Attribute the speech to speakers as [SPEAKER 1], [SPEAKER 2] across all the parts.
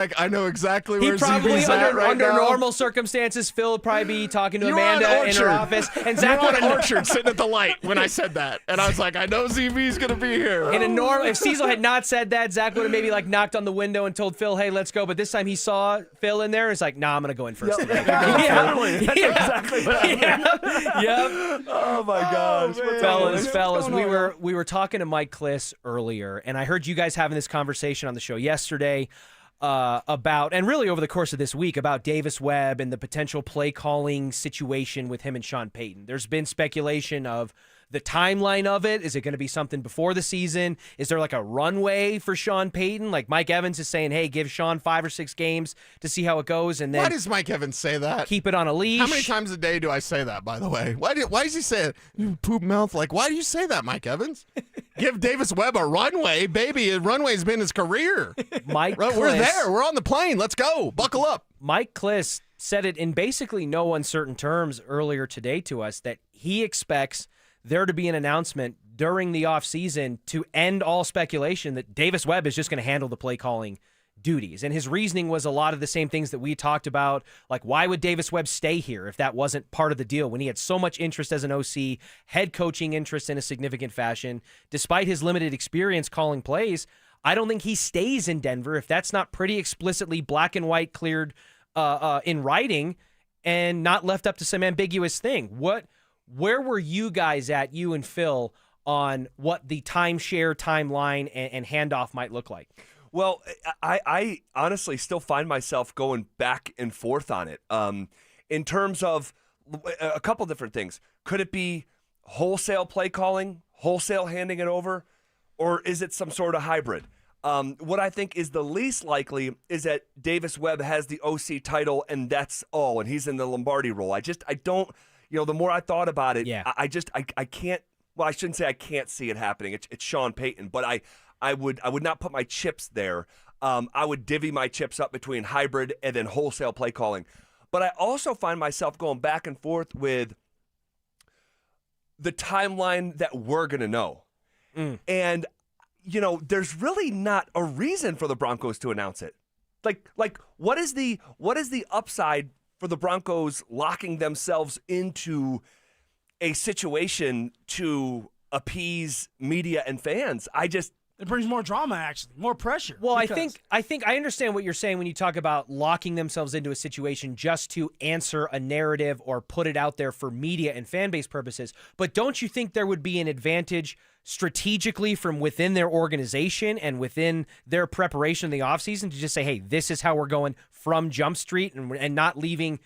[SPEAKER 1] Like, I know exactly where
[SPEAKER 2] He probably,
[SPEAKER 1] ZB's at right
[SPEAKER 2] under
[SPEAKER 1] now.
[SPEAKER 2] normal circumstances, Phil would probably be talking to
[SPEAKER 1] You were
[SPEAKER 2] Amanda
[SPEAKER 1] on
[SPEAKER 2] in her
[SPEAKER 1] Orchard.
[SPEAKER 2] office. And
[SPEAKER 1] You
[SPEAKER 2] Zach
[SPEAKER 1] were
[SPEAKER 2] would
[SPEAKER 1] on
[SPEAKER 2] have
[SPEAKER 1] Orchard sitting at the light when I said that. And I was like, I know ZB's going to be here.
[SPEAKER 2] in a normal, if Cecil had not said that, Zach would have maybe like knocked on the window and told Phil, "Hey, let's go." But this time he saw Phil in there. And it's like, "Nah, I'm gonna go in first today."
[SPEAKER 3] Totally. That's exactly what happened.
[SPEAKER 2] Yep.
[SPEAKER 3] Oh my gosh.
[SPEAKER 2] Fellas, we were talking to Mike Kliss earlier, and I heard you guys having this conversation on the show yesterday about, and really over the course of this week, about Davis Webb and the potential play calling situation with him and Sean Payton. There's been speculation of the timeline of it. Is it going to be something before the season? Is there like a runway for Sean Payton? Like Mike Evans is saying, hey, give Sean 5 or 6 games to see how it goes, and then
[SPEAKER 1] Why does Mike Evans say that?
[SPEAKER 2] keep it on a leash.
[SPEAKER 1] How many times a day do I say that, by the way? Why does he say it? You poop mouth. Like, why do you say that, Mike Evans? Give Davis Webb a runway. Baby, a runway's been his career.
[SPEAKER 2] Mike
[SPEAKER 1] We're
[SPEAKER 2] Kliss-
[SPEAKER 1] there. We're on the plane. Let's go. Buckle up.
[SPEAKER 2] Mike Kliss said it in basically no uncertain terms earlier today to us that he expects there to be an announcement during the offseason to end all speculation that Davis Webb is just going to handle the play calling duties. And his reasoning was a lot of the same things that we talked about, like why would Davis Webb stay here if that wasn't part of the deal when he had so much interest as an OC, head coaching interest in a significant fashion. Despite his limited experience calling plays, I don't think he stays in Denver if that's not pretty explicitly black and white cleared in writing and not left up to some ambiguous thing. Where were you guys at, you and Phil, on what the timeshare, timeline, and handoff might look like?
[SPEAKER 3] Well, I honestly still find myself going back and forth on it. In terms of a couple different things. Could it be wholesale play calling, wholesale handing it over, or is it some sort of hybrid? What I think is the least likely is that Davis Webb has the OC title and that's all, and he's in the Lombardi role. I don't, the more I thought about it,
[SPEAKER 2] Yeah.
[SPEAKER 3] I can't, well, I shouldn't say I can't see it happening. It's Sean Payton, but I would not put my chips there. I would divvy my chips up between hybrid and then wholesale play calling. But I also find myself going back and forth with the timeline that we're going to know. And, there's really not a reason for the Broncos to announce it. Like what is the upside for the Broncos locking themselves into a situation to appease media and fans?
[SPEAKER 4] It brings more drama, actually, more pressure.
[SPEAKER 2] Well,
[SPEAKER 4] because-
[SPEAKER 2] I think I understand what you're saying when you talk about locking themselves into a situation just to answer a narrative or put it out there for media and fan base purposes. But don't you think there would be an advantage strategically from within their organization and within their preparation in the offseason to just say, hey, this is how we're going from Jump Street, and not leaving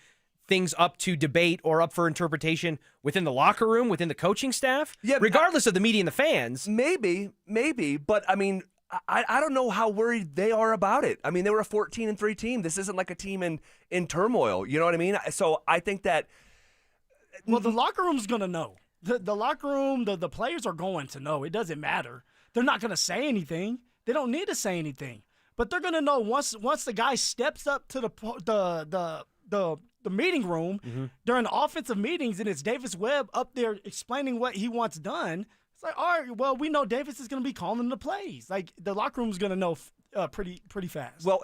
[SPEAKER 2] things up to debate or up for interpretation within the locker room, within the coaching staff, regardless of the media and the fans?
[SPEAKER 3] Maybe, but I mean, I don't know how worried they are about it. I mean, they were a 14-3 team. This isn't like a team in turmoil. You know what I mean? So I think that.
[SPEAKER 4] Well, the locker room's going to know. The locker room, the players are going to know. It doesn't matter. They're not going to say anything. They don't need to say anything. But they're going to know once the guy steps up to the meeting room during the offensive meetings, and it's Davis Webb up there explaining what he wants done. It's like, all right, well, we know Davis is going to be calling the plays. Like, the locker room is going to know pretty fast.
[SPEAKER 3] Well,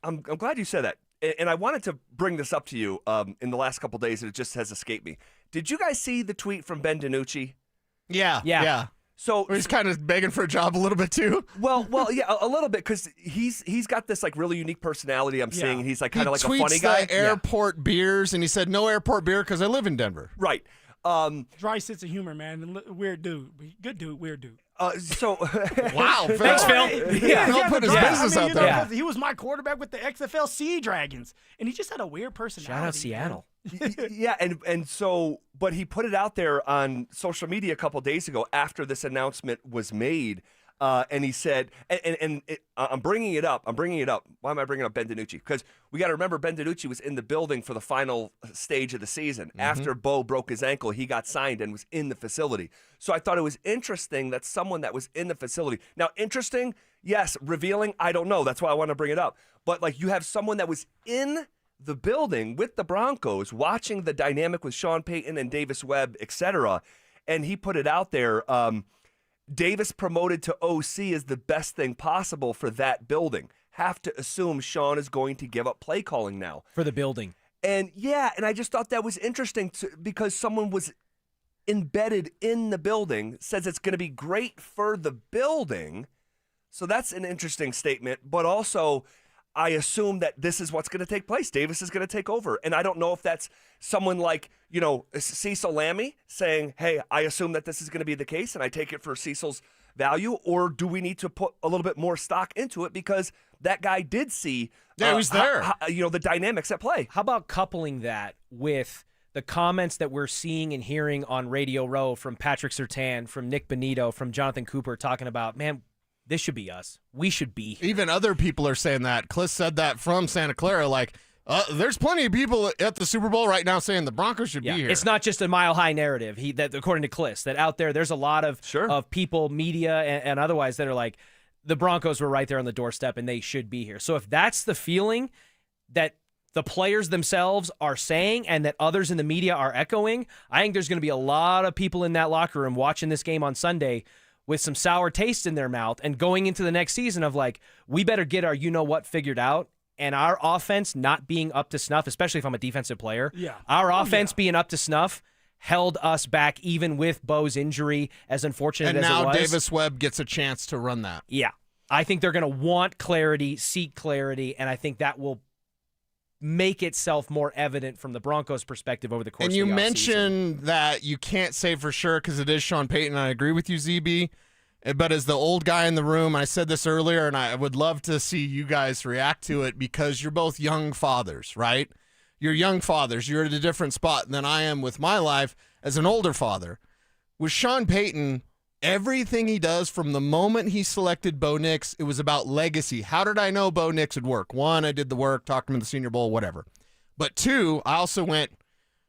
[SPEAKER 3] I'm glad you said that. And I wanted to bring this up to you in the last couple days, and it just has escaped me. Did you guys see the tweet from Ben DiNucci?
[SPEAKER 1] Yeah.
[SPEAKER 3] So
[SPEAKER 1] he's kind of begging for a job a little bit too.
[SPEAKER 3] Well, yeah, a little bit, because he's got this like really unique personality. I'm seeing he's like kind of like a funny guy.
[SPEAKER 1] The airport beers, and he said no airport beer because I live in Denver.
[SPEAKER 3] Right.
[SPEAKER 4] Dry sense of humor, man. Weird dude. Good dude, weird dude.
[SPEAKER 1] Wow, Phil.
[SPEAKER 2] Thanks, Phil.
[SPEAKER 1] Phil put his business out there.
[SPEAKER 4] Because he was my quarterback with the XFL Sea Dragons, and he just had a weird personality.
[SPEAKER 2] Shout out Seattle.
[SPEAKER 3] Yeah, and so, but he put it out there on social media a couple days ago after this announcement was made, and he said, I'm bringing it up. Why am I bringing up Ben DiNucci? Because we got to remember Ben DiNucci was in the building for the final stage of the season. After Bo broke his ankle, he got signed and was in the facility. So I thought it was interesting that someone that was in the facility. Now, interesting, yes. Revealing, I don't know. That's why I want to bring it up. But like, you have someone that was in the building with the Broncos, watching the dynamic with Sean Payton and Davis Webb, etc., and he put it out there. Davis promoted to OC is the best thing possible for that building. have to assume Sean is going to give up play calling now.
[SPEAKER 2] For the building.
[SPEAKER 3] And I just thought that was interesting because someone was embedded in the building, says it's going to be great for the building. So that's an interesting statement. But also, I assume that this is what's going to take place. Davis is going to take over. And I don't know if that's someone like, Cecil Lammey saying, hey, I assume that this is going to be the case and I take it for Cecil's value, or do we need to put a little bit more stock into it because that guy did see
[SPEAKER 1] he was there.
[SPEAKER 3] The dynamics at play.
[SPEAKER 2] How about coupling that with the comments that we're seeing and hearing on Radio Row from Patrick Surtain, from Nick Bonito, from Jonathan Cooper talking about, man, this should be us. We should be here.
[SPEAKER 1] Even other people are saying that. Kliss said that from Santa Clara, like, there's plenty of people at the Super Bowl right now saying the Broncos should be here.
[SPEAKER 2] It's not just a mile-high narrative. That according to Kliss, that out there's a lot of people, media, and otherwise that are like, the Broncos were right there on the doorstep and they should be here. So if that's the feeling that the players themselves are saying and that others in the media are echoing, I think there's going to be a lot of people in that locker room watching this game on Sunday with some sour taste in their mouth and going into the next season of like, we better get our you-know-what figured out. And our offense not being up to snuff, especially if I'm a defensive player, our offense being up to snuff held us back even with Bo's injury, as unfortunate as it was.
[SPEAKER 1] And now Davis Webb gets a chance to run that.
[SPEAKER 2] Yeah. I think they're going to want clarity, seek clarity, and I think that will make itself more evident from the Broncos' perspective over the course of the offseason. And you
[SPEAKER 1] mentioned that you can't say for sure because it is Sean Payton, and I agree with you, ZB. But as the old guy in the room, I said this earlier, and I would love to see you guys react to it because you're both young fathers, right? You're young fathers. You're at a different spot than I am with my life as an older father. With Sean Payton, everything he does from the moment he selected Bo Nix, it was about legacy. How did I know Bo Nix would work? One, I did the work, talked to him in the Senior Bowl, whatever. But two, I also went,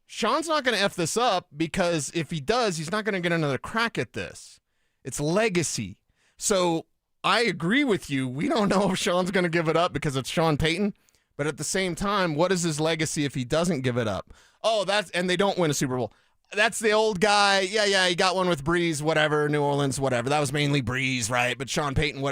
[SPEAKER 1] Sean's not going to F this up because if he does, he's not going to get another crack at this. It's legacy. So I agree with you. We don't know if Sean's going to give it up because it's Sean Payton. But at the same time, what is his legacy if he doesn't give it up? And they don't win a Super Bowl. That's the old guy. Yeah, he got one with Breeze, whatever, New Orleans, whatever. That was mainly Breeze, right? But Sean Payton,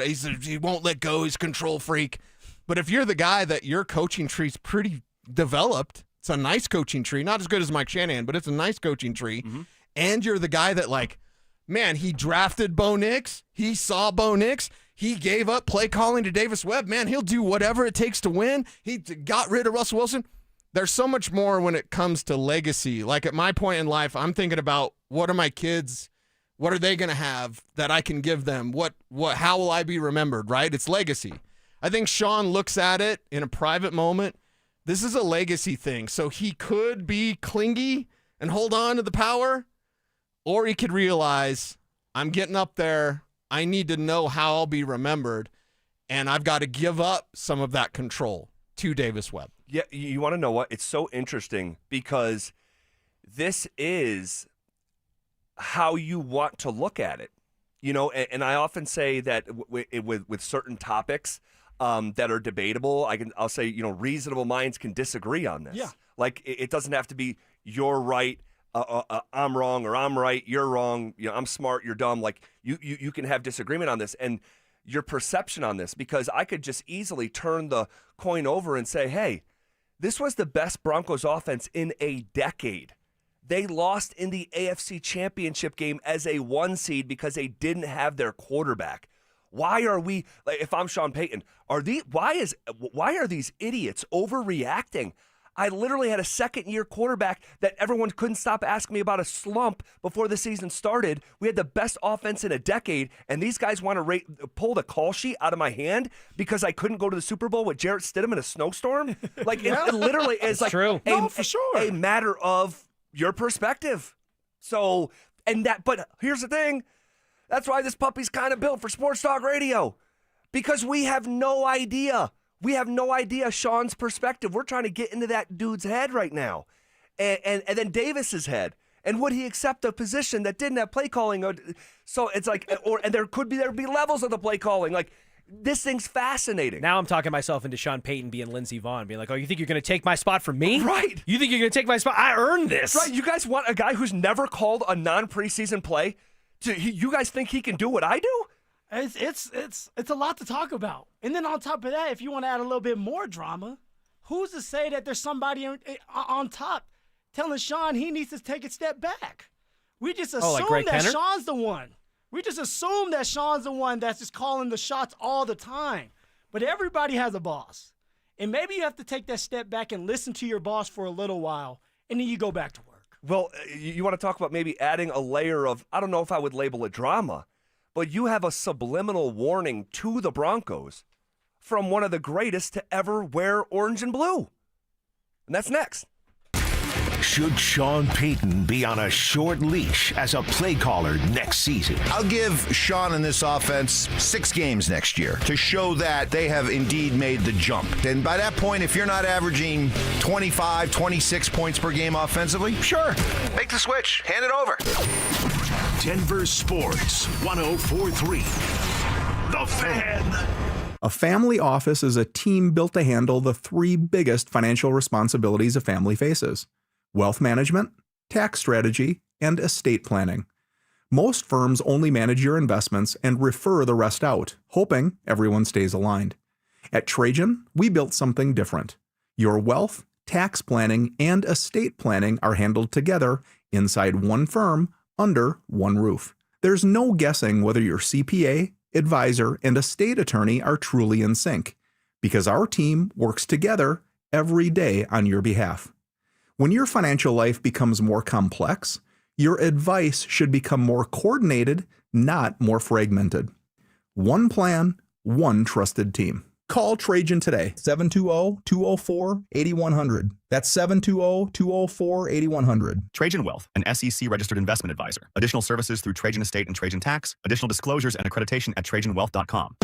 [SPEAKER 1] he won't let go. He's a control freak. But if you're the guy that your coaching tree's pretty developed, it's a nice coaching tree, not as good as Mike Shanahan, but it's a nice coaching tree. Mm-hmm. And you're the guy that, like, man, he drafted Bo Nix. He saw Bo Nix. He gave up play calling to Davis Webb. Man, he'll do whatever it takes to win. He got rid of Russell Wilson. There's so much more when it comes to legacy. Like at my point in life, I'm thinking about what are my kids, what are they going to have that I can give them? How will I be remembered, right? It's legacy. I think Sean looks at it in a private moment. This is a legacy thing. So he could be clingy and hold on to the power, or he could realize, I'm getting up there. I need to know how I'll be remembered, and I've got to give up some of that control to Davis Webb.
[SPEAKER 3] Yeah, you want to know what? It's so interesting because this is how you want to look at it. And I often say that with certain topics that are debatable, I'll say, reasonable minds can disagree on this.
[SPEAKER 4] Yeah.
[SPEAKER 3] Like it doesn't have to be you're right, I'm wrong, or I'm right, you're wrong, I'm smart, you're dumb. Like you can have disagreement on this and your perception on this, because I could just easily turn the coin over and say, hey, this was the best Broncos offense in a decade. They lost in the AFC Championship game as a 1 seed because they didn't have their quarterback. Why are we, like, if I'm Sean Payton, why are these idiots overreacting? I literally had a second-year quarterback that everyone couldn't stop asking me about a slump before the season started. We had the best offense in a decade, and these guys want to pull the call sheet out of my hand because I couldn't go to the Super Bowl with Jarrett Stidham in a snowstorm? Like, it literally is like
[SPEAKER 2] true.
[SPEAKER 4] For sure.
[SPEAKER 3] A matter of your perspective. So, but here's the thing. That's why this puppy's kind of built for Sports Talk Radio, because we have no idea. We have no idea Sean's perspective. We're trying to get into that dude's head right now. And then Davis's head. And would he accept a position that didn't have play calling? So it's like, and there'd be levels of the play calling. Like, this thing's fascinating.
[SPEAKER 2] Now I'm talking myself into Sean Payton being Lindsey Vonn, being like, oh, you think you're going to take my spot from me?
[SPEAKER 3] Right.
[SPEAKER 2] You think you're going to take my spot? I earned this.
[SPEAKER 3] Right. You guys want a guy who's never called a non-preseason play? You guys think he can do what I do?
[SPEAKER 4] It's a lot to talk about. And then on top of that, if you want to add a little bit more drama, who's to say that there's somebody on top telling Sean he needs to take a step back? We just assume
[SPEAKER 2] like
[SPEAKER 4] that
[SPEAKER 2] Penner?
[SPEAKER 4] Sean's the one. We just assume that Sean's the one that's just calling the shots all the time. But everybody has a boss. And maybe you have to take that step back and listen to your boss for a little while, and then you go back to work.
[SPEAKER 3] Well, you want to talk about maybe adding a layer of, I don't know if I would label it drama, but you have a subliminal warning to the Broncos from one of the greatest to ever wear orange and blue. And that's next.
[SPEAKER 5] Should Sean Payton be on a short leash as a play caller next season?
[SPEAKER 6] I'll give Sean and this offense 6 games next year to show that they have indeed made the jump. And by that point, if you're not averaging 25, 26 points per game offensively, sure, make the switch, hand it over.
[SPEAKER 5] Denver Sports 104.3. The Fan.
[SPEAKER 7] A family office is a team built to handle the 3 biggest financial responsibilities a family faces: wealth management, tax strategy, and estate planning. Most firms only manage your investments and refer the rest out, hoping everyone stays aligned. At Trajan, we built something different. Your wealth, tax planning, and estate planning are handled together inside one firm under one roof. There's no guessing whether your CPA, advisor, and estate attorney are truly in sync, because our team works together every day on your behalf. When your financial life becomes more complex, your advice should become more coordinated, not more fragmented. One plan, one trusted team. Call Trajan today, 720-204-8100. That's 720-204-8100.
[SPEAKER 8] Trajan Wealth, an SEC-registered investment advisor. Additional services through Trajan Estate and Trajan Tax. Additional disclosures and accreditation at TrajanWealth.com.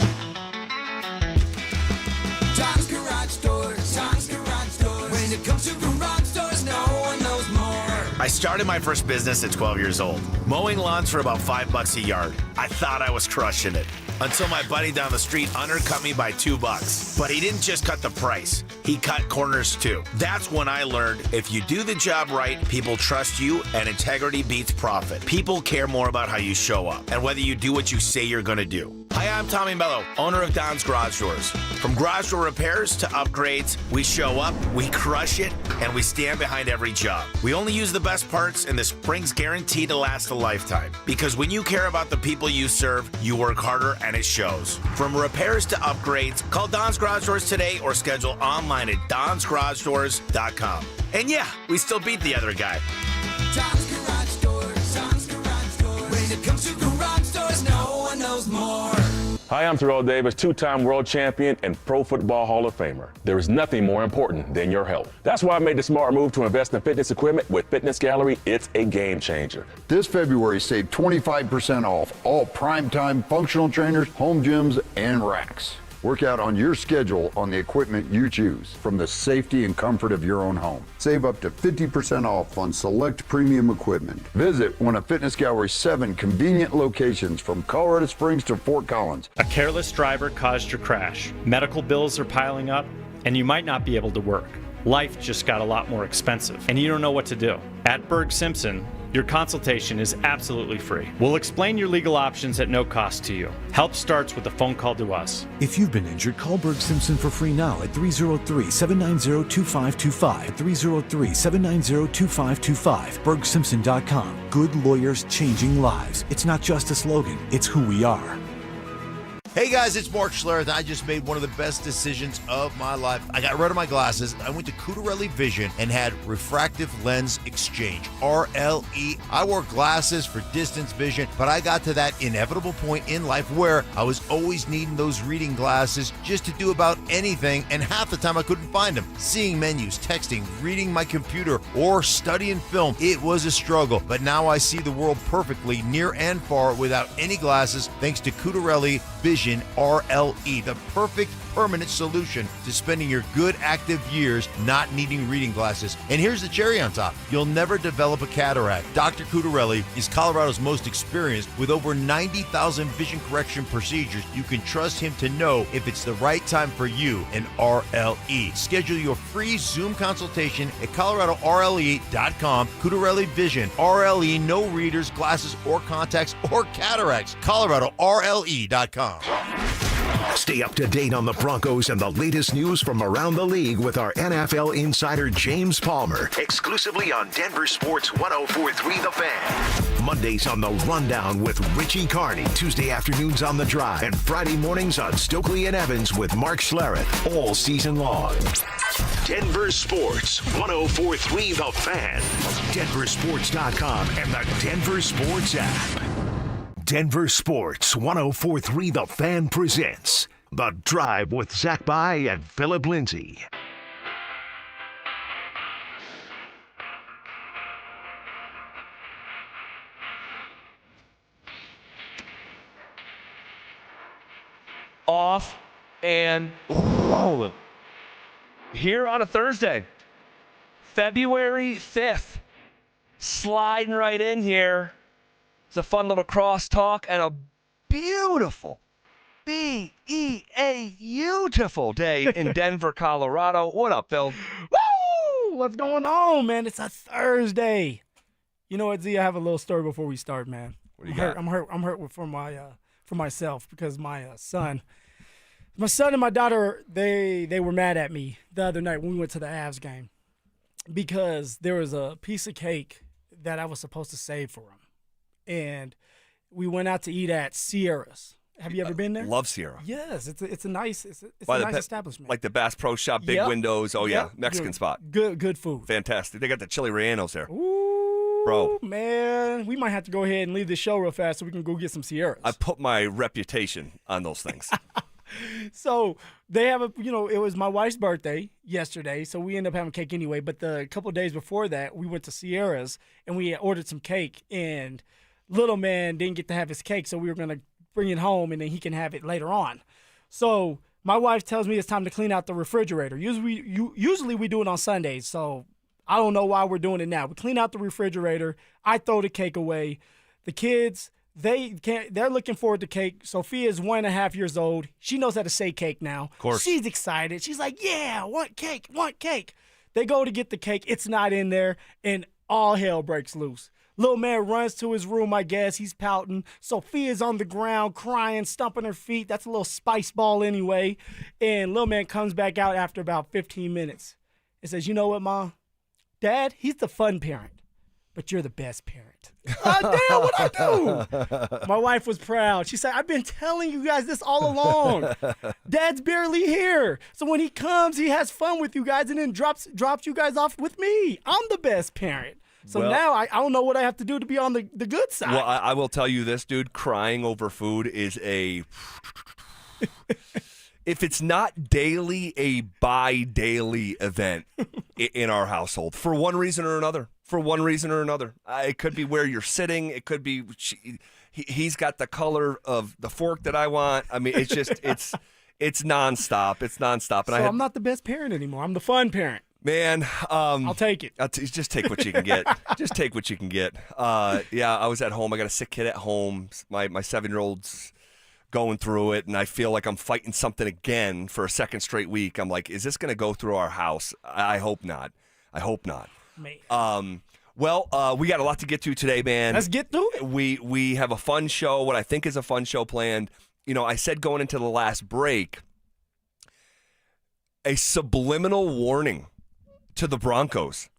[SPEAKER 9] Tom's Garage Doors. Tom's Garage Doors. When it comes to garage doors, no one knows more.
[SPEAKER 10] I started my first business at 12 years old, mowing lawns for about $5 a yard. I thought I was crushing it until my buddy down the street undercut me by $2. But he didn't just cut the price, he cut corners too. That's when I learned if you do the job right, people trust you, and integrity beats profit. People care more about how you show up and whether you do what you say you're gonna do. Hi, I'm Tommy Mello, owner of Don's Garage Doors. From garage door repairs to upgrades, we show up, we crush it, and we stand behind every job. We only use the best parts, and the spring's guaranteed to last a lifetime. Because when you care about the people you serve, you work harder, and it shows. From repairs to upgrades, call Don's Garage Doors today or schedule online at donsgaragedoors.com. And yeah, we still beat the other guy.
[SPEAKER 9] Tom's Garage Doors. Tom's Garage Doors. When it comes to garage doors, no one knows more.
[SPEAKER 11] Hi, I'm Terrell Davis, 2-time world champion and Pro Football Hall of Famer. There is nothing more important than your health. That's why I made the smart move to invest in fitness equipment with Fitness Gallery. It's a game changer.
[SPEAKER 12] This February, save 25% off all primetime functional trainers, home gyms, and racks. Work out on your schedule on the equipment you choose from the safety and comfort of your own home. Save up to 50% off on select premium equipment. Visit one of Fitness Gallery's 7 convenient locations from Colorado Springs to Fort Collins.
[SPEAKER 13] A careless driver caused your crash. Medical bills are piling up, and you might not be able to work. Life just got a lot more expensive, and you don't know what to do. At Berg Simpson, your consultation is absolutely free. We'll explain your legal options at no cost to you. Help starts with a phone call to us.
[SPEAKER 14] If you've been injured, call Berg Simpson for free now at 303-790-2525. 303-790-2525. BergSimpson.com. Good lawyers changing lives. It's not just a slogan, it's who we are.
[SPEAKER 15] Hey guys, it's Mark Schlereth. I just made one of the best decisions of my life. I got rid of my glasses. I went to Cutarelli Vision and had refractive lens exchange, RLE. I wore glasses for distance vision, but I got to that inevitable point in life where I was always needing those reading glasses just to do about anything, and half the time I couldn't find them. Seeing menus, texting, reading my computer, or studying film, it was a struggle. But now I see the world perfectly, near and far, without any glasses, thanks to Cutarelli Vision RLE, the perfect permanent solution to spending your good active years not needing reading glasses. And here's the cherry on top. You'll never develop a cataract. Dr. Cutarelli is Colorado's most experienced with over 90,000 vision correction procedures. You can trust him to know if it's the right time for you and RLE. Schedule your free Zoom consultation at coloradorle.com. Cutarelli Vision, RLE, no readers, glasses, or contacts, or cataracts. coloradorle.com.
[SPEAKER 5] Stay up to date on the Broncos and the latest news from around the league with our NFL insider James Palmer, exclusively on Denver Sports 104.3 The Fan. Mondays on The Rundown with Richie Carney, Tuesday afternoons on The Drive, and Friday mornings on Stokely and Evans with Mark Schlereth, all season long. Denver Sports 104.3 The Fan, DenverSports.com, and the Denver Sports app. Denver Sports 104.3 The Fan presents The Drive with Zach By and Phillip Lindsay.
[SPEAKER 16] Off and rolling. Here on a Thursday, February 5th. Sliding right in here. It's a fun little crosstalk and a beautiful, beautiful day in Denver, Colorado. What up, Phil?
[SPEAKER 4] Woo! What's going on, man? It's a Thursday. You know what, Z? I have a little story before we start, man.
[SPEAKER 3] What do you got?
[SPEAKER 4] I'm hurt for myself because my son and my daughter, they were mad at me the other night when we went to the Avs game because there was a piece of cake that I was supposed to save for them. And we went out to eat at Sierra's. Have you ever been there?
[SPEAKER 3] Love Sierra.
[SPEAKER 4] Yes, it's a nice establishment.
[SPEAKER 3] Like the Bass Pro Shop, big windows. Oh yeah, Mexican spot.
[SPEAKER 4] Good food.
[SPEAKER 3] Fantastic. They got the chili rellenos there.
[SPEAKER 4] Ooh,
[SPEAKER 3] bro,
[SPEAKER 4] man, we might have to go ahead and leave the show real fast so we can go get some Sierras.
[SPEAKER 3] I put my reputation on those things.
[SPEAKER 4] So they have it was my wife's birthday yesterday, so we ended up having cake anyway. But the couple of days before that, we went to Sierra's and we ordered some cake and. Little man didn't get to have his cake, so we were going to bring it home, and then he can have it later on. So my wife tells me it's time to clean out the refrigerator. Usually we do it on Sundays, so I don't know why we're doing it now. We clean out the refrigerator. I throw the cake away. The kids, they're looking forward to cake. Sophia is 1.5 years old. She knows how to say cake now.
[SPEAKER 3] Of course.
[SPEAKER 4] She's excited. She's like, yeah, want cake. They go to get the cake. It's not in there, and all hell breaks loose. Little man runs to his room, I guess. He's pouting. Sophia's on the ground crying, stomping her feet. That's a little spice ball anyway. And little man comes back out after about 15 minutes and says, you know what, Mom? Dad, he's the fun parent, but you're the best parent. Oh, damn, what'd I do? My wife was proud. She said, I've been telling you guys this all along. Dad's barely here. So when he comes, he has fun with you guys and then drops you guys off with me. I'm the best parent. So now I don't know what I have to do to be on the good side.
[SPEAKER 3] Well, I will tell you this, dude. Crying over food is if it's not daily, a bi-daily event in our household for one reason or another. It could be where you're sitting. It could be he's got the color of the fork that I want. I mean, it's just it's nonstop. It's nonstop. And
[SPEAKER 4] I'm not the best parent anymore. I'm the fun parent.
[SPEAKER 3] Man,
[SPEAKER 4] I'll take it.
[SPEAKER 3] Just take what you can get. Just take what you can get. Yeah, I was at home. I got a sick kid at home. My 7-year-old's going through it, and I feel like I'm fighting something again for a second straight week. I'm like, is this going to go through our house? I hope not.
[SPEAKER 4] Man.
[SPEAKER 3] Well, we got a lot to get to today, man.
[SPEAKER 4] Let's get to it.
[SPEAKER 3] We have a fun show, what I think is a fun show planned. You know, I said going into the last break, a subliminal warning to the Broncos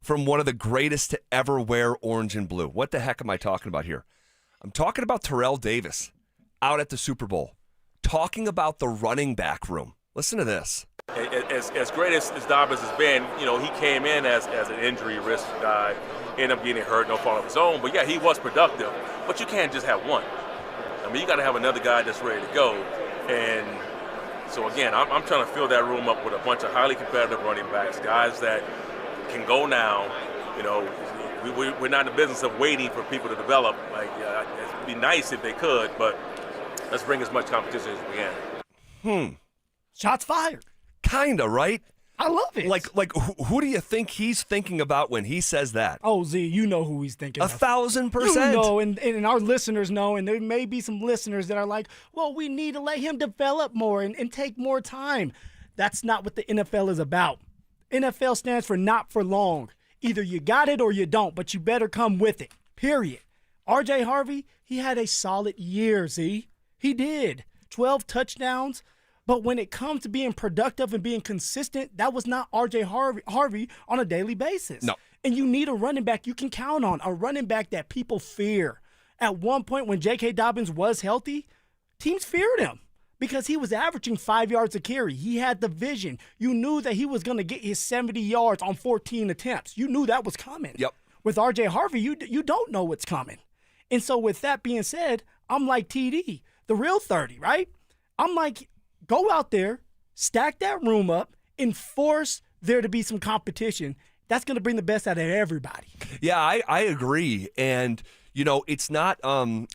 [SPEAKER 3] from one of the greatest to ever wear orange and blue. What the heck am I talking about here? I'm talking about Terrell Davis out at the Super Bowl, talking about the running back room. Listen to this.
[SPEAKER 11] As great as Davis has been, you know, he came in as an injury risk guy, ended up getting hurt, no fault of his own. But, yeah, he was productive. But you can't just have one. I mean, you got to have another guy that's ready to go. And so, again, I'm trying to fill that room up with a bunch of highly competitive running backs, guys that can go now. You know, we're not in the business of waiting for people to develop. Like, it'd be nice if they could, but let's bring as much competition as we can.
[SPEAKER 4] Shots fired.
[SPEAKER 3] Kinda, right?
[SPEAKER 4] I love it.
[SPEAKER 3] Like who do you think he's thinking about when he says that?
[SPEAKER 4] Oh, Z, you know who he's thinking of.
[SPEAKER 3] 1,000%.
[SPEAKER 4] You know, and our listeners know, and there may be some listeners that are like, well, we need to let him develop more and take more time. That's not what the NFL is about. NFL stands for not for long. Either you got it or you don't, but you better come with it, period. R.J. Harvey, he had a solid year, Z. He did. 12 touchdowns. But when it comes to being productive and being consistent, that was not R.J. Harvey on a daily basis.
[SPEAKER 3] No.
[SPEAKER 4] And you need a running back you can count on, a running back that people fear. At one point when J.K. Dobbins was healthy, teams feared him because he was averaging 5 yards a carry. He had the vision. You knew that he was going to get his 70 yards on 14 attempts. You knew that was coming.
[SPEAKER 3] Yep.
[SPEAKER 4] With R.J. Harvey, you don't know what's coming. And so with that being said, I'm like TD, the real 30, right? I'm like, go out there, stack that room up, and force there to be some competition. That's going to bring the best out of everybody.
[SPEAKER 3] Yeah, I agree. And, you know, it's not,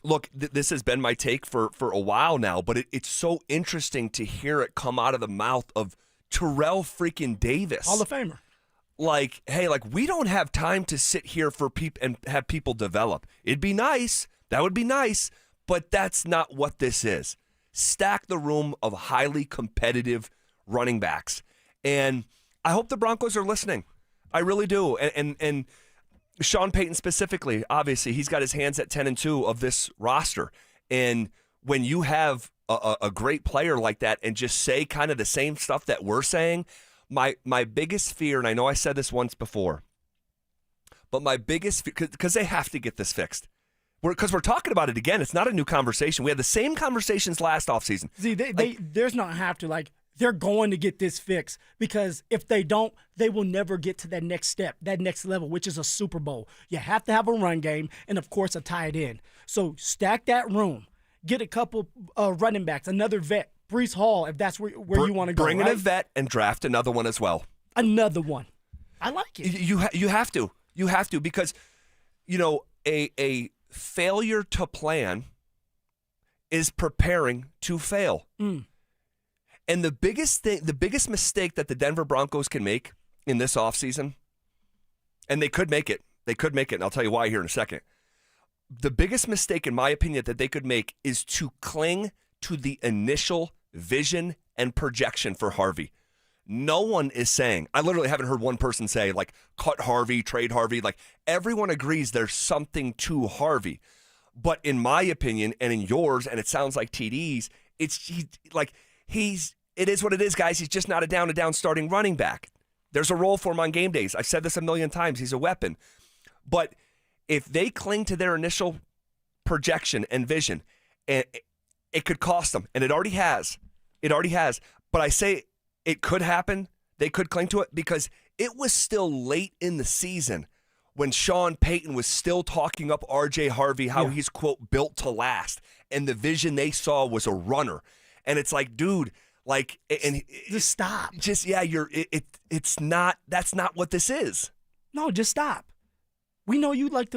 [SPEAKER 3] look, this has been my take for a while now, but it's so interesting to hear it come out of the mouth of Terrell freaking Davis.
[SPEAKER 4] Hall of Famer.
[SPEAKER 3] Like, hey, like, we don't have time to sit here for people and have people develop. It'd be nice. That would be nice. But that's not what this is. Stack the room of highly competitive running backs. And I hope the Broncos are listening. I really do. And Sean Payton specifically, obviously, he's got his hands at 10-2 of this roster. And when you have a great player like that and just say kind of the same stuff that we're saying, my biggest fear, and I know I said this once before, but my biggest fear, because they have to get this fixed. Because we're talking about it again. It's not a new conversation. We had the same conversations last offseason.
[SPEAKER 4] See, there's not have to. Like, they're going to get this fixed because if they don't, they will never get to that next step, that next level, which is a Super Bowl. You have to have a run game and, of course, a tight end. So stack that room. Get a couple running backs, another vet, Breece Hall, if that's where you want to go.
[SPEAKER 3] Bring in a vet and draft another one as well.
[SPEAKER 4] Another one. I like it.
[SPEAKER 3] You have to. You have to because, you know, a failure to plan is preparing to fail.
[SPEAKER 4] Mm.
[SPEAKER 3] And the biggest mistake that the Denver Broncos can make in this offseason, and they could make it, and I'll tell you why here in a second. The biggest mistake, in my opinion, that they could make is to cling to the initial vision and projection for Harvey. No one is saying, I literally haven't heard one person say, like, cut Harvey, trade Harvey. Like, everyone agrees there's something to Harvey. But in my opinion, and in yours, and it sounds like TD's, it is what it is, guys. He's just not a down-to-down starting running back. There's a role for him on game days. I've said this a million times. He's a weapon. But if they cling to their initial projection and vision, it could cost them. And it already has. But I say it could happen. They could cling to it because it was still late in the season when Sean Payton was still talking up R.J. Harvey, how he's, quote, built to last. And the vision they saw was a runner. And it's like, dude, like, and
[SPEAKER 4] just stop.
[SPEAKER 3] Just, yeah, it's not, that's not what this is.
[SPEAKER 4] No, just stop. We know you like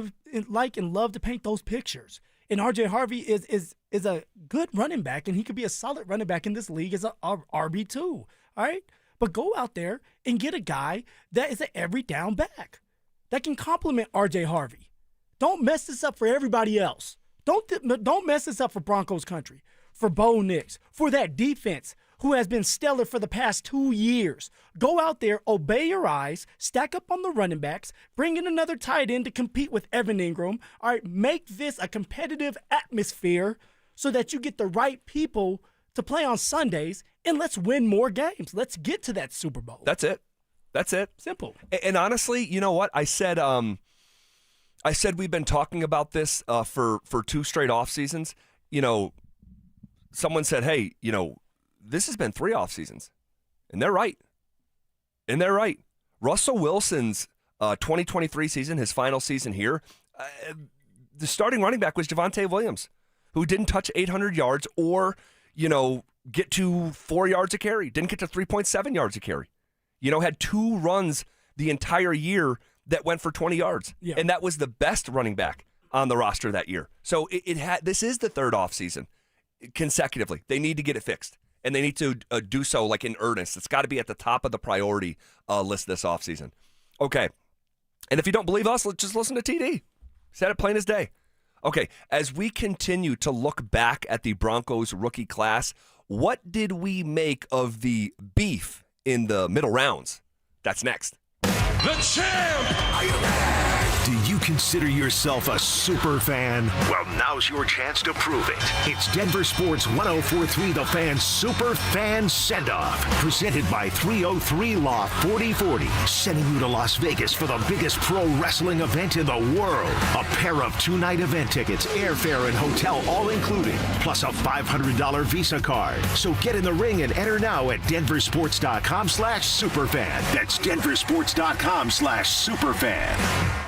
[SPEAKER 4] and love to paint those pictures. And R.J. Harvey is a good running back, and he could be a solid running back in this league as a RB2, all right? But go out there and get a guy that is an every down back that can complement R.J. Harvey. Don't mess this up for everybody else. Don't mess this up for Broncos country, for Bo Nix, for that defense who has been stellar for the past 2 years. Go out there, obey your eyes, stack up on the running backs, bring in another tight end to compete with Evan Ingram. All right, make this a competitive atmosphere so that you get the right people to play on Sundays, and let's win more games. Let's get to that Super Bowl.
[SPEAKER 3] That's it.
[SPEAKER 4] Simple.
[SPEAKER 3] And honestly, you know what? I said we've been talking about this for 2 straight off seasons. You know, someone said, hey, you know, this has been 3 off seasons. And they're right. Russell Wilson's 2023 season, his final season here, the starting running back was Javonte Williams, who didn't touch 800 yards or, you know, get to 4 yards a carry, didn't get to 3.7 yards a carry. You know, had 2 runs the entire year that went for 20 yards.
[SPEAKER 4] Yeah.
[SPEAKER 3] And that was the best running back on the roster that year. So this is the 3rd offseason consecutively. They need to get it fixed. and they need to do so like in earnest. It's got to be at the top of the priority list this offseason. Okay, and if you don't believe us, just listen to TD. Said it plain as day. Okay, as we continue to look back at the Broncos rookie class, what did we make of the beef in the middle rounds? That's next.
[SPEAKER 5] The champ! Are you ready? Do you consider yourself a super fan? Well, now's your chance to prove it. It's Denver Sports 104.3 The Fan Super Fan Send-Off, presented by 303 Law 4040, sending you to Las Vegas for the biggest pro wrestling event in the world. A pair of 2-night event tickets, airfare, and hotel all included, plus a $500 Visa card. So get in the ring and enter now at DenverSports.com/superfan. That's DenverSports.com/superfan.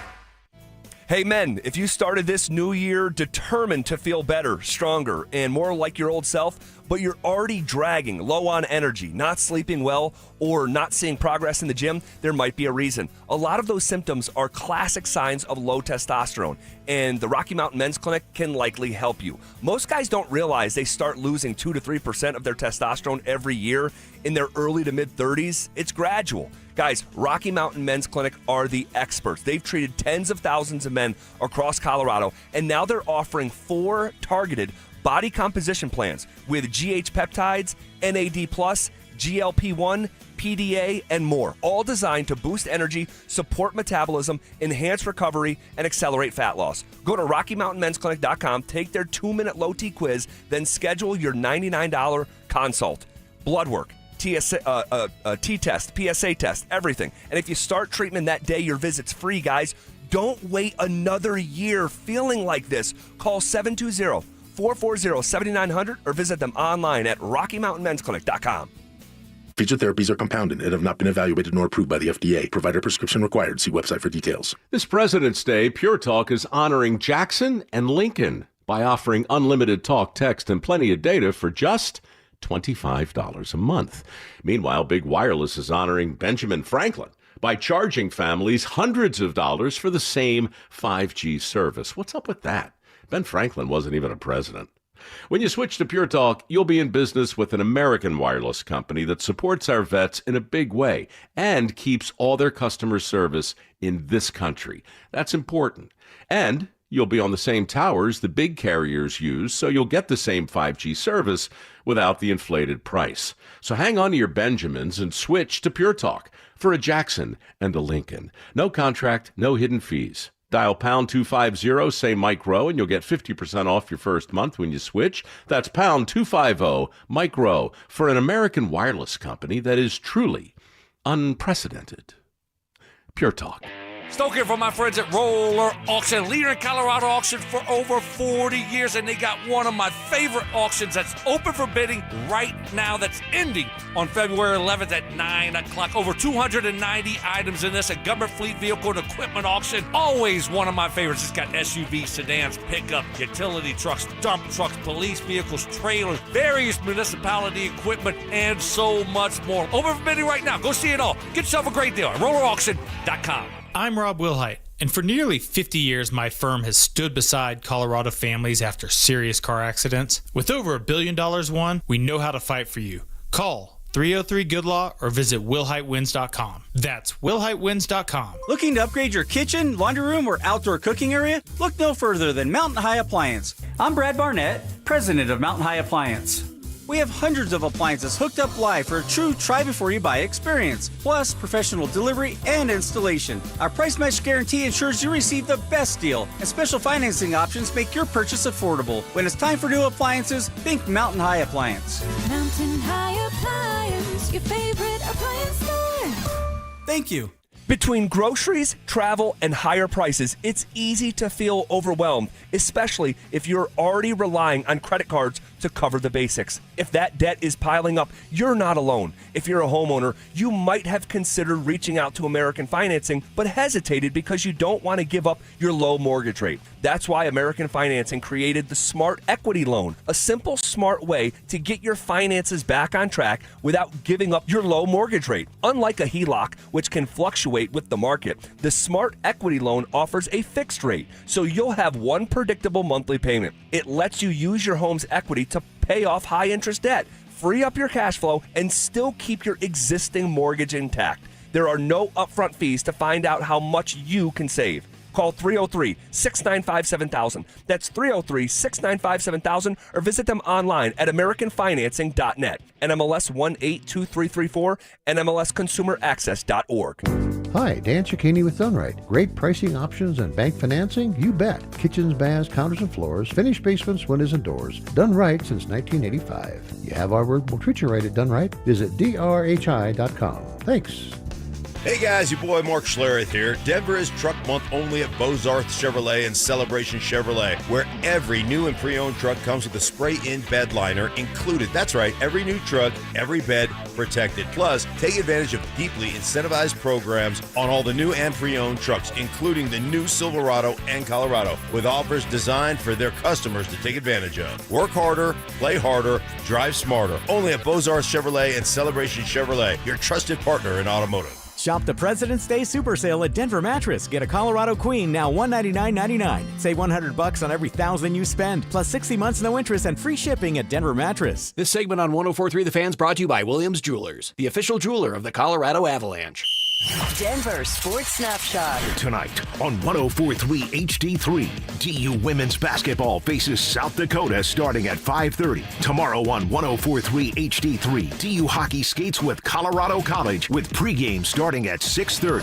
[SPEAKER 3] Hey men, if you started this new year determined to feel better, stronger, and more like your old self, but you're already dragging, low on energy, not sleeping well, or not seeing progress in the gym, there might be a reason. A lot of those symptoms are classic signs of low testosterone, and the Rocky Mountain Men's Clinic can likely help you. Most guys don't realize they start losing 2 to 3% of their testosterone every year in their early to mid-30s. It's gradual. Guys, Rocky Mountain Men's Clinic are the experts. They've treated tens of thousands of men across Colorado, and now they're offering 4 targeted body composition plans with GH peptides, NAD+, GLP-1, PDA, and more, all designed to boost energy, support metabolism, enhance recovery, and accelerate fat loss. Go to RockyMountainMen'sClinic.com, take their 2-minute low T quiz, then schedule your $99 consult. Blood work, T-test, PSA test, everything. And if you start treatment that day, your visit's free, guys. Don't wait another year feeling like this. Call 720-440-7900 or visit them online at RockyMountainMen'sClinic.com.
[SPEAKER 17] Featured therapies are compounded and have not been evaluated nor approved by the FDA. Provider prescription required. See website for details.
[SPEAKER 18] This President's Day, Pure Talk is honoring Jackson and Lincoln by offering unlimited talk, text, and plenty of data for just $25 a month. Meanwhile, Big Wireless is honoring Benjamin Franklin by charging families hundreds of dollars for the same 5G service. What's up with that? Ben Franklin wasn't even a president. When you switch to Pure Talk, you'll be in business with an American wireless company that supports our vets in a big way and keeps all their customer service in this country. That's important. And you'll be on the same towers the big carriers use, so you'll get the same 5G service without the inflated price. So hang on to your Benjamins and switch to Pure Talk for a Jackson and a Lincoln. No contract, no hidden fees. Dial pound 250, say Mike Rowe, and you'll get 50% off your first month when you switch. That's pound 250, Mike Rowe, for an American wireless company that is truly unprecedented. Pure Talk.
[SPEAKER 19] Stoke here from my friends at Roller Auction, leader in Colorado auction for over 40 years, and they got one of my favorite auctions that's open for bidding right now that's ending on February 11th at 9 o'clock. Over 290 items in this, a government fleet vehicle and equipment auction. Always one of my favorites. It's got SUVs, sedans, pickup, utility trucks, dump trucks, police vehicles, trailers, various municipality equipment, and so much more. Open for bidding right now. Go see it all. Get yourself a great deal at rollerauction.com.
[SPEAKER 20] I'm Rob Wilhite, and for nearly 50 years, my firm has stood beside Colorado families after serious car accidents. With over $1 billion won, we know how to fight for you. Call 303-GOOD-LAW or visit WilhiteWins.com. That's WilhiteWins.com.
[SPEAKER 21] Looking to upgrade your kitchen, laundry room, or outdoor cooking area? Look no further than Mountain High Appliance. I'm Brad Barnett, president of Mountain High Appliance. We have hundreds of appliances hooked up live for a true try-before-you-buy experience, plus professional delivery and installation. Our price match guarantee ensures you receive the best deal, and special financing options make your purchase affordable. When it's time for new appliances, think Mountain High Appliance.
[SPEAKER 9] Mountain High Appliance, your favorite appliance store.
[SPEAKER 21] Thank you.
[SPEAKER 3] Between groceries, travel, and higher prices, it's easy to feel overwhelmed, especially if you're already relying on credit cards to cover the basics. If that debt is piling up, you're not alone. If you're a homeowner, you might have considered reaching out to American Financing, but hesitated because you don't want to give up your low mortgage rate. That's why American Financing created the Smart Equity Loan, a simple, smart way to get your finances back on track without giving up your low mortgage rate. Unlike a HELOC, which can fluctuate with the market, the Smart Equity Loan offers a fixed rate, so you'll have one predictable monthly payment. It lets you use your home's equity to pay off high-interest debt, free up your cash flow, and still keep your existing mortgage intact. There are no upfront fees to find out how much you can save. Call 303-695-7000. That's 303-695-7000, or visit them online at americanfinancing.net. NMLS 182334, NMLSconsumeraccess.org.
[SPEAKER 1] Hi, Dan Cicchini with Dunright. Great pricing options and bank financing? You bet. Kitchens, baths, counters, and floors. Finished basements, windows, and doors. Done right since 1985. You have our word, we'll treat you right at Done Right. Visit drhi.com. Thanks.
[SPEAKER 15] Hey guys, your boy Mark Schlereth here. Denver is Truck Month only at Bozarth Chevrolet and Celebration Chevrolet, where every new and pre-owned truck comes with a spray-in bed liner included. That's right, every new truck, every bed protected. Plus, take advantage of deeply incentivized programs on all the new and pre-owned trucks, including the new Silverado and Colorado, with offers designed for their customers to take advantage of. Work harder, play harder, drive smarter. Only at Bozarth Chevrolet and Celebration Chevrolet, your trusted partner in automotive.
[SPEAKER 22] Shop the President's Day Super Sale at Denver Mattress. Get a Colorado Queen now $199.99. Save $100 on every $1,000 you spend, plus 60 months no interest and free shipping at Denver Mattress.
[SPEAKER 23] This segment on 104.3 The Fan's brought to you by Williams Jewelers, the official jeweler of the Colorado Avalanche.
[SPEAKER 24] Denver Sports Snapshot.
[SPEAKER 5] Tonight on 104.3 HD3, DU women's basketball faces South Dakota starting at 5:30. Tomorrow on 104.3 HD3, DU hockey skates with Colorado College with pregame starting at 6:30.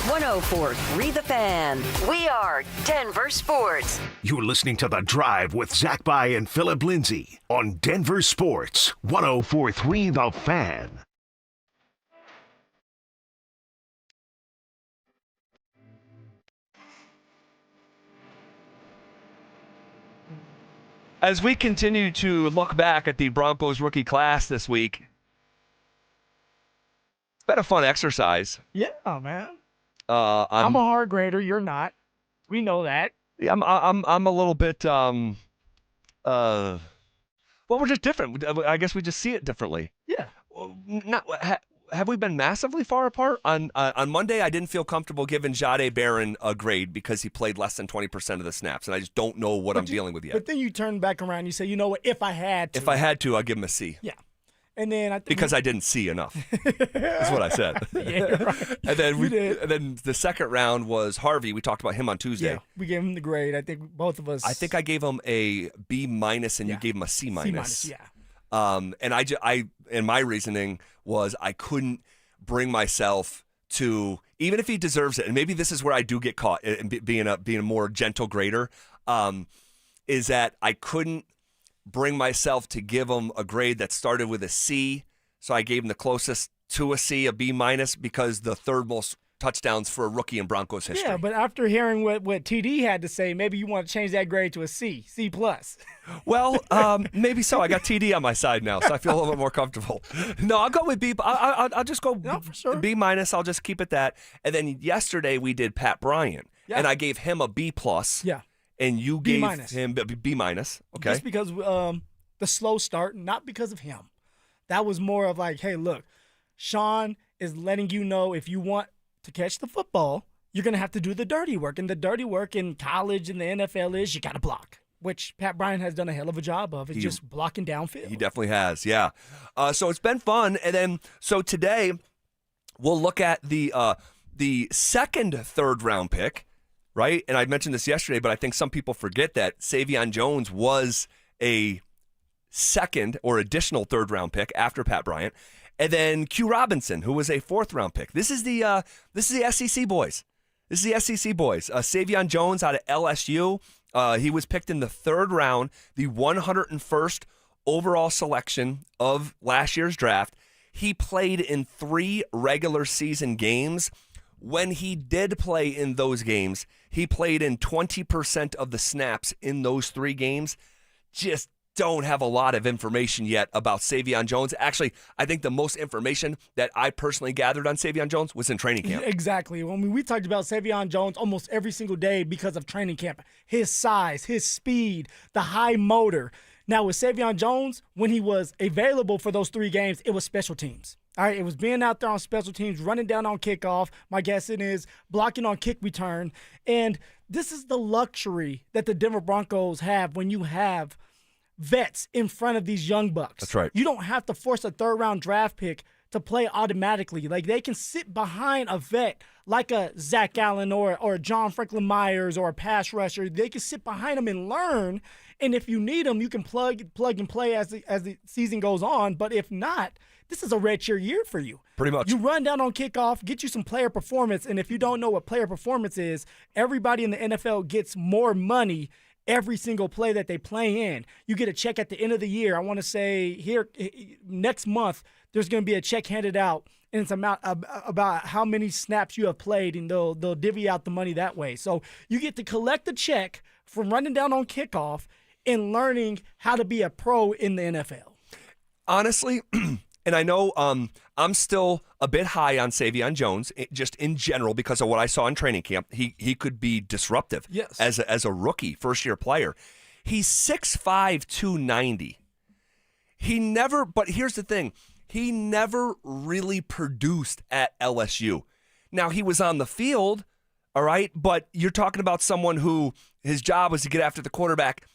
[SPEAKER 24] 104.3 The Fan. We are Denver Sports.
[SPEAKER 5] You're listening to The Drive with Zach By and Phillip Lindsay on Denver Sports 104.3 The Fan.
[SPEAKER 3] As we continue to look back at the Broncos rookie class this week, it's been a fun exercise.
[SPEAKER 4] Yeah, man.
[SPEAKER 3] I'm
[SPEAKER 4] a hard grader. You're not. We know that.
[SPEAKER 3] Yeah, I'm a little bit. Well, we're just different. I guess we just see it differently.
[SPEAKER 4] Yeah.
[SPEAKER 3] Have we been massively far apart? On Monday, I didn't feel comfortable giving Jahdae Barron a grade because he played less than 20% of the snaps, and I just don't know what I'm dealing with yet.
[SPEAKER 4] But then you turn back around and you say, you know what, if I had to.
[SPEAKER 3] I'd give him a C.
[SPEAKER 4] Yeah. And then I think
[SPEAKER 3] because I didn't see enough. That's what I said.
[SPEAKER 4] Yeah, right.
[SPEAKER 3] And then the second round was Harvey. We talked about him on Tuesday.
[SPEAKER 4] Yeah, we gave him the grade. I think both of us.
[SPEAKER 3] I think I gave him a B- and you gave him a C-.
[SPEAKER 4] C-, yeah.
[SPEAKER 3] And I and my reasoning was I couldn't bring myself to, even if he deserves it, and maybe this is where I do get caught in being a more gentle grader, is that I couldn't bring myself to give him a grade that started with a C, so I gave him the closest to a C, a B-, because the third most touchdowns for a rookie in Broncos history.
[SPEAKER 4] Yeah, but after hearing what TD had to say, maybe you want to change that grade to a C, C+.
[SPEAKER 3] Well, maybe so. I got TD on my side now, so I feel a little bit more comfortable. No, I'll go with B. I'll just go
[SPEAKER 4] for sure.
[SPEAKER 3] B-. I'll just keep it that. And then yesterday we did Pat Bryant, and I gave him a B+.
[SPEAKER 4] Yeah.
[SPEAKER 3] And you
[SPEAKER 4] B-.
[SPEAKER 3] gave him B-. Okay.
[SPEAKER 4] Just because the slow start, not because of him. That was more of like, hey, look, Sean is letting you know if you want to catch the football, you're going to have to do the dirty work. And the dirty work in college and the NFL is you got to block, which Pat Bryant has done a hell of a job of. It's just blocking downfield.
[SPEAKER 3] He definitely has, yeah. So it's been fun. And then, so today we'll look at the second third-round pick, right? And I mentioned this yesterday, but I think some people forget that Savon Jones was a second or additional third-round pick after Pat Bryant. And then Q Robinson, who was a fourth-round pick. This is the SEC boys. This is the SEC boys. Savon Jones out of LSU. He was picked in the third round, the 101st overall selection of last year's draft. He played in 3 regular season games. When he did play in those games, he played in 20% of the snaps in those 3 games. Just don't have a lot of information yet about Savon Jones. Actually, I think the most information that I personally gathered on Savon Jones was in training camp.
[SPEAKER 4] Exactly. I mean, we talked about Savon Jones almost every single day because of training camp. His size, his speed, the high motor. Now, with Savon Jones, when he was available for those 3 games, it was special teams. All right, it was being out there on special teams, running down on kickoff. My guess it is blocking on kick return. And this is the luxury that the Denver Broncos have when you have vets in front of these young bucks.
[SPEAKER 3] That's right.
[SPEAKER 4] You don't have to force a third-round draft pick to play automatically. Like, they can sit behind a vet like a Zach Allen or John Franklin Myers or a pass rusher. They can sit behind them and learn. And if you need them, you can plug and play as the season goes on. But if not, this is a redshirt year for you.
[SPEAKER 3] Pretty much.
[SPEAKER 4] You run down on kickoff, get you some player performance. And if you don't know what player performance is, everybody in the NFL gets more money every single play that they play in. You get a check at the end of the year. I want to say here next month, there's going to be a check handed out, and it's about how many snaps you have played, and they'll divvy out the money that way. So you get to collect the check from running down on kickoff and learning how to be a pro in the NFL.
[SPEAKER 3] Honestly, and I know I'm still a bit high on Savon Jones, just in general, because of what I saw in training camp. He could be disruptive as a rookie, first-year player. He's 6'5", 290. But here's the thing. He never really produced at LSU. Now, he was on the field, all right, but you're talking about someone who his job was to get after the quarterback,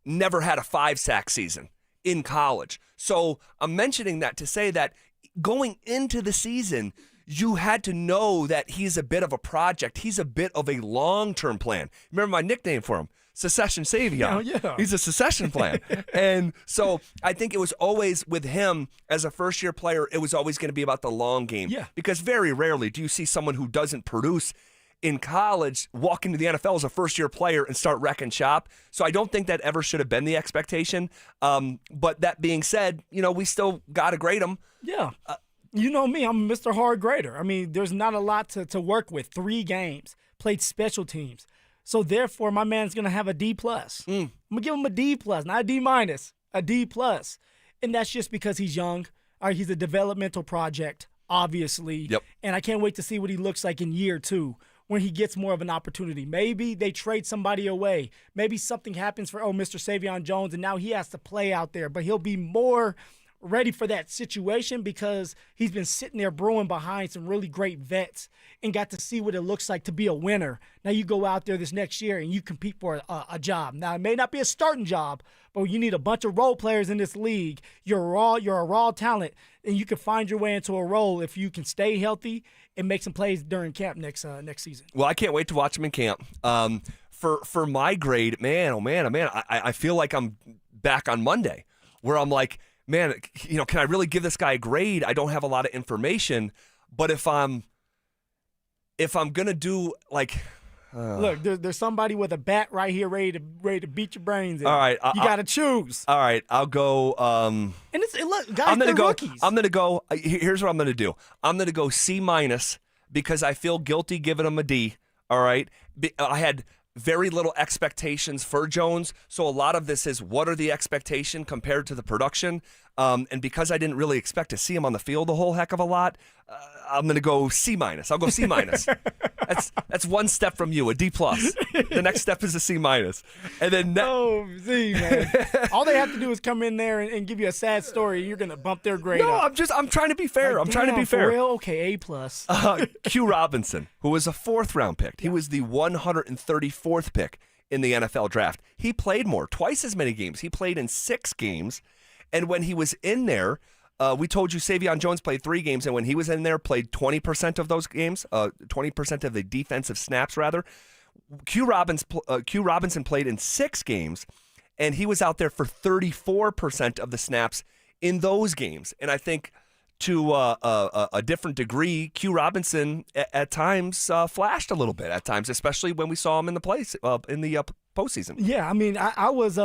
[SPEAKER 3] never had a 5-sack season in college. So I'm mentioning that to say that going into the season, you had to know that he's a bit of a project. He's a bit of a long-term plan. Remember my nickname for him? Secession Savion.
[SPEAKER 4] Oh, yeah.
[SPEAKER 3] He's a secession plan. And so I think it was always with him as a first-year player, it was always going to be about the long game.
[SPEAKER 4] Yeah.
[SPEAKER 3] Because very rarely do you see someone who doesn't produce in college walk into the NFL as a first-year player and start wrecking shop. So I don't think that ever should have been the expectation. But that being said, we still got to grade him.
[SPEAKER 4] Yeah. You know me, I'm Mr. Hard Grader. I mean, there's not a lot to work with. 3 games, played special teams. So therefore, my man's going to have a D+. I'm going to give him a D+, not a D-, a D+. And that's just because he's young. All right, he's a developmental project, obviously.
[SPEAKER 3] Yep.
[SPEAKER 4] And I can't wait to see what he looks like in year 2 when he gets more of an opportunity. Maybe they trade somebody away. Maybe something happens for, Mr. Savon Jones, and now he has to play out there. But he'll be more ready for that situation because he's been sitting there brewing behind some really great vets and got to see what it looks like to be a winner. Now you go out there this next year and you compete for a job. Now it may not be a starting job, but you need a bunch of role players in this league. You're a raw talent, and you can find your way into a role if you can stay healthy and make some plays during camp next season.
[SPEAKER 3] Well, I can't wait to watch him in camp. For my grade, man, I feel like I'm back on Monday where I'm like, man, can I really give this guy a grade? I don't have a lot of information, but if I'm gonna do like,
[SPEAKER 4] look, there's somebody with a bat right here ready to beat your brains in.
[SPEAKER 3] All right,
[SPEAKER 4] you got to choose.
[SPEAKER 3] All right, I'll go.
[SPEAKER 4] And look, guys, they're rookies.
[SPEAKER 3] I'm gonna go. Here's what I'm gonna do. I'm gonna go C- because I feel guilty giving him a D. All right, I had very little expectations for Jones, so a lot of this is what are the expectation compared to the production, and because I didn't really expect to see him on the field a whole heck of a lot, I'm going to go C-. I'll go C-. That's one step from you, a D+. The next step is a C-. And then
[SPEAKER 4] Z, man. All they have to do is come in there and give you a sad story, and you're going to bump their grade up.
[SPEAKER 3] I'm trying to be fair.
[SPEAKER 4] Like,
[SPEAKER 3] I'm trying to be fair.
[SPEAKER 4] For real? Okay, A+.
[SPEAKER 3] Q Robinson, who was a 4th-round pick. He was the 134th pick in the NFL draft. He played more, twice as many games. He played in 6 games, and when he was in there, we told you Savon Jones played 3 games, and when he was in there, played 20% of those games, 20% of the defensive snaps, rather. Q Robinson played in 6 games, and he was out there for 34% of the snaps in those games. And I think to a different degree, Q Robinson at times flashed a little bit at times, especially when we saw him in the postseason.
[SPEAKER 4] Yeah, I mean, I was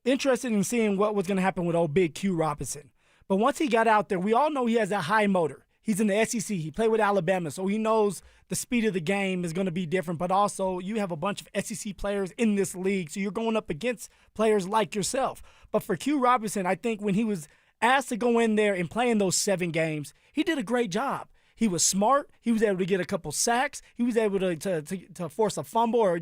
[SPEAKER 4] interested in seeing what was going to happen with old big Q Robinson. But once he got out there, we all know he has a high motor. He's in the SEC. He played with Alabama, so he knows the speed of the game is going to be different. But also, you have a bunch of SEC players in this league, so you're going up against players like yourself. But for Q Robinson, I think when he was asked to go in there and play in those 7 games, he did a great job. He was smart. He was able to get a couple sacks. He was able to force a fumble or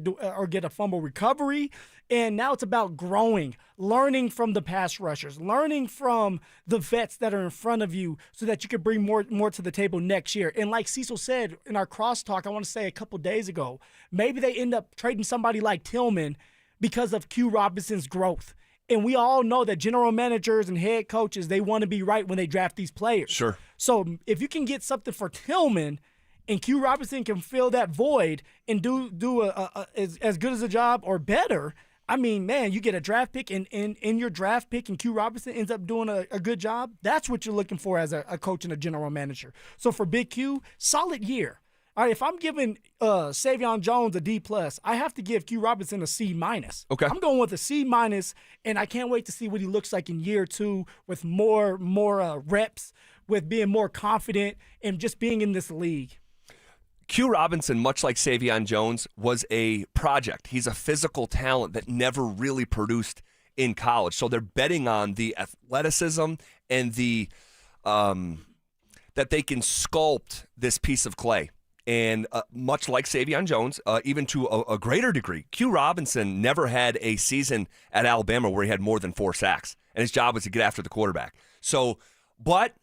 [SPEAKER 4] get a fumble recovery. And now it's about growing, learning from the pass rushers, learning from the vets that are in front of you so that you can bring more to the table next year. And like Cecil said in our crosstalk, I want to say a couple days ago, maybe they end up trading somebody like Tillman because of Q Robinson's growth And we all know that general managers and head coaches, they want to be right when they draft these players.
[SPEAKER 3] Sure.
[SPEAKER 4] So if you can get something for Tillman and Q Robinson can fill that void and do as good as a job or better, I mean, man, you get a draft pick and in your draft pick and Q Robinson ends up doing a good job. That's what you're looking for as a coach and a general manager. So for Big Q, solid year. All right, if I'm giving Savon Jones a D+, I have to give Q Robinson a C-.
[SPEAKER 3] Okay.
[SPEAKER 4] I'm going with a C-, and I can't wait to see what he looks like in year 2 with more reps, with being more confident, and just being in this league.
[SPEAKER 3] Q Robinson, much like Savon Jones, was a project. He's a physical talent that never really produced in college. So they're betting on the athleticism and the that they can sculpt this piece of clay. And much like Savon Jones, even to a greater degree, Q Robinson never had a season at Alabama where he had more than 4 sacks, and his job was to get after the quarterback. So, but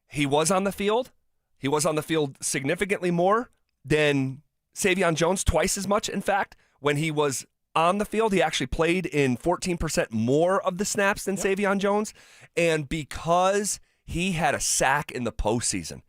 [SPEAKER 3] he was on the field. He was on the field significantly more than Savon Jones, twice as much, in fact. When he was on the field, he actually played in 14% more of the snaps than Savon Jones. And because he had a sack in the postseason,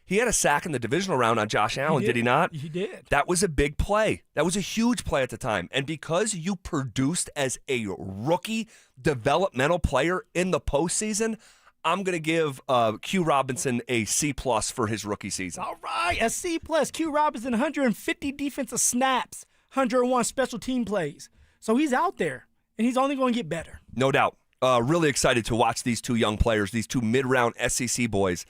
[SPEAKER 3] he had a sack in the divisional round on Josh Allen, did he not?
[SPEAKER 4] He did.
[SPEAKER 3] That was a big play. That was a huge play at the time. And because you produced as a rookie developmental player in the postseason, I'm going to give Q Robinson a C+ for his rookie season.
[SPEAKER 4] All right, a C+. Q Robinson, 150 defensive snaps, 101 special team plays. So he's out there, and he's only going to get better.
[SPEAKER 3] No doubt. Really excited to watch these 2 young players, these 2 mid-round SEC boys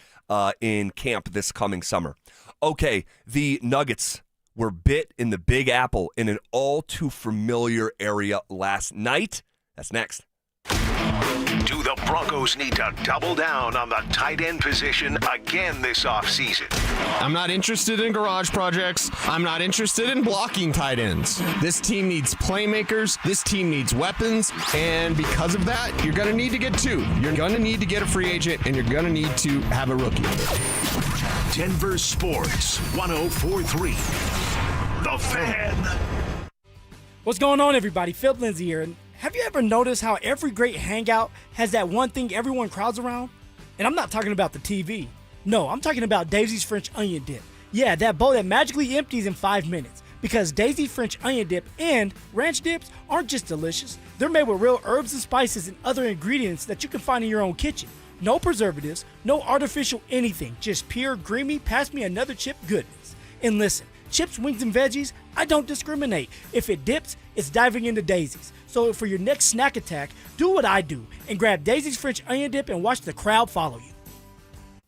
[SPEAKER 3] in camp this coming summer. Okay, the Nuggets were bit in the Big Apple in an all-too-familiar area last night. That's next.
[SPEAKER 5] Do the Broncos need to double down on the tight end position again this offseason?
[SPEAKER 2] I'm not interested in garage projects. I'm not interested in blocking tight ends. This team needs playmakers. This team needs weapons. And because of that, you're going to need to get 2. You're going to need to get a free agent, and you're going to need to have a rookie.
[SPEAKER 5] Denver Sports 104.3. The Fan.
[SPEAKER 4] What's going on, everybody? Phillip Lindsay here. And have you ever noticed how every great hangout has that one thing everyone crowds around? And I'm not talking about the TV. No, I'm talking about Daisy's French Onion Dip. Yeah, that bowl that magically empties in 5 minutes. Because Daisy's French Onion Dip and ranch dips aren't just delicious. They're made with real herbs and spices and other ingredients that you can find in your own kitchen. No preservatives, no artificial anything. Just pure, creamy, pass me another chip goodness. And listen, chips, wings, and veggies, I don't discriminate. If it dips, it's diving into Daisy's. So for your next snack attack, do what I do and grab Daisy's French Onion Dip and watch the crowd follow you.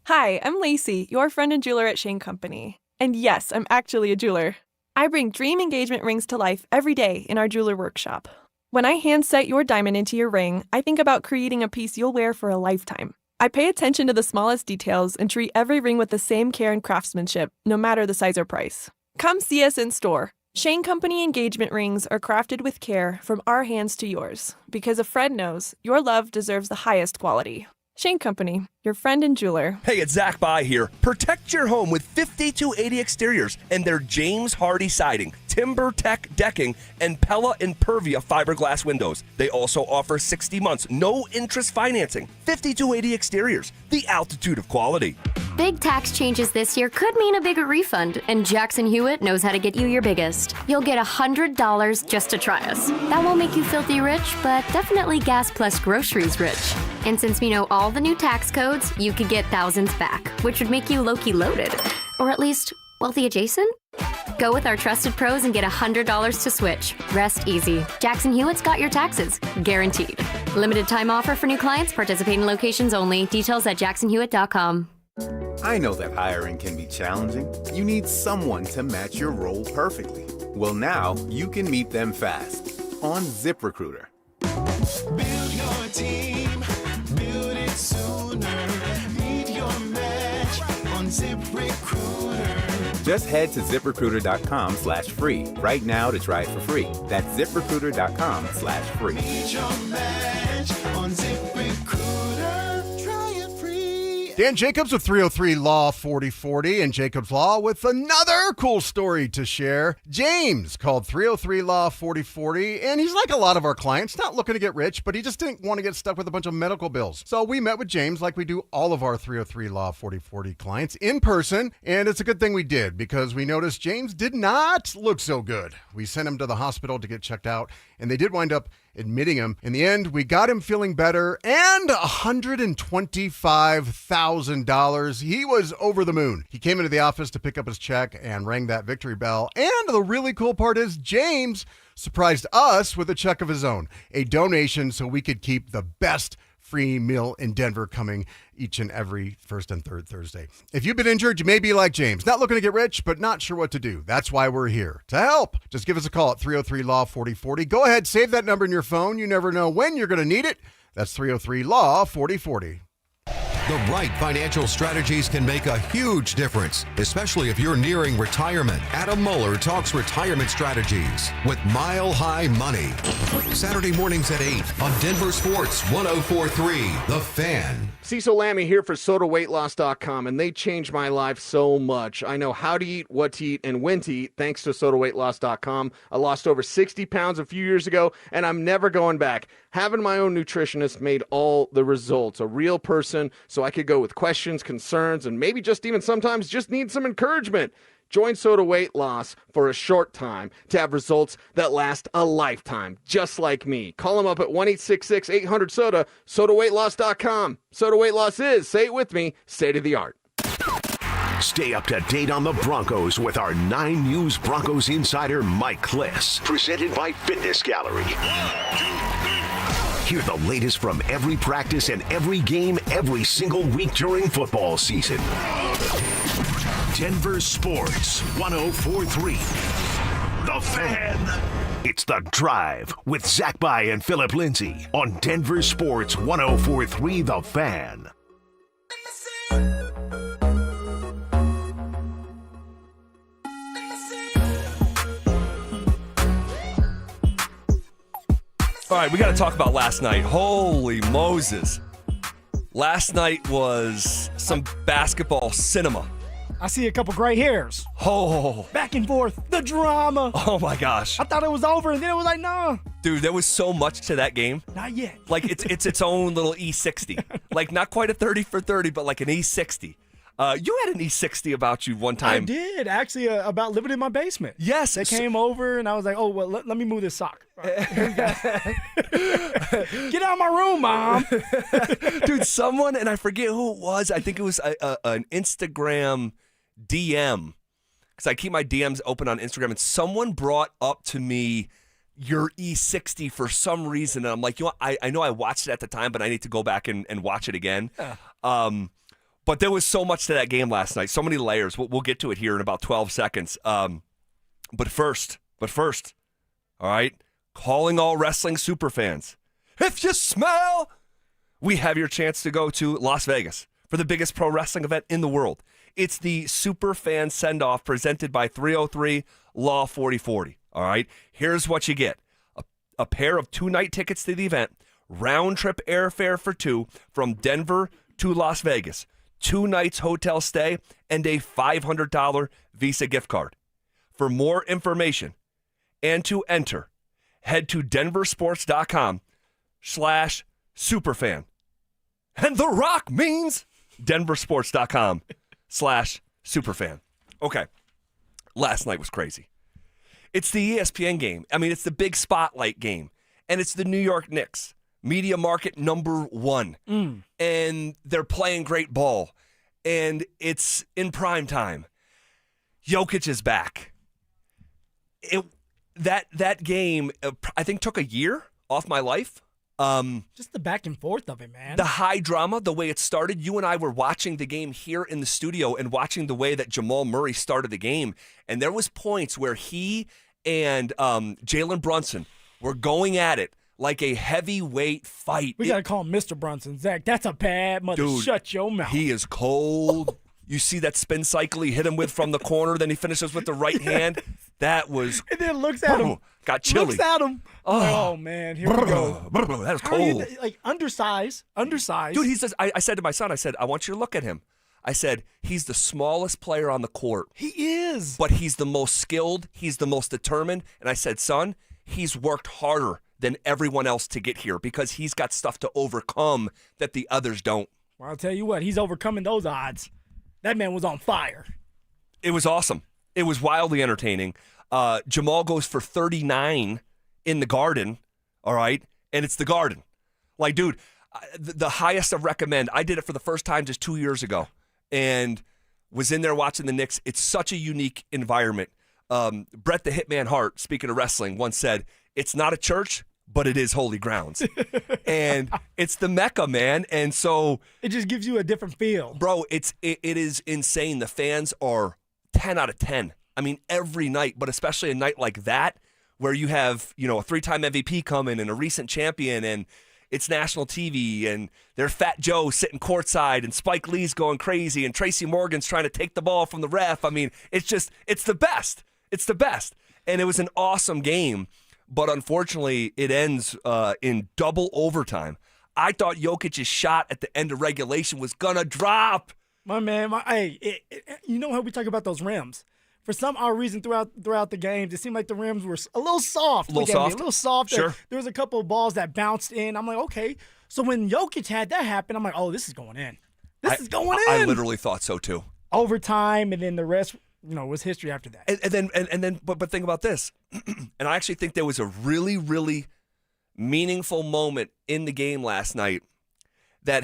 [SPEAKER 6] Hi, I'm Lacey, your friend and jeweler at Shane Company. And yes, I'm actually a jeweler. I bring dream engagement rings to life every day in our jeweler workshop. When I hand set your diamond into your ring, I think about creating a piece you'll wear for a lifetime. I pay attention to the smallest details and treat every ring with the same care and craftsmanship, no matter the size or price. Come see us in store. Shane Company engagement rings are crafted with care from our hands to yours, because a friend knows your love deserves the highest quality. Shane Company, your friend and jeweler.
[SPEAKER 3] Hey, it's Zach By here. Protect your home with 5280 Exteriors and their James Hardy siding, Timber Tech decking, and Pella Impervia fiberglass windows. They also offer 60 months, no interest financing. 5280 Exteriors, the altitude of quality.
[SPEAKER 7] Big tax changes this year could mean a bigger refund, and Jackson Hewitt knows how to get you your biggest. You'll get $100 just to try us. That won't make you filthy rich, but definitely gas plus groceries rich. And since we know all the new tax codes, you could get thousands back, which would make you low-key loaded. Or at least wealthy adjacent? Go with our trusted pros and get $100 to switch. Rest easy. Jackson Hewitt's got your taxes. Guaranteed. Limited time offer for new clients. Participating locations only. Details at jacksonhewitt.com.
[SPEAKER 8] I know that hiring can be challenging. You need someone to match your role perfectly. Well, now you can meet them fast on ZipRecruiter.
[SPEAKER 9] Build your team, build it sooner. Meet your match on ZipRecruiter.
[SPEAKER 8] Just head to ZipRecruiter.com/free right now to try it for free. That's ZipRecruiter.com/free.
[SPEAKER 9] Meet your match on ZipRecruiter. Try it free.
[SPEAKER 10] Dan Jacobs with 303 Law 4040 and Jacobs Law with another cool story to share. James called 303 Law 4040, and he's like a lot of our clients, not looking to get rich, but he just didn't want to get stuck with a bunch of medical bills. So we met with James like we do all of our 303 Law 4040 clients in person, and it's a good thing we did because we noticed James did not look so good. We sent him to the hospital to get checked out, and they did wind up admitting him. In the end, we got him feeling better and $125,000. He was over the moon. He came into the office to pick up his check and rang that victory bell. And the really cool part is James surprised us with a check of his own, a donation so we could keep the best free meal in Denver coming each and every first and third Thursday. If you've been injured, you may be like James, not looking to get rich, but not sure what to do. That's why we're here to help. Just give us a call at 303-LAW-4040. Go ahead, save that number in your phone. You never know when you're going to need it. That's 303-LAW-4040.
[SPEAKER 12] The right financial strategies can make a huge difference, especially if you're nearing retirement. Adam Mueller talks retirement strategies with Mile High Money. Saturday mornings at 8 on Denver Sports 104.3 The Fan.
[SPEAKER 2] Cecil Lammy here for SodaWeightLoss.com, and they changed my life so much. I know how to eat, what to eat, and when to eat thanks to SodaWeightLoss.com. I lost over 60 pounds a few years ago, and I'm never going back. Having my own nutritionist made all the results. A real person, so I could go with questions, concerns, and maybe just even sometimes just need some encouragement. Join Soda Weight Loss for a short time to have results that last a lifetime, just like me. Call them up at 1-866-800-SODA, SodaWeightLoss.com. Soda Weight Loss is, say it with me, state-of-the-art.
[SPEAKER 5] Stay up to date on the Broncos with our 9 News Broncos insider, Mike Kliss. Presented by Fitness Gallery. Hear the latest from every practice and every game every single week during football season. Denver Sports 104.3 The Fan. It's The Drive with Zach By and Phillip Lindsay on Denver Sports 104.3 The Fan.
[SPEAKER 3] All right, we got to talk about last night. Holy Moses. Last night was some basketball cinema.
[SPEAKER 4] I see a couple gray hairs.
[SPEAKER 3] Oh.
[SPEAKER 4] Back and forth. The drama.
[SPEAKER 3] Oh, my gosh.
[SPEAKER 4] I thought it was over, and then it was like, nah.
[SPEAKER 3] Dude, there was so much to that game.
[SPEAKER 4] Not yet.
[SPEAKER 3] Like, it's its own little E60. Like, not quite a 30 for 30, but like an E60. You had an E60 about you one time.
[SPEAKER 4] I did, actually, about living in my basement.
[SPEAKER 3] Yes.
[SPEAKER 4] They came over, and I was like, oh, well, let me move this sock. Get out of my room, Mom.
[SPEAKER 3] Dude, someone, and I forget who it was, I think it was an Instagram DM, because I keep my DMs open on Instagram, and someone brought up to me your E60 for some reason, and I'm like, you know what? I know I watched it at the time, but I need to go back and watch it again. But there was so much to that game last night, so many layers. We'll get to it here in about 12 seconds. But first, all right, calling all wrestling superfans. If you smell, we have your chance to go to Las Vegas for the biggest pro wrestling event in the world. It's the Superfan Send-Off presented by 303 Law 4040. All right, here's what you get. A pair of 2-night tickets to the event, round-trip airfare for 2 from Denver to Las Vegas, 2 nights hotel stay, and a $500 Visa gift card. For more information and to enter, head to DenverSports.com/superfan. And The Rock means DenverSports.com/superfan. Okay, last night was crazy. It's the ESPN game. I mean, it's the big spotlight game. And it's the New York Knicks, media market number 1. And they're playing great ball. And it's in prime time. Jokic is back. That game, I think, took a year off my life.
[SPEAKER 4] Just the back and forth of it, man.
[SPEAKER 3] The high drama, the way it started. You and I were watching the game here in the studio and watching the way that Jamal Murray started the game. And there was points where he and Jalen Brunson were going at it like a heavyweight fight.
[SPEAKER 4] We got to call him Mr. Brunson. Zach, that's a bad mother.
[SPEAKER 3] Dude,
[SPEAKER 4] shut your mouth.
[SPEAKER 3] He is cold. You see that spin cycle he hit him with from the corner, then he finishes with the right hand. That was.
[SPEAKER 4] And then looks at him.
[SPEAKER 3] Got chilly.
[SPEAKER 4] Looks at him. Oh man, here we go.
[SPEAKER 3] That was cold.
[SPEAKER 4] Like undersized.
[SPEAKER 3] Dude, he says. I said to my son, I said, I want you to look at him. I said, he's the smallest player on the court.
[SPEAKER 4] He is.
[SPEAKER 3] But he's the most skilled. He's the most determined. And I said, son, he's worked harder than everyone else to get here because he's got stuff to overcome that the others don't.
[SPEAKER 4] Well, I'll tell you what, he's overcoming those odds. That man was on fire.
[SPEAKER 3] It was awesome. It was wildly entertaining. Jamal goes for 39 in the Garden, all right? And it's the Garden. Like, dude, the highest of recommend. I did it for the first time just 2 years ago and was in there watching the Knicks. It's such a unique environment. Bret the Hitman Hart, speaking of wrestling, once said, it's not a church, but it is holy grounds. And it's the Mecca, man. And so
[SPEAKER 4] it just gives you a different feel.
[SPEAKER 3] Bro, it is insane. The fans are 10 out of 10. I mean, every night, but especially a night like that where you have, a 3-time MVP coming and a recent champion and it's national TV and there's Fat Joe sitting courtside and Spike Lee's going crazy and Tracy Morgan's trying to take the ball from the ref. I mean, it's the best. It's the best. And it was an awesome game. But unfortunately, it ends in double overtime. I thought Jokic's shot at the end of regulation was going to drop.
[SPEAKER 4] My man, you know how we talk about those rims? For some odd reason throughout the games, it seemed like the rims were a little soft.
[SPEAKER 3] A little
[SPEAKER 4] soft.
[SPEAKER 3] Sure.
[SPEAKER 4] There was a couple of balls that bounced in. I'm like, okay. So when Jokic had that happen, I'm like, oh, this is going in. This is going in.
[SPEAKER 3] I literally thought so too.
[SPEAKER 4] Overtime, and then the rest, was history after that.
[SPEAKER 3] And then, but think about this. And I actually think there was a really, really meaningful moment in the game last night that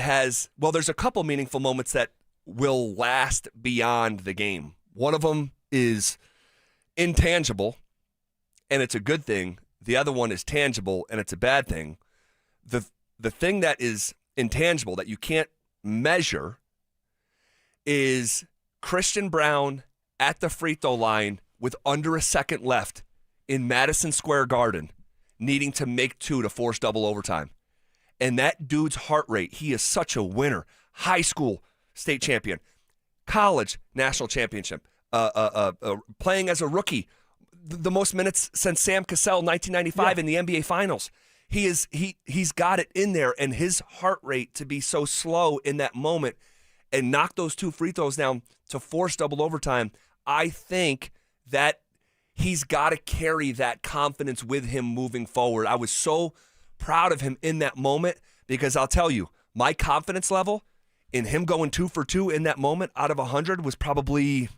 [SPEAKER 3] there's a couple meaningful moments that will last beyond the game. One of them is intangible, and it's a good thing. The other one is tangible, and it's a bad thing. The thing that is intangible that you can't measure is Christian Braun at the free throw line with under a second left in Madison Square Garden, needing to make 2 to force double overtime. And that dude's heart rate, he is such a winner. High school state champion, college national championship, playing as a rookie, the most minutes since Sam Cassell 1995 in the NBA Finals. He's got it in there, and his heart rate to be so slow in that moment and knock those 2 free throws down to force double overtime, I think that he's got to carry that confidence with him moving forward. I was so proud of him in that moment because I'll tell you, my confidence level in him going 2 for 2 in that moment out of 100 was probably...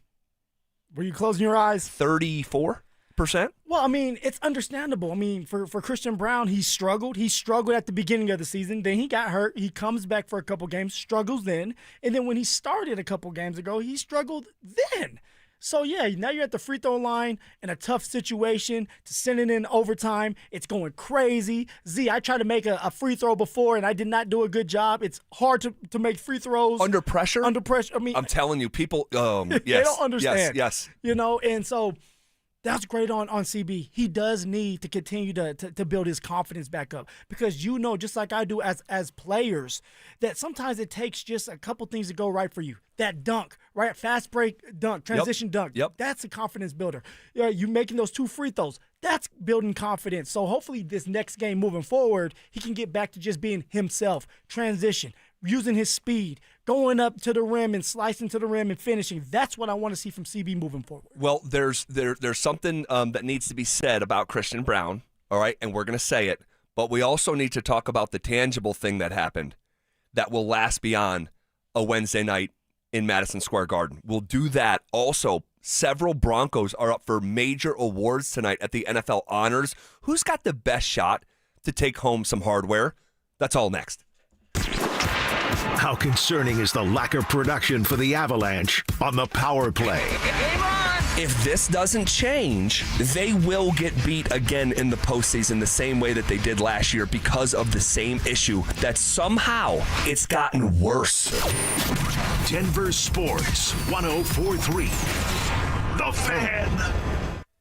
[SPEAKER 4] Were you closing your eyes?
[SPEAKER 3] 34%?
[SPEAKER 4] Well, I mean, it's understandable. I mean, for Christian Braun, he struggled. He struggled at the beginning of the season. Then he got hurt. He comes back for a couple games, struggles then. And then when he started a couple games ago, he struggled then. So, yeah, now you're at the free throw line in a tough situation to send it in overtime. It's going crazy. I tried to make a free throw before, and I did not do a good job. It's hard to make free throws.
[SPEAKER 3] Under pressure?
[SPEAKER 4] Under pressure. I mean,
[SPEAKER 3] I'm telling you, people, yes.
[SPEAKER 4] They don't understand.
[SPEAKER 3] Yes.
[SPEAKER 4] And so that's great on CB. He does need to continue to build his confidence back up because just like I do as players, that sometimes it takes just a couple things to go right for you. That dunk, right? Fast break dunk, transition dunk.
[SPEAKER 3] Yep.
[SPEAKER 4] That's a confidence builder. You making those 2 free throws. That's building confidence. So hopefully this next game moving forward, he can get back to just being himself. Transition, using his speed, going up to the rim and slicing to the rim and finishing. That's what I want to see from CB moving forward.
[SPEAKER 3] Well, there's something that needs to be said about Christian Braun, all right? And we're going to say it. But we also need to talk about the tangible thing that happened that will last beyond a Wednesday night in Madison Square Garden. We'll do that. Also, several Broncos are up for major awards tonight at the NFL Honors. Who's got the best shot to take home some hardware? That's all next.
[SPEAKER 5] How concerning is the lack of production for the Avalanche on the power play?
[SPEAKER 3] If this doesn't change, they will get beat again in the postseason the same way that they did last year because of the same issue that somehow it's gotten worse.
[SPEAKER 5] Denver Sports 104.3. The Fan.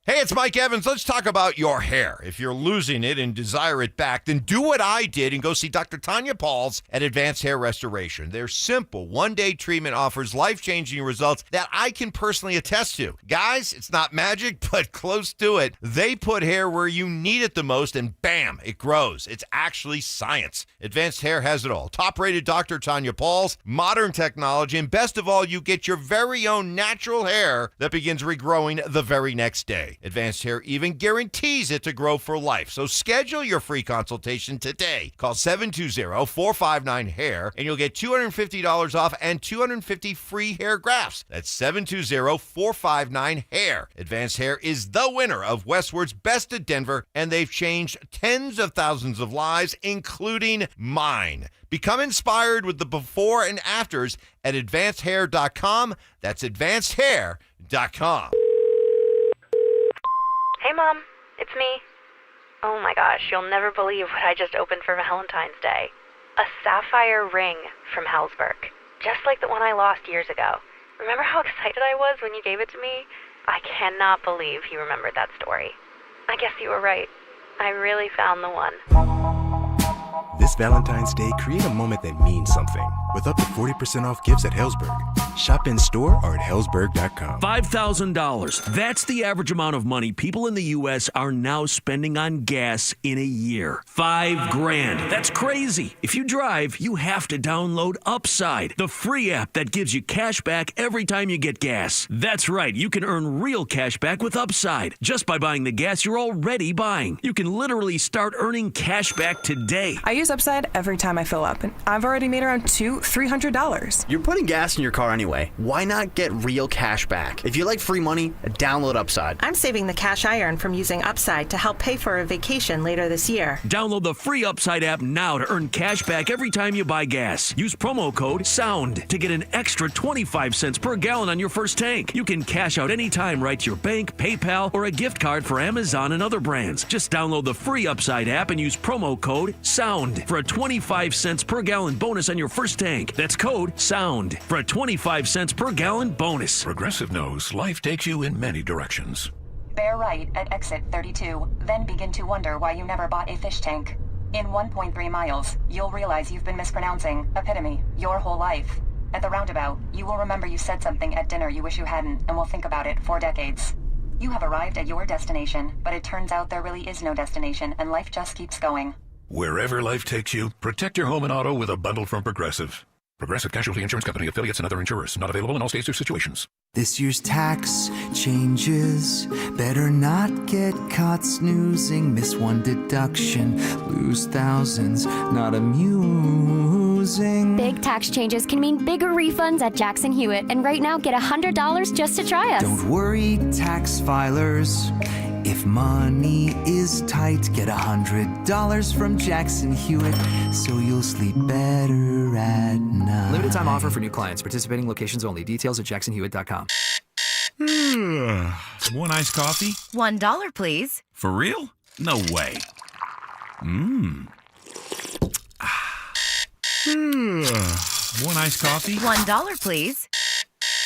[SPEAKER 15] Hey, it's Mike Evans. Let's talk about your hair. If you're losing it and desire it back, then do what I did and go see Dr. Tanya Pauls at Advanced Hair Restoration. Their simple one-day treatment offers life-changing results that I can personally attest to. Guys, it's not magic, but close to it. They put hair where you need it the most, and bam, it grows. It's actually science. Advanced Hair has it all. Top-rated Dr. Tanya Pauls, modern technology, and best of all, you get your very own natural hair that begins regrowing the very next day. Advanced Hair even guarantees it to grow for life. So schedule your free consultation today. Call 720-459-HAIR and you'll get $250 off and 250 free hair grafts. That's 720-459-HAIR. Advanced Hair is the winner of Westward's Best of Denver, and they've changed tens of thousands of lives, including mine. Become inspired with the before and afters at advancedhair.com. That's advancedhair.com.
[SPEAKER 11] Hey, Mom. It's me. Oh my gosh, you'll never believe what I just opened for Valentine's Day. A sapphire ring from Helzberg. Just like the one I lost years ago. Remember how excited I was when you gave it to me? I cannot believe you remembered that story. I guess you were right. I really found the one.
[SPEAKER 13] This Valentine's Day, create a moment that means something with up to 40% off gifts at Helzberg. Shop in store or at Helzberg.com.
[SPEAKER 14] $5,000. That's the average amount of money people in the U.S. are now spending on gas in a year. $5,000. That's crazy. If you drive, you have to download Upside, the free app that gives you cash back every time you get gas. That's right. You can earn real cash back with Upside just by buying the gas you're already buying. You can literally start earning cash back today.
[SPEAKER 16] I use Upside every time I fill up, and I've already made around $300.
[SPEAKER 25] You're putting gas in your car anyway. Why not get real cash back? If you like free money, download Upside.
[SPEAKER 16] I'm saving the cash I earn from using Upside to help pay for a vacation later this year.
[SPEAKER 14] Download the free Upside app now to earn cash back every time you buy gas. Use promo code SOUND to get an extra 25 cents per gallon on your first tank. You can cash out anytime right to your bank, PayPal, or a gift card for Amazon and other brands. Just download the free Upside app and use promo code SOUND for a 25 cents per gallon bonus on your first tank. That's code SOUND for a 25 cents per gallon bonus.
[SPEAKER 26] Progressive knows life takes you in many directions.
[SPEAKER 27] Bear right at exit 32, then begin to wonder why you never bought a fish tank. In 1.3 miles, you'll realize you've been mispronouncing epitome your whole life. At the roundabout, you will remember you said something at dinner you wish you hadn't, and will think about it for decades. You have arrived at your destination, but it turns out there really is no destination, and life just keeps going.
[SPEAKER 26] Wherever life takes you, protect your home and auto with a bundle from Progressive. Progressive Casualty Insurance Company, affiliates, and other insurers. Not available in all states or situations.
[SPEAKER 28] This year's tax changes. Better not get caught snoozing. Miss one deduction, lose thousands. Not amusing.
[SPEAKER 7] Big tax changes can mean bigger refunds at Jackson Hewitt. And right now, get $100 just to try us.
[SPEAKER 28] Don't worry, tax filers. If money is tight, get $100 from Jackson Hewitt, so you'll sleep better at night.
[SPEAKER 23] Limited time offer for new clients. Participating locations only. Details at jacksonhewitt.com.
[SPEAKER 29] One iced coffee?
[SPEAKER 30] $1, please.
[SPEAKER 29] For real? No way. One iced coffee?
[SPEAKER 30] $1, please.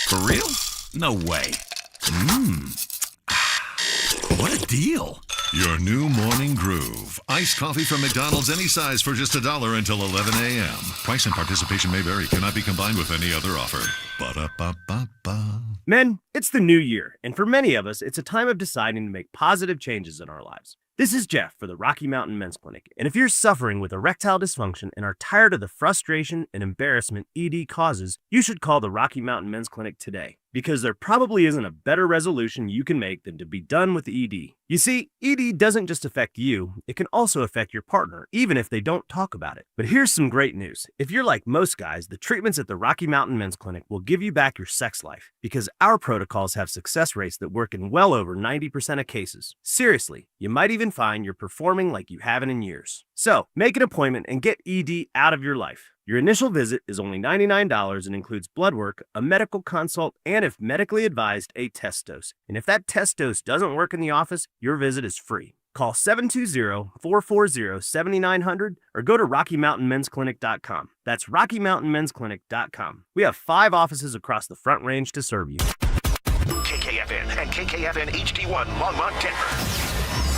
[SPEAKER 29] For real? No way. What a deal.
[SPEAKER 31] Your new morning groove. Iced coffee from McDonald's, any size for just $1 until 11 a.m. Price and participation may vary. Cannot be combined with any other offer. Ba-da-ba-ba-ba.
[SPEAKER 32] Men, it's the new year, and for many of us, it's a time of deciding to make positive changes in our lives. This is Jeff for the Rocky Mountain Men's Clinic, and if you're suffering with erectile dysfunction and are tired of the frustration and embarrassment ED causes, you should call the Rocky Mountain Men's Clinic today, because there probably isn't a better resolution you can make than to be done with ED. You see, ED doesn't just affect you, it can also affect your partner, even if they don't talk about it. But here's some great news. If you're like most guys, the treatments at the Rocky Mountain Men's Clinic will give you back your sex life, because our protocols have success rates that work in well over 90% of cases. Seriously, you might even find you're performing like you haven't in years. So, make an appointment and get ED out of your life. Your initial visit is only $99 and includes blood work, a medical consult, and if medically advised, a test dose. And if that test dose doesn't work in the office, your visit is free. Call 720-440-7900 or go to RockyMountainMen'sClinic.com. That's RockyMountainMen'sClinic.com. We have 5 offices across the Front Range to serve you.
[SPEAKER 5] KKFN and KKFN HD1 Longmont, Denver.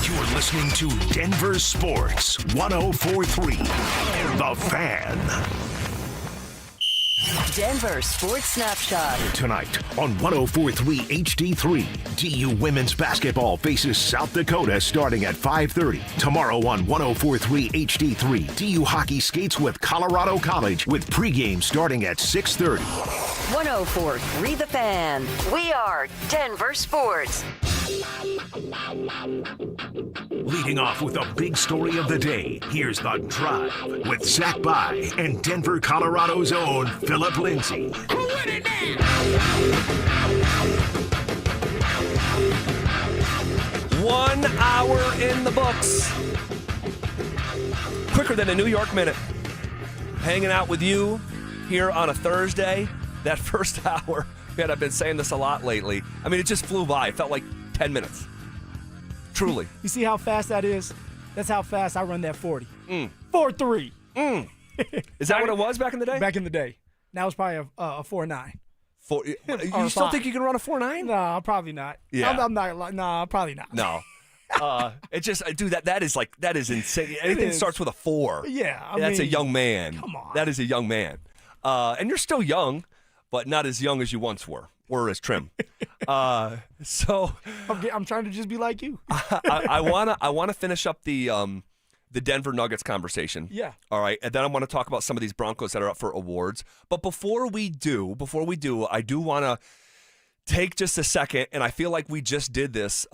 [SPEAKER 5] You're listening to Denver Sports 104.3 The Fan.
[SPEAKER 1] Denver Sports Snapshot.
[SPEAKER 5] Tonight on 104.3 HD3, DU women's basketball faces South Dakota starting at 5:30. Tomorrow on 104.3 HD3, DU hockey skates with Colorado College with pregame starting at 6:30.
[SPEAKER 1] 104.3 The Fan. We are Denver Sports.
[SPEAKER 5] Leading off with a big story of the day, here's The Drive with Zach By and Denver, Colorado's own Phillip Lindsay.
[SPEAKER 3] 1 hour in the books. Quicker than a New York minute. Hanging out with you here on a Thursday. That first hour, man, I've been saying this a lot lately. I mean, it just flew by. It felt like 10 minutes. Truly.
[SPEAKER 4] You see how fast that is? That's how fast I run that 40. 4.3.
[SPEAKER 3] Is that what it was back in the day?
[SPEAKER 4] Back in the day. Now it's probably a 4.9.
[SPEAKER 3] You still think you can run a 4.9?
[SPEAKER 4] No, probably not.
[SPEAKER 3] Yeah.
[SPEAKER 4] I'm not. No, probably not.
[SPEAKER 3] No. It just, dude, that is insane. Anything that starts with a 4.
[SPEAKER 4] Yeah.
[SPEAKER 3] That's a young man.
[SPEAKER 4] Come on.
[SPEAKER 3] That is a young man. And you're still young, but not as young as you once were. Or as trim. So
[SPEAKER 4] I'm trying to just be like you.
[SPEAKER 3] I wanna finish up the Denver Nuggets conversation.
[SPEAKER 4] Yeah.
[SPEAKER 3] All right, and then I want to talk about some of these Broncos that are up for awards. But before we do, I do want to take just a second, and I feel like we just did this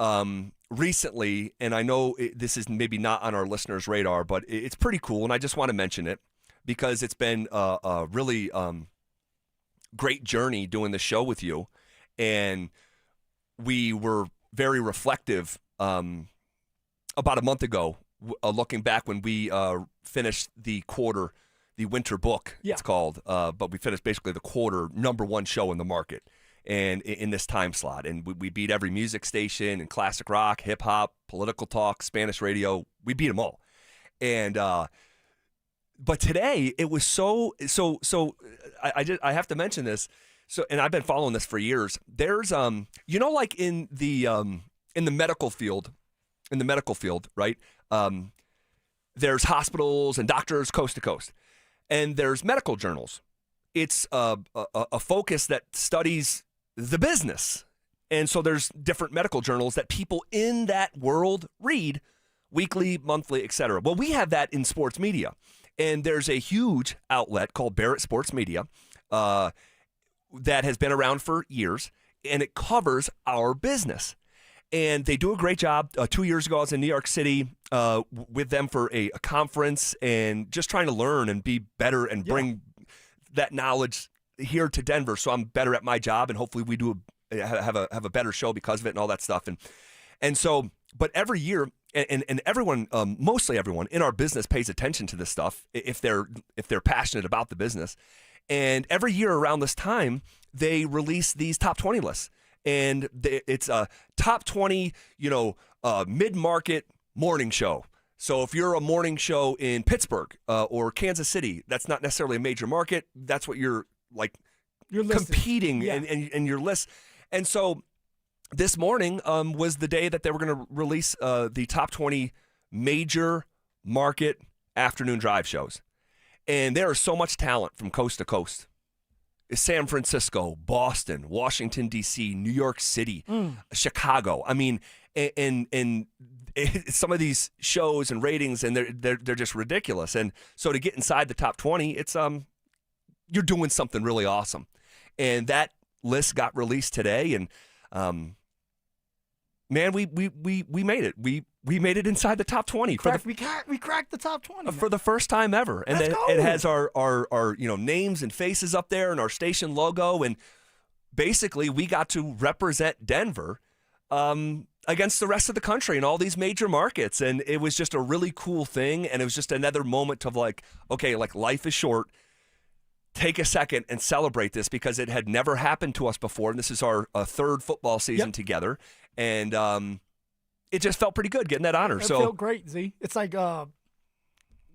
[SPEAKER 3] recently, and I know this is maybe not on our listeners' radar, but it's pretty cool, and I just want to mention it because it's been a really great journey doing the show with you, and we were very reflective about a month ago, looking back when we finished the winter book, it's called, but we finished basically the quarter #1 show in the market, and in this time slot, and we beat every music station and classic rock, hip hop, political talk, Spanish radio. We beat them all, and but today it was so. I have to mention this. So, and I've been following this for years. There's like in the medical field, right? There's hospitals and doctors coast to coast, and there's medical journals. It's a focus that studies the business, and so there's different medical journals that people in that world read weekly, monthly, etc. Well, we have that in sports media. And there's a huge outlet called Barrett Sports Media that has been around for years, and it covers our business. And they do a great job. 2 years ago, I was in New York City with them for a conference and just trying to learn and be better and bring that knowledge here to Denver so I'm better at my job, and hopefully we do have a better show because of it and all that stuff. And so, but every year, and everyone, mostly everyone in our business pays attention to this stuff if they're passionate about the business. And every year around this time, they release these top 20 lists, and it's a top 20, mid-market morning show. So if you're a morning show in Pittsburgh or Kansas City, that's not necessarily a major market. That's what you're competing in your list. And so this morning was the day that they were going to release the top 20 major market afternoon drive shows. And there is so much talent from coast to coast. San Francisco, Boston, Washington, D.C., New York City, Chicago. I mean, and some of these shows and ratings, and they're just ridiculous. And so to get inside the top 20, it's you're doing something really awesome. And that list got released today, and man, we made it. We made it inside the top 20.
[SPEAKER 4] We cracked the top 20
[SPEAKER 3] for the first time ever, and it has our names and faces up there, and our station logo, and basically we got to represent Denver against the rest of the country in all these major markets, and it was just a really cool thing, and it was just another moment of okay, life is short. Take a second and celebrate this because it had never happened to us before, and this is our third football season together, and it just felt pretty good getting that honor.
[SPEAKER 4] It felt great, Z. It's like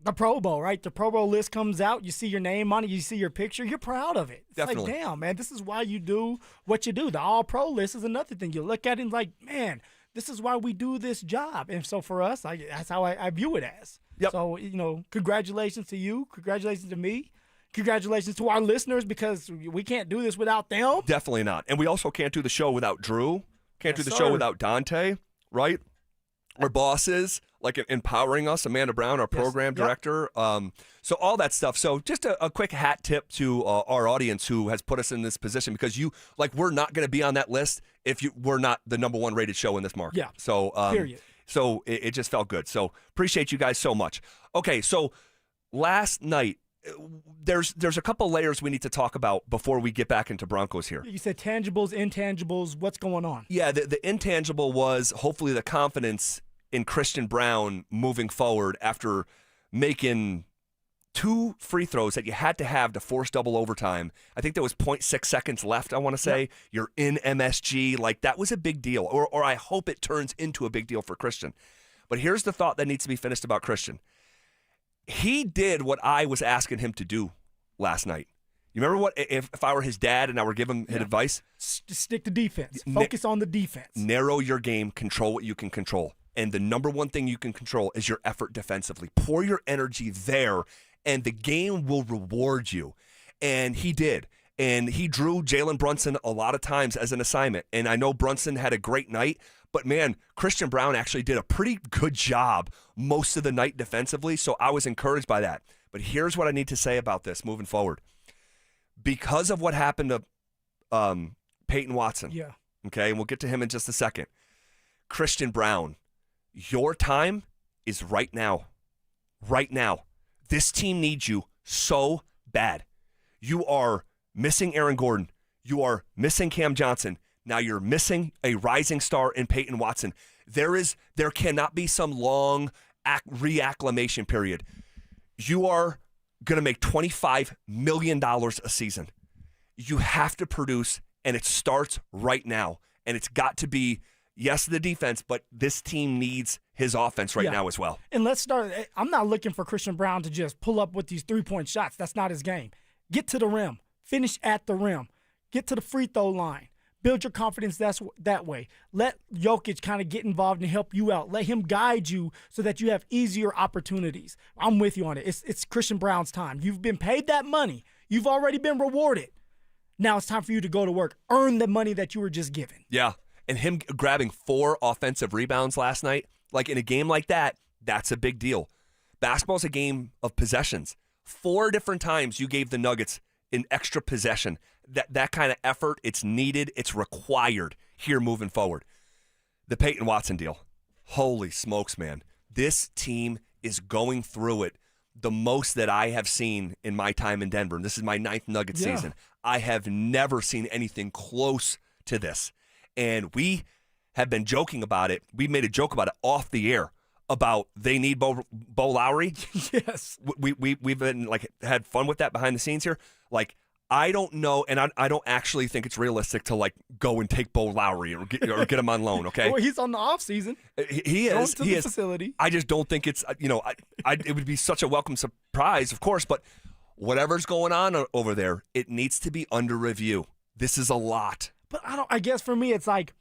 [SPEAKER 4] the Pro Bowl, right? The Pro Bowl list comes out. You see your name on it. You see your picture. You're proud of it. It's
[SPEAKER 3] Definitely.
[SPEAKER 4] like, damn, man, this is why you do what you do. The All-Pro list is another thing. You look at it and like, man, this is why we do this job. And so for us, that's how I view it as.
[SPEAKER 3] Yep.
[SPEAKER 4] So, congratulations to you. Congratulations to me. Congratulations to our listeners because we can't do this without them.
[SPEAKER 3] Definitely not. And we also can't do the show without Drew. Can't do the show without Dante, right? Our bosses, like empowering us, Amanda Brown, our program director. So all that stuff. So just a quick hat tip to our audience who has put us in this position because we're not going to be on that list if we're not the number one rated show in this market.
[SPEAKER 4] Yeah.
[SPEAKER 3] So,
[SPEAKER 4] period.
[SPEAKER 3] So it just felt good. So appreciate you guys so much. Okay, so last night, there's a couple layers we need to talk about before we get back into Broncos here.
[SPEAKER 4] You said tangibles, intangibles. What's going on?
[SPEAKER 3] Yeah, the intangible was hopefully the confidence in Christian Braun moving forward after making 2 free throws that you had to have to force double overtime. I think there was 0.6 seconds left, I want to say. Yeah. You're in MSG. Like, that was a big deal, or I hope it turns into a big deal for Christian. But here's the thought that needs to be finished about Christian. He did what I was asking him to do last night. You remember what if I were his dad and I were giving him advice?
[SPEAKER 4] Stick to defense. Focus on the defense.
[SPEAKER 3] Narrow your game. Control what you can control. And the number one thing you can control is your effort defensively. Pour your energy there, and the game will reward you. And he did. And he drew Jalen Brunson a lot of times as an assignment. And I know Brunson had a great night, but man, Christian Braun actually did a pretty good job most of the night defensively. So I was encouraged by that. But here's what I need to say about this moving forward. Because of what happened to Peyton Watson.
[SPEAKER 4] Yeah.
[SPEAKER 3] Okay, and we'll get to him in just a second. Christian Braun, your time is right now. Right now. This team needs you so bad. You are missing Aaron Gordon. You are missing Cam Johnson. Now you're missing a rising star in Peyton Watson. There cannot be some long reacclimation period. You are going to make $25 million a season. You have to produce, and it starts right now. And it's got to be, yes, the defense, but this team needs his offense right now as well.
[SPEAKER 4] And let's start. I'm not looking for Christian Braun to just pull up with these 3-point shots. That's not his game. Get to the rim. Finish at the rim. Get to the free throw line. Build your confidence that way. Let Jokic kind of get involved and help you out. Let him guide you so that you have easier opportunities. I'm with you on it. It's Christian Braun's time. You've been paid that money. You've already been rewarded. Now it's time for you to go to work. Earn the money that you were just given.
[SPEAKER 3] Yeah, and him grabbing 4 offensive rebounds last night, like in a game like that, that's a big deal. Basketball's a game of possessions. 4 different times you gave the Nuggets an extra possession. That kind of effort, it's needed, it's required here moving forward. The Peyton Watson deal. Holy smokes, man. This team is going through it the most that I have seen in my time in Denver. And this is my 9th Nuggets season. I have never seen anything close to this. And we have been joking about it. We made a joke about it off the air about they need Bo Lowry.
[SPEAKER 4] Yes.
[SPEAKER 3] We've been had fun with that behind the scenes here. I don't know, and I don't actually think it's realistic to go and take Bo Lowry or get him on loan. Okay,
[SPEAKER 4] well, he's on the off season.
[SPEAKER 3] He is.
[SPEAKER 4] Going to the facility.
[SPEAKER 3] I just don't think it's it would be such a welcome surprise, of course. But whatever's going on over there, it needs to be under review. This is a lot.
[SPEAKER 4] But I guess for me, it's like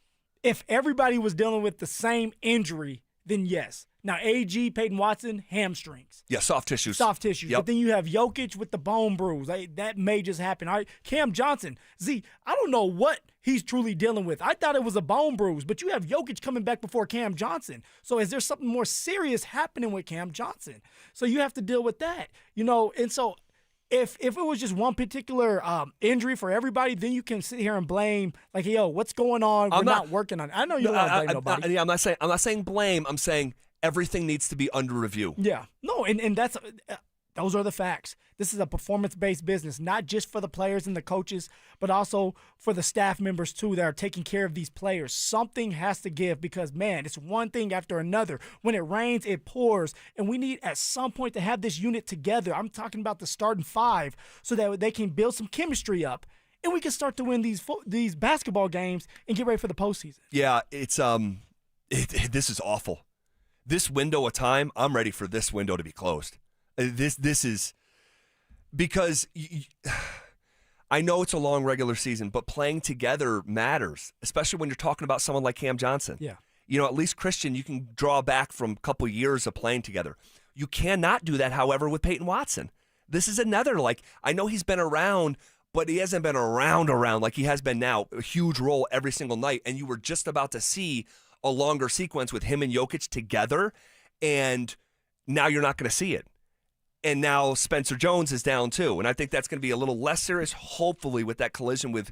[SPEAKER 4] if everybody was dealing with the same injury, then yes. Now, AG, Peyton Watson, hamstrings.
[SPEAKER 3] Yeah, soft tissues.
[SPEAKER 4] Soft tissues.
[SPEAKER 3] Yep.
[SPEAKER 4] But then you have Jokic with the bone bruise. That may just happen. All right, Cam Johnson. I don't know what he's truly dealing with. I thought it was a bone bruise, but you have Jokic coming back before Cam Johnson. So is there something more serious happening with Cam Johnson? So you have to deal with that. And so if it was just one particular injury for everybody, then you can sit here and blame, what's going on? We're not working on it. I know you don't want to blame nobody.
[SPEAKER 3] I'm not saying blame. I'm saying everything needs to be under review.
[SPEAKER 4] Yeah. No, and that's those are the facts. This is a performance-based business, not just for the players and the coaches, but also for the staff members, too, that are taking care of these players. Something has to give because, man, it's one thing after another. When it rains, it pours, and we need at some point to have this unit together. I'm talking about the starting 5 so that they can build some chemistry up, and we can start to win these basketball games and get ready for the postseason.
[SPEAKER 3] Yeah, it's this is awful. This window of time, I'm ready for this window to be closed. This is because I know it's a long regular season, but playing together matters, especially when you're talking about someone like Cam Johnson.
[SPEAKER 4] Yeah.
[SPEAKER 3] At least Christian, you can draw back from a couple years of playing together. You cannot do that, however, with Peyton Watson. This is another, I know he's been around, but he hasn't been around like he has been now. A huge role every single night, and you were just about to see a longer sequence with him and Jokic together, and now you're not going to see it. And now Spencer Jones is down too, and I think that's going to be a little less serious, hopefully, with that collision with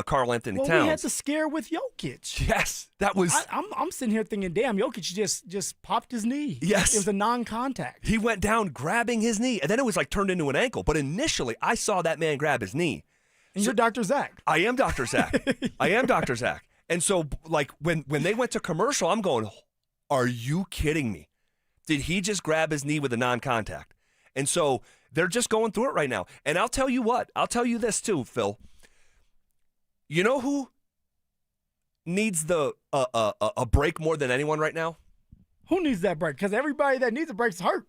[SPEAKER 3] Karl Anthony Towns.
[SPEAKER 4] Well, we had the scare with Jokic.
[SPEAKER 3] Yes, that was.
[SPEAKER 4] I'm sitting here thinking, damn, Jokic just popped his knee.
[SPEAKER 3] Yes,
[SPEAKER 4] it was a non-contact.
[SPEAKER 3] He went down grabbing his knee, and then it was turned into an ankle. But initially, I saw that man grab his knee.
[SPEAKER 4] And you're Dr. Zach.
[SPEAKER 3] I am Dr. Zach. I am Dr. Zach. And so, when they went to commercial, I'm going, "Are you kidding me? Did he just grab his knee with a non-contact?" And so they're just going through it right now. And I'll tell you what. I'll tell you this too, Phil. You know who needs a break more than anyone right now?
[SPEAKER 4] Who needs that break? Because everybody that needs a break is hurt.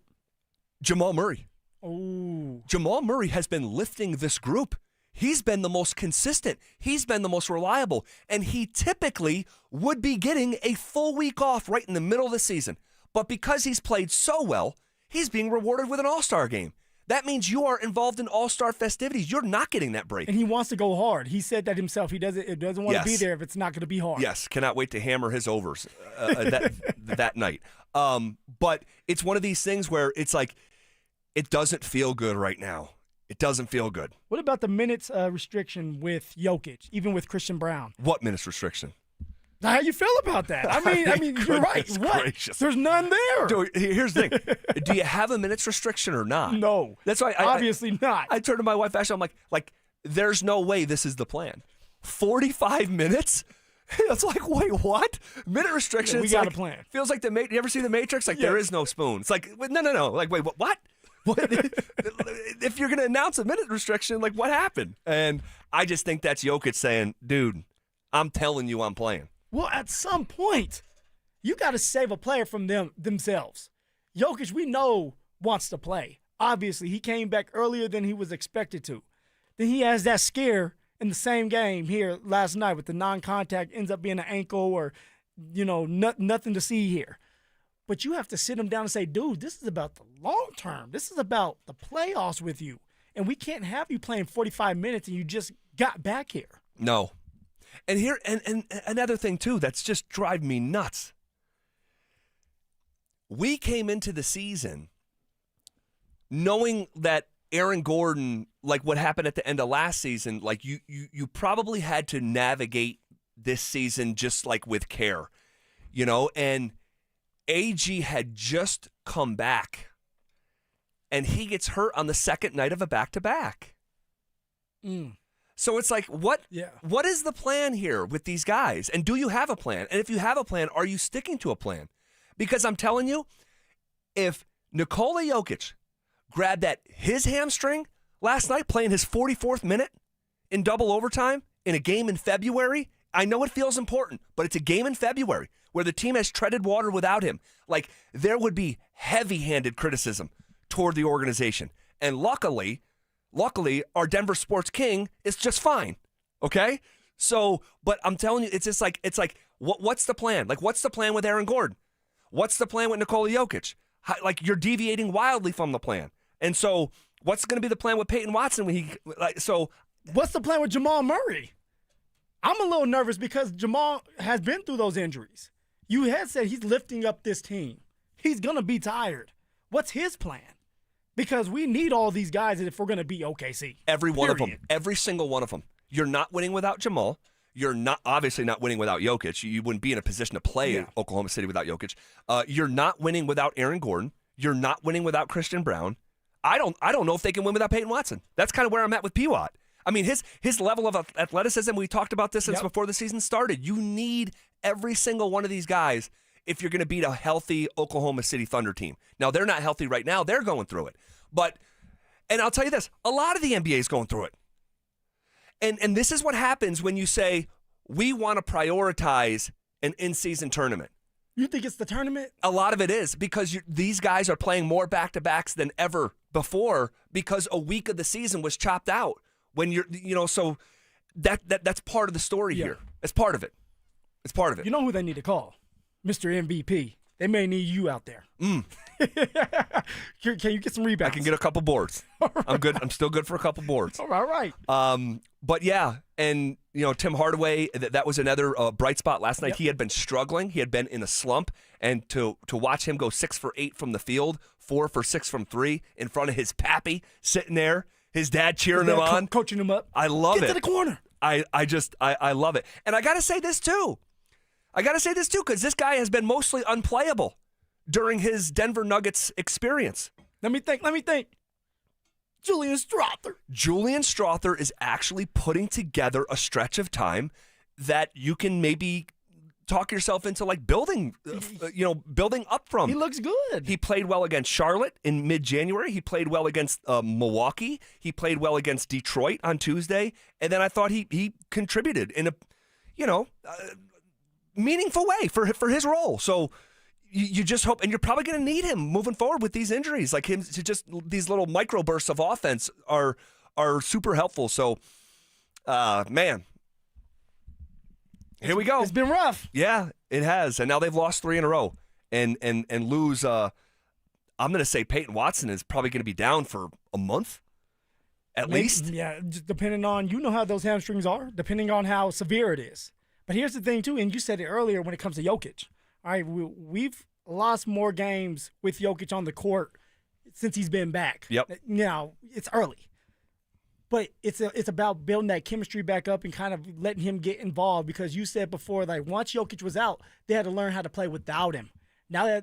[SPEAKER 3] Jamal Murray.
[SPEAKER 4] Oh.
[SPEAKER 3] Jamal Murray has been lifting this group. He's been the most consistent. He's been the most reliable. And he typically would be getting a full week off right in the middle of the season. But because he's played so well, he's being rewarded with an all-star game. That means you are involved in all-star festivities. You're not getting that break.
[SPEAKER 4] And he wants to go hard. He said that himself. He doesn't want to be there if it's not going to be hard.
[SPEAKER 3] Yes, cannot wait to hammer his overs that night. But it's one of these things where it's it doesn't feel good right now. It doesn't feel good.
[SPEAKER 4] What about the minutes restriction with Jokic, even with Christian Brown?
[SPEAKER 3] What minutes restriction?
[SPEAKER 4] How you feel about that? I mean, you're right. What?
[SPEAKER 3] Gracious.
[SPEAKER 4] There's none there.
[SPEAKER 3] Dude, here's the thing. Do you have a minutes restriction or not?
[SPEAKER 4] No.
[SPEAKER 3] That's why.
[SPEAKER 4] Obviously not.
[SPEAKER 3] I turned to my wife, Ashley. I'm like, there's no way this is the plan. 45 minutes? It's wait, what? Minute restriction?
[SPEAKER 4] Yeah, we got a plan.
[SPEAKER 3] Feels like you ever see The Matrix? There is no spoon. It's no. Wait, what? If you're going to announce a minute restriction, what happened? And I just think that's Jokic saying, dude, I'm telling you I'm playing.
[SPEAKER 4] Well, at some point, you got to save a player from themselves. Jokic, we know, wants to play. Obviously, he came back earlier than he was expected to. Then he has that scare in the same game here last night with the non-contact, ends up being an ankle or, nothing to see here. But you have to sit him down and say, dude, this is about the long term. This is about the playoffs with you. And we can't have you playing 45 minutes and you just got back here.
[SPEAKER 3] No. And here, and another thing, too, that's just driving me nuts. We came into the season knowing that Aaron Gordon, what happened at the end of last season, you probably had to navigate this season just with care, and AG had just come back, and he gets hurt on the second night of a back-to-back. So it's what is the plan here with these guys? And do you have a plan? And if you have a plan, are you sticking to a plan? Because I'm telling you, if Nikola Jokic grabbed his hamstring last night playing his 44th minute in double overtime in a game in February, I know it feels important, but it's a game in February where the team has treaded water without him. There would be heavy-handed criticism toward the organization. And luckily, our Denver sports king is just fine. Okay? So, but I'm telling you, it's just what's the plan? What's the plan with Aaron Gordon? What's the plan with Nikola Jokic? You're deviating wildly from the plan. And so, what's going to be the plan with Peyton Watson when
[SPEAKER 4] what's the plan with Jamal Murray? I'm a little nervous because Jamal has been through those injuries. You had said he's lifting up this team. He's going to be tired. What's his plan? Because we need all these guys if we're going to beat OKC.
[SPEAKER 3] Every one of them. Every single one of them. You're not winning without Jamal. You're obviously not winning without Jokic. You wouldn't be in a position to play in Oklahoma City without Jokic. You're not winning without Aaron Gordon. You're not winning without Christian Brown. I don't know if they can win without Peyton Watson. That's kind of where I'm at with P-Watt. I mean, his level of athleticism, we talked about this since before the season started. You need every single one of these guys if you're going to beat a healthy Oklahoma City Thunder team. Now, they're not healthy right now. They're going through it. And I'll tell you this, a lot of the NBA is going through it. And this is what happens when you say, we want to prioritize an in-season tournament.
[SPEAKER 4] You think it's the tournament?
[SPEAKER 3] A lot of it is because these guys are playing more back-to-backs than ever before because a week of the season was chopped out. When so that's part of the story here. It's part of it. It's part of it.
[SPEAKER 4] You know who they need to call? Mr. MVP. They may need you out there. Can you get some rebounds?
[SPEAKER 3] I can get a couple boards. Right. I'm good. I'm still good for a couple boards.
[SPEAKER 4] All right.
[SPEAKER 3] But yeah, and Tim Hardaway, that was another bright spot last night.
[SPEAKER 4] Yep.
[SPEAKER 3] He had been struggling. He had been in a slump, and to watch him go 6 for 8 from the field, 4 for 6 from 3 in front of his pappy sitting there, his dad cheering him on,
[SPEAKER 4] coaching him up.
[SPEAKER 3] I love it.
[SPEAKER 4] Get to the corner.
[SPEAKER 3] I love it. And I got to say this too. Because this guy has been mostly unplayable during his Denver Nuggets experience.
[SPEAKER 4] Let me think. Julian
[SPEAKER 3] Strawther is actually putting together a stretch of time that you can maybe talk yourself into like building up from.
[SPEAKER 4] He looks good.
[SPEAKER 3] He played well against Charlotte in mid-January. He played well against Milwaukee. He played well against Detroit on Tuesday. And then I thought he contributed in a, meaningful way for his role. So you just hope, and you're probably going to need him moving forward with these injuries. Like him to just these little microbursts of offense are super helpful. So, man, here we go.
[SPEAKER 4] It's been rough.
[SPEAKER 3] Yeah, it has, and now they've lost 3 in a row, and lose. I'm going to say Peyton Watson is probably going to be down for a month, at least.
[SPEAKER 4] Yeah, just depending on how those hamstrings are, depending on how severe it is. But here's the thing too, and you said it earlier when it comes to Jokic. All right, we've lost more games with Jokic on the court since he's been back.
[SPEAKER 3] Yep.
[SPEAKER 4] Now, it's early. But it's about building that chemistry back up and kind of letting him get involved because you said before, like, once Jokic was out, they had to learn how to play without him. Now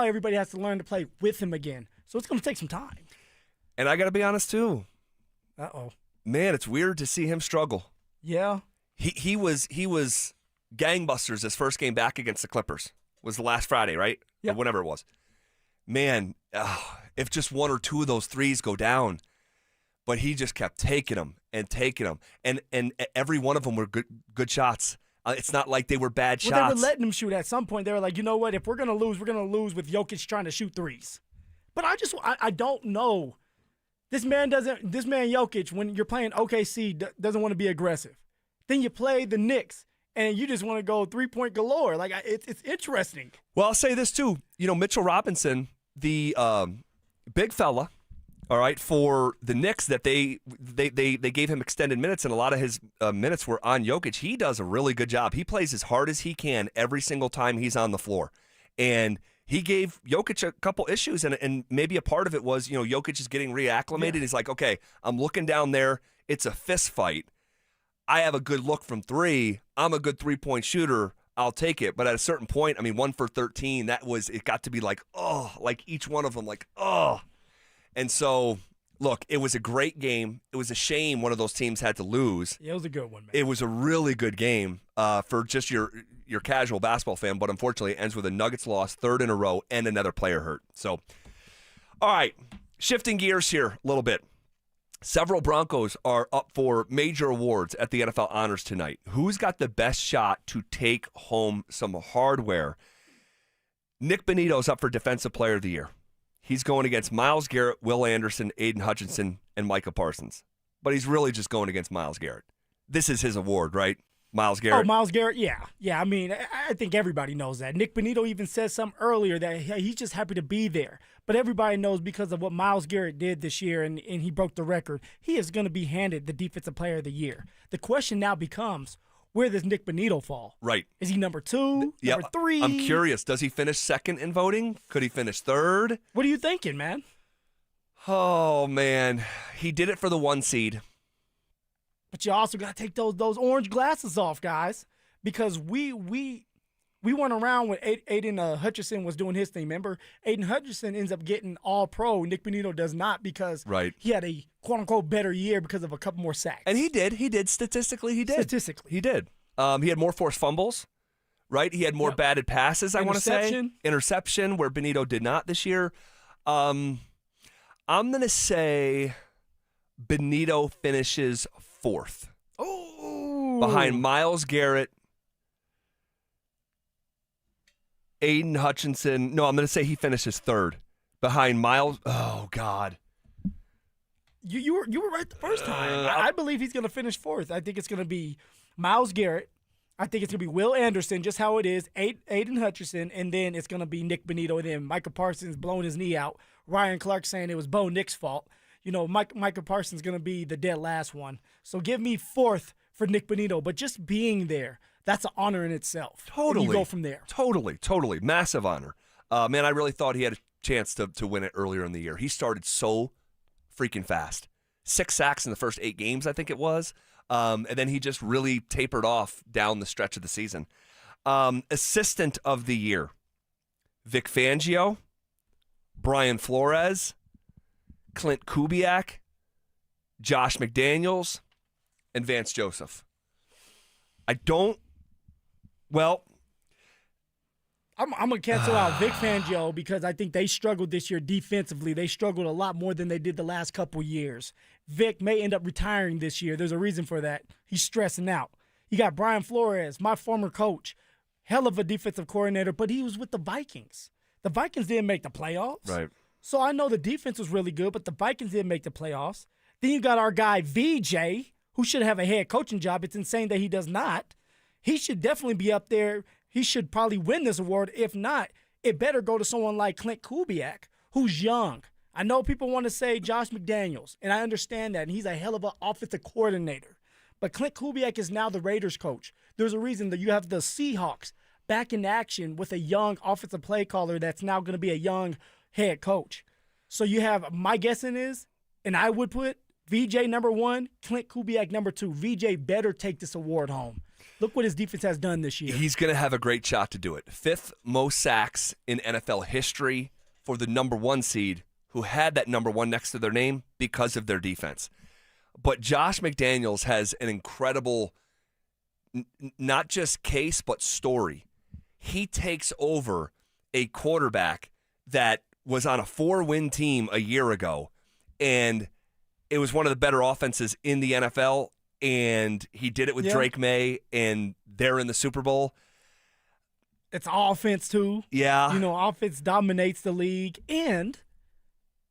[SPEAKER 4] everybody has to learn to play with him again. So it's going to take some time.
[SPEAKER 3] And I got to be honest, too.
[SPEAKER 4] Uh-oh.
[SPEAKER 3] Man, it's weird to see him struggle.
[SPEAKER 4] Yeah.
[SPEAKER 3] He was gangbusters his first game back against the Clippers. Was the last Friday, right?
[SPEAKER 4] Yeah.
[SPEAKER 3] Or whatever it was. Man, if just 1 or 2 of those threes go down, but he just kept taking them, and every one of them were good shots. It's not like they were bad shots.
[SPEAKER 4] They were letting him shoot at some point. They were like, you know what? If we're going to lose, we're going to lose with Jokic trying to shoot threes. But I don't know. This man Jokic, when you're playing OKC, doesn't want to be aggressive. Then you play the Knicks, and you just want to go 3-point galore. Like, it's interesting.
[SPEAKER 3] Well, I'll say this, too. Mitchell Robinson, the big fella, all right, for the Knicks, that they gave him extended minutes, and a lot of his minutes were on Jokic. He does a really good job. He plays as hard as he can every single time he's on the floor. And he gave Jokic a couple issues, and maybe a part of it was, Jokic is getting reacclimated. Yeah. He's like, okay, I'm looking down there. It's a fist fight. I have a good look from 3. I'm a good 3-point shooter. I'll take it. But at a certain point, 1 for 13, it got to be like, oh, like each one of them, like, oh. And so, look, it was a great game. It was a shame one of those teams had to lose.
[SPEAKER 4] Yeah, it was a good one, man.
[SPEAKER 3] It was a really good game for just your casual basketball fan, but unfortunately it ends with a Nuggets loss, 3rd in a row, and another player hurt. So, all right, shifting gears here a little bit. Several Broncos are up for major awards at the NFL Honors tonight. Who's got the best shot to take home some hardware? Nick Bonitto's up for Defensive Player of the Year. He's going against Myles Garrett, Will Anderson, Aiden Hutchinson, and Micah Parsons. But he's really just going against Myles Garrett. This is his award, right? Myles Garrett.
[SPEAKER 4] Oh, Myles Garrett, yeah. Yeah, I think everybody knows that. Nick Bonitto even said something earlier that he's just happy to be there. But everybody knows because of what Myles Garrett did this year, and he broke the record, he is going to be handed the Defensive Player of the Year. The question now becomes, where does Nick Bonitto fall?
[SPEAKER 3] Right.
[SPEAKER 4] Is he number 2, number 3?
[SPEAKER 3] I'm curious. Does he finish 2nd in voting? Could he finish 3rd?
[SPEAKER 4] What are you thinking, man?
[SPEAKER 3] Oh, man. He did it for the 1 seed.
[SPEAKER 4] But you also got to take those orange glasses off, guys, because we weren't around when Aiden Hutchinson was doing his thing. Remember, Aiden Hutchinson ends up getting All-Pro. Nick Bonitto does not because he had a quote-unquote better year because of a couple more sacks.
[SPEAKER 3] And he did. Statistically, he did. He did. He had more forced fumbles, right? He had more batted passes, I want to say. Interception, where Bonitto did not this year. I'm going to say Bonitto finishes 4th.
[SPEAKER 4] Oh.
[SPEAKER 3] Behind Myles Garrett Aiden Hutchinson. No, I'm going to say he finishes third behind Miles. Oh, God.
[SPEAKER 4] You were right the first time. I believe he's going to finish fourth. I think it's going to be Myles Garrett. I think it's going to be Will Anderson, just how it is, Aiden Hutchinson, and then it's going to be Nick Bonito, and then Micah Parsons blowing his knee out. Ryan Clark saying it was Bo Nick's fault. Micah Parsons going to be the dead last one. So give me fourth for Nick Bonito, but just being there, that's an honor in itself.
[SPEAKER 3] Totally.
[SPEAKER 4] And you go from there.
[SPEAKER 3] Totally. Massive honor. Man, I really thought he had a chance to win it earlier in the year. He started so freaking fast. 6 sacks in the first 8 games, I think it was. And then he just really tapered off down the stretch of the season. Assistant of the year, Vic Fangio, Brian Flores, Clint Kubiak, Josh McDaniels, and Vance Joseph.
[SPEAKER 4] I'm going to cancel out Vic Fangio because I think they struggled this year defensively. They struggled a lot more than they did the last couple years. Vic may end up retiring this year. There's a reason for that. He's stressing out. You got Brian Flores, my former coach, hell of a defensive coordinator, but he was with the Vikings. The Vikings didn't make the playoffs.
[SPEAKER 3] Right.
[SPEAKER 4] So I know the defense was really good, but the Vikings didn't make the playoffs. Then you got our guy VJ, who should have a head coaching job. It's insane that he does not. He should definitely be up there. He should probably win this award. If not, it better go to someone like Clint Kubiak, who's young. I know people want to say Josh McDaniels, and I understand that, and he's a hell of an offensive coordinator. But Clint Kubiak is now the Raiders coach. There's a reason that you have the Seahawks back in action with a young offensive play caller that's now going to be a young head coach. So you have, my guessing is, and I would put VJ number 1, Clint Kubiak number 2. VJ better take this award home. Look what his defense has done this year.
[SPEAKER 3] He's going to have a great shot to do it. 5th most sacks in NFL history for the number 1 seed who had that number 1 next to their name because of their defense. But Josh McDaniels has an incredible, not just case, but story. He takes over a quarterback that was on a 4-win team a year ago, and it was one of the better offenses in the NFL, and he did it with Drake May, and they're in the Super Bowl.
[SPEAKER 4] It's offense, too.
[SPEAKER 3] Yeah.
[SPEAKER 4] Offense dominates the league. And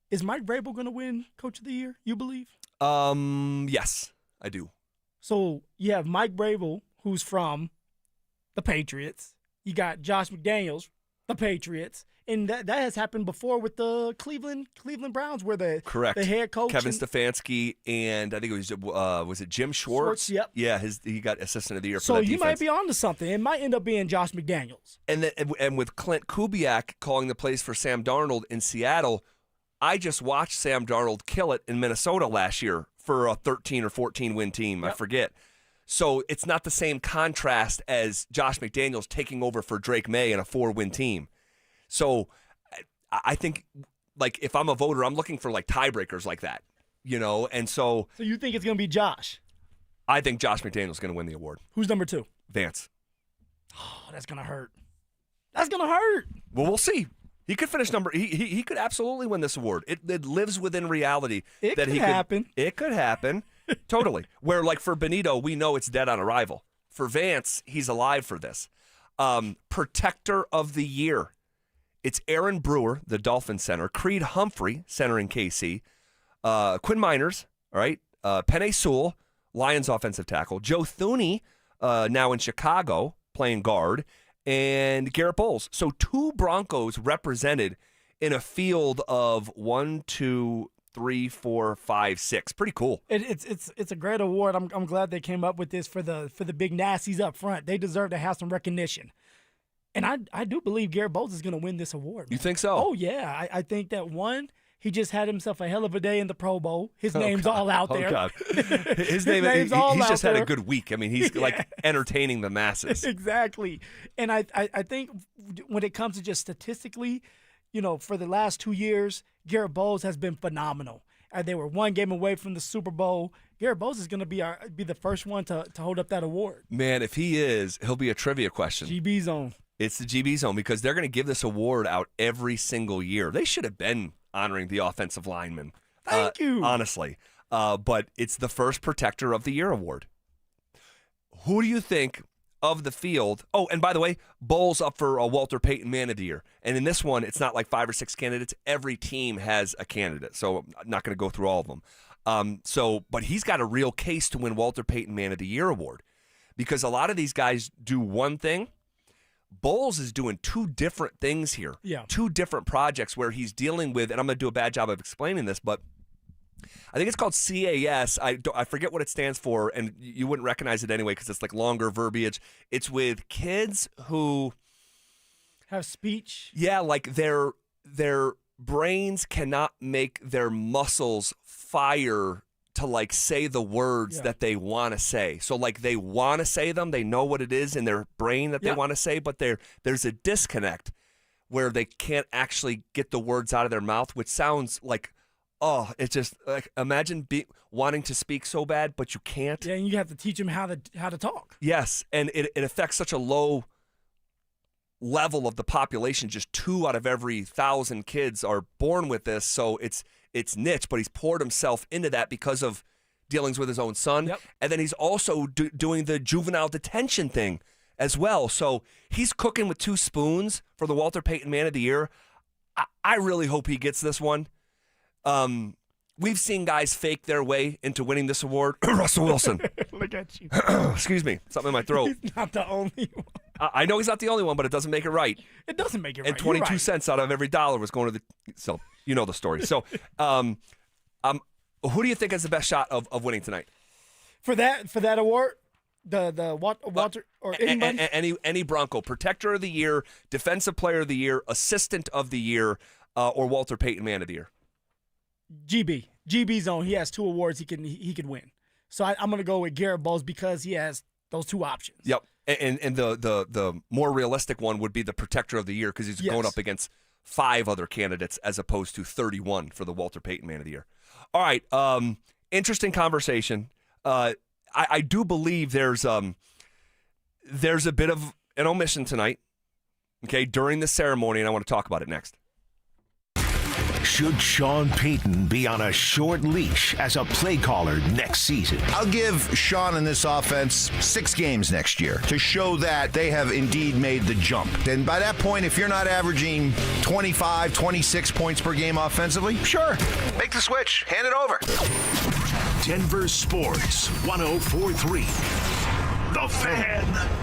[SPEAKER 4] is Mike Vrabel going to win Coach of the Year, you believe?
[SPEAKER 3] Yes, I do.
[SPEAKER 4] So you have Mike Vrabel, who's from the Patriots. You got Josh McDaniels, the Patriots. And that has happened before with the Cleveland Browns, where the head coach
[SPEAKER 3] Kevin Stefanski, and I think it was it Jim Schwartz?
[SPEAKER 4] Yep.
[SPEAKER 3] Yeah, he got Assistant of the Year for
[SPEAKER 4] so
[SPEAKER 3] that
[SPEAKER 4] you
[SPEAKER 3] defense.
[SPEAKER 4] might be onto something. It might end up being Josh McDaniels.
[SPEAKER 3] And with Clint Kubiak calling the plays for Sam Darnold in Seattle, I just watched Sam Darnold kill it in Minnesota last year for a 13 or 14 win team. Yep. I forget. So it's not the same contrast as Josh McDaniels taking over for Drake May in a 4-win team. So I think, like, if I'm a voter, I'm looking for, like, tiebreakers like that, and so.
[SPEAKER 4] So you think it's going to be Josh?
[SPEAKER 3] I think Josh McDaniels is going to win the award.
[SPEAKER 4] Who's number 2?
[SPEAKER 3] Vance.
[SPEAKER 4] Oh, that's going to hurt. That's going to hurt.
[SPEAKER 3] Well, we'll see. He could finish he could absolutely win this award. It lives within reality.
[SPEAKER 4] It could happen.
[SPEAKER 3] It could happen. Totally. Where, like, for Benito, we know it's dead on arrival. For Vance, he's alive for this. Protector of the Year. It's Aaron Brewer, the Dolphins center, Creed Humphrey, center in KC, Quinn Miners, all right, Penei Sewell, Lions offensive tackle, Joe Thuney, now in Chicago, playing guard, and Garrett Bowles. So 2 Broncos represented in a field of 1, 2, 3, 4, 5, 6. Pretty cool.
[SPEAKER 4] It's a great award. I'm glad they came up with this for the big nasties up front. They deserve to have some recognition. And I do believe Garrett Bowles is going to win this award.
[SPEAKER 3] You think so?
[SPEAKER 4] Oh, yeah. I think that, one, he just had himself a hell of a day in the Pro Bowl. His name's all out there.
[SPEAKER 3] Oh, God. His name's all out there. He's just had a good week. I mean, he's, like, entertaining the masses.
[SPEAKER 4] Exactly. And I think when it comes to just statistically, for the last 2 years, Garrett Bowles has been phenomenal. They were 1 game away from the Super Bowl. Garrett Bowles is going to be the first one to hold up that award.
[SPEAKER 3] Man, if he is, he'll be a trivia question.
[SPEAKER 4] GB Zone.
[SPEAKER 3] It's the GB Zone because they're going to give this award out every single year. They should have been honoring the offensive lineman.
[SPEAKER 4] Thank you.
[SPEAKER 3] Honestly. But it's the first Protector of the Year award. Who do you think of the field. Oh, and by the way, Bowles up for a Walter Payton Man of the Year. And in this one, it's not like 5 or 6 candidates. Every team has a candidate. So I'm not going to go through all of them. But he's got a real case to win Walter Payton Man of the Year award, because a lot of these guys do one thing. Bowles is doing 2 different things here.
[SPEAKER 4] Yeah.
[SPEAKER 3] 2 different projects where he's dealing with, and I'm going to do a bad job of explaining this, but I think it's called CAS. I forget what it stands for, and you wouldn't recognize it anyway because it's like longer verbiage. It's with kids who
[SPEAKER 4] have speech.
[SPEAKER 3] Yeah, like their brains cannot make their muscles fire to like say the words that they want to say. So like they want to say them, they know what it is in their brain that they want to say, but there's a disconnect where they can't actually get the words out of their mouth, which sounds like, oh, it's just like, imagine wanting to speak so bad, but you can't.
[SPEAKER 4] Yeah, and you have to teach them how to talk.
[SPEAKER 3] Yes, and it affects such a low level of the population. Just 2 out of every 1,000 kids are born with this, so it's niche, but he's poured himself into that because of dealings with his own son.
[SPEAKER 4] Yep.
[SPEAKER 3] And then he's also doing the juvenile detention thing as well. So he's cooking with 2 spoons for the Walter Payton Man of the Year. I really hope he gets this one. We've seen guys fake their way into winning this award. Russell Wilson.
[SPEAKER 4] Look at you.
[SPEAKER 3] Excuse me. Something in my throat.
[SPEAKER 4] He's not the only one.
[SPEAKER 3] I know he's not the only one, but it doesn't make it right.
[SPEAKER 4] It doesn't make it right.
[SPEAKER 3] And 22 cents out of every dollar was going to the... So, you know the story. So, who do you think has the best shot of winning tonight?
[SPEAKER 4] For that award, the Walter or anybody?
[SPEAKER 3] Any Bronco. Protector of the Year, Defensive Player of the Year, Assistant of the Year, or Walter Payton Man of the Year.
[SPEAKER 4] GB's on. He has 2 awards he can win. So I'm going to go with Garrett Bowles because he has those 2 options.
[SPEAKER 3] Yep. And the more realistic one would be the Protector of the Year because he's going up against 5 other candidates as opposed to 31 for the Walter Payton Man of the Year. All right. Interesting conversation. I do believe there's a bit of an omission tonight, okay, during the ceremony, and I want to talk about it next.
[SPEAKER 5] Should Sean Payton be on a short leash as a play caller next season?
[SPEAKER 15] I'll give Sean and this offense 6 games next year to show that they have indeed made the jump. And by that point, if you're not averaging 25, 26 points per game offensively, sure, make the switch, hand it over.
[SPEAKER 5] Denver Sports 104.3 The Fan.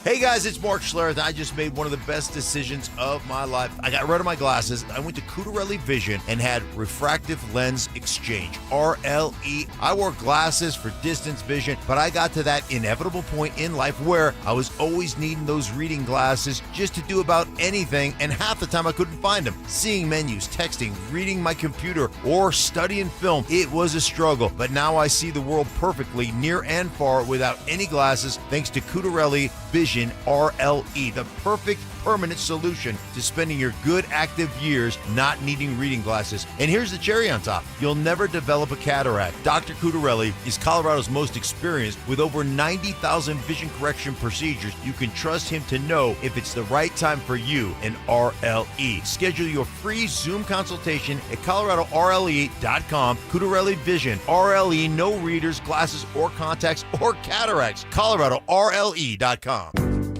[SPEAKER 15] Hey guys, it's Mark Schlereth. I just made one of the best decisions of my life. I got rid of my glasses. I went to Cutarelli Vision and had refractive lens exchange, RLE. I wore glasses for distance vision, but I got to that inevitable point in life where I was always needing those reading glasses just to do about anything, and half the time I couldn't find them. Seeing menus, texting, reading my computer, or studying film, it was a struggle. But now I see the world perfectly, near and far, without any glasses, thanks to Cutarelli Vision RLE, the perfect permanent solution to spending your good active years not needing reading glasses. And here's the cherry on top. You'll never develop a cataract. Dr. Cutarelli is Colorado's most experienced with over 90,000 vision correction procedures. You can trust him to know if it's the right time for you and RLE. Schedule your free Zoom consultation at coloradorle.com. Cutarelli Vision, RLE, no readers, glasses, or contacts, or cataracts. coloradorle.com.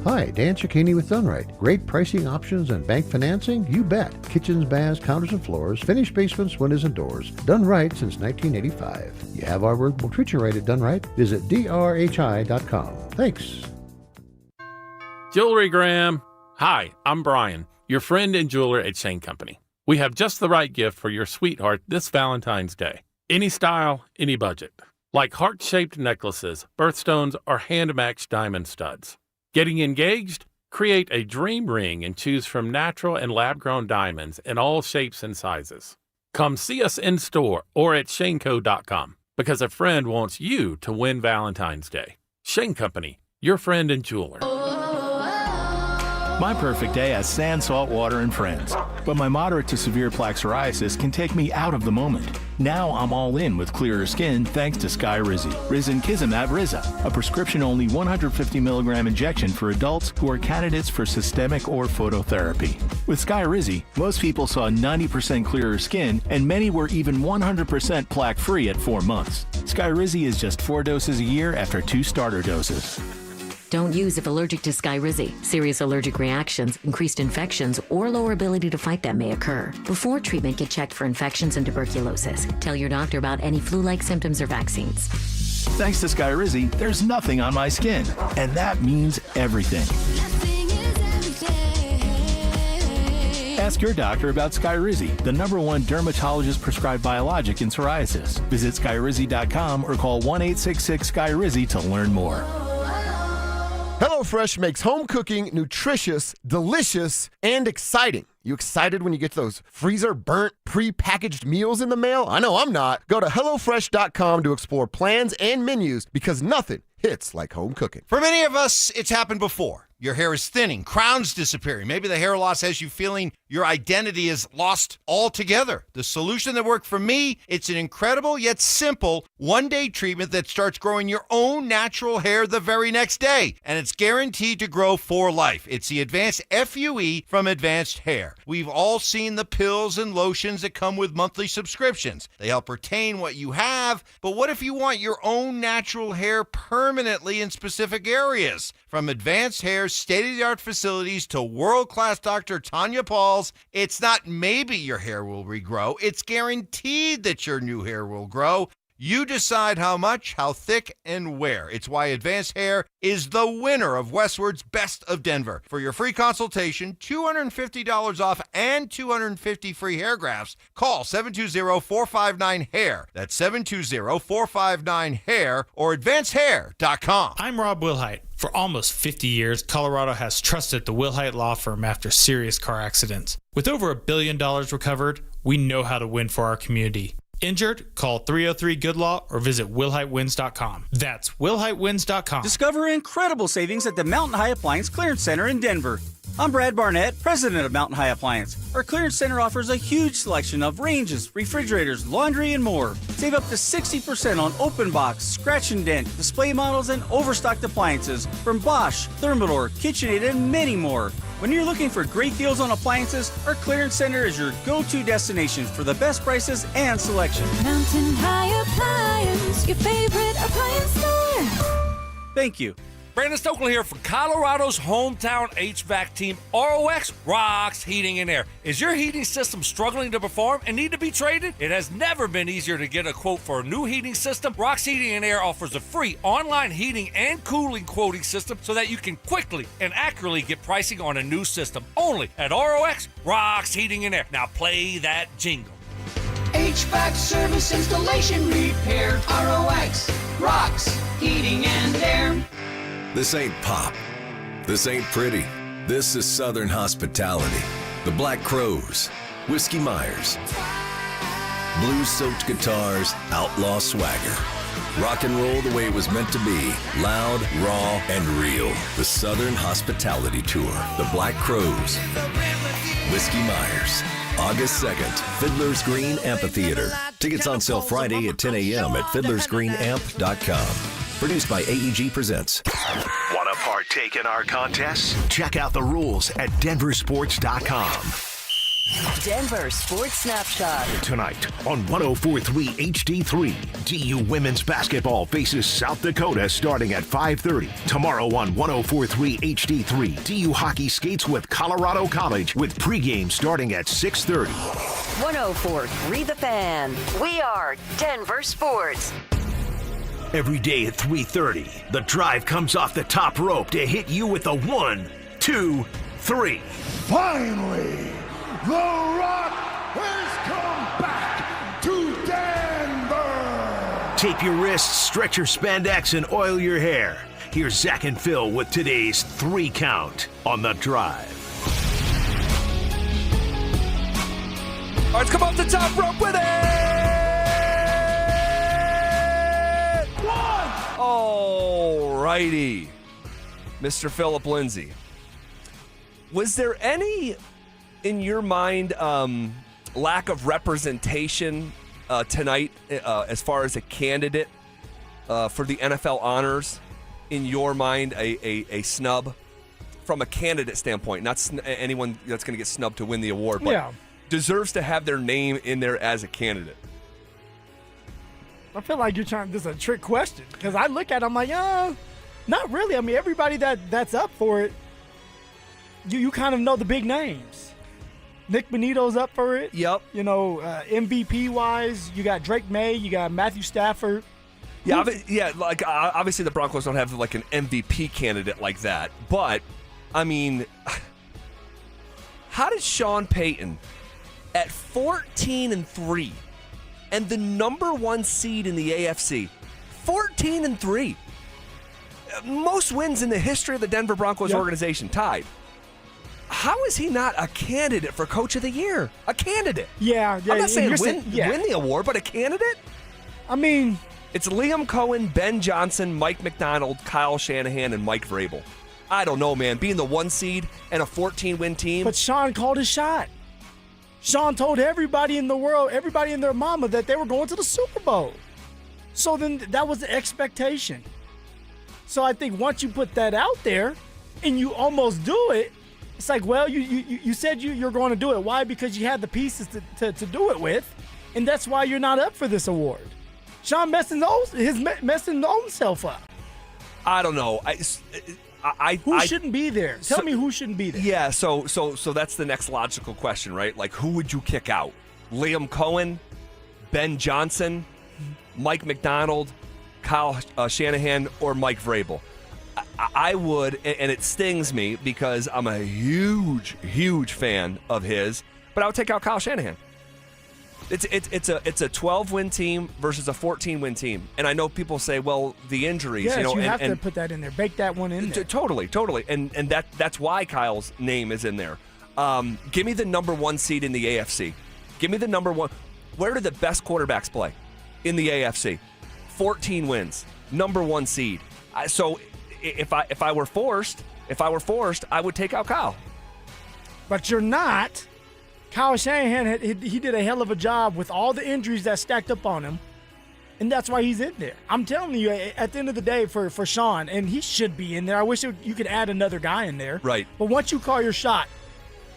[SPEAKER 6] Hi, Dan Cicchini with Dunright. Great pricing options and bank financing? You bet. Kitchens, baths, counters, and floors. Finished basements, windows, and doors. Done right since 1985. You have our word, we'll treat you right at Done Right. Visit drhi.com. Thanks.
[SPEAKER 8] Jewelry Graham. Hi, I'm Brian, your friend and jeweler at Shane Company. We have just the right gift for your sweetheart this Valentine's Day. Any style, any budget. Like heart-shaped necklaces, birthstones, or hand-matched diamond studs. Getting engaged? Create a dream ring and choose from natural and lab-grown diamonds in all shapes and sizes. Come see us in store or at shaneco.com because a friend wants you to win Valentine's Day. Shane Company, your friend and jeweler.
[SPEAKER 9] My perfect day has sand, salt water, and friends. But my moderate to severe plaque psoriasis can take me out of the moment. Now I'm all in with clearer skin thanks to Skyrizi. Risankizumab Riza, a prescription-only 150 milligram injection for adults who are candidates for systemic or phototherapy. With Skyrizi, most people saw 90% clearer skin, and many were even 100% plaque-free at 4 months. Skyrizi is just 4 doses a year after 2 starter doses.
[SPEAKER 2] Don't use if allergic to Skyrizi. Serious allergic reactions, increased infections, or lower ability to fight them may occur. Before treatment, get checked for infections and tuberculosis. Tell your doctor about any flu-like symptoms or vaccines.
[SPEAKER 9] Thanks to Skyrizi, there's nothing on my skin, and that means everything. Ask your doctor about Skyrizi, the #1 dermatologist-prescribed biologic in psoriasis. Visit Skyrizi.com or call 1-866-SKYRIZI to learn more.
[SPEAKER 10] HelloFresh makes home cooking nutritious, delicious, and exciting. You excited when you get those freezer-burnt, pre-packaged meals in the mail? I know I'm not. Go to HelloFresh.com to explore plans and menus because nothing hits like home cooking.
[SPEAKER 15] For many of us, it's happened before. Your hair is thinning, crowns disappearing. Maybe the hair loss has you feeling your identity is lost altogether. The solution that worked for me, it's an incredible yet simple one-day treatment that starts growing your own natural hair the very next day. And it's guaranteed to grow for life. It's the Advanced FUE from Advanced Hair. We've all seen the pills and lotions that come with monthly subscriptions. They help retain what you have, but what if you want your own natural hair permanently in specific areas? From Advanced Hair's state-of-the-art facilities to world-class Dr. Tanya Paul's, it's not maybe your hair will regrow, it's guaranteed that your new hair will grow. You decide how much, how thick, and where. It's why Advanced Hair is the winner of Westward's Best of Denver. For your free consultation, $250 off and 250 free hair grafts, call 720-459-HAIR. That's 720-459-HAIR or advancedhair.com.
[SPEAKER 11] I'm Rob Wilhite. For almost 50 years, Colorado has trusted the Wilhite Law Firm after serious car accidents. With over $1 billion recovered, we know how to win for our community. Injured? Call 303-GOOD-LAW or visit WilhiteWins.com. That's WilhiteWins.com.
[SPEAKER 12] Discover incredible savings at the Mountain High Appliance Clearance Center in Denver. I'm Brad Barnett, president of Mountain High Appliance. Our clearance center offers a huge selection of ranges, refrigerators, laundry, and more. Save up to 60% on open box, scratch and dent, display models, and overstocked appliances from Bosch, Thermador, KitchenAid, and many more. When you're looking for great deals on appliances, our clearance center is your go-to destination for the best prices and selection.
[SPEAKER 13] Mountain High Appliance, your favorite appliance store.
[SPEAKER 12] Thank you.
[SPEAKER 17] Brandon Stokely here for Colorado's hometown HVAC team, ROX Rocks Heating and Air. Is your heating system struggling to perform and need to be traded? It has never been easier to get a quote for a new heating system. Rocks Heating and Air offers a free online heating and cooling quoting system so that you can quickly and accurately get pricing on a new system. Only at ROX Rocks Heating and Air. Now play that jingle.
[SPEAKER 18] HVAC service, installation, repair. ROX Rocks Heating and Air.
[SPEAKER 19] This ain't pop. This ain't pretty. This is Southern hospitality. The Black Crowes, Whiskey Myers, blues-soaked guitars, outlaw swagger. Rock and roll the way it was meant to be. Loud, raw, and real. The Southern Hospitality Tour. The Black Crowes, Whiskey Myers. August 2nd, Fiddler's Green Amphitheater. Tickets on sale Friday at 10 a.m. at fiddlersgreenamp.com. Produced by AEG Presents.
[SPEAKER 5] Want to partake in our contests? Check out the rules at DenverSports.com.
[SPEAKER 1] Denver Sports Snapshot.
[SPEAKER 5] Tonight on 104.3 HD3, DU Women's Basketball faces South Dakota starting at 5:30. Tomorrow on 104.3 HD3, DU Hockey skates with Colorado College with pregame starting at 6:30.
[SPEAKER 1] 104.3 The Fan. We are Denver Sports.
[SPEAKER 5] Every day at 3:30, the drive comes off the top rope to hit you with a 1, 2, 3.
[SPEAKER 20] Finally, the Rock has come back to Denver.
[SPEAKER 5] Tape your wrists, stretch your spandex, and oil your hair. Here's Zach and Phil with today's 3 count on the drive.
[SPEAKER 3] All right, let's come off the top rope with it. All righty, Mr. Phillip Lindsay. Was there any, in your mind, lack of representation tonight as far as a candidate for the NFL honors? In your mind, a snub from a candidate standpoint, not anyone that's going to get snubbed to win the award, but deserves to have their name in there as a candidate?
[SPEAKER 4] I feel like you're trying. This is a trick question because I look at it, I'm like, Not really. I mean, everybody that's up for it, you kind of know the big names. Nick Bonito's up for it.
[SPEAKER 3] Yep.
[SPEAKER 4] You know, MVP-wise, you got Drake May, you got Matthew Stafford.
[SPEAKER 3] Yeah, like obviously the Broncos don't have like an MVP candidate like that. But, I mean, how does Sean Payton at 14-3 and the number 1 seed in the AFC, 14-3, most wins in the history of the Denver Broncos organization, tied. How is he not a candidate for Coach of the Year? A candidate.
[SPEAKER 4] Yeah.
[SPEAKER 3] I'm not saying win the award, but a candidate?
[SPEAKER 4] I mean,
[SPEAKER 3] it's Liam Cohen, Ben Johnson, Mike McDonald, Kyle Shanahan, and Mike Vrabel. I don't know, man. Being the 1 seed and a 14-win team.
[SPEAKER 4] But Sean called his shot. Sean told everybody in the world, everybody and their mama, that they were going to the Super Bowl. So then that was the expectation. So I think once you put that out there and you almost do it, it's like, well, you said you're going to do it. Why? Because you had the pieces to do it with, and that's why you're not up for this award. Sean messing himself up.
[SPEAKER 3] I don't know.
[SPEAKER 4] Who shouldn't be there? Tell me who shouldn't be there.
[SPEAKER 3] Yeah, so that's the next logical question, right? Like, who would you kick out? Liam Cohen, Ben Johnson, Mike McDonald, Kyle Shanahan, or Mike Vrabel? I would, and it stings me because I'm a huge fan of his, but I would take out Kyle Shanahan. It's a 12-win team versus a 14-win team, and I know people say, well, the injuries.
[SPEAKER 4] Yes,
[SPEAKER 3] you
[SPEAKER 4] have to put that in there. Bake that one in there.
[SPEAKER 3] Totally, and that's why Kyle's name is in there. Give me the number 1 seed in the AFC. Give me the number 1. Where do the best quarterbacks play in the AFC? 14 wins, number 1 seed. So if I were forced, I would take out Kyle.
[SPEAKER 4] But you're not. Kyle Shanahan, he did a hell of a job with all the injuries that stacked up on him, and that's why he's in there. I'm telling you, at the end of the day, for Sean, and he should be in there. I wish you could add another guy in there.
[SPEAKER 3] Right.
[SPEAKER 4] But once you call your shot,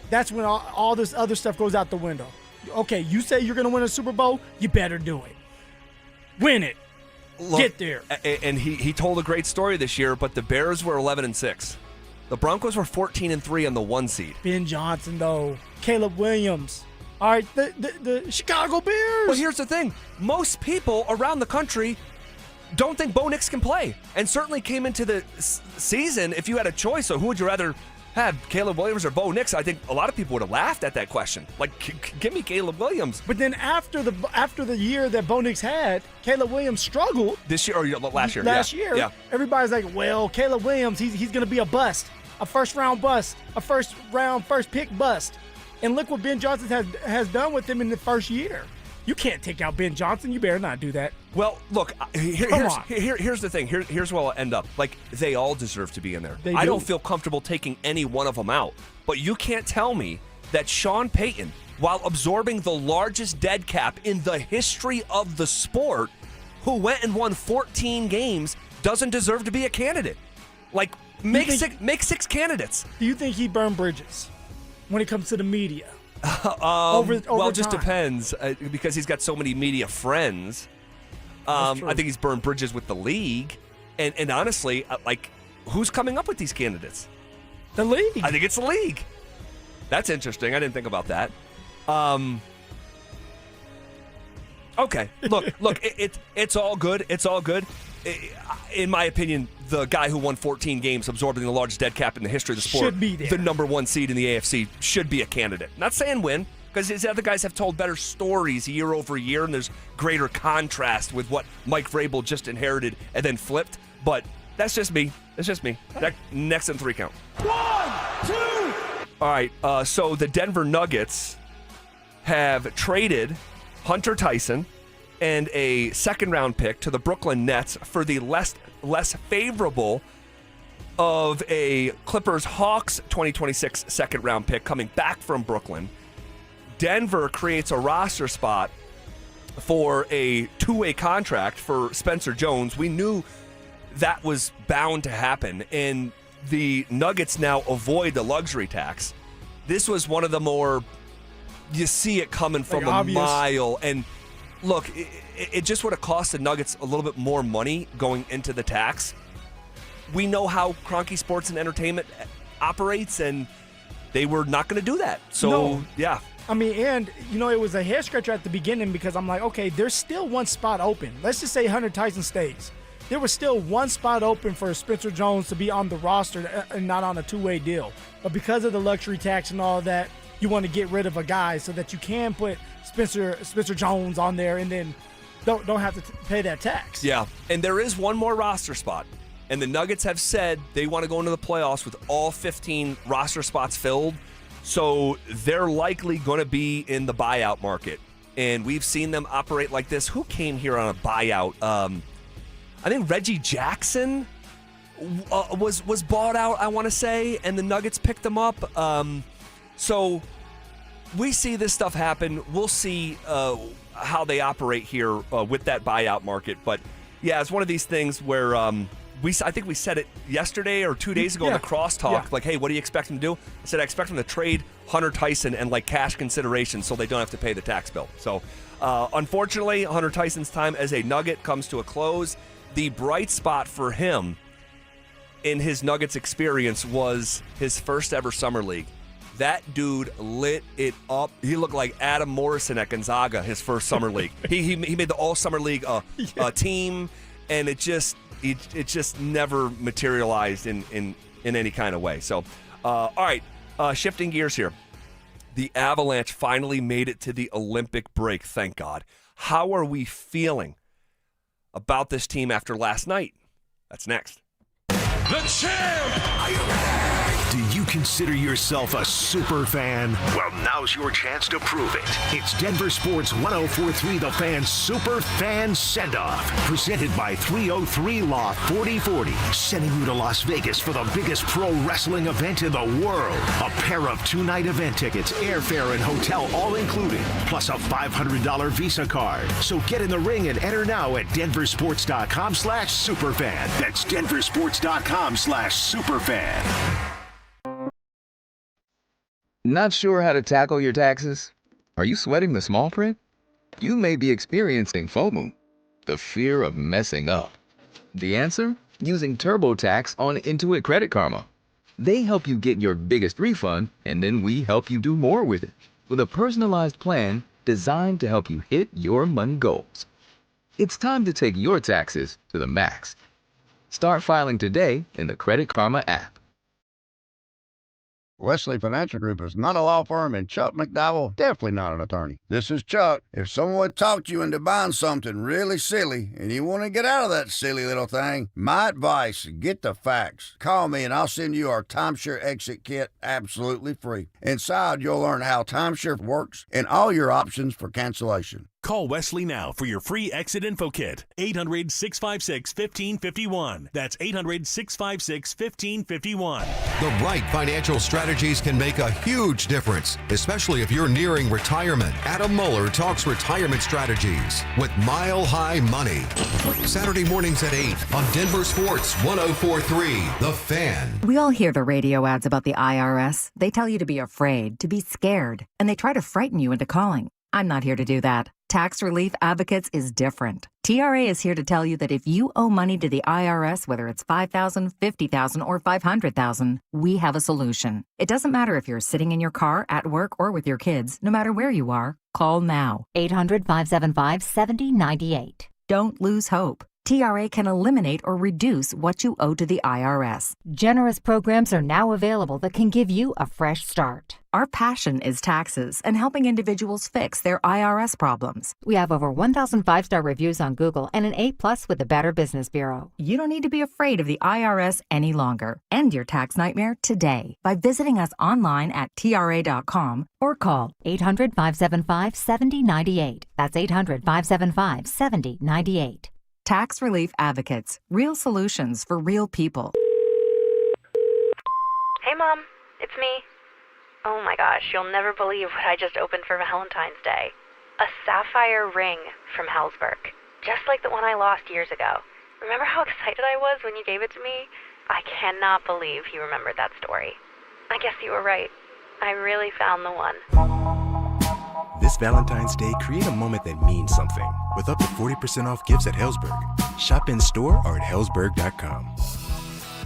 [SPEAKER 4] that's when all this other stuff goes out the window. Okay, you say you're going to win a Super Bowl, you better do it. Win it.
[SPEAKER 3] Look,
[SPEAKER 4] get there.
[SPEAKER 3] And he told a great story this year, but the Bears were 11-6. The Broncos were 14-3 on the 1 seed.
[SPEAKER 4] Ben Johnson, though. Caleb Williams. All right, the Chicago Bears.
[SPEAKER 3] Well, here's the thing. Most people around the country don't think Bo Nix can play, and certainly came into the season, if you had a choice, so who would you rather have, Caleb Williams or Bo Nix? I think a lot of people would have laughed at that question. Like, give me Caleb Williams.
[SPEAKER 4] But then after the year that Bo Nix had, Caleb Williams struggled.
[SPEAKER 3] This year or last year?
[SPEAKER 4] Last year.
[SPEAKER 3] Yeah.
[SPEAKER 4] Everybody's like, well, Caleb Williams, he's going to be a bust, a first-round bust, a first-pick bust. And look what Ben Johnson has done with him in the first year. You can't take out Ben Johnson. You better not do that.
[SPEAKER 3] Well, look, here's the thing. Here's where I'll end up. Like, they all deserve to be in there. I don't feel comfortable taking any one of them out. But you can't tell me that Sean Payton, while absorbing the largest dead cap in the history of the sport, who went and won 14 games, doesn't deserve to be a candidate. Like, make 6 candidates.
[SPEAKER 4] Do you think he burned bridges when it comes to the media?
[SPEAKER 3] Well, it just
[SPEAKER 4] time.
[SPEAKER 3] depends because he's got so many media friends. I think he's burned bridges with the league, and honestly, like, who's coming up with these candidates?
[SPEAKER 4] The league.
[SPEAKER 3] I think it's the league. That's interesting. I didn't think about that. Okay, look, it's all good. It's all good. In my opinion, the guy who won 14 games, absorbing the largest dead cap in the history of the sport,
[SPEAKER 4] should be there.
[SPEAKER 3] The number 1 seed in the AFC, should be a candidate. Not saying win, because his other guys have told better stories year over year, and there's greater contrast with what Mike Vrabel just inherited and then flipped. But that's just me. That's just me. Next in 3 count.
[SPEAKER 20] 1, 2.
[SPEAKER 3] All right. So the Denver Nuggets have traded Hunter Tyson and a second-round pick to the Brooklyn Nets for the less favorable of a Clippers-Hawks 2026 second-round pick coming back from Brooklyn. Denver creates a roster spot for a 2-way contract for Spencer Jones. We knew that was bound to happen, and the Nuggets now avoid the luxury tax. This was one of the more, you see it coming from a mile, and look, it just would have cost the Nuggets a little bit more money going into the tax. we know how Kroenke Sports and Entertainment operates, and they were not going to do that. So,
[SPEAKER 4] No.
[SPEAKER 3] yeah.
[SPEAKER 4] I mean, and, it was a head scratcher at the beginning because I'm like, okay, there's still one spot open. Let's just say Hunter Tyson stays. There was still one spot open for Spencer Jones to be on the roster and not on a two-way deal. But because of the luxury tax and all of that, you want to get rid of a guy so that you can put Spencer Jones on there and then don't have to pay that tax.
[SPEAKER 3] Yeah, and there is one more roster spot. And the Nuggets have said they want to go into the playoffs with all 15 roster spots filled. So they're likely going to be in the buyout market. And we've seen them operate like this. Who came here on a buyout? I think Reggie Jackson was bought out, I want to say, and the Nuggets picked them up. So we see this stuff happen. We'll see how they operate here with that buyout market. But, yeah, it's one of these things where I think we said it yesterday or 2 days ago in the crosstalk. Like, hey, what do you expect them to do? I said I expect them to trade Hunter Tyson and, cash consideration so they don't have to pay the tax bill. So, unfortunately, Hunter Tyson's time as a Nugget comes to a close. The bright spot for him in his Nuggets experience was his first ever summer league. That dude lit it up. He looked like Adam Morrison at Gonzaga his first summer league. He made the all summer league team, and it just never materialized in any kind of way. So, all right, shifting gears here. The Avalanche finally made it to the Olympic break. Thank God. How are we feeling about this team after last night? That's next.
[SPEAKER 5] The champ! Are you ready? Do you consider yourself a super fan? Well, now's your chance to prove it. It's Denver Sports 104.3 The Fan Super Fan Send-Off, presented by 303 Law 4040, sending you to Las Vegas for the biggest pro wrestling event in the world. A pair of 2-night event tickets, airfare, and hotel all included, plus a $500 Visa card. So get in the ring and enter now at denversports.com/superfan. That's denversports.com/superfan.
[SPEAKER 7] Not sure how to tackle your taxes? Are you sweating the small print? You may be experiencing FOMO, the fear of messing up. The answer? Using TurboTax on Intuit Credit Karma. They help you get your biggest refund, and then we help you do more with it, with a personalized plan designed to help you hit your money goals. It's time to take your taxes to the max. Start filing today in the Credit Karma app.
[SPEAKER 14] Wesley Financial Group is not a law firm, and Chuck McDowell definitely not an attorney. This is Chuck. If someone talked you into buying something really silly and you want to get out of that silly little thing, my advice, get the facts. Call me and I'll send you our timeshare exit kit absolutely free. Inside, you'll learn how timeshare works and all your options for cancellation.
[SPEAKER 16] Call Wesley now for your free exit info kit. 800-656-1551. That's 800-656-1551.
[SPEAKER 21] The right financial strategies can make a huge difference, especially if you're nearing retirement. Adam Mueller talks retirement strategies with Mile High Money. Saturday mornings at 8 on Denver Sports 104.3 The Fan.
[SPEAKER 22] We all hear the radio ads about the IRS. They tell you to be afraid, to be scared, and they try to frighten you into calling. I'm not here to do that. Tax Relief Advocates is different. TRA is here to tell you that if you owe money to the IRS, whether it's $5,000, $50,000, or $500,000, we have a solution. It doesn't matter if you're sitting in your car, at work, or with your kids. No matter where you are, call now.
[SPEAKER 2] 800-575-7098.
[SPEAKER 22] Don't lose hope. TRA can eliminate or reduce what you owe to the IRS.
[SPEAKER 2] Generous programs are now available that can give you a fresh start.
[SPEAKER 22] Our passion is taxes and helping individuals fix their IRS problems.
[SPEAKER 2] We have over 1,000 5-star reviews on Google and an A+ with the Better Business Bureau.
[SPEAKER 22] You don't need to be afraid of the IRS any longer. End your tax nightmare today by visiting us online at TRA.com or call
[SPEAKER 2] 800-575-7098. That's 800-575-7098.
[SPEAKER 22] Tax Relief Advocates. Real solutions for real people.
[SPEAKER 23] Hey, Mom. It's me. Oh my gosh, you'll never believe what I just opened for Valentine's Day. A sapphire ring from Helzberg. Just like the one I lost years ago. Remember how excited I was when you gave it to me? I cannot believe you remembered that story. I guess you were right. I really found the one.
[SPEAKER 24] This Valentine's Day, create a moment that means something with up to 40% off gifts at Helzberg. Shop in store or at Helzberg.com.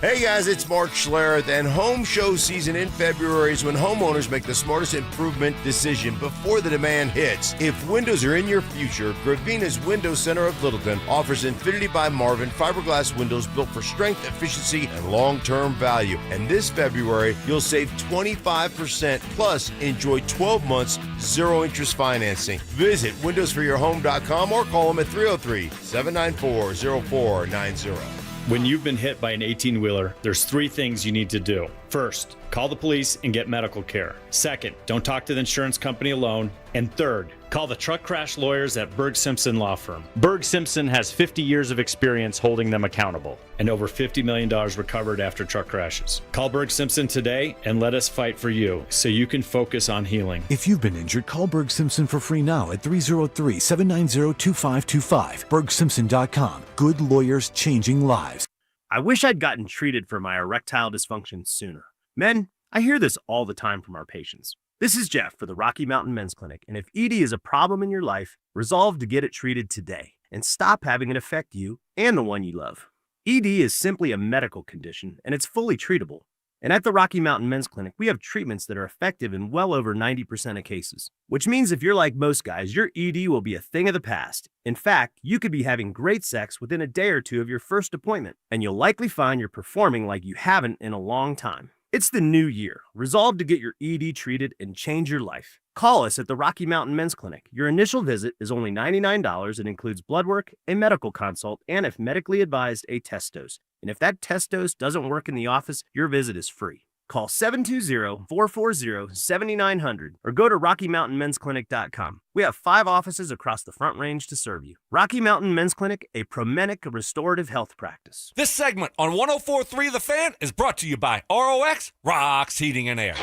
[SPEAKER 15] Hey guys, it's Mark Schlereth, and home show season in February is when homeowners make the smartest improvement decision before the demand hits. If windows are in your future, Gravina's Window Center of Littleton offers Infinity by Marvin fiberglass windows built for strength, efficiency, and long-term value. And this February, you'll save 25% plus enjoy 12 months zero-interest financing. Visit windowsforyourhome.com or call them at 303-794-0490.
[SPEAKER 6] When you've been hit by an 18-wheeler, there's 3 things you need to do. First, call the police and get medical care. Second, don't talk to the insurance company alone. And third, call the truck crash lawyers at Berg Simpson Law Firm. Berg Simpson has 50 years of experience holding them accountable and over $50 million recovered after truck crashes. Call Berg Simpson today and let us fight for you so you can focus on healing.
[SPEAKER 8] If you've been injured, call Berg Simpson for free now at 303-790-2525. BergSimpson.com. Good lawyers changing lives.
[SPEAKER 9] I wish I'd gotten treated for my erectile dysfunction sooner. Men, I hear this all the time from our patients. This is Jeff for the Rocky Mountain Men's Clinic, and if ED is a problem in your life, resolve to get it treated today and stop having it affect you and the one you love. ED is simply a medical condition, and it's fully treatable. And at the Rocky Mountain Men's Clinic, we have treatments that are effective in well over 90% of cases, which means if you're like most guys, your ED will be a thing of the past. In fact, you could be having great sex within a day or two of your first appointment, and you'll likely find you're performing like you haven't in a long time. It's the new year. Resolve to get your ED treated and change your life. Call us at the Rocky Mountain Men's Clinic. Your initial visit is only $99 and includes blood work, a medical consult, and if medically advised, a test dose. And if that test dose doesn't work in the office, your visit is free. Call 720-440-7900 or go to RockyMountainMen'sClinic.com. We have 5 offices across the Front Range to serve you. Rocky Mountain Men's Clinic, a Promenic restorative health practice.
[SPEAKER 17] This segment on 104.3 The Fan is brought to you by ROX, Rocks Heating and Air.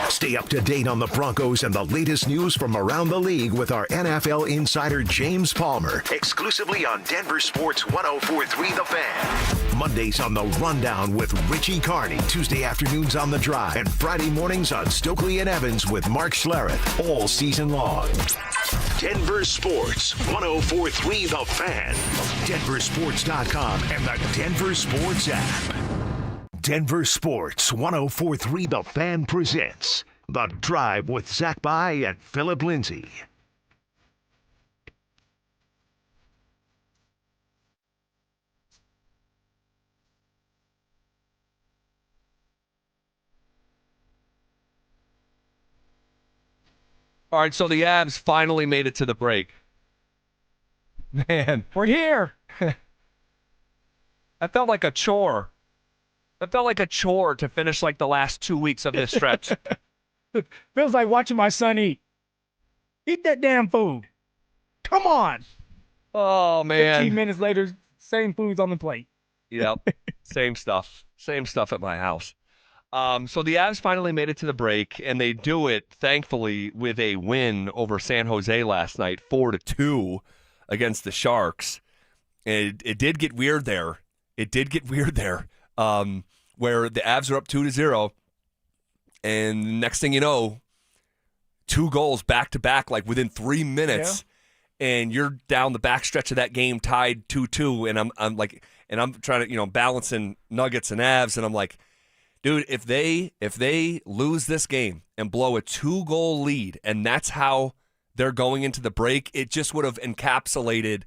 [SPEAKER 5] Stay up to date on the Broncos and the latest news from around the league with our NFL insider James Palmer, exclusively on Denver Sports 104.3 The Fan. Mondays on The Rundown with Richie Carney, Tuesday afternoons on The Drive, and Friday mornings on Stokely and Evans with Mark Schlereth, all season long. Denver Sports 104.3 The Fan, DenverSports.com, and the Denver Sports app. Denver Sports 104.3 The Fan presents The Drive with Zach By and Phillip Lindsay.
[SPEAKER 3] All right, so the Avs finally made it to the break. Man,
[SPEAKER 4] we're here.
[SPEAKER 3] That felt like a chore. That felt like a chore to finish like the last 2 weeks of this stretch.
[SPEAKER 4] Feels like watching my son eat. Eat that damn food. Come on.
[SPEAKER 3] Oh, man.
[SPEAKER 4] 15 minutes later, same food's on the plate.
[SPEAKER 3] Yep. Same stuff. Same stuff at my house. So the Avs finally made it to the break, and they do it, thankfully, with a win over San Jose last night, 4-2 against the Sharks. And it did get weird there. Where the Avs are up 2-0, and next thing you know, 2 goals back-to-back, like within 3 minutes, and you're down the backstretch of that game tied 2-2, and I'm trying to, balancing Nuggets and Avs, and I'm like, dude, if they lose this game and blow a 2-goal lead, and that's how they're going into the break, it just would have encapsulated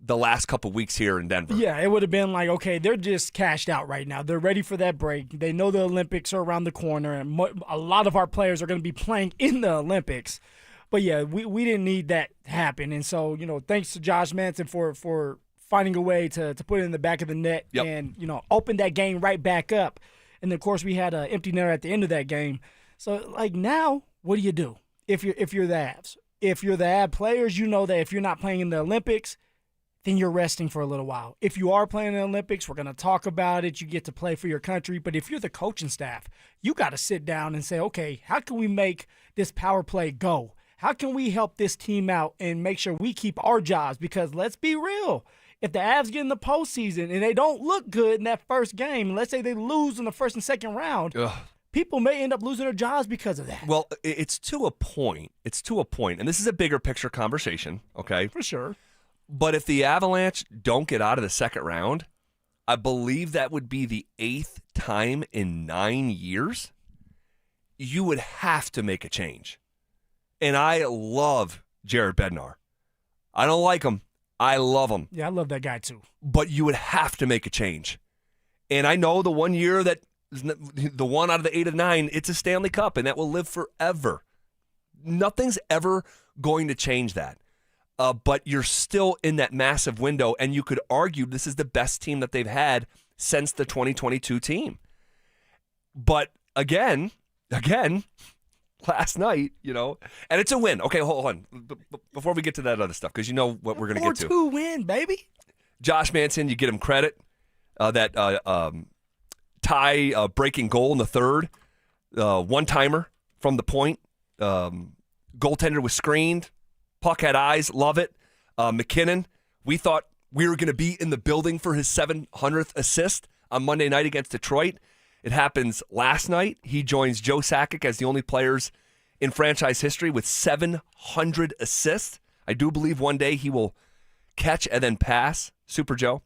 [SPEAKER 3] the last couple weeks here in Denver.
[SPEAKER 4] Yeah, it would have been like, okay, they're just cashed out right now. They're ready for that break. They know the Olympics are around the corner, and a lot of our players are going to be playing in the Olympics. But, yeah, we didn't need that to happen. And so, thanks to Josh Manson for finding a way to put it in the back of the net and, open that game right back up. And, of course, we had an empty netter at the end of that game. So, like, now, what do? If you're the Avs? If you're the Avs players, you know that if you're not playing in the Olympics, then you're resting for a little while. If you are playing in the Olympics, we're going to talk about it. You get to play for your country. But if you're the coaching staff, you got to sit down and say, okay, how can we make this power play go? How can we help this team out and make sure we keep our jobs? Because let's be real. If the Avs get in the postseason and they don't look good in that first game, let's say they lose in the first and second round, people may end up losing their jobs because of that.
[SPEAKER 3] Well, it's to a point. And this is a bigger picture conversation, okay?
[SPEAKER 4] For sure.
[SPEAKER 3] But if the Avalanche don't get out of the second round, I believe that would be the 8th time in 9 years. You would have to make a change. And I love Jared Bednar. I don't like him. I love him.
[SPEAKER 4] Yeah, I love that guy too.
[SPEAKER 3] But you would have to make a change. And I know the one year that the one out of the 8 of 9, it's a Stanley Cup, and that will live forever. Nothing's ever going to change that. But you're still in that massive window, and you could argue this is the best team that they've had since the 2022 team. But again, last night, and it's a win. Okay, hold on. Before we get to that other stuff, because you know what we're going to get to.
[SPEAKER 4] 4-2 win, baby.
[SPEAKER 3] Josh Manson, you get him credit. That tie breaking goal in the third, one-timer from the point. Goaltender was screened. Puck had eyes. Love it. McKinnon, we thought we were going to be in the building for his 700th assist on Monday night against Detroit. It happens last night. He joins Joe Sakic as the only players in franchise history with 700 assists. I do believe one day he will catch and then pass Super Joe.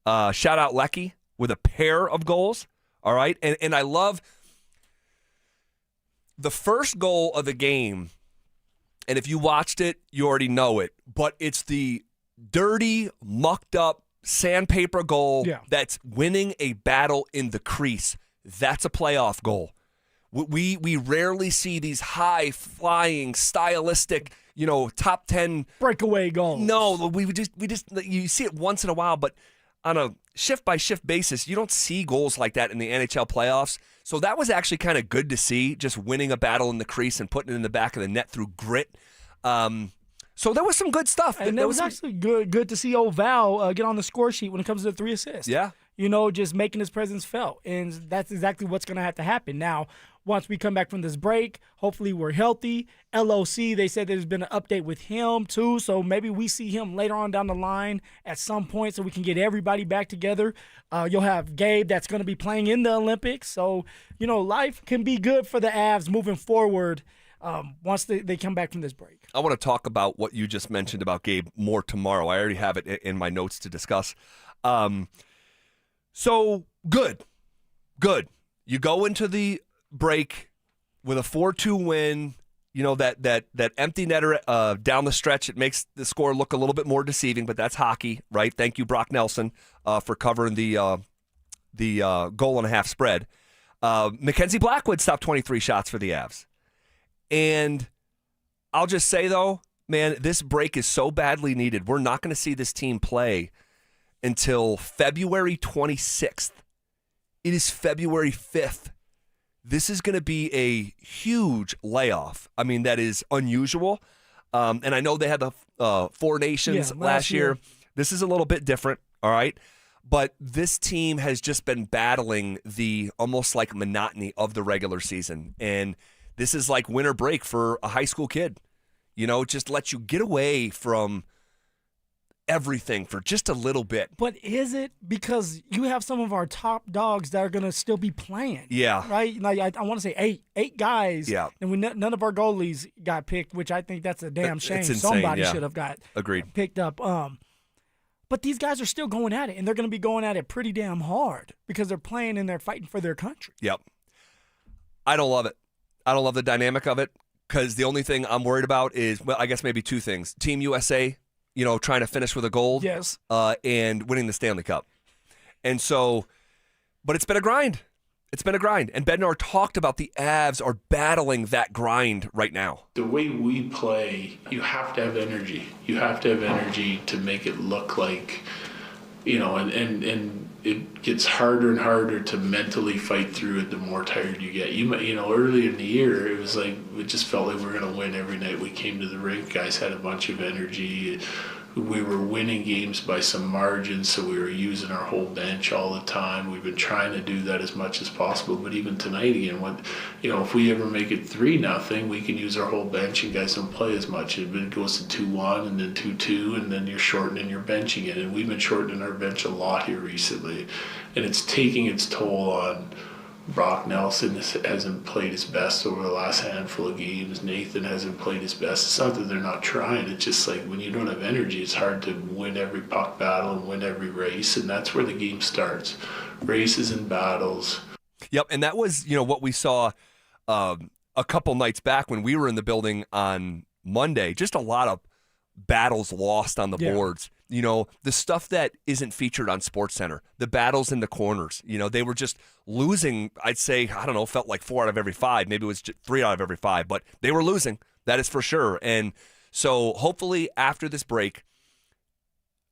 [SPEAKER 3] Shout out Lecky with a pair of goals. All right. And I love the first goal of the game. And if you watched it, you already know it. But it's the dirty, mucked up sandpaper goal that's winning a battle in the crease. That's a playoff goal. We rarely see these high-flying, stylistic, top 10
[SPEAKER 4] breakaway goals.
[SPEAKER 3] No, we just you see it once in a while, but on a shift-by-shift basis, you don't see goals like that in the NHL playoffs. So that was actually kind of good to see, just winning a battle in the crease and putting it in the back of the net through grit. So there was some good stuff.
[SPEAKER 4] And it was actually good to see old Val get on the score sheet when it comes to the 3 assists.
[SPEAKER 3] Yeah.
[SPEAKER 4] Just making his presence felt. And that's exactly what's going to have to happen. Now, once we come back from this break, hopefully we're healthy. LOC, they said there's been an update with him too, so maybe we see him later on down the line at some point so we can get everybody back together. You'll have Gabe that's going to be playing in the Olympics. So, life can be good for the Avs moving forward once they come back from this break.
[SPEAKER 3] I want to talk about what you just mentioned about Gabe more tomorrow. I already have it in my notes to discuss. So, good. You go into the break with a 4-2 win. That empty netter down the stretch, it makes the score look a little bit more deceiving, but that's hockey, right? Thank you, Brock Nelson, for covering the goal and a half spread. Mackenzie Blackwood stopped 23 shots for the Avs. And I'll just say, though, man, this break is so badly needed. We're not going to see this team play until February 26th. It is February 5th. This is going to be a huge layoff. I mean, that is unusual. And I know they had the Four Nations last year. This is a little bit different, all right? But this team has just been battling the almost like monotony of the regular season. And this is like winter break for a high school kid. It just lets you get away from everything for just a little bit.
[SPEAKER 4] But is it because you have some of our top dogs that are going to still be playing?
[SPEAKER 3] Yeah.
[SPEAKER 4] Right? Like I want to say eight guys.
[SPEAKER 3] Yeah.
[SPEAKER 4] And none of our goalies got picked, which I think that's a damn shame.
[SPEAKER 3] It's insane,
[SPEAKER 4] Somebody should have got picked up. But these guys are still going at it, and they're going to be going at it pretty damn hard because they're playing and they're fighting for their country.
[SPEAKER 3] Yep. I don't love it. I don't love the dynamic of it because the only thing I'm worried about is, well, I guess maybe two things. Team USA, trying to finish with a gold.
[SPEAKER 4] Yes.
[SPEAKER 3] And winning the Stanley Cup. And so, but it's been a grind. It's been a grind. And Bednar talked about the Avs are battling that grind right now.
[SPEAKER 10] The way we play, you have to have energy. You have to have energy to make it look like, and it gets harder and harder to mentally fight through it the more tired you get. Early in the year, it was like, it just felt like we were going to win every night we came to the rink. Guys had a bunch of energy. We were winning games by some margin, so we were using our whole bench all the time. We've been trying to do that as much as possible. But even tonight again, if we ever make it 3-0, we can use our whole bench and guys don't play as much. It goes to 2-1 and then 2-2, and then you're shortening your bench again. And we've been shortening our bench a lot here recently. And it's taking its toll on Brock Nelson hasn't played his best over the last handful of games. Nathan hasn't played his best. It's not that they're not trying. It's just like when you don't have energy, it's hard to win every puck battle and win every race, and that's where the game starts. Races and battles.
[SPEAKER 3] Yep, and that was, what we saw a couple nights back when we were in the building on Monday. Just a lot of battles lost on the boards. The stuff that isn't featured on SportsCenter, the battles in the corners. They were just losing, I'd say, felt like 4 out of every 5. Maybe it was just 3 out of every 5, but they were losing. That is for sure. And so hopefully after this break,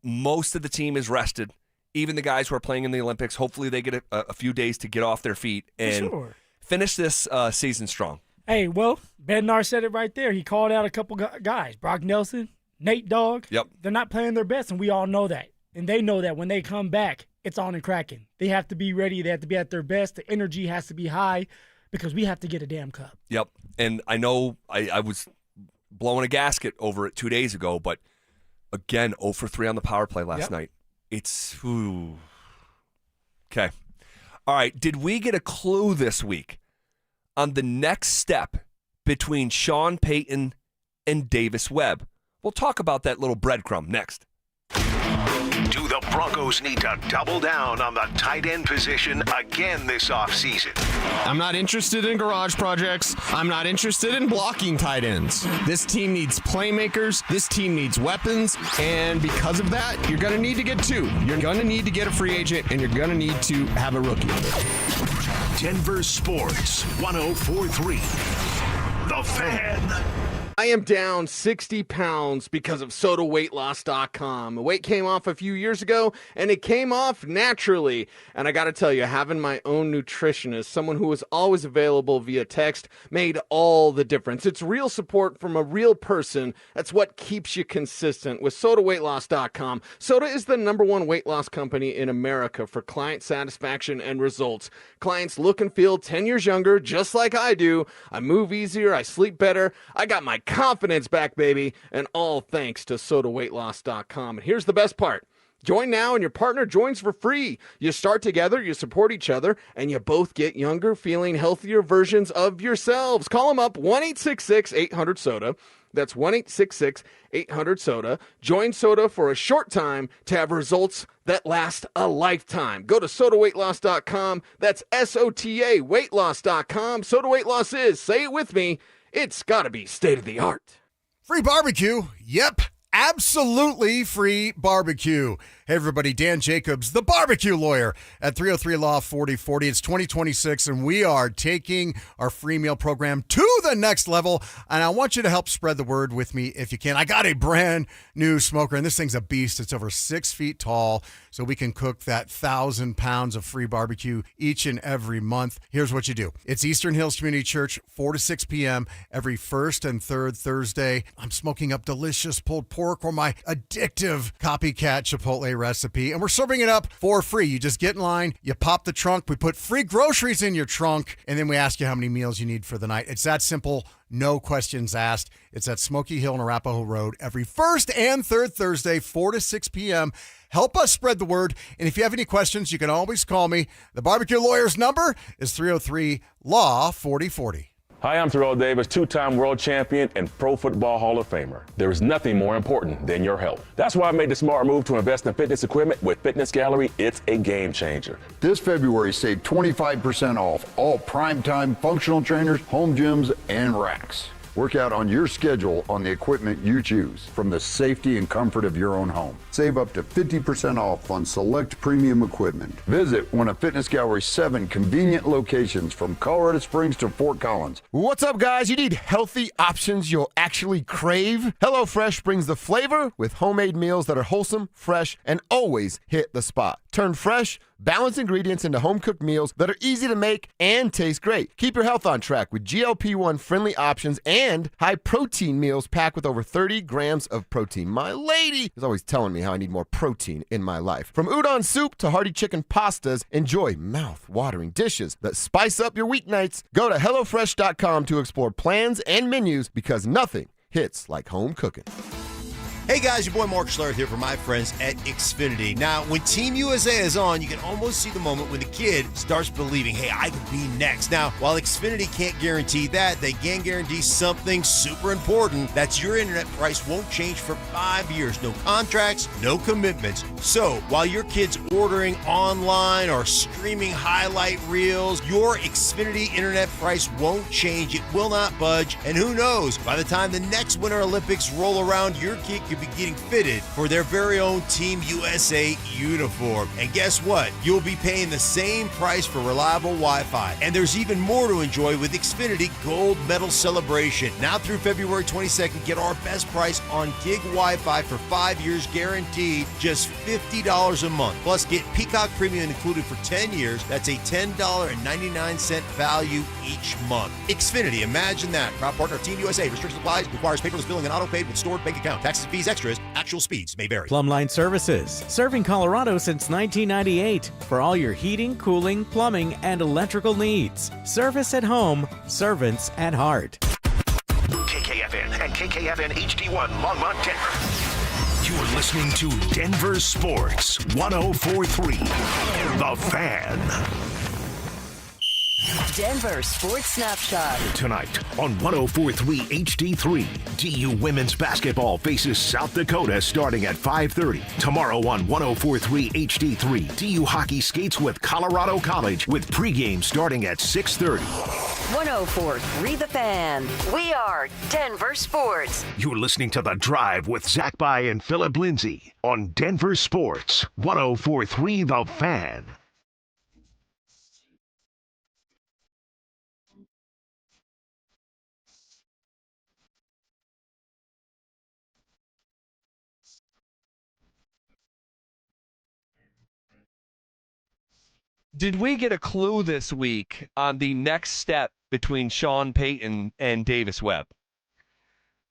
[SPEAKER 3] most of the team is rested. Even the guys who are playing in the Olympics, hopefully they get a few days to get off their feet and finish this season strong.
[SPEAKER 4] Hey, well, Bednar said it right there. He called out a couple guys, Brock Nelson, Nate Dogg.
[SPEAKER 3] Yep.
[SPEAKER 4] They're not playing their best, and we all know that. And they know that when they come back, it's on and cracking. They have to be ready. They have to be at their best. The energy has to be high because we have to get a damn cup.
[SPEAKER 3] Yep. And I know I was blowing a gasket over it 2 days ago, but again, 0 for 3 on the power play last night. It's okay. All right. Did we get a clue this week on the next step between Sean Payton and Davis Webb? We'll talk about that little breadcrumb next.
[SPEAKER 5] Do the Broncos need to double down on the tight end position again this offseason?
[SPEAKER 11] I'm not interested in garage projects. I'm not interested in blocking tight ends. This team needs playmakers. This team needs weapons. And because of that, you're going to need to get 2. You're going to need to get a free agent, and you're going to need to have a rookie.
[SPEAKER 5] Denver Sports 104.3. The Fan.
[SPEAKER 12] I am down 60 pounds because of SodaWeightLoss.com. The weight came off a few years ago, and it came off naturally. And I got to tell you, having my own nutritionist, someone who was always available via text, made all the difference. It's real support from a real person. That's what keeps you consistent with SodaWeightLoss.com. Soda is the #1 weight loss company in America for client satisfaction and results. Clients look and feel 10 years younger, just like I do. I move easier. I sleep better. I got my confidence back, baby, and all thanks to SodaWeightLoss.com. And here's the best part. Join now and your partner joins for free. You start together, you support each other, and you both get younger, feeling healthier versions of yourselves. Call them up, 1-866-800-SODA. That's 1-866-800-SODA. Join Soda for a short time to have results that last a lifetime. Go to SodaWeightLoss.com. That's SOTA weightloss.com. Soda Weight Loss is, say it with me, it's got to be state-of-the-art.
[SPEAKER 13] Free barbecue? Yep, absolutely free barbecue. Hey, everybody, Dan Jacobs, the barbecue lawyer at 303 Law 4040. It's 2026, and we are taking our free meal program to the next level, and I want you to help spread the word with me if you can. I got a brand new smoker, and this thing's a beast. It's over 6 feet tall, so we can cook that 1,000 pounds of free barbecue each and every month. Here's what you do. It's Eastern Hills Community Church, 4 to 6 p.m. every first and third Thursday. I'm smoking up delicious pulled pork or my addictive copycat Chipotle recipe, and we're serving it up for free. You just get in line, you pop the trunk, we put free groceries in your trunk, and then we ask you how many meals you need for the night. It's that simple, no questions asked. It's at Smoky Hill and Arapahoe Road every first and third Thursday, 4 to 6 p.m. Help us spread the word, and if you have any questions, you can always call me. The barbecue lawyer's number is 303 Law 4040.
[SPEAKER 18] Hi, I'm Terrell Davis, 2-time world champion and Pro Football Hall of Famer. There is nothing more important than your health. That's why I made the smart move to invest in fitness equipment with Fitness Gallery. It's a game changer.
[SPEAKER 14] This February, save 25% off all primetime functional trainers, home gyms, and racks. Work out on your schedule on the equipment you choose from the safety and comfort of your own home. Save up to 50% off on select premium equipment. Visit one of Fitness Gallery's 7 convenient locations from Colorado Springs to Fort Collins.
[SPEAKER 25] What's up, guys? You need healthy options you'll actually crave? HelloFresh brings the flavor with homemade meals that are wholesome, fresh, and always hit the spot. Turn fresh, balanced ingredients into home-cooked meals that are easy to make and taste great. Keep your health on track with GLP-1 friendly options and high-protein meals packed with over 30 grams of protein. My lady is always telling me how I need more protein in my life. From udon soup to hearty chicken pastas, enjoy mouth-watering dishes that spice up your weeknights. Go to HelloFresh.com to explore plans and menus because nothing hits like home cooking.
[SPEAKER 15] Hey guys, your boy Mark Schlereth here for my friends at Xfinity. Now, when Team USA is on, you can almost see the moment when the kid starts believing, hey, I could be next. Now, while Xfinity can't guarantee that, they can guarantee something super important. That's your internet price won't change for 5 years. No contracts, no commitments. So, while your kid's ordering online or streaming highlight reels, your Xfinity internet price won't change. It will not budge. And who knows, by the time the next Winter Olympics roll around, your kid could be getting fitted for their very own Team USA uniform. And guess what? You'll be paying the same price for reliable Wi-Fi. And there's even more to enjoy with Xfinity Gold Medal Celebration. Now through February 22nd, get our best price on gig Wi-Fi for 5 years guaranteed, just $50 a month. Plus, get Peacock Premium included for 10 years. That's a $10.99 value each month. Xfinity, imagine that. Proud partner of Team USA. Restrictions apply. Requires paperless billing and auto-paid with stored bank account. Taxes, fees, extras. Actual speeds may vary.
[SPEAKER 1] Plumline Services, serving Colorado since 1998 for all your heating, cooling, plumbing, and electrical needs. Service at home, servants at heart.
[SPEAKER 5] KKFN and KKFN HD1 Longmont, Denver. You're listening to Denver Sports 104.3 The Fan.
[SPEAKER 7] Denver Sports Snapshot.
[SPEAKER 5] Tonight on 104.3 HD3, DU women's basketball faces South Dakota starting at 5:30. Tomorrow on 104.3 HD3, DU hockey skates with Colorado College with pregame starting at 6:30.
[SPEAKER 7] 104.3 The Fan. We are Denver Sports.
[SPEAKER 5] You're listening to The Drive with Zach By and Phillip Lindsay on Denver Sports 104.3 The Fan.
[SPEAKER 3] Did we get a clue this week on the next step between Sean Payton and Davis Webb?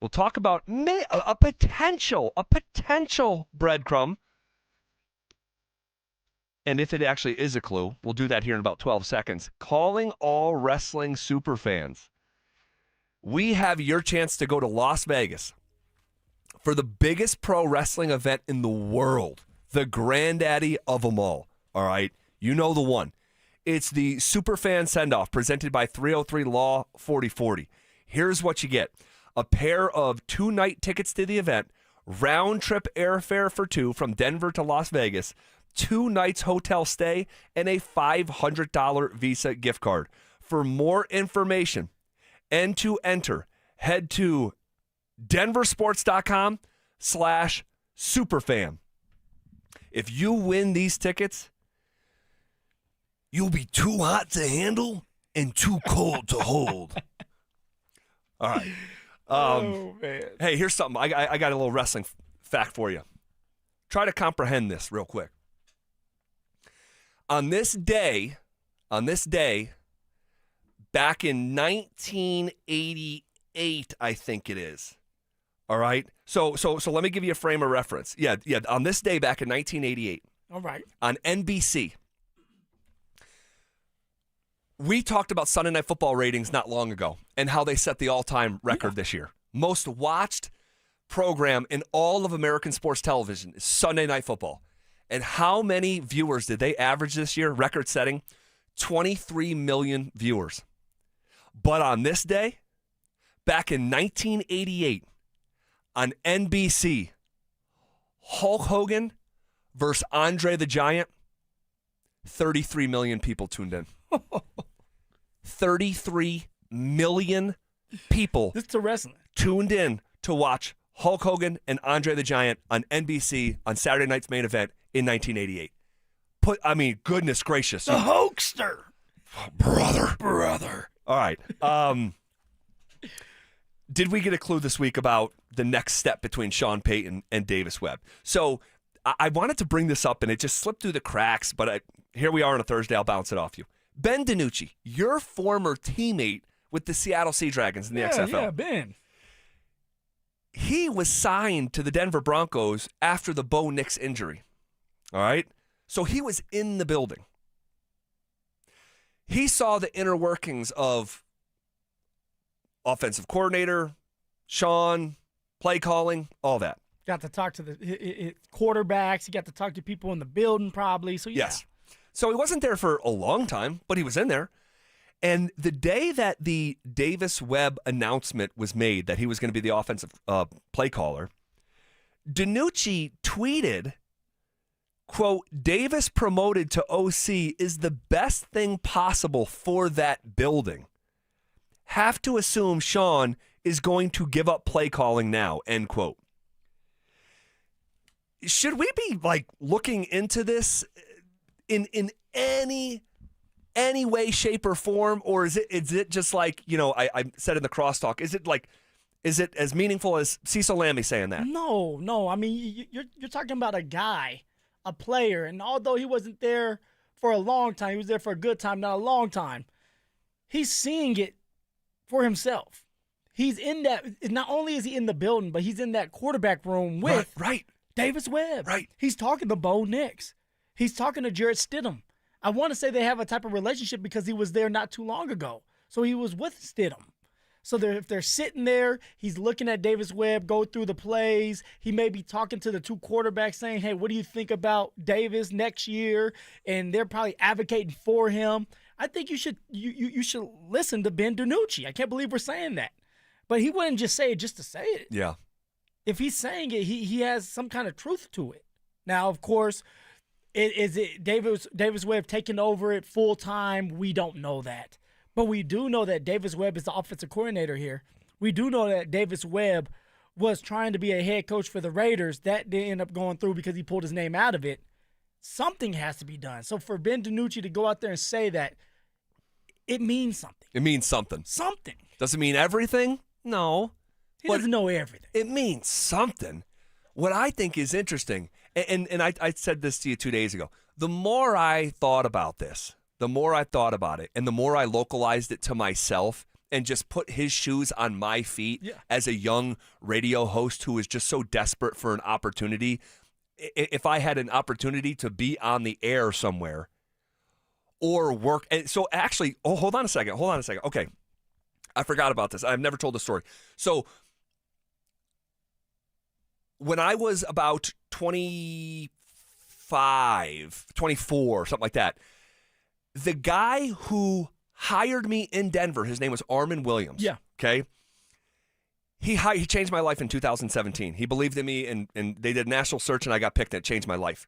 [SPEAKER 3] We'll talk about a potential breadcrumb. And if it actually is a clue, we'll do that here in about 12 seconds. Calling all wrestling superfans. We have your chance to go to Las Vegas for the biggest pro wrestling event in the world, the granddaddy of them all right? You know the one. It's the Superfan Send-Off presented by 303 Law 4040. Here's what you get. A pair of 2-night tickets to the event, round-trip airfare for 2 from Denver to Las Vegas, 2 nights hotel stay, and a $500 Visa gift card. For more information and to enter, head to DenverSports.com/superfan. If you win these tickets, you'll be too hot to handle and too cold to hold. All right.
[SPEAKER 4] Oh, man.
[SPEAKER 3] Hey, here's something. I got a little wrestling fact for you. Try to comprehend this real quick. On this day, back in 1988, I think it is. All right. So let me give you a frame of reference. Yeah. On this day back in 1988.
[SPEAKER 4] All right.
[SPEAKER 3] On NBC. We talked about Sunday Night Football ratings not long ago and how they set the all-time record this year. Most watched program in all of American sports television is Sunday Night Football. And how many viewers did they average this year, record-setting? 23 million viewers. But on this day, back in 1988, on NBC, Hulk Hogan versus Andre the Giant, 33 million people tuned in. 33 million people tuned in to watch Hulk Hogan and Andre the Giant on NBC on Saturday night's main event in 1988. Goodness gracious.
[SPEAKER 4] The hoaxster.
[SPEAKER 3] Brother. All right. Did we get a clue this week about the next step between Sean Payton and Davis Webb? So I wanted to bring this up, and it just slipped through the cracks, but here we are on a Thursday. I'll bounce it off you. Ben DiNucci, your former teammate with the Seattle Sea Dragons in the XFL.
[SPEAKER 4] Yeah, Ben.
[SPEAKER 3] He was signed to the Denver Broncos after the Bo Nix injury. All right? So he was in the building. He saw the inner workings of offensive coordinator, Sean, play calling, all that.
[SPEAKER 4] Got to talk to the quarterbacks. He got to talk to people in the building probably. So, yeah.
[SPEAKER 3] Yes. So he wasn't there for a long time, but he was in there. And the day that the Davis-Webb announcement was made that he was going to be the offensive play caller, DiNucci tweeted, quote, Davis promoted to OC is the best thing possible for that building. Have to assume Sean is going to give up play calling now, end quote. Should we be like looking into this in any way, shape, or form, or is it just like, I said in the crosstalk, is it as meaningful as Cecil Lammey saying that?
[SPEAKER 4] No. I mean, you're talking about a guy, a player, and although he wasn't there for a long time, he was there for a good time, not a long time. He's seeing it for himself. He's in that. Not only is he in the building, but he's in that quarterback room with
[SPEAKER 3] right.
[SPEAKER 4] Davis-Webb.
[SPEAKER 3] Right.
[SPEAKER 4] He's talking to Bo Nix. He's talking to Jarrett Stidham. I want to say they have a type of relationship because he was there not too long ago. So he was with Stidham. So if they're sitting there, he's looking at Davis-Webb, go through the plays. He may be talking to the two quarterbacks saying, hey, what do you think about Davis next year? And they're probably advocating for him. I think you should listen to Ben DiNucci. I can't believe we're saying that. But he wouldn't just say it just to say it.
[SPEAKER 3] Yeah.
[SPEAKER 4] If he's saying it, he has some kind of truth to it. Now, of course, is it Davis-Webb taking over it full time? We don't know that. But we do know that Davis-Webb is the offensive coordinator here. We do know that Davis-Webb was trying to be a head coach for the Raiders. That didn't end up going through because he pulled his name out of it. Something has to be done. So for Ben DiNucci to go out there and say that, it means something.
[SPEAKER 3] It means something.
[SPEAKER 4] Something.
[SPEAKER 3] Does it mean everything? No.
[SPEAKER 4] He doesn't know everything.
[SPEAKER 3] It means something. What I think is interesting, and I said this to you 2 days ago, the more I thought about this, the more I thought about it, and the more I localized it to myself and just put his shoes on my feet as a young radio host who is just so desperate for an opportunity. If I had an opportunity to be on the air somewhere or work. And so actually, hold on a second. Okay. I forgot about this. I've never told the story. So when I was about 25, 24, something like that, the guy who hired me in Denver, his name was Armin Williams.
[SPEAKER 4] Yeah.
[SPEAKER 3] Okay. He changed my life in 2017. He believed in me, and they did a national search, and I got picked, and it changed my life.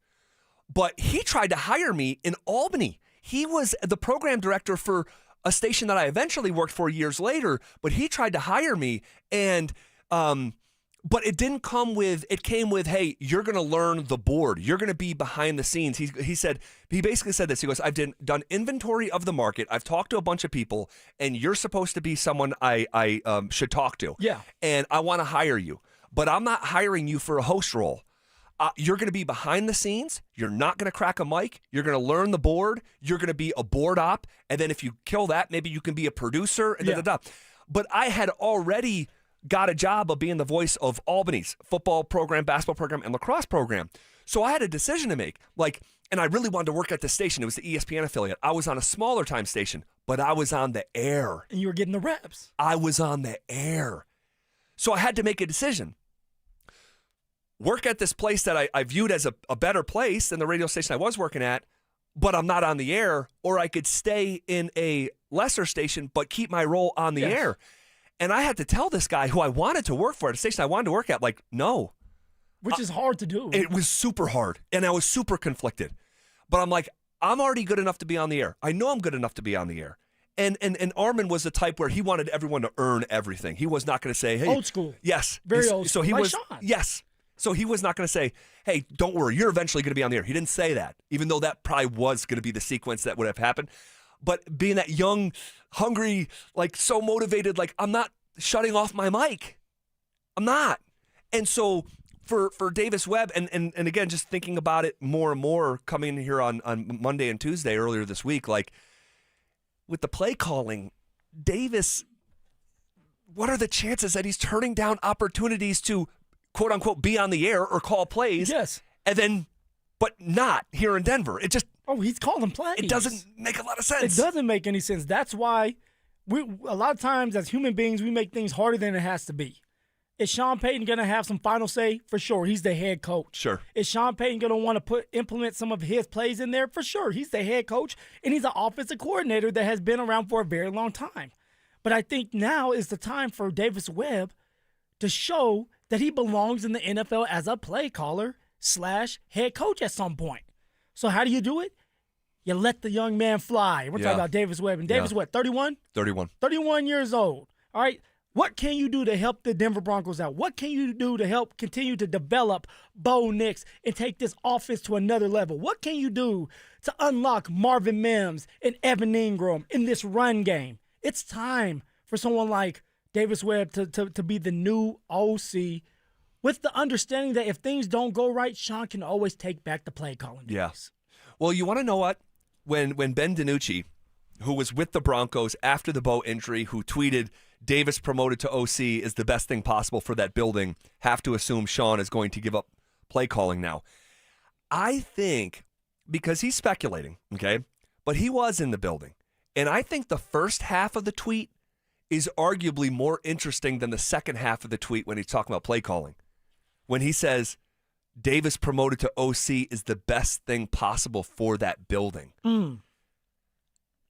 [SPEAKER 3] But he tried to hire me in Albany. He was the program director for a station that I eventually worked for years later, but he tried to hire me, and but it didn't come with, it came with, hey, you're going to learn the board. You're going to be behind the scenes. He basically said this. He goes, I've done inventory of the market. I've talked to a bunch of people, and you're supposed to be someone I should talk to.
[SPEAKER 4] Yeah.
[SPEAKER 3] And I want to hire you, but I'm not hiring you for a host role. You're going to be behind the scenes. You're not going to crack a mic. You're going to learn the board. You're going to be a board op. And then if you kill that, maybe you can be a producer. And But I had already got a job of being the voice of Albany's football program, basketball program, and lacrosse program. So I had a decision to make. And I really wanted to work at this station. It was the ESPN affiliate. I was on a smaller time station, but I was on the air.
[SPEAKER 4] And you were getting the reps.
[SPEAKER 3] I was on the air. So I had to make a decision. Work at this place that I viewed as a better place than the radio station I was working at, but I'm not on the air, or I could stay in a lesser station but keep my role on the air. And I had to tell this guy who I wanted to work for at a station I wanted to work at, no.
[SPEAKER 4] Which is hard to do.
[SPEAKER 3] It was super hard, and I was super conflicted. But I'm like, I'm already good enough to be on the air. I know I'm good enough to be on the air. And Armin was the type where he wanted everyone to earn everything. He was not going to say, hey.
[SPEAKER 4] Old school.
[SPEAKER 3] Yes.
[SPEAKER 4] Very old school.
[SPEAKER 3] So he
[SPEAKER 4] like
[SPEAKER 3] was.
[SPEAKER 4] Sean.
[SPEAKER 3] Yes. So he was not going to say, hey, don't worry, you're eventually going to be on the air. He didn't say that, even though that probably was going to be the sequence that would have happened. But being that young, hungry, so motivated, I'm not shutting off my mic. I'm not. And so for Davis-Webb, and again, just thinking about it more and more coming in here on Monday and Tuesday earlier this week, with the play calling, Davis, what are the chances that he's turning down opportunities to quote unquote be on the air or call plays?
[SPEAKER 4] Yes.
[SPEAKER 3] And then, but not here in Denver. It just,
[SPEAKER 4] he's calling plays.
[SPEAKER 3] It doesn't make a lot of sense.
[SPEAKER 4] It doesn't make any sense. That's why a lot of times as human beings, we make things harder than it has to be. Is Sean Payton going to have some final say? For sure. He's the head coach.
[SPEAKER 3] Sure.
[SPEAKER 4] Is Sean Payton going to want to implement some of his plays in there? For sure. He's the head coach, and he's an offensive coordinator that has been around for a very long time. But I think now is the time for Davis Webb to show that he belongs in the NFL as a play caller / head coach at some point. So how do you do it? You let the young man fly. We're talking about Davis Webb. And Davis, what, 31?
[SPEAKER 3] 31.
[SPEAKER 4] 31 years old. All right. What can you do to help the Denver Broncos out? What can you do to help continue to develop Bo Nix and take this offense to another level? What can you do to unlock Marvin Mims and Evan Ingram in this run game? It's time for someone like Davis Webb to be the new OC with the understanding that if things don't go right, Sean can always take back the play calling.
[SPEAKER 3] Yeah. Well, you want to know what? When Ben DiNucci, who was with the Broncos after the Bo injury, who tweeted, Davis promoted to OC is the best thing possible for that building, have to assume Sean is going to give up play calling now. I think, because he's speculating, okay, but he was in the building. And I think the first half of the tweet is arguably more interesting than the second half of the tweet when he's talking about play calling. When he says, Davis promoted to OC is the best thing possible for that building.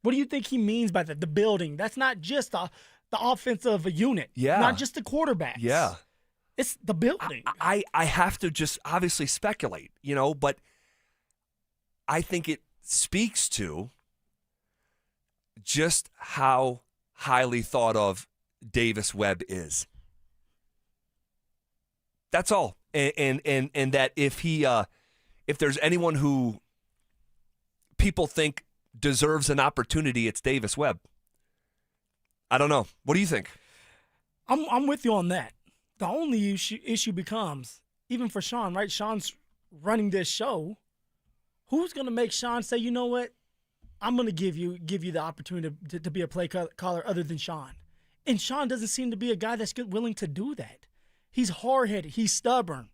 [SPEAKER 4] What do you think he means by that? The building. That's not just the offensive unit.
[SPEAKER 3] Yeah.
[SPEAKER 4] Not just the quarterbacks.
[SPEAKER 3] Yeah.
[SPEAKER 4] It's the building.
[SPEAKER 3] I have to just obviously speculate, but I think it speaks to just how highly thought of Davis Webb is. That's all. And that if there's anyone who people think deserves an opportunity, it's Davis Webb. I don't know. What do you think?
[SPEAKER 4] I'm with you on that. The only issue becomes, even for Sean, right? Sean's running this show. Who's going to make Sean say, you know what? I'm going to give you the opportunity to be a play caller other than Sean. And Sean doesn't seem to be a guy that's willing to do that. He's hard-headed. He's stubborn.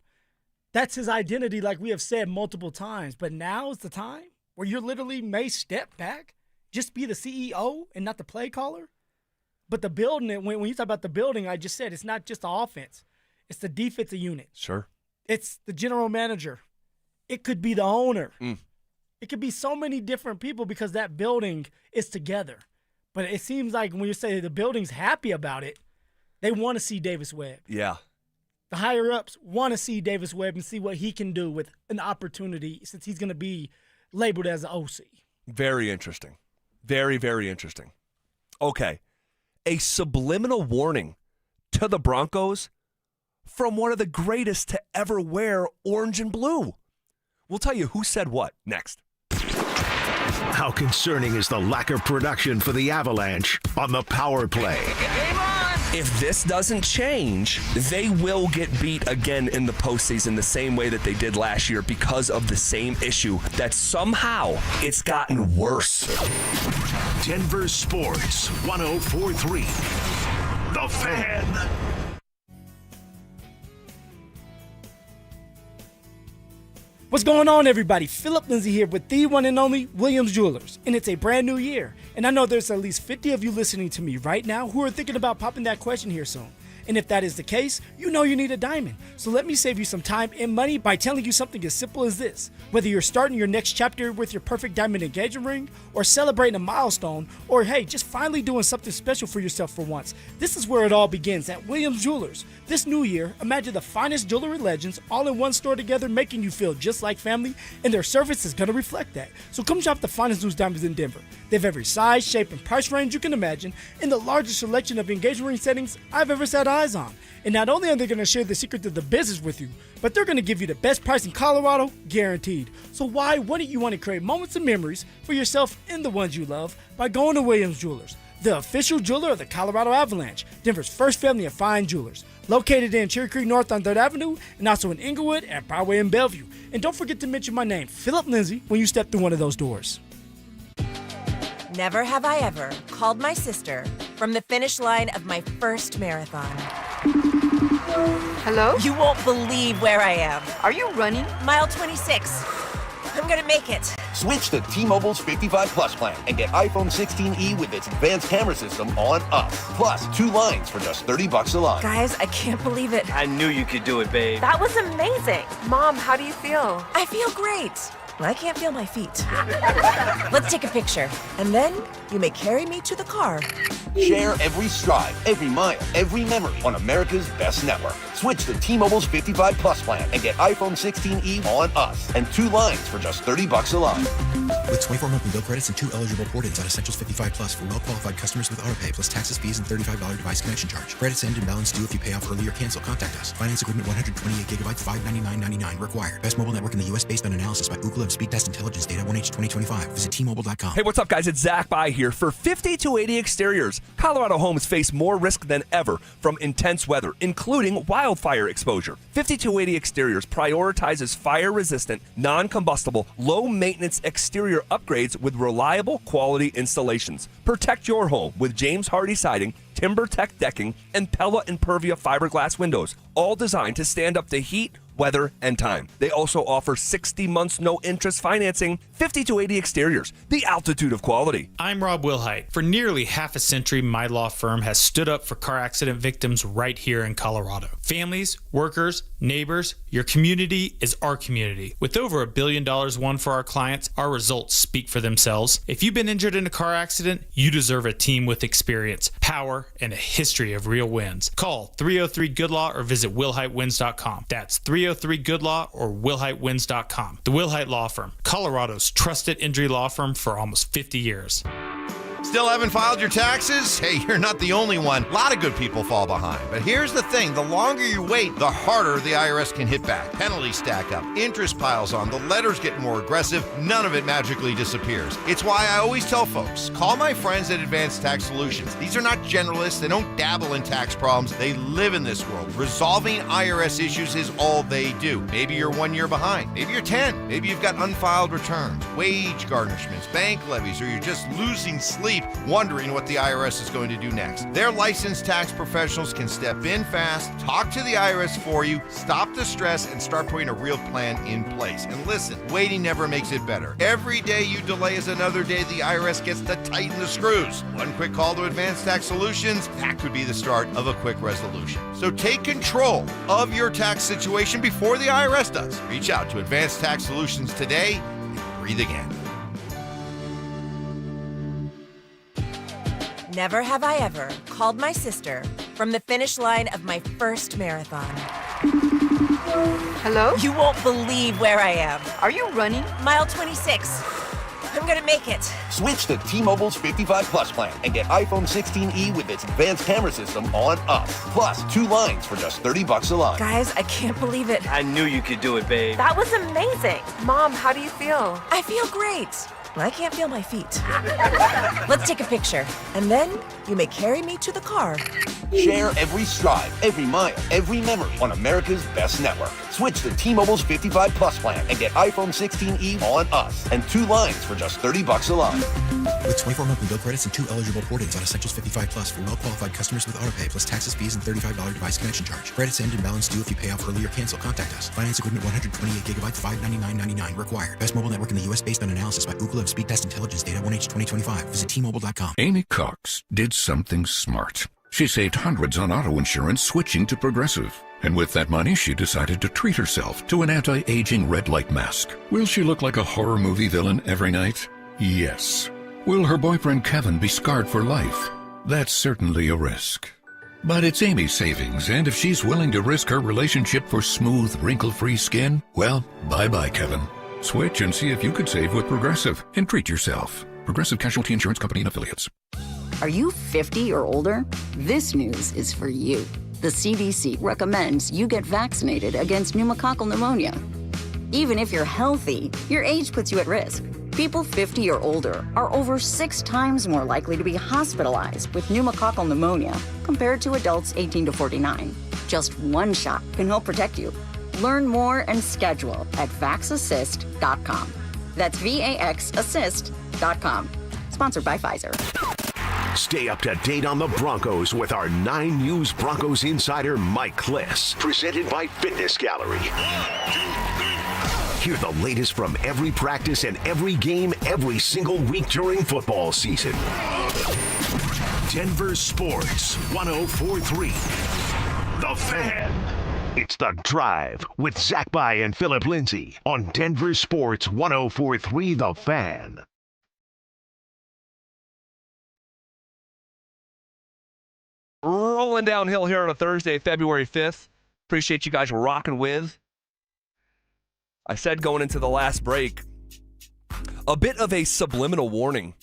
[SPEAKER 4] That's his identity, like we have said multiple times. But now is the time where you literally may step back, just be the CEO and not the play caller. But the building, when you talk about the building, I just said it's not just the offense. It's the defensive unit.
[SPEAKER 3] Sure.
[SPEAKER 4] It's the general manager. It could be the owner. It could be so many different people because that building is together. But it seems like when you say the building's happy about it, they want to see Davis Webb.
[SPEAKER 3] Yeah.
[SPEAKER 4] The higher-ups want to see Davis Webb and see what he can do with an opportunity since he's going to be labeled as an OC.
[SPEAKER 3] Very interesting. Very, very interesting. Okay. A subliminal warning to the Broncos from one of the greatest to ever wear orange and blue. We'll tell you who said what next.
[SPEAKER 5] How concerning is the lack of production for the Avalanche on the power play?
[SPEAKER 3] If this doesn't change, they will get beat again in the postseason the same way that they did last year because of the same issue that somehow it's gotten worse.
[SPEAKER 5] Denver Sports 104.3. The Fan.
[SPEAKER 4] What's going on, everybody? Phillip Lindsay here with the one and only Williams Jewelers, and it's a brand new year. And I know there's at least 50 of you listening to me right now who are thinking about popping that question here soon. And if that is the case, you know you need a diamond. So let me save you some time and money by telling you something as simple as this. Whether you're starting your next chapter with your perfect diamond engagement ring, or celebrating a milestone, or hey, just finally doing something special for yourself for once, this is where it all begins at Williams Jewelers. This new year, imagine the finest jewelry legends all in one store together, making you feel just like family, and their service is going to reflect that. So come shop the finest loose diamonds in Denver. They have every size, shape, and price range you can imagine, and the largest selection of engagement ring settings I've ever set eyes on. And not only are they going to share the secret to the business with you, but they're going to give you the best price in Colorado, guaranteed. So why wouldn't you want to create moments and memories for yourself and the ones you love by going to Williams Jewelers, the official jeweler of the Colorado Avalanche, Denver's first family of fine jewelers, located in Cherry Creek North on 3rd Avenue, and also in Inglewood and Broadway and Bellevue. And don't forget to mention my name, Phillip Lindsay, when you step through one of those doors.
[SPEAKER 2] Never have I ever called my sister from the finish line of my first marathon.
[SPEAKER 16] Hello?
[SPEAKER 2] You won't believe where I am.
[SPEAKER 16] Are you running?
[SPEAKER 2] Mile 26. I'm gonna make it.
[SPEAKER 16] Switch to T-Mobile's 55 Plus plan and get iPhone 16e with its advanced camera system on us. Plus, 2 lines for just $30 a line.
[SPEAKER 2] Guys, I can't believe it.
[SPEAKER 19] I knew you could do it, babe.
[SPEAKER 2] That was amazing. Mom, how do you feel? I feel great. I can't feel my feet. Let's take a picture. And then you may carry me to the car.
[SPEAKER 16] Share every stride, every mile, every memory on America's best network. Switch to T-Mobile's 55 Plus plan and get iPhone 16e on us and 2 lines for just $30 a line.
[SPEAKER 24] With 24 monthly bill credits and 2 eligible port-ins on Essentials 55 Plus for well-qualified customers with autopay plus taxes, fees, and $35 device connection charge. Credits end and balance due if you pay off early or cancel. Contact us. Finance agreement 128 gigabyte, $599.99 required. Best mobile network in the U.S. based on analysis by Ookla of Speed Test Intelligence data 1H 2025. Visit T-Mobile.com.
[SPEAKER 3] Hey, what's up, guys? It's Zach By here. For 50-80 Exteriors, Colorado homes face more risk than ever from intense weather, including wildfire exposure. 50-80 Exteriors prioritizes fire-resistant, non-combustible, low-maintenance exterior upgrades with reliable, quality installations. Protect your home with James Hardy siding, TimberTech decking, and Pella Impervia fiberglass windows, all designed to stand up to heat, weather, and time. They also offer 60 months no-interest financing. 50-80 Exteriors, the altitude of quality.
[SPEAKER 20] I'm Rob Wilhite. For nearly half a century, my law firm has stood up for car accident victims right here in Colorado. Families, workers, neighbors, your community is our community. With over $1 billion won for our clients, our results speak for themselves. If you've been injured in a car accident, you deserve a team with experience, power, and a history of real wins. Call 303-GOOD-LAW or visit willhitewins.com. That's 303-GOOD-LAW or willhitewins.com. The Wilhite Law Firm, Colorado's trusted injury law firm for almost 50 years.
[SPEAKER 15] Still haven't filed your taxes? Hey, you're not the only one. A lot of good people fall behind. But here's the thing. The longer you wait, the harder the IRS can hit back. Penalties stack up. Interest piles on. The letters get more aggressive. None of it magically disappears. It's why I always tell folks, call my friends at Advanced Tax Solutions. These are not generalists. They don't dabble in tax problems. They live in this world. Resolving IRS issues is all they do. Maybe you're 1 year behind. Maybe you're 10. Maybe you've got unfiled returns, wage garnishments, bank levies, or you're just losing sleep wondering what the IRS is going to do next. Their licensed tax professionals can step in fast, talk to the IRS for you, stop the stress, and start putting a real plan in place. And listen, waiting never makes it better. Every day you delay is another day the IRS gets to tighten the screws. One quick call to Advanced Tax Solutions, that could be the start of a quick resolution. So take control of your tax situation before the IRS does. Reach out to Advanced Tax Solutions today and breathe again.
[SPEAKER 2] Never have I ever called my sister from the finish line of my first marathon.
[SPEAKER 21] Hello?
[SPEAKER 2] You won't believe where I am.
[SPEAKER 21] Are you running?
[SPEAKER 2] Mile 26. I'm gonna make it.
[SPEAKER 16] Switch to T-Mobile's 55 Plus plan and get iPhone 16e with its advanced camera system on us. Plus, 2 lines for just $30 a line.
[SPEAKER 2] Guys, I can't believe it.
[SPEAKER 19] I knew you could do it, babe.
[SPEAKER 2] That was amazing. Mom, how do you feel? I feel great. I can't feel my feet. Let's take a picture. And then you may carry me to the car.
[SPEAKER 16] Share every stride, every mile, every memory on America's best network. Switch to T-Mobile's 55 Plus plan and get iPhone 16e on us and 2 lines for just $30 a line.
[SPEAKER 24] With 24 monthly bill credits and 2 eligible port-ins on Essentials 55 Plus for well-qualified customers with autopay plus taxes, fees, and $35 device connection charge. Credits end and balance due if you pay off early or cancel. Contact us. Finance agreement 128 gigabyte, $599.99 required. Best mobile network in the U.S. based on analysis by Ookla of Speed Test Intelligence data 1H 2025. Visit T-Mobile.com.
[SPEAKER 22] Amy Cox did something smart. She saved hundreds on auto insurance switching to Progressive. And with that money, she decided to treat herself to an anti-aging red light mask. Will she look like a horror movie villain every night? Yes. Will her boyfriend Kevin be scarred for life? That's certainly a risk. But it's Amy's savings, and if she's willing to risk her relationship for smooth, wrinkle-free skin, well, bye-bye, Kevin. Switch and see if you could save with Progressive and treat yourself. Progressive Casualty Insurance Company and Affiliates.
[SPEAKER 26] Are you 50 or older? This news is for you. The CDC recommends you get vaccinated against pneumococcal pneumonia. Even if you're healthy, your age puts you at risk. People 50 or older are over 6 times more likely to be hospitalized with pneumococcal pneumonia compared to adults 18 to 49. Just one shot can help protect you. Learn more and schedule at vaxassist.com. That's VAXassist.com. Sponsored by Pfizer.
[SPEAKER 5] Stay up to date on the Broncos with our 9 News Broncos insider Mike Kliss. Presented by Fitness Gallery. Hear the latest from every practice and every game every single week during football season. Denver Sports 104.3. The Fan. It's The Drive with Zach By and Phillip Lindsay on Denver Sports 104.3 The Fan.
[SPEAKER 3] Rolling downhill here on a Thursday, February 5th. Appreciate you guys rocking with. I said going into the last break, a bit of a subliminal warning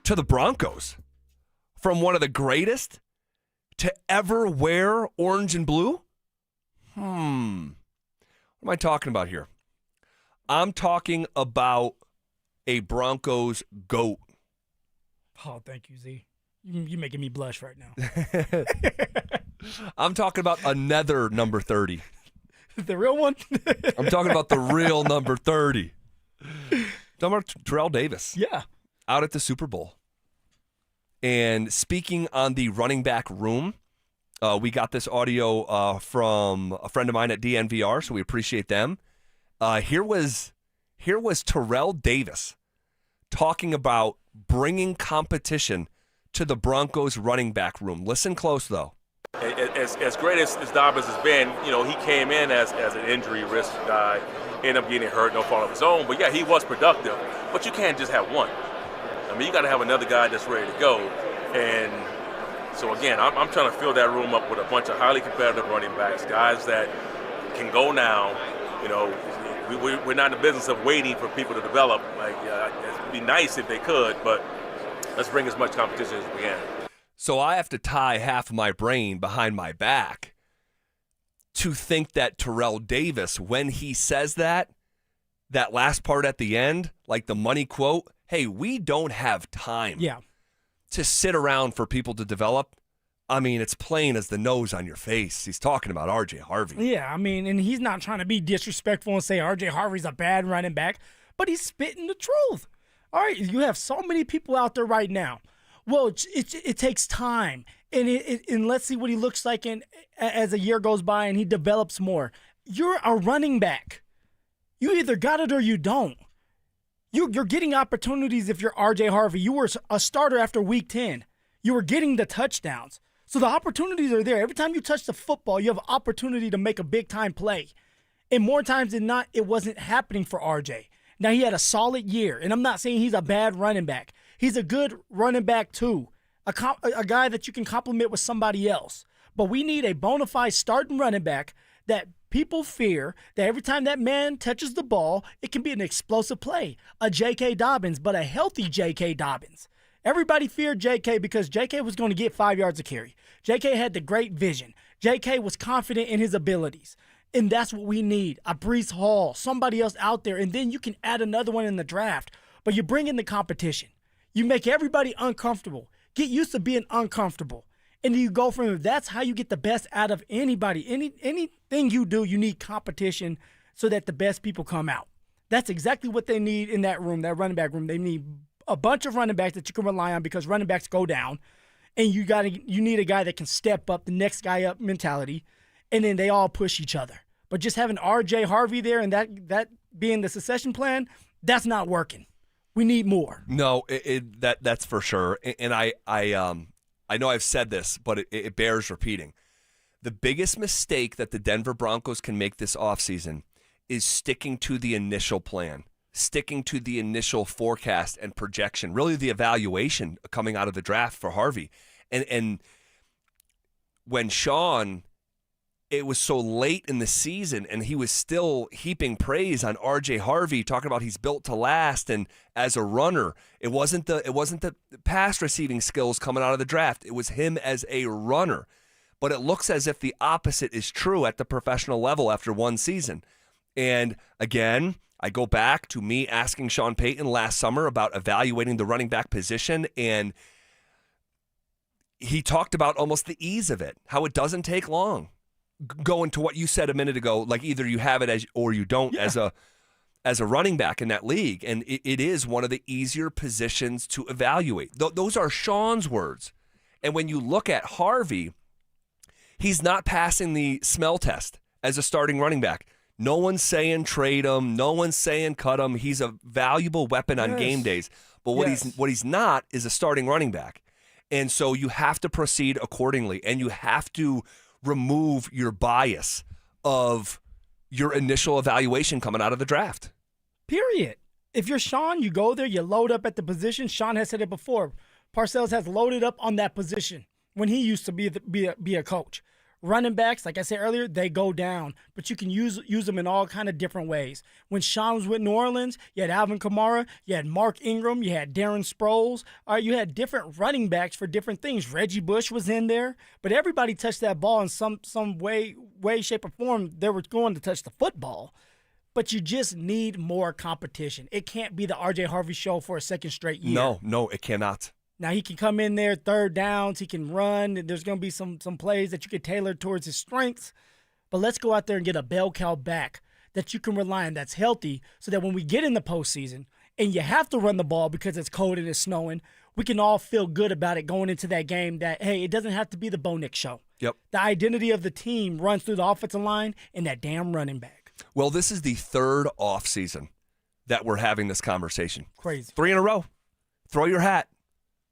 [SPEAKER 3] to the Broncos from one of the greatest to ever wear orange and blue. What am I talking about here? I'm talking about a Broncos GOAT.
[SPEAKER 4] Oh, thank you, Z. You're making me blush right now.
[SPEAKER 3] I'm talking about another number 30.
[SPEAKER 4] The real one?
[SPEAKER 3] I'm talking about the real number 30. Talking about Terrell Davis.
[SPEAKER 4] Yeah.
[SPEAKER 3] Out at the Super Bowl. And speaking on the running back room, we got this audio from a friend of mine at DNVR, so we appreciate them. Here was Terrell Davis talking about bringing competition to the Broncos running back room. Listen close, though.
[SPEAKER 18] As great as Dobbins has been, he came in as an injury risk guy, ended up getting hurt, no fault of his own. But yeah, he was productive. But you can't just have one. I mean, you got to have another guy that's ready to go. And so again, I'm trying to fill that room up with a bunch of highly competitive running backs, guys that can go now. We're not in the business of waiting for people to develop. It'd be nice if they could, but let's bring as much competition as we can.
[SPEAKER 3] So I have to tie half of my brain behind my back to think that Terrell Davis, when he says that last part at the end, like the money quote, hey, we don't have time to sit around for people to develop. I mean, it's plain as the nose on your face. He's talking about R.J. Harvey.
[SPEAKER 4] Yeah, I mean, and he's not trying to be disrespectful and say R.J. Harvey's a bad running back, but he's spitting the truth. All right, you have so many people out there right now. Well, it takes time, and let's see what he looks like as a year goes by and he develops more. You're a running back. You either got it or you don't. You're getting opportunities if you're R.J. Harvey. You were a starter after week 10. You were getting the touchdowns. So the opportunities are there. Every time you touch the football, you have an opportunity to make a big-time play. And more times than not, it wasn't happening for R.J. Now, he had a solid year, and I'm not saying he's a bad running back. He's a good running back, too, a guy that you can complement with somebody else. But we need a bona fide starting running back that people fear, that every time that man touches the ball, it can be an explosive play. A J.K. Dobbins, but a healthy J.K. Dobbins. Everybody feared J.K. because J.K. was going to get 5 yards of carry. J.K. had the great vision. J.K. was confident in his abilities. And that's what we need, a Breece Hall, somebody else out there. And then you can add another one in the draft. But you bring in the competition. You make everybody uncomfortable. Get used to being uncomfortable. And you go from there. That's how you get the best out of anybody. Anything you do, you need competition so that the best people come out. That's exactly what they need in that room, that running back room. They need a bunch of running backs that you can rely on because running backs go down. And you need a guy that can step up, the next guy up mentality. And then they all push each other. But just having R.J. Harvey there and that being the succession plan, that's not working. We need more.
[SPEAKER 3] No, that's for sure. And I know I've said this, but it bears repeating. The biggest mistake that the Denver Broncos can make this offseason is sticking to the initial plan, sticking to the initial forecast and projection, really the evaluation coming out of the draft for Harvey. And when Sean, it was so late in the season and he was still heaping praise on R.J. Harvey, talking about he's built to last and as a runner. It wasn't the pass receiving skills coming out of the draft. It was him as a runner. But it looks as if the opposite is true at the professional level after one season. And again, I go back to me asking Sean Payton last summer about evaluating the running back position, and he talked about almost the ease of it, how it doesn't take long. Going to what you said a minute ago, like either you have it or you don't as a running back in that league, and it is one of the easier positions to evaluate. Those are Sean's words. And when you look at Harvey, he's not passing the smell test as a starting running back. No one's saying trade him. No one's saying cut him. He's a valuable weapon on game days. But what he's not is a starting running back. And so you have to proceed accordingly, and you have to remove your bias of your initial evaluation coming out of the draft.
[SPEAKER 4] Period. If you're Sean, you go there, you load up at the position. Sean has said it before. Parcells has loaded up on that position when he used to be a coach. Running backs, like I said earlier, they go down, but you can use them in all kind of different ways. When Sean was with New Orleans, you had Alvin Kamara, you had Mark Ingram, you had Darren Sproles. You had different running backs for different things. Reggie Bush was in there, but everybody touched that ball in some way, shape, or form. They were going to touch the football, but you just need more competition. It can't be the R.J. Harvey show for a second straight year.
[SPEAKER 3] No, it cannot.
[SPEAKER 4] Now, he can come in there, third downs, he can run. There's going to be some plays that you can tailor towards his strengths. But let's go out there and get a bell cow back that you can rely on, that's healthy, so that when we get in the postseason and you have to run the ball because it's cold and it's snowing, we can all feel good about it going into that game that, hey, it doesn't have to be the Bo Nix show.
[SPEAKER 3] Yep.
[SPEAKER 4] The identity of the team runs through the offensive line and that damn running back.
[SPEAKER 3] Well, this is the third offseason that we're having this conversation.
[SPEAKER 4] Crazy.
[SPEAKER 3] 3 in a row. Throw your hat.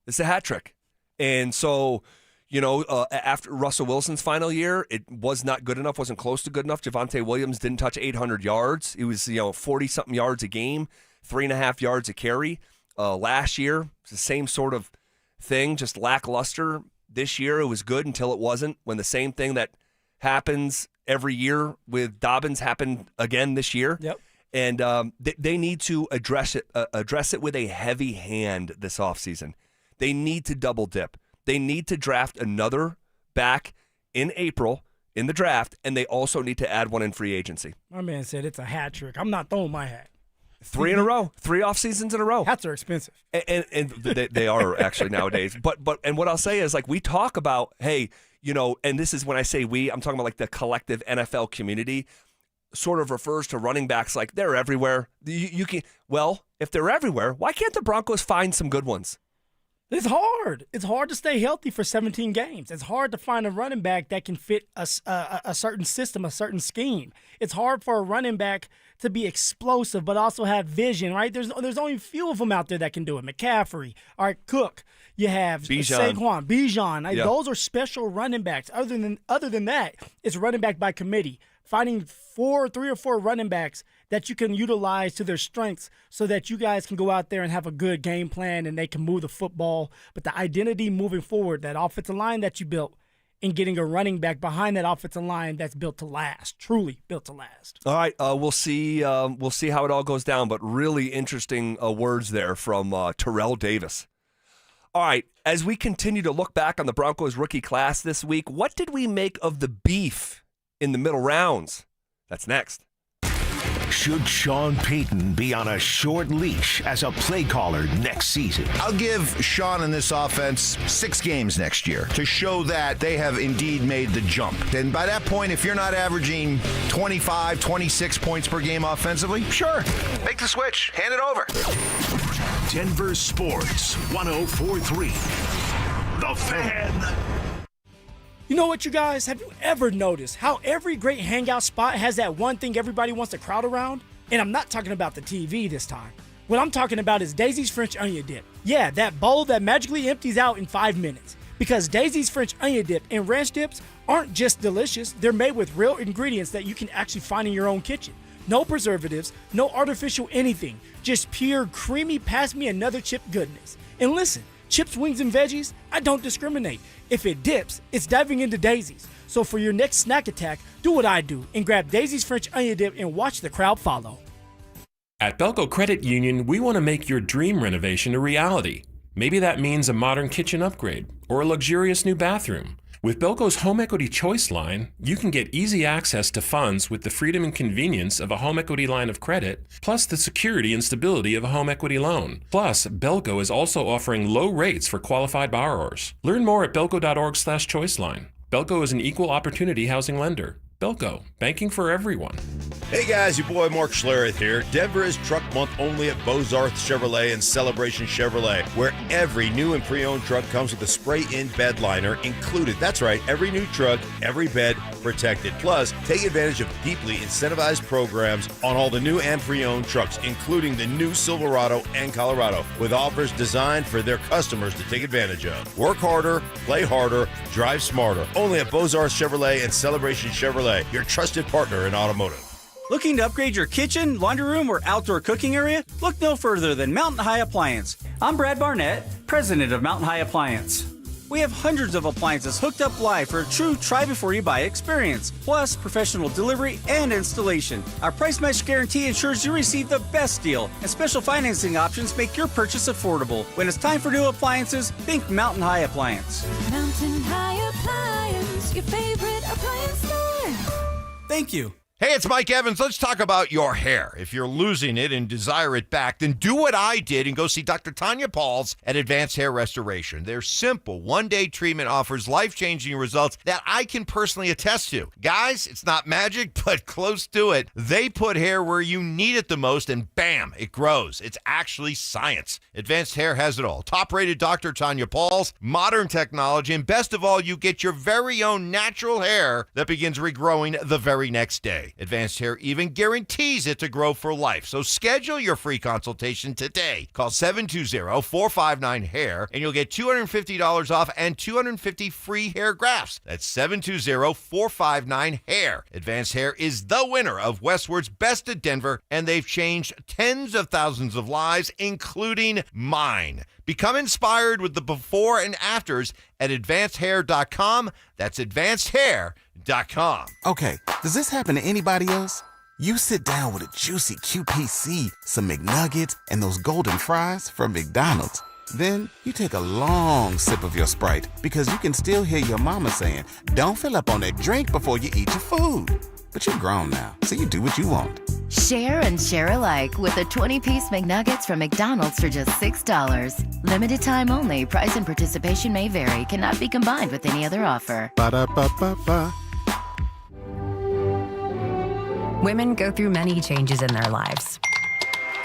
[SPEAKER 3] It's a hat trick. And so, after Russell Wilson's final year, it was not good enough, wasn't close to good enough. Javonte Williams didn't touch 800 yards. It was, 40-something yards a game, 3.5 yards a carry. Last year, it's the same sort of thing, just lackluster. This year, it was good until it wasn't, when the same thing that happens every year with Dobbins happened again this year.
[SPEAKER 4] Yep.
[SPEAKER 3] And they need to address it with a heavy hand this offseason. They need to double dip. They need to draft another back in April in the draft, and they also need to add one in free agency.
[SPEAKER 4] My man said it's a hat trick. I'm not throwing my hat.
[SPEAKER 3] 3 in a row, 3 off seasons in a row.
[SPEAKER 4] Hats are expensive,
[SPEAKER 3] and they are actually nowadays. But what I'll say is, like, we talk about, hey, and this is when I say we, I'm talking about like the collective NFL community. Sort of refers to running backs like they're everywhere. You can, well, if they're everywhere, why can't the Broncos find some good ones?
[SPEAKER 4] It's hard. It's hard to stay healthy for 17 games. It's hard to find a running back that can fit a certain system, a certain scheme. It's hard for a running back to be explosive but also have vision, right? There's only a few of them out there that can do it. McCaffrey, all right, Cook. You have Saquon, Bijan. Like, those are special running backs. Other than that, it's running back by committee. Finding 3 or 4 running backs that you can utilize to their strengths so that you guys can go out there and have a good game plan and they can move the football. But the identity moving forward, that offensive line that you built, and getting a running back behind that offensive line that's built to last, truly built to last.
[SPEAKER 3] All right, we'll see how it all goes down, but really interesting words there from Terrell Davis. All right, as we continue to look back on the Broncos rookie class this week, what did we make of the beef in the middle rounds? That's next.
[SPEAKER 5] Should Sean Payton be on a short leash as a play caller next season?
[SPEAKER 15] I'll give Sean and this offense 6 games next year to show that they have indeed made the jump. And by that point, if you're not averaging 25, 26 points per game offensively, sure, make the switch, hand it over.
[SPEAKER 5] Denver Sports 104.3. The Fan.
[SPEAKER 4] You know what, you guys? Have you ever noticed how every great hangout spot has that one thing everybody wants to crowd around? And I'm not talking about the TV this time. What I'm talking about is Daisy's French Onion Dip. Yeah, that bowl that magically empties out in 5 minutes. Because Daisy's French Onion Dip and ranch dips aren't just delicious, they're made with real ingredients that you can actually find in your own kitchen. No preservatives, no artificial anything, just pure, creamy, pass me another chip goodness. And listen, chips, wings, and veggies, I don't discriminate. If it dips, it's diving into Daisy's. So for your next snack attack, do what I do and grab Daisy's French Onion Dip and watch the crowd follow.
[SPEAKER 6] At Belco Credit Union, we want to make your dream renovation a reality. Maybe that means a modern kitchen upgrade or a luxurious new bathroom. With Belco's Home Equity Choice line, you can get easy access to funds with the freedom and convenience of a home equity line of credit, plus the security and stability of a home equity loan. Plus, Belco is also offering low rates for qualified borrowers. Learn more at belco.org/choiceline. Belco is an equal opportunity housing lender. Belco, banking for everyone.
[SPEAKER 15] Hey guys, your boy Mark Schlereth here. Denver is Truck Month only at Bozarth Chevrolet and Celebration Chevrolet, where every new and pre-owned truck comes with a spray-in bed liner included. That's right, every new truck, every bed protected. Plus, take advantage of deeply incentivized programs on all the new and pre-owned trucks, including the new Silverado and Colorado, with offers designed for their customers to take advantage of. Work harder, play harder, drive smarter. Only at Beaux-Arts Chevrolet and Celebration Chevrolet, your trusted partner in automotive.
[SPEAKER 8] Looking to upgrade your kitchen, laundry room, or outdoor cooking area? Look no further than Mountain High Appliance. I'm Brad Barnett, president of Mountain High Appliance. We have hundreds of appliances hooked up live for a true try-before-you-buy experience, plus professional delivery and installation. Our price match guarantee ensures you receive the best deal, and special financing options make your purchase affordable. When it's time for new appliances, think Mountain High Appliance.
[SPEAKER 9] Mountain High Appliance, your favorite appliance store.
[SPEAKER 8] Thank you.
[SPEAKER 15] Hey, it's Mike Evans. Let's talk about your hair. If you're losing it and desire it back, then do what I did and go see Dr. Tanya Pauls at Advanced Hair Restoration. Their simple one-day treatment offers life-changing results that I can personally attest to. Guys, it's not magic, but close to it. They put hair where you need it the most, and bam, it grows. It's actually science. Advanced Hair has it all. Top-rated Dr. Tanya Pauls, modern technology, and best of all, you get your very own natural hair that begins regrowing the very next day. Advanced Hair even guarantees it to grow for life. So schedule your free consultation today. Call 720-459-HAIR and you'll get $250 off and 250 free hair grafts. That's 720-459-HAIR. Advanced Hair is the winner of Westward's Best of Denver, and they've changed tens of thousands of lives, including mine. Become inspired with the before and afters at advancedhair.com. That's advancedhair.com.
[SPEAKER 10] Okay, does this happen to anybody else? You sit down with a juicy QPC, some McNuggets, and those golden fries from McDonald's. Then you take a long sip of your Sprite because you can still hear your mama saying, "Don't fill up on that drink before you eat your food." But you're grown now, so you do what you want.
[SPEAKER 17] Share and share alike with the 20-piece McNuggets from McDonald's for just $6. Limited time only. Price and participation may vary. Cannot be combined with any other offer.
[SPEAKER 10] Ba-da-ba-ba-ba.
[SPEAKER 21] Women go through many changes in their lives.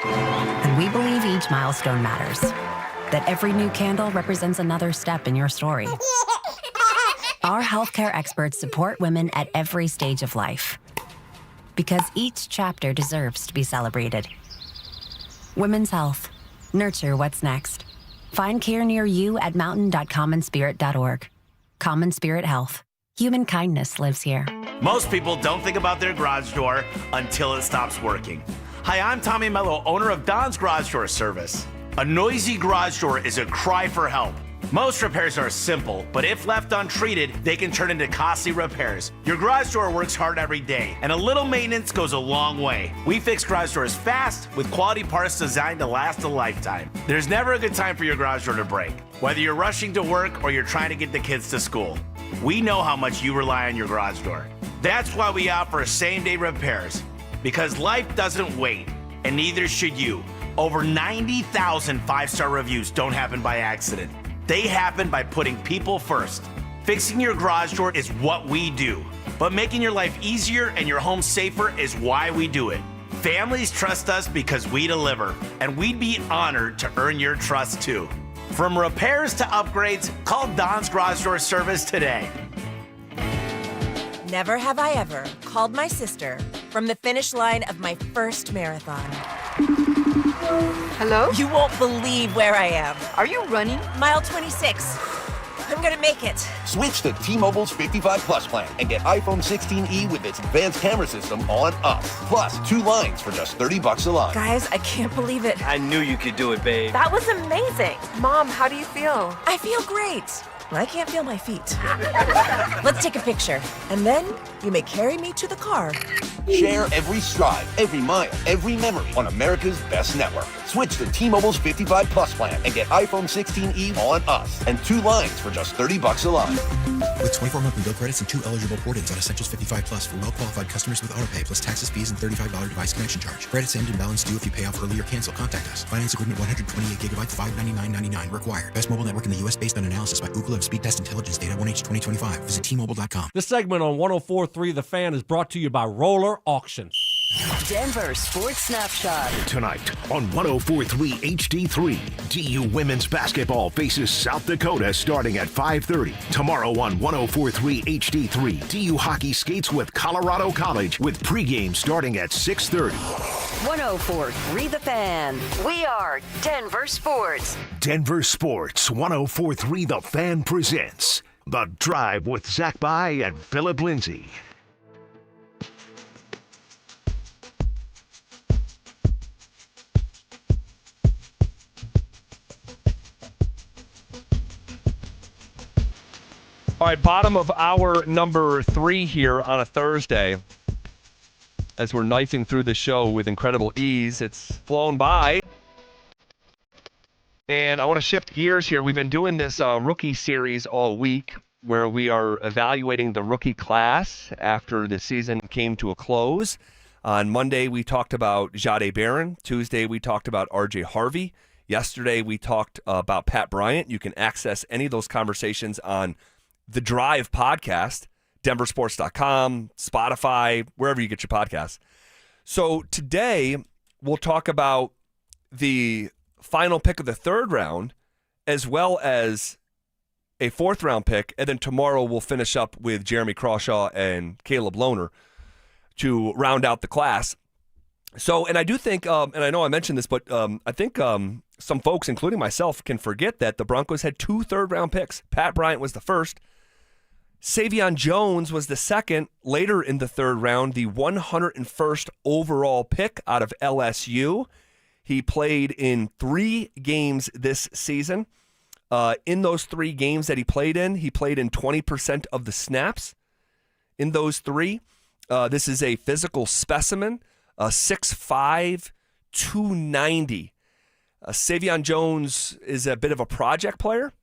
[SPEAKER 21] And we believe each milestone matters. That every new candle represents another step in your story. Our healthcare experts support women at every stage of life. Because each chapter deserves to be celebrated. Women's health. Nurture what's next. Find care near you at mountain.commonspirit.org. Common Spirit Health. Human kindness lives here.
[SPEAKER 23] Most people don't think about their garage door until it stops working. Hi, I'm Tommy Mello, owner of Don's Garage Door Service. A noisy garage door is a cry for help. Most repairs are simple, but if left untreated, they can turn into costly repairs. Your garage door works hard every day, and a little maintenance goes a long way. We fix garage doors fast with quality parts designed to last a lifetime. There's never a good time for your garage door to break, whether you're rushing to work or you're trying to get the kids to school. We know how much you rely on your garage door. That's why we offer same-day repairs, because life doesn't wait, and neither should you. Over 90,000 five-star reviews don't happen by accident. They happen by putting people first. Fixing your garage door is what we do, but making your life easier and your home safer is why we do it. Families trust us because we deliver, and we'd be honored to earn your trust too. From repairs to upgrades, call Don's Garage Door Service today.
[SPEAKER 2] Never have I ever called my sister from the finish line of my first marathon.
[SPEAKER 27] Hello?
[SPEAKER 2] You won't believe where I am.
[SPEAKER 27] Are you running?
[SPEAKER 2] Mile 26. I'm gonna make it.
[SPEAKER 16] Switch to T-Mobile's 55 Plus plan and get iPhone 16e with its advanced camera system on us. Plus 2 lines for just $30 a line.
[SPEAKER 2] Guys, I can't believe it.
[SPEAKER 19] I knew you could do it, babe.
[SPEAKER 2] That was amazing. Mom, how do you feel? I feel great. I can't feel my feet. Let's take a picture, and then you may carry me to the car.
[SPEAKER 16] Share every stride, every mile, every memory on America's best network. Switch to T-Mobile's 55 Plus plan and get iPhone 16e on us and 2 lines for just $30 a line.
[SPEAKER 24] With 24 monthly bill credits and 2 eligible port-ins on Essentials 55 Plus for well-qualified customers with autopay plus taxes, fees, and $35 device connection charge. Credits end and balance due if you pay off early or cancel. Contact us. Finance agreement 128 gigabytes, $599.99 required. Best mobile network in the U.S. based on analysis by Ookla of Speed Test Intelligence Data 1H 2025. Visit T-Mobile.com.
[SPEAKER 28] This segment on 104.3 The Fan is brought to you by Roller Auctions.
[SPEAKER 7] Denver Sports Snapshot.
[SPEAKER 5] Tonight on 104.3 HD3, DU women's basketball faces South Dakota starting at 5:30. Tomorrow on 104.3 HD3, DU hockey skates with Colorado College with pregame starting at 6:30.
[SPEAKER 7] 104.3 The Fan. We are Denver Sports.
[SPEAKER 5] Denver Sports 104.3 The Fan presents The Drive with Zach By and Phillip Lindsay.
[SPEAKER 3] All right, bottom of hour number 3 here on a Thursday. As we're knifing through the show with incredible ease, it's flown by. And I want to shift gears here. We've been doing this rookie series all week where we are evaluating the rookie class after the season came to a close. On Monday, we talked about Jahdae Barron. Tuesday, we talked about R.J. Harvey. Yesterday, we talked about Pat Bryant. You can access any of those conversations on The Drive podcast, DenverSports.com, Spotify, wherever you get your podcasts. So today, we'll talk about the final pick of the 3rd round, as well as a 4th round pick. And then tomorrow, we'll finish up with Jeremy Crawshaw and Caleb Lohner to round out the class. So, and I do think, and I know I mentioned this, but I think some folks, including myself, can forget that the Broncos had 2 third-round picks. Pat Bryant was the first. Savon Jones was the second. Later in the 3rd round, the 101st overall pick out of LSU. He played in 3 games this season. In those 3 games that he played in 20% of the snaps in those 3. This is a physical specimen, 6'5", 290. Savon Jones is a bit of a project player,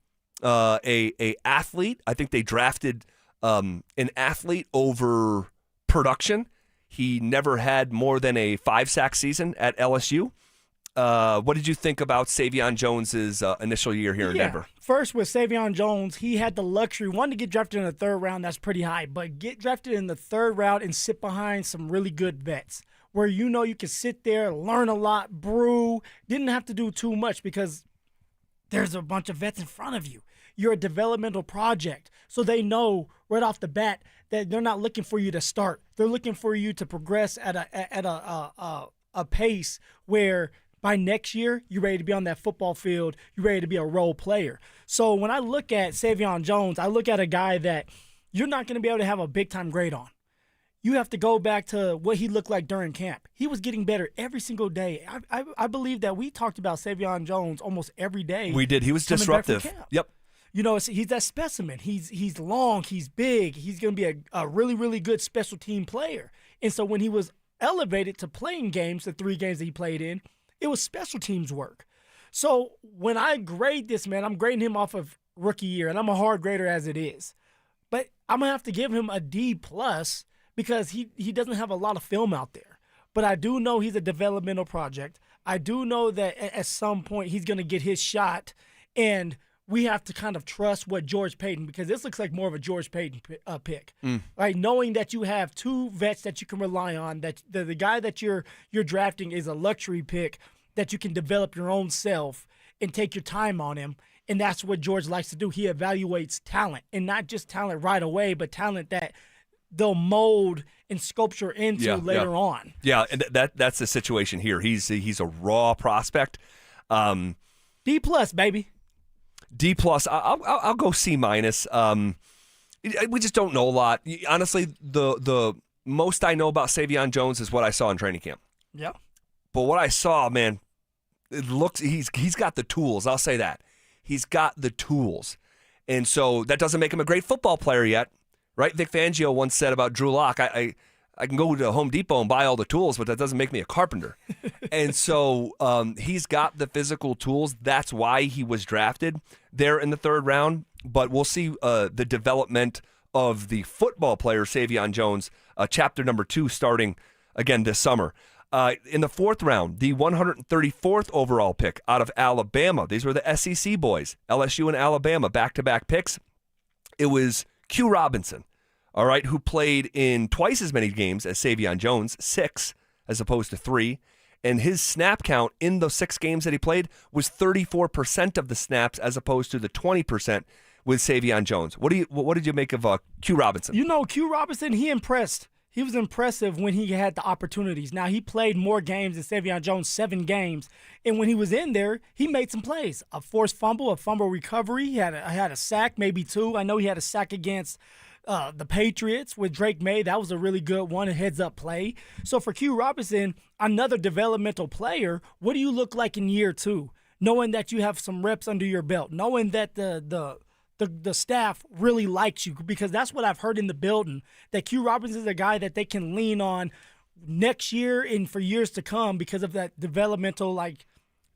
[SPEAKER 3] a athlete. I think they drafted an athlete over production. He never had more than a 5-sack season at LSU. What did you think about Savon Jones's initial year here in Denver?
[SPEAKER 4] First, with Savon Jones, he had the luxury, one, to get drafted in the 3rd round. That's pretty high. But get drafted in the 3rd round and sit behind some really good vets where you know you can sit there, learn a lot, brew. Didn't have to do too much because there's a bunch of vets in front of you. You're a developmental project. So they know right off the bat that they're not looking for you to start. They're looking for you to progress at a pace where by next year, you're ready to be on that football field. You're ready to be a role player. So when I look at Savon Jones, I look at a guy that you're not going to be able to have a big-time grade on. You have to go back to what he looked like during camp. He was getting better every single day. I believe that we talked about Savon Jones almost every day.
[SPEAKER 3] We did. He was disruptive. Yep.
[SPEAKER 4] You know, he's that specimen. He's long. He's big. He's going to be a really, really good special team player. And so when he was elevated to playing games, the 3 games that he played in, it was special teams work. So when I grade this man, I'm grading him off of rookie year, and I'm a hard grader as it is. But I'm going to have to give him a D+ because he doesn't have a lot of film out there. But I do know he's a developmental project. I do know that at some point he's going to get his shot, and we have to kind of trust what George Payton, because this looks like more of a George Payton pick, right? Knowing that you have 2 vets that you can rely on, that the guy that you're drafting is a luxury pick that you can develop your own self and take your time on him. And that's what George likes to do. He evaluates talent, and not just talent right away, but talent that they'll mold and sculpture into later on.
[SPEAKER 3] Yeah, and that's the situation here. He's a raw prospect.
[SPEAKER 4] D+, baby.
[SPEAKER 3] D+. I'll go C-. We just don't know a lot. Honestly, the most I know about Savon Jones is what I saw in training camp.
[SPEAKER 4] Yeah.
[SPEAKER 3] But what I saw, man, it looks he's got the tools. I'll say that. He's got the tools. And so that doesn't make him a great football player yet, right? Vic Fangio once said about Drew Lock, I can go to Home Depot and buy all the tools, but that doesn't make me a carpenter. And so he's got the physical tools. That's why he was drafted there in the 3rd round. But we'll see the development of the football player, Savon Jones, chapter number 2, starting again this summer. In the 4th round, the 134th overall pick out of Alabama. These were the SEC boys, LSU and Alabama, back-to-back picks. It was Q Robinson, all right, who played in twice as many games as Savon Jones, 6. as opposed to 3. And his snap count in those 6 games that he played was 34% of the snaps as opposed to the 20% with Savon Jones. What did you make of Q Robinson?
[SPEAKER 4] Q Robinson, he impressed. He was impressive when he had the opportunities. Now, he played more games than Savon Jones, 7 games. And when he was in there, he made some plays. A forced fumble, a fumble recovery. He had a sack, maybe 2. I know he had a sack against the Patriots with Drake May. That was a really good one, a heads-up play. So for Q Robinson, another developmental player, what do you look like in year 2? Knowing that you have some reps under your belt, knowing that the staff really likes you, because that's what I've heard in the building, that Q Robinson is a guy that they can lean on next year and for years to come because of that developmental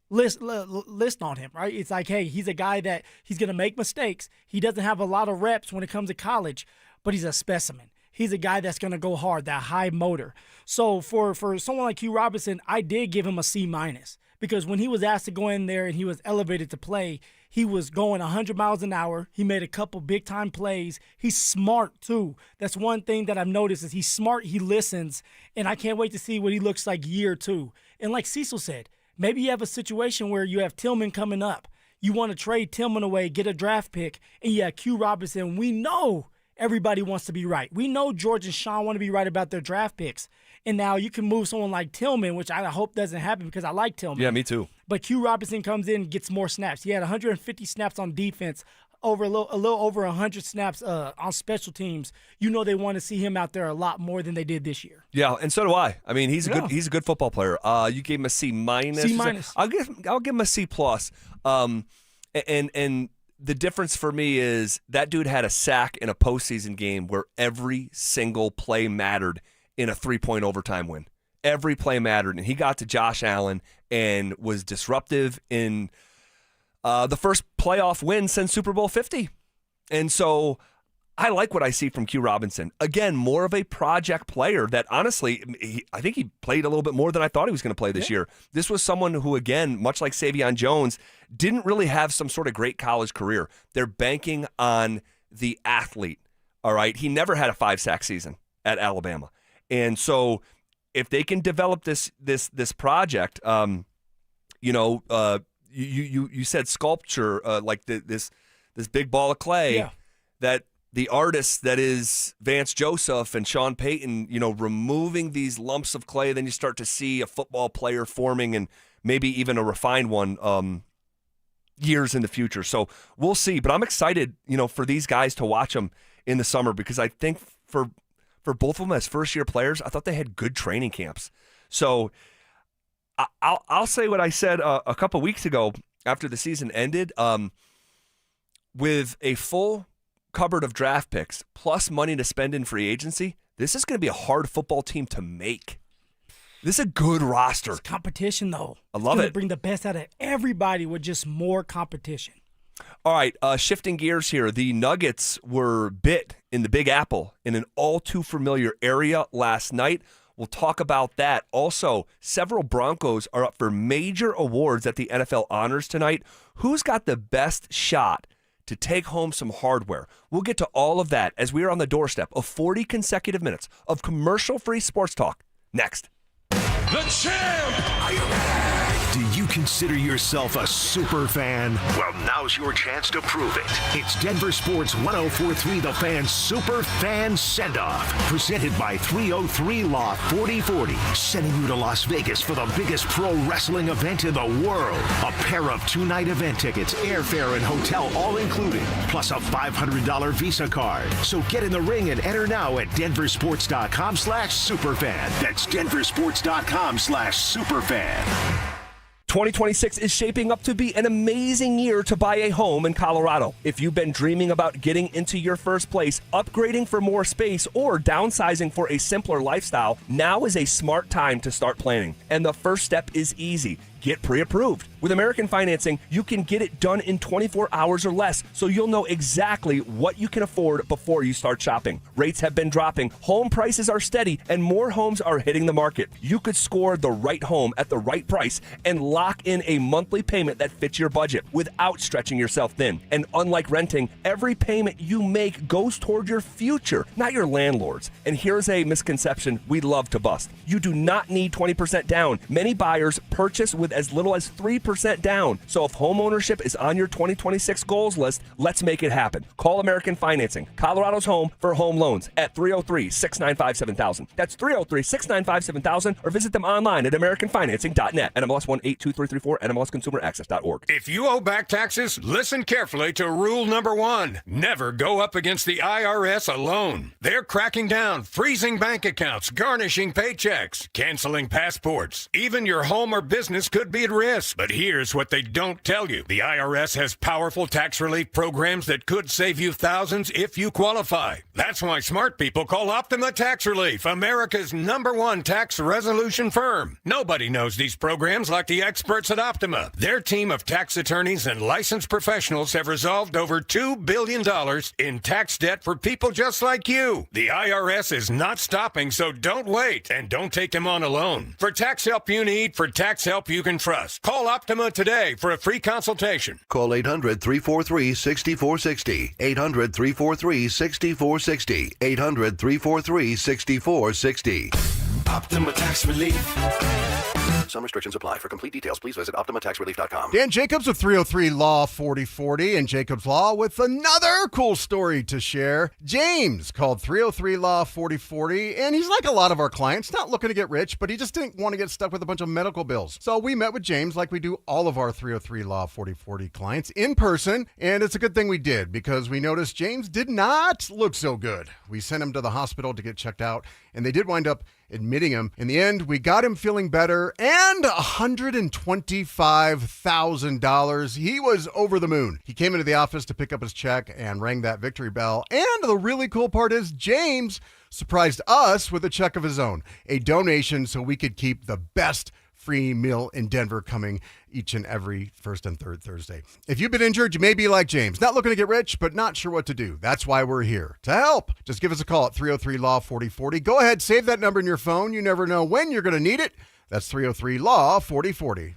[SPEAKER 4] list on him, right? It's like, hey, he's a guy that he's going to make mistakes. He doesn't have a lot of reps when it comes to college, but he's a specimen. He's a guy that's going to go hard, that high motor. So for someone like Q Robinson, I did give him a C- because when he was asked to go in there and he was elevated to play, he was going 100 miles an hour. He made a couple big-time plays. He's smart, too. That's one thing that I've noticed is he's smart, he listens, and I can't wait to see what he looks like year 2. And like Cecil said, maybe you have a situation where you have Tillman coming up. You want to trade Tillman away, get a draft pick, and you have Q Robinson. We know everybody wants to be right. We know George and Sean want to be right about their draft picks. And now you can move someone like Tillman, which I hope doesn't happen because I like Tillman.
[SPEAKER 3] Yeah, me too.
[SPEAKER 4] But Q Robinson comes in and gets more snaps. He had 150 snaps on defense, a little over 100 snaps on special teams. You know they want to see him out there a lot more than they did this year.
[SPEAKER 3] Yeah, and so do I. I mean, he's a good football player. You gave him a C-.
[SPEAKER 4] C-.
[SPEAKER 3] I'll give him a C+. And the difference for me is that dude had a sack in a postseason game where every single play mattered in a 3-point overtime win. Every play mattered, and he got to Josh Allen and was disruptive in the first playoff win since Super Bowl 50. And so I like what I see from Q Robinson. Again, more of a project player that honestly, I think he played a little bit more than I thought he was going to play this year. This was someone who, again, much like Savon Jones, didn't really have some sort of great college career. They're banking on the athlete, all right? He never had a 5-sack season at Alabama. And so if they can develop this project, you said sculpture, like this big ball of clay, that the artist that is Vance Joseph and Sean Payton, removing these lumps of clay, then you start to see a football player forming and maybe even a refined one years in the future. So we'll see. But I'm excited, for these guys to watch them in the summer because I think for both of them as first-year players, I thought they had good training camps. So I'll say what I said a couple weeks ago after the season ended. With a full cupboard of draft picks plus money to spend in free agency, this is going to be a hard football team to make. This is a good roster.
[SPEAKER 4] It's competition, though.
[SPEAKER 3] I love it.
[SPEAKER 4] Bring the best out of everybody with just more competition.
[SPEAKER 3] All right, shifting gears here. The Nuggets were bit in the Big Apple in an all-too-familiar area last night. We'll talk about that. Also, several Broncos are up for major awards at the NFL Honors tonight. Who's got the best shot to take home some hardware? We'll get to all of that as we are on the doorstep of 40 consecutive minutes of commercial-free sports talk. Next.
[SPEAKER 5] The champ! Are you ready? Do you consider yourself a super fan? Well, now's your chance to prove it. It's Denver Sports 104.3 The Fan Super Fan Send-Off, presented by 303 Law 4040, sending you to Las Vegas for the biggest pro wrestling event in the world. A pair of 2-night event tickets, airfare, and hotel all included, plus a $500 Visa card. So get in the ring and enter now at DenverSports.com/superfan. That's DenverSports.com/superfan.
[SPEAKER 3] 2026 is shaping up to be an amazing year to buy a home in Colorado. If you've been dreaming about getting into your first place, upgrading for more space, or downsizing for a simpler lifestyle, now is a smart time to start planning. And the first step is easy. get pre-approved. With American Financing, you can get it done in 24 hours or less, so you'll know exactly what you can afford before you start shopping. Rates have been dropping, home prices are steady, and more homes are hitting the market. You could score the right home at the right price and lock in a monthly payment that fits your budget without stretching yourself thin. And unlike renting, every payment you make goes toward your future, not your landlord's. And here's a misconception we love to bust. You do not need 20% down. Many buyers purchase with as little as 3% down. So if home ownership is on your 2026 goals list, let's make it happen. Call American Financing, Colorado's home for home loans, at 303-695-7000. That's 303-695-7000, or visit them online at AmericanFinancing.net. NMLS 182334, NMLSConsumerAccess.org.
[SPEAKER 22] If you owe back taxes, listen carefully to rule number 1. Never go up against the IRS alone. They're cracking down, freezing bank accounts, garnishing paychecks, canceling passports. Even your home or business could be at risk. But here's what they don't tell you. The IRS has powerful tax relief programs that could save you thousands if you qualify. That's why smart people call Optima Tax Relief, America's #1 tax resolution firm. Nobody knows these programs like the experts at Optima. Their team of tax attorneys and licensed professionals have resolved over $2 billion in tax debt for people just like you. The IRS is not stopping, so don't wait, and don't take them on alone. For tax help you need, for tax help you can trust, call Optima today for a free consultation.
[SPEAKER 16] Call 800-343-6460. 800-343-6460. 800-343-6460.
[SPEAKER 5] Optima Tax Relief.
[SPEAKER 16] Some restrictions apply. For complete details, please visit OptimaTaxRelief.com.
[SPEAKER 1] Dan Jacobs with 303 Law 4040 and Jacobs Law with another cool story to share. James called 303 Law 4040, and he's like a lot of our clients, not looking to get rich, but he just didn't want to get stuck with a bunch of medical bills. So we met with James like we do all of our 303 Law 4040 clients in person, and it's a good thing we did because we noticed James did not look so good. We sent him to the hospital to get checked out, and they did wind up admitting him. In the end, we got him feeling better and $125,000. He was over the moon. He came into the office to pick up his check and rang that victory bell. And the really cool part is James surprised us with a check of his own, a donation so we could keep the best free meal in Denver coming each and every first and third Thursday. If you've been injured, you may be like James, not looking to get rich, but not sure what to do. That's why we're here to help. Just give us a call at 303 Law 4040. Go ahead, save that number in your phone. You never know when you're going to need it. That's 303 Law 4040.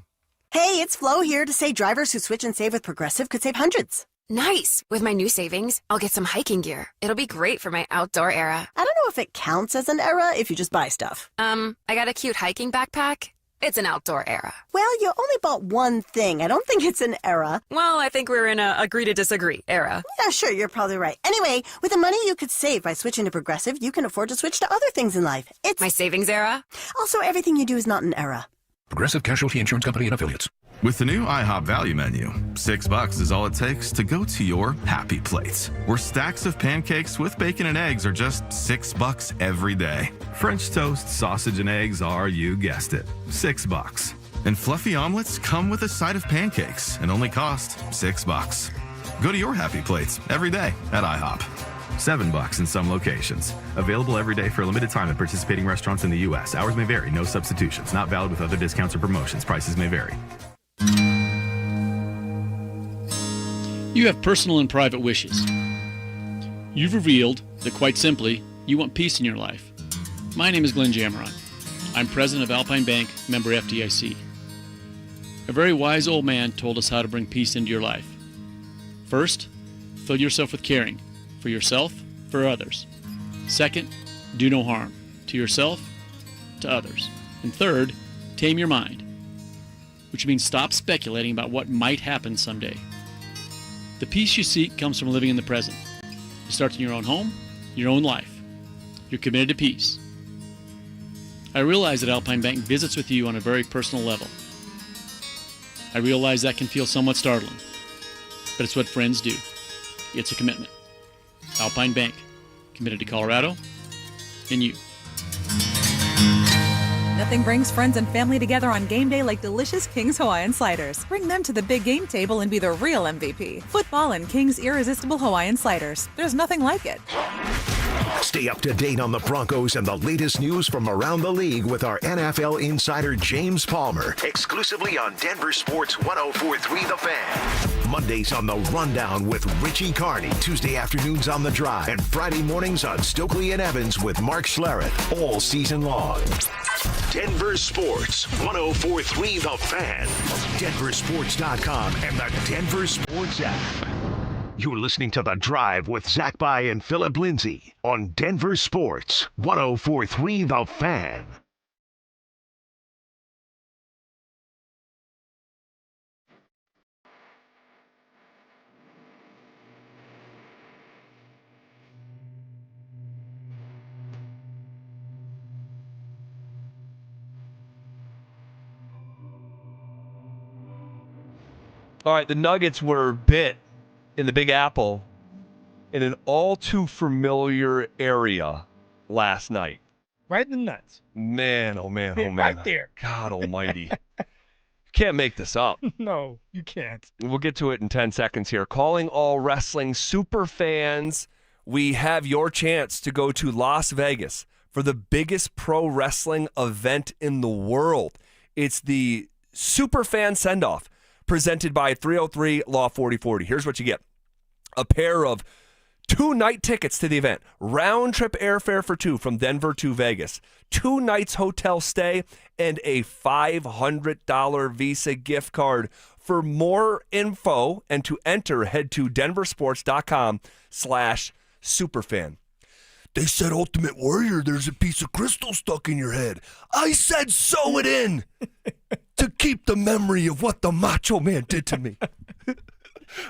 [SPEAKER 11] Hey, it's Flo here to say drivers who switch and save with Progressive could save hundreds.
[SPEAKER 12] Nice. With my new savings, I'll get some hiking gear. It'll be great for my outdoor era.
[SPEAKER 11] I don't know if it counts as an era if you just buy stuff.
[SPEAKER 12] I got a cute hiking backpack. It's an outdoor era.
[SPEAKER 11] Well, you only bought one thing. I don't think it's an era.
[SPEAKER 12] Well, I think we're in a agree to disagree era.
[SPEAKER 11] Yeah, sure, you're probably right. Anyway, with the money you could save by switching to Progressive, you can afford to switch to other things in life. It's
[SPEAKER 12] my savings era.
[SPEAKER 11] Also, everything you do is not an era.
[SPEAKER 22] Progressive Casualty Insurance Company and Affiliates.
[SPEAKER 13] With the new IHOP value menu, $6 is all it takes to go to your happy place, where stacks of pancakes with bacon and eggs are just $6 every day. French toast, sausage, and eggs are, you guessed it, $6. And fluffy omelets come with a side of pancakes and only cost $6. Go to your happy place every day at IHOP. $7 in some locations. Available every day for a limited time at participating restaurants in the U.S. Hours may vary. No substitutions. Not valid with other discounts or promotions. Prices may vary.
[SPEAKER 14] You have personal and private wishes. You've revealed that, quite simply, you want peace in your life. My name is Glenn Jameron. I'm president of Alpine Bank, member FDIC. A very wise old man told us how to bring peace into your life. First, fill yourself with caring, for yourself, for others. Second, do no harm, to yourself, to others. And third, tame your mind, which means stop speculating about what might happen someday. The peace you seek comes from living in the present. It starts in your own home, your own life. You're committed to peace. I realize that Alpine Bank visits with you on a very personal level. I realize that can feel somewhat startling, but it's what friends do. It's a commitment. Alpine Bank, committed to Colorado and you.
[SPEAKER 25] Nothing brings friends and family together on game day like delicious King's Hawaiian Sliders. Bring them to the big game table and be the real MVP. Football and King's irresistible Hawaiian Sliders. There's nothing like it.
[SPEAKER 5] Stay up to date on the Broncos and the latest news from around the league with our NFL insider James Palmer, exclusively on Denver Sports 104.3 The Fan. Mondays on The Rundown with Richie Carney, Tuesday afternoons on The Drive, and Friday mornings on Stokely and Evans with Mark Schlereth, all season long. Denver Sports 104.3 The Fan, DenverSports.com, and the Denver Sports app. You're listening to The Drive with Zach By and Phillip Lindsay on Denver Sports 104.3 The Fan.
[SPEAKER 3] All right, the Nuggets were bit in the Big Apple in an all too familiar area last night.
[SPEAKER 4] Right in the nuts.
[SPEAKER 3] Man, oh man, oh man.
[SPEAKER 4] Right there.
[SPEAKER 3] God almighty. Can't make this up.
[SPEAKER 4] No, you can't.
[SPEAKER 3] We'll get to it in 10 seconds here. Calling all wrestling super fans, we have your chance to go to Las Vegas for the biggest pro wrestling event in the world. It's the Super Fan Send-Off presented by 303 Law 4040. Here's what you get. A pair of 2-night tickets to the event. Round-trip airfare for 2 from Denver to Vegas. 2 nights hotel stay and a $500 Visa gift card. For more info and to enter, head to DenverSports.com/superfan. They said, Ultimate Warrior, there's a piece of crystal stuck in your head. I said sew it in to keep the memory of what the Macho Man did to me.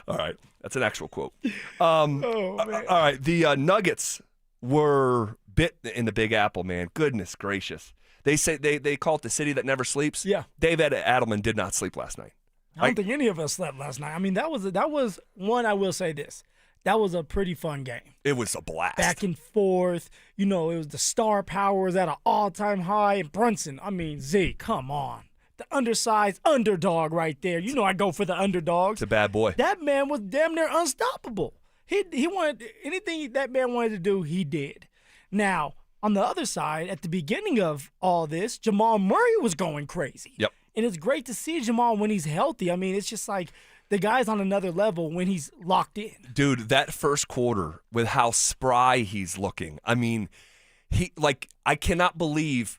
[SPEAKER 3] All right. That's an actual quote. All right. The Nuggets were bit in the Big Apple, man. Goodness gracious. They say they call it the city that never sleeps.
[SPEAKER 4] Yeah.
[SPEAKER 3] David Adelman did not sleep last night.
[SPEAKER 4] I don't think any of us slept last night. I mean, that was one, I will say this. That was a pretty fun game.
[SPEAKER 3] It was a blast.
[SPEAKER 4] Back and forth. You know, it was the star power was at an all-time high. And Brunson, I mean, Z, come on. The undersized underdog right there. You know I go for the underdogs.
[SPEAKER 3] It's a bad boy.
[SPEAKER 4] That man was damn near unstoppable. He wanted anything that man wanted to do, he did. Now, on the other side, at the beginning of all this, Jamal Murray was going crazy.
[SPEAKER 3] Yep.
[SPEAKER 4] And it's great to see Jamal when he's healthy. I mean, it's just like the guy's on another level when he's locked in.
[SPEAKER 3] Dude, that first quarter with how spry he's looking. I mean, I cannot believe.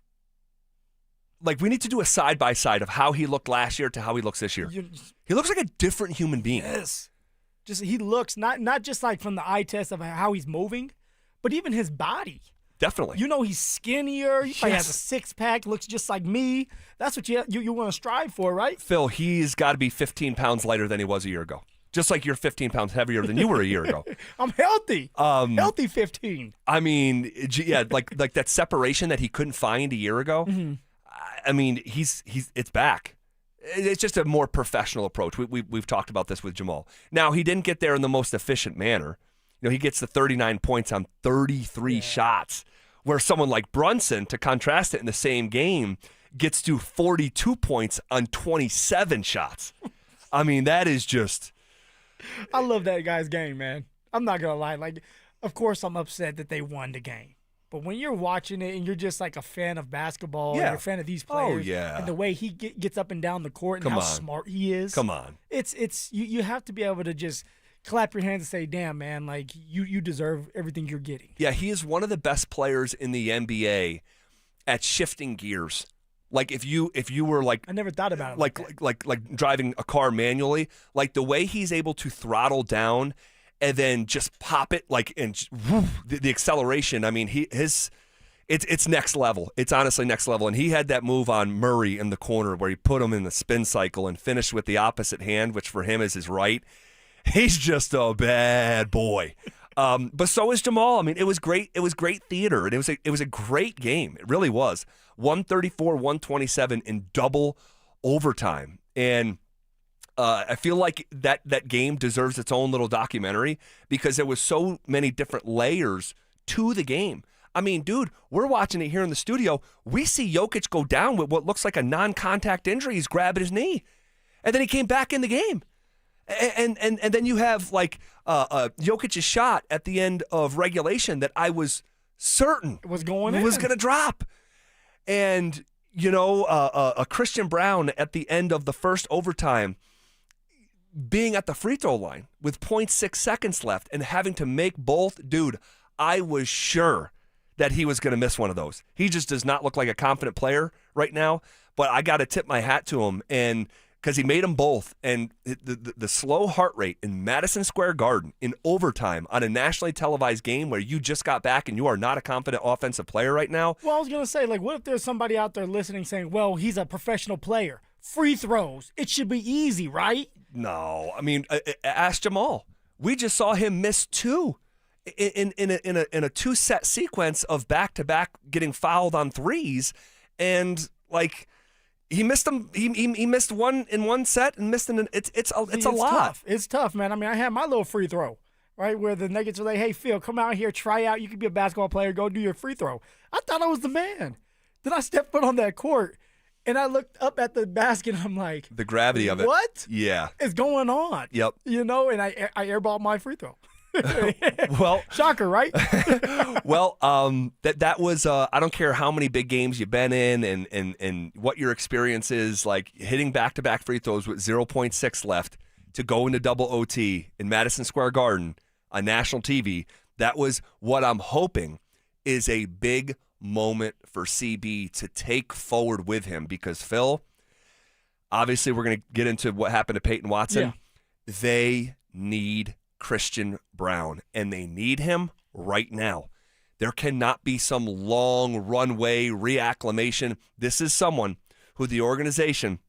[SPEAKER 3] Like, we need to do a side-by-side of how he looked last year to how he looks this year. He looks like a different human being.
[SPEAKER 4] Yes. Just he looks not just like from the eye test of how he's moving, but even his body.
[SPEAKER 3] Definitely.
[SPEAKER 4] You know, he's skinnier. He probably has a
[SPEAKER 3] Yes.
[SPEAKER 4] six-pack, looks just like me. That's what you want to strive for, right?
[SPEAKER 3] Phil, he's got to be 15 pounds lighter than he was a year ago. Just like you're 15 pounds heavier than you were a year ago.
[SPEAKER 4] I'm healthy. Healthy 15.
[SPEAKER 3] I mean, yeah, like that separation that he couldn't find a year ago.
[SPEAKER 4] Mm-hmm.
[SPEAKER 3] I mean, it's back. It's just a more professional approach. We've talked about this with Jamal. Now, he didn't get there in the most efficient manner. You know, he gets the 39 points on 33 shots, where someone like Brunson, to contrast it in the same game, gets to 42 points on 27 shots. I mean, that is just...
[SPEAKER 4] I love that guy's game, man. I'm not going to lie. Like, of course, I'm upset that they won the game. But when you're watching it and you're just like a fan of basketball, and you're a fan of these players, and the way he gets up and down the court and how smart he is.
[SPEAKER 3] Come on.
[SPEAKER 4] It's you have to be able to just clap your hands and say, damn, man, like you deserve everything you're getting.
[SPEAKER 3] Yeah, he is one of the best players in the NBA at shifting gears. Like if you were like,
[SPEAKER 4] I never thought about it.
[SPEAKER 3] Like driving a car manually, like the way he's able to throttle down and then just pop it, like, and the acceleration. I mean, it's next level. It's honestly next level. And he had that move on Murray in the corner where he put him in the spin cycle and finished with the opposite hand, which for him is his right. He's just a bad boy. But so is Jamal. I mean, it was great. It was great theater, and it was a great game. It really was. 134-127 in double overtime, and I feel like that game deserves its own little documentary because there was so many different layers to the game. I mean, dude, we're watching it here in the studio. We see Jokic go down with what looks like a non-contact injury. He's grabbing his knee, and then he came back in the game. And then you have like Jokic's shot at the end of regulation that I was certain
[SPEAKER 4] It was going
[SPEAKER 3] to drop. And, a Christian Brown at the end of the first overtime being at the free throw line with 0.6 seconds left and having to make both. Dude, I was sure that he was going to miss one of those. He just does not look like a confident player right now, but I got to tip my hat to him, and because he made them both. And the slow heart rate in Madison Square Garden in overtime on a nationally televised game where you just got back and you are not a confident offensive player right now.
[SPEAKER 4] Well, I was going to say, what if there's somebody out there listening saying, well, he's a professional player. Free throws, it should be easy, right?
[SPEAKER 3] No. I mean, ask Jamal. We just saw him miss 2 in a 2-set sequence of back-to-back getting fouled on threes, and he missed them. He missed one in one set and missed an. It's a lot.
[SPEAKER 4] Tough. It's tough, man. I mean, I had my little free throw, right, where the Nuggets were like, "Hey, Phil, come out here, try out. You can be a basketball player. Go do your free throw." I thought I was the man. Then I stepped foot on that court, and I looked up at the basket, and I'm like,
[SPEAKER 3] the gravity of it.
[SPEAKER 4] What?
[SPEAKER 3] Yeah.
[SPEAKER 4] Is going on?
[SPEAKER 3] Yep.
[SPEAKER 4] And I airballed my free throw.
[SPEAKER 3] Well,
[SPEAKER 4] shocker, right?
[SPEAKER 3] Well, that was I don't care how many big games you've been in and what your experience is, like hitting back-to-back free throws with 0.6 left to go into double OT in Madison Square Garden on national TV. That was what I'm hoping is a big moment for CB to take forward with him, because Phil, obviously we're going to get into what happened to Peyton Watson. Yeah. They need Christian Brown, and they need him right now. There cannot be some long runway reacclimation. This is someone who the organization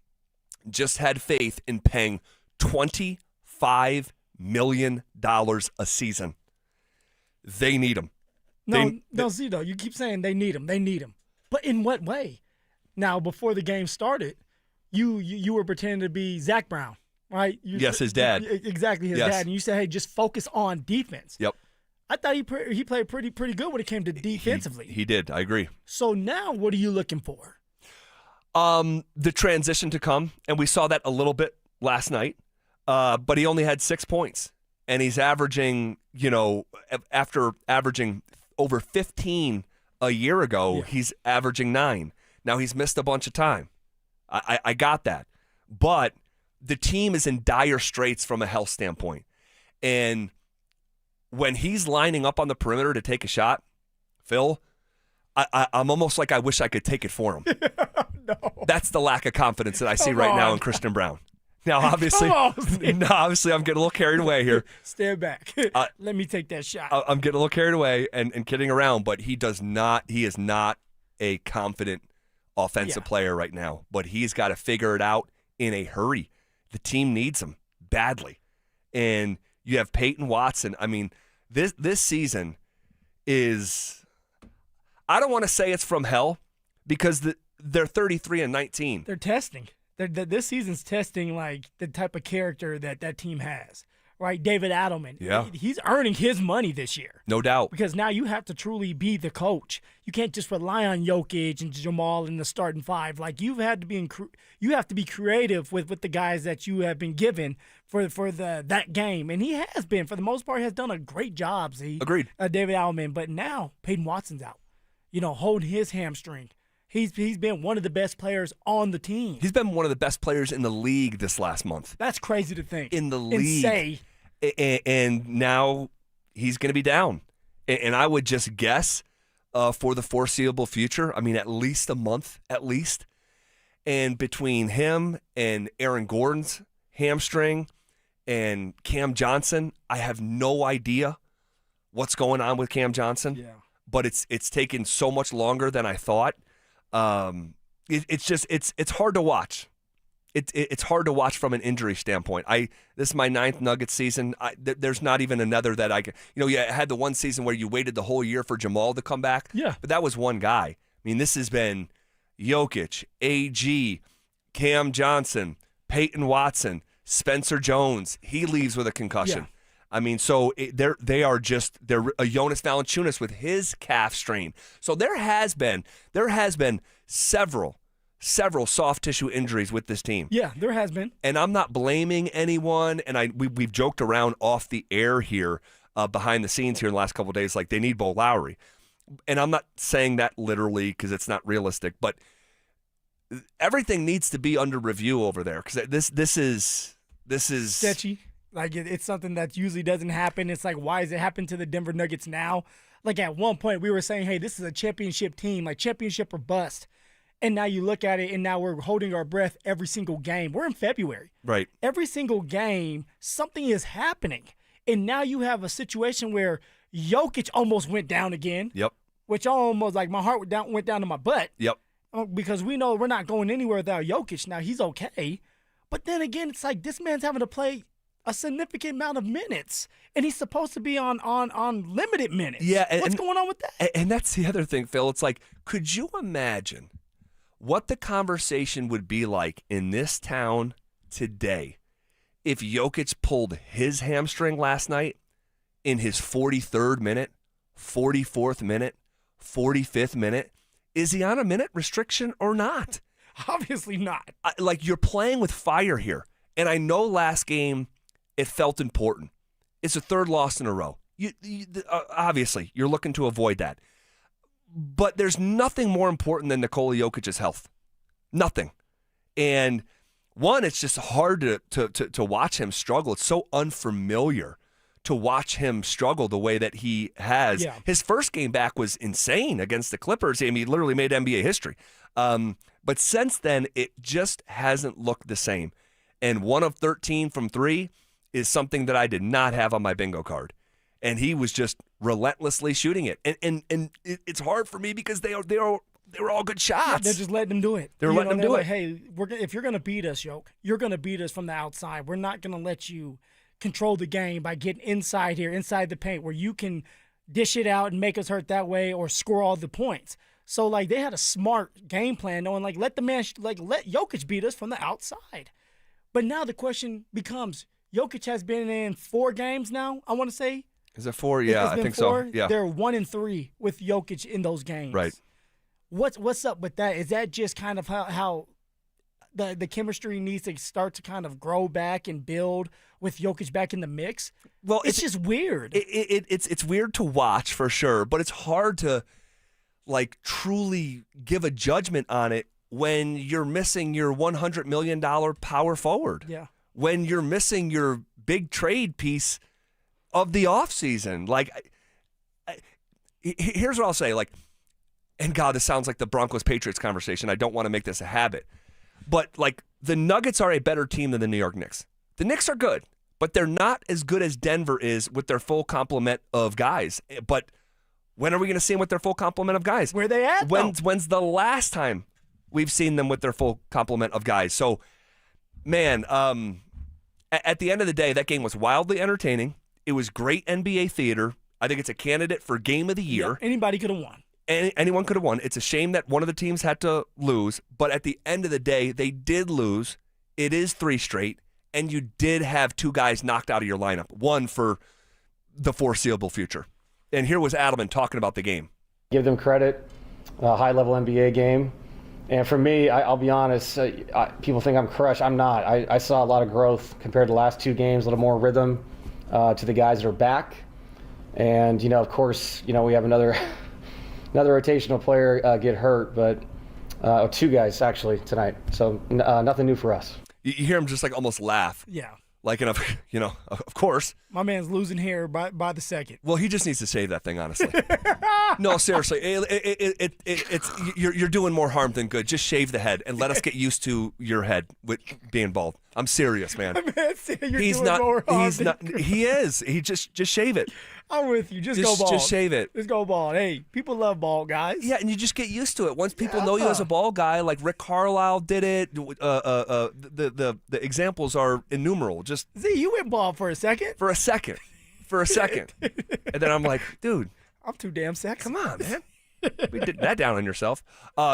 [SPEAKER 3] just had faith in paying $25 million a season. They need him.
[SPEAKER 4] Zito, you keep saying they need him. They need him. But in what way? Now, before the game started, you were pretending to be Zach Brown. Right?
[SPEAKER 3] Yes, his dad.
[SPEAKER 4] Exactly, his dad. And you said, hey, just focus on defense.
[SPEAKER 3] Yep.
[SPEAKER 4] I thought he played pretty good when it came to defensively.
[SPEAKER 3] He did. I agree.
[SPEAKER 4] So now what are you looking for?
[SPEAKER 3] The transition to come, and we saw that a little bit last night, but he only had 6 points, and he's averaging, after averaging over 15 a year ago, he's averaging 9. Now he's missed a bunch of time. I got that. But the team is in dire straits from a health standpoint. And when he's lining up on the perimeter to take a shot, Phil, I'm almost like I wish I could take it for him.
[SPEAKER 4] No.
[SPEAKER 3] That's the lack of confidence that I see right now in Christian Brown. Now, obviously, I'm getting a little carried away here.
[SPEAKER 4] Stand back. Let me take that shot.
[SPEAKER 3] I'm getting a little carried away and kidding around, but he is not a confident offensive player right now. But he's got to figure it out in a hurry. The team needs him badly. And you have Peyton Watson. I mean, this season is, I don't want to say it's from hell, because they're 33-19.
[SPEAKER 4] They're testing. This season's testing like the type of character that team has. Right? David Adelman. He's earning his money this year.
[SPEAKER 3] No doubt.
[SPEAKER 4] Because now you have to truly be the coach. You can't just rely on Jokic and Jamal in the starting five. Like, you have to be creative with the guys that you have been given for that game. And he has been, for the most part, has done a great job.
[SPEAKER 3] Agreed.
[SPEAKER 4] David Adelman. But now Peyton Watson's out. Holding his hamstring. He's been one of the best players on the team.
[SPEAKER 3] He's been one of the best players in the league this last month.
[SPEAKER 4] That's crazy to think.
[SPEAKER 3] In the league.
[SPEAKER 4] And say.
[SPEAKER 3] And now he's going to be down. And I would just guess for the foreseeable future, I mean, at least a month, at least. And between him and Aaron Gordon's hamstring and Cam Johnson, I have no idea what's going on with Cam Johnson.
[SPEAKER 4] Yeah.
[SPEAKER 3] But it's taken so much longer than I thought. It's hard to watch. It's hard to watch from an injury standpoint. This is my 9th Nuggets season. There's not even another that I can. You had the one season where you waited the whole year for Jamal to come back.
[SPEAKER 4] Yeah.
[SPEAKER 3] But that was one guy. I mean, this has been Jokic, AG, Cam Johnson, Peyton Watson, Spencer Jones. He leaves with a concussion.
[SPEAKER 4] Yeah.
[SPEAKER 3] I mean, so they're a Jonas Valanciunas with his calf strain. So there has been several soft tissue injuries with this team.
[SPEAKER 4] Yeah, there has been.
[SPEAKER 3] And I'm not blaming anyone. And we've joked around off the air here, behind the scenes here in the last couple of days, like they need Bo Lowry. and I'm not saying that literally because it's not realistic, but everything needs to be under review over there because this is
[SPEAKER 4] sketchy. Like it's something that usually doesn't happen. It's like, why is it happening to the Denver Nuggets now? Like at one point we were saying, hey, this is a championship team, like championship or bust. And now you look at it, and now we're holding our breath every single game. We're in February.
[SPEAKER 3] Right.
[SPEAKER 4] Every single game, something is happening. And now you have a situation where Jokic almost went down again.
[SPEAKER 3] Yep.
[SPEAKER 4] Which almost, like, my heart went down to my butt.
[SPEAKER 3] Yep.
[SPEAKER 4] Because we know we're not going anywhere without Jokic. Now, he's okay. But then again, it's like this man's having to play a significant amount of minutes. And he's supposed to be on limited minutes.
[SPEAKER 3] Yeah.
[SPEAKER 4] What's going on with that?
[SPEAKER 3] And that's the other thing, Phil. It's like, could you imagine what the conversation would be like in this town today if Jokic pulled his hamstring last night in his 43rd minute, 44th minute, 45th minute? Is he on a minute restriction or not?
[SPEAKER 4] Obviously not.
[SPEAKER 3] Like, you're playing with fire here. And I know last game it felt important. It's a third loss in a row. Obviously, you're looking to avoid that. But there's nothing more important than Nikola Jokic's health. Nothing. And one, it's just hard to watch him struggle. It's so unfamiliar to watch him struggle the way that he has.
[SPEAKER 4] Yeah.
[SPEAKER 3] His first game back was insane against the Clippers. I mean, he literally made NBA history. But since then, it just hasn't looked the same. And 1 of 13 from 3 is something that I did not have on my bingo card. And he was just relentlessly shooting it. And it's hard for me because they were all good shots.
[SPEAKER 4] Yeah, they're just letting them do it.
[SPEAKER 3] They're letting them do
[SPEAKER 4] like,
[SPEAKER 3] it.
[SPEAKER 4] Hey, if you're going to beat us, Yoke, you're going to beat us from the outside. We're not going to let you control the game by getting inside here, inside the paint, where you can dish it out and make us hurt that way or score all the points. So, like, they had a smart game plan knowing, like, let Jokic beat us from the outside. But now the question becomes, Jokic has been in 4 games now, I want to say.
[SPEAKER 3] Is it 4? Yeah, I think
[SPEAKER 4] 4.
[SPEAKER 3] so. Yeah.
[SPEAKER 4] They're 1-3 with Jokic in those games.
[SPEAKER 3] Right.
[SPEAKER 4] What's up with that? Is that just kind of how the chemistry needs to start to kind of grow back and build with Jokic back in the mix?
[SPEAKER 3] Well,
[SPEAKER 4] it's just weird.
[SPEAKER 3] It's weird to watch for sure, but it's hard to like truly give a judgment on it when you're missing your $100 million power forward.
[SPEAKER 4] Yeah.
[SPEAKER 3] When you're missing your big trade piece of the offseason. Like, here's what I'll say. Like, and God, this sounds like the Broncos-Patriots conversation. I don't want to make this a habit. But, like, the Nuggets are a better team than the New York Knicks. The Knicks are good, but they're not as good as Denver is with their full complement of guys. But when are we going to see them with their full complement of guys?
[SPEAKER 4] Where they at?
[SPEAKER 3] When's the last time we've seen them with their full complement of guys? So, man, at the end of the day, that game was wildly entertaining. It was great NBA theater. I think it's a candidate for Game of the Year.
[SPEAKER 4] Yeah, anybody could have won.
[SPEAKER 3] Anyone could have won. It's a shame that one of the teams had to lose, but at the end of the day, they did lose. It is 3 straight, and you did have 2 guys knocked out of your lineup, one for the foreseeable future. And here was Adelman talking about the game.
[SPEAKER 6] Give them credit, a high-level NBA game. And for me, I'll be honest, people think I'm crushed. I'm not. I saw a lot of growth compared to the last 2 games, a little more rhythm to the guys that are back. And, of course, we have another rotational player get hurt, but 2 guys actually tonight. So nothing new for us.
[SPEAKER 3] You hear him just like almost laugh.
[SPEAKER 4] Yeah.
[SPEAKER 3] Like, of course.
[SPEAKER 4] My man's losing hair by the second.
[SPEAKER 3] Well, he just needs to shave that thing, honestly. No, seriously. You're doing more harm than good. Just shave the head and let us get used to your head with being bald. I'm serious, man. He is. He just shave it.
[SPEAKER 4] I'm with you. Just go bald.
[SPEAKER 3] Just shave it.
[SPEAKER 4] Just go bald. Hey, people love bald guys.
[SPEAKER 3] Yeah, and you just get used to it. Once people know you as a bald guy, like Rick Carlisle did it, the examples are innumerable. Just
[SPEAKER 4] see, you went bald for a second.
[SPEAKER 3] For a second. And then I'm like, dude,
[SPEAKER 4] I'm too damn sexy.
[SPEAKER 3] Come on, man. We did that down on yourself.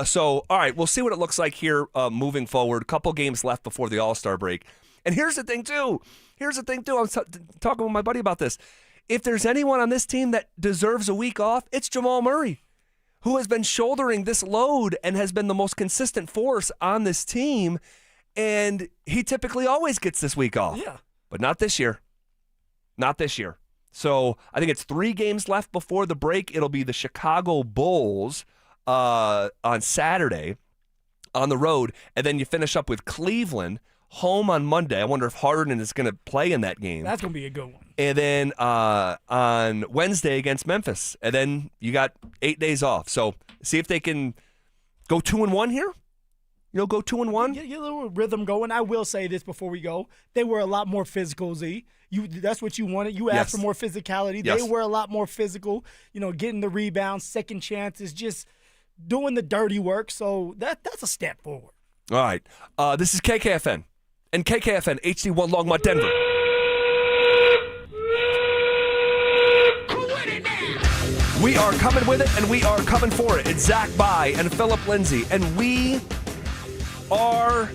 [SPEAKER 3] So, all right, we'll see what it looks like here moving forward. A couple games left before the All-Star break. And here's the thing, too. I was talking with my buddy about this. If there's anyone on this team that deserves a week off, it's Jamal Murray, who has been shouldering this load and has been the most consistent force on this team. And he typically always gets this week off.
[SPEAKER 4] Yeah.
[SPEAKER 3] But not this year. Not this year. So I think it's 3 games left before the break. It'll be the Chicago Bulls on Saturday on the road, and then you finish up with Cleveland home on Monday. I wonder if Harden is going to play in that game.
[SPEAKER 4] That's going to be a good one.
[SPEAKER 3] And then on Wednesday against Memphis, and then you got 8 days off. So see if they can go 2-1 here. Go 2-1.
[SPEAKER 4] Get a little rhythm going. I will say this before we go: they were a lot more physical. That's what you wanted. You asked for more physicality.
[SPEAKER 3] Yes.
[SPEAKER 4] They were a lot more physical. getting the rebounds, second chances, just doing the dirty work. So that's a step forward.
[SPEAKER 3] All right. This is KKFN and KKFN HD1 Longmont, Denver. We are coming with it, and we are coming for it. It's Zach By and Phillip Lindsay, and we are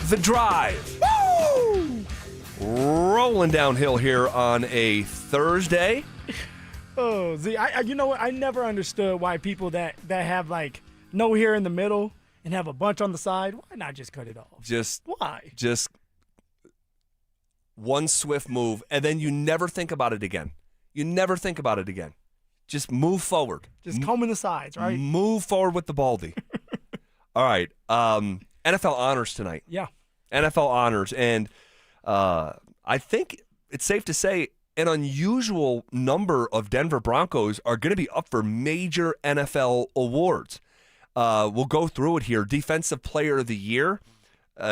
[SPEAKER 3] The Drive. Woo! Rolling downhill here on a Thursday.
[SPEAKER 4] Oh, Z, you know what? I never understood why people that have like no hair in the middle and have a bunch on the side, why not just cut it off? Why?
[SPEAKER 3] Just one swift move, and then you never think about it again. Just move forward.
[SPEAKER 4] Just comb in the sides, right?
[SPEAKER 3] Move forward with the baldy. All right. NFL honors tonight.
[SPEAKER 4] Yeah.
[SPEAKER 3] NFL honors. And I think it's safe to say an unusual number of Denver Broncos are going to be up for major NFL awards. We'll go through it here. Defensive Player of the Year,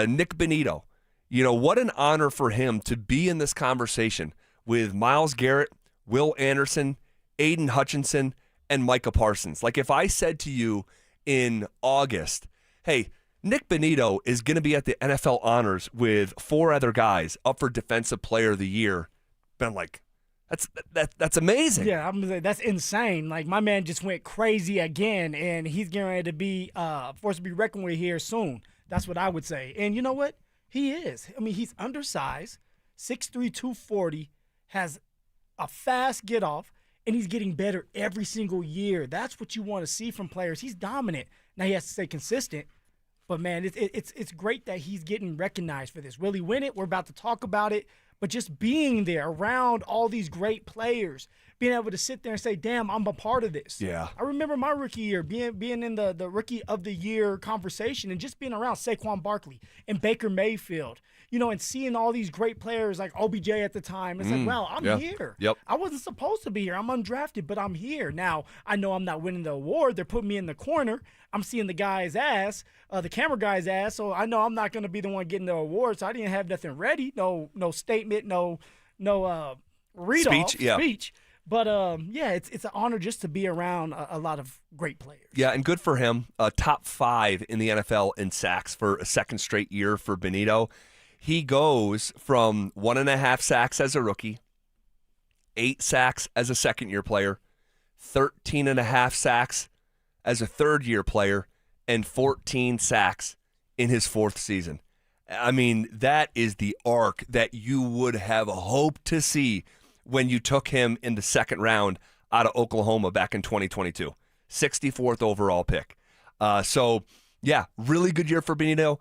[SPEAKER 3] Nick Bonito. What an honor for him to be in this conversation with Myles Garrett, Will Anderson, Aiden Hutchinson, and Micah Parsons. Like if I said to you in August, hey, Nick Bonito is going to be at the NFL honors with 4 other guys up for Defensive Player of the Year, been like, that's amazing.
[SPEAKER 4] Yeah, I'm gonna say that's insane. Like my man just went crazy again, and he's getting ready to be forced to be reckoned with here soon. That's what I would say. And you know what? He is. I mean, he's undersized, 6'3", 240, has a fast get off, and he's getting better every single year. That's what you want to see from players. He's dominant. Now he has to stay consistent. But, man, it's great that he's getting recognized for this. Will he win it? We're about to talk about it. But just being there around all these great players, being able to sit there and say, damn, I'm a part of this.
[SPEAKER 3] Yeah.
[SPEAKER 4] I remember my rookie year, being in the Rookie of the Year conversation and just being around Saquon Barkley and Baker Mayfield, and seeing all these great players like OBJ at the time. It's like, well, I'm here.
[SPEAKER 3] Yep.
[SPEAKER 4] I wasn't supposed to be here. I'm undrafted, but I'm here. Now, I know I'm not winning the award. They're putting me in the corner. I'm seeing the guy's ass, the camera guy's ass, so I know I'm not going to be the one getting the award, so I didn't have nothing ready, no statement, no read-off, speech. But, it's an honor just to be around a lot of great players.
[SPEAKER 3] Yeah, and good for him. Top 5 in the NFL in sacks for a second straight year for Bonito. He goes from 1.5 sacks as a rookie, 8 sacks as a second-year player, 13.5 sacks as a third-year player, and 14 sacks in his 4th season. I mean, that is the arc that you would have hoped to see when you took him in the second round out of Oklahoma back in 2022. 64th overall pick. Really good year for Bonito.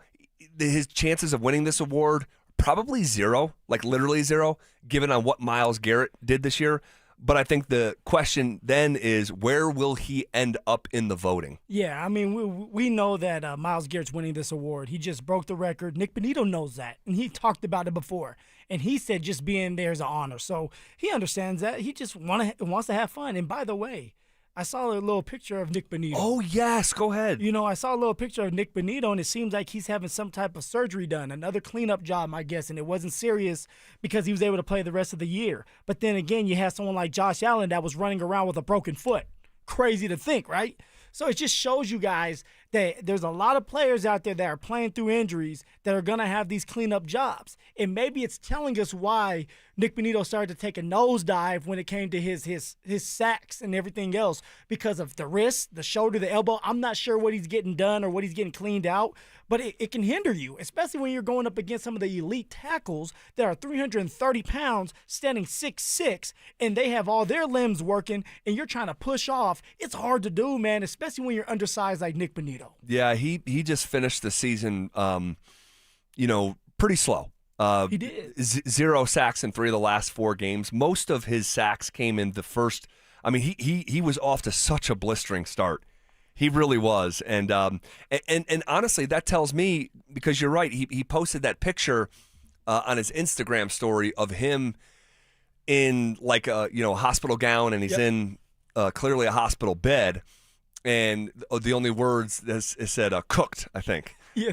[SPEAKER 3] His chances of winning this award, probably 0, like literally 0, given on what Myles Garrett did this year. But I think the question then is, where will he end up in the voting?
[SPEAKER 4] Yeah, I mean, we know that Myles Garrett's winning this award. He just broke the record. Nick Bonito knows that, and he talked about it before. And he said just being there is an honor. So he understands that. He just wants to have fun. And by the way, I saw a little picture of Nick Bonito.
[SPEAKER 3] Oh, yes. Go ahead.
[SPEAKER 4] I saw a little picture of Nick Bonito, and it seems like he's having some type of surgery done, another cleanup job, I guess, and it wasn't serious because he was able to play the rest of the year. But then again, you had someone like Josh Allen that was running around with a broken foot. Crazy to think, right? So it just shows you guys that there's a lot of players out there that are playing through injuries that are going to have these cleanup jobs. And maybe it's telling us why Nick Bonito started to take a nosedive when it came to his sacks and everything else because of the wrist, the shoulder, the elbow. I'm not sure what he's getting done or what he's getting cleaned out, but it can hinder you, especially when you're going up against some of the elite tackles that are 330 pounds, standing 6'6", and they have all their limbs working, and you're trying to push off. It's hard to do, man, especially when you're undersized like Nick Bonito.
[SPEAKER 3] Yeah, he just finished the season, pretty slow.
[SPEAKER 4] He did.
[SPEAKER 3] 0 sacks in 3 of the last 4 games. Most of his sacks came in the first. I mean, he was off to such a blistering start. He really was, and honestly, that tells me, because you're right. He posted that picture on his Instagram story of him in like a hospital gown, and he's in clearly a hospital bed, and the only words is said "cooked," I think.
[SPEAKER 4] Yeah,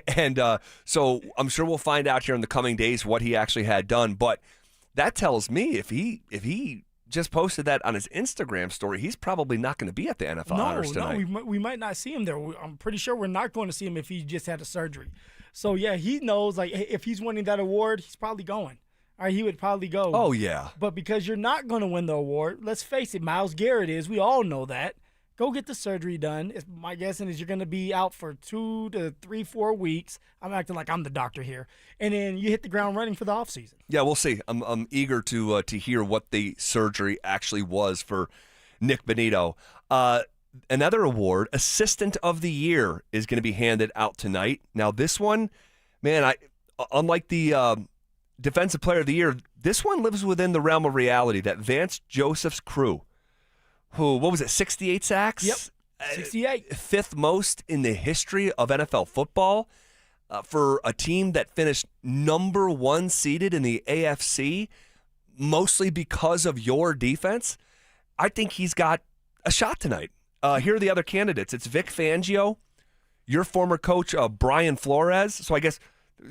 [SPEAKER 3] and so I'm sure we'll find out here in the coming days what he actually had done. But that tells me if he just posted that on his Instagram story, he's probably not going to be at the NFL Honors tonight.
[SPEAKER 4] No, we might not see him there. I'm pretty sure we're not going to see him if he just had a surgery. So, yeah, he knows, like, if he's winning that award, he's probably going. All right, he would probably go.
[SPEAKER 3] Oh, yeah.
[SPEAKER 4] But because you're not going to win the award, let's face it, Myles Garrett is. We all know that. Go get the surgery done. My guessing is you're going to be out for 2 to 3, 4 weeks. I'm acting like I'm the doctor here. And then you hit the ground running for the offseason.
[SPEAKER 3] Yeah, we'll see. I'm eager to hear what the surgery actually was for Nick Bonitto. Another award, Assistant of the Year, is going to be handed out tonight. Now, this one, man, unlike the Defensive Player of the Year, this one lives within the realm of reality, that Vance Joseph's crew, who, what was it, 68 sacks?
[SPEAKER 4] Yep, 68.
[SPEAKER 3] 5th most in the history of NFL football for a team that finished number 1 seeded in the AFC, mostly because of your defense. I think he's got a shot tonight. Here are the other candidates. It's Vic Fangio, your former coach, Brian Flores. So I guess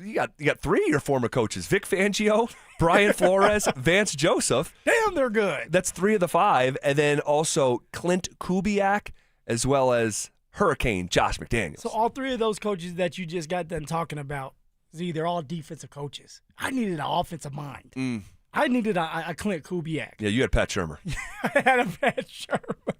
[SPEAKER 3] you got 3 of your former coaches: Vic Fangio, Brian Flores, Vance Joseph.
[SPEAKER 4] Damn, they're good.
[SPEAKER 3] That's 3 of the 5, and then also Clint Kubiak, as well as Hurricane Josh McDaniels.
[SPEAKER 4] So all 3 of those coaches that you just got done talking about, Z, they're all defensive coaches. I needed an offensive mind. I needed a Clint Kubiak.
[SPEAKER 3] Yeah, you had Pat Shurmur.
[SPEAKER 4] I had a Pat Shurmur.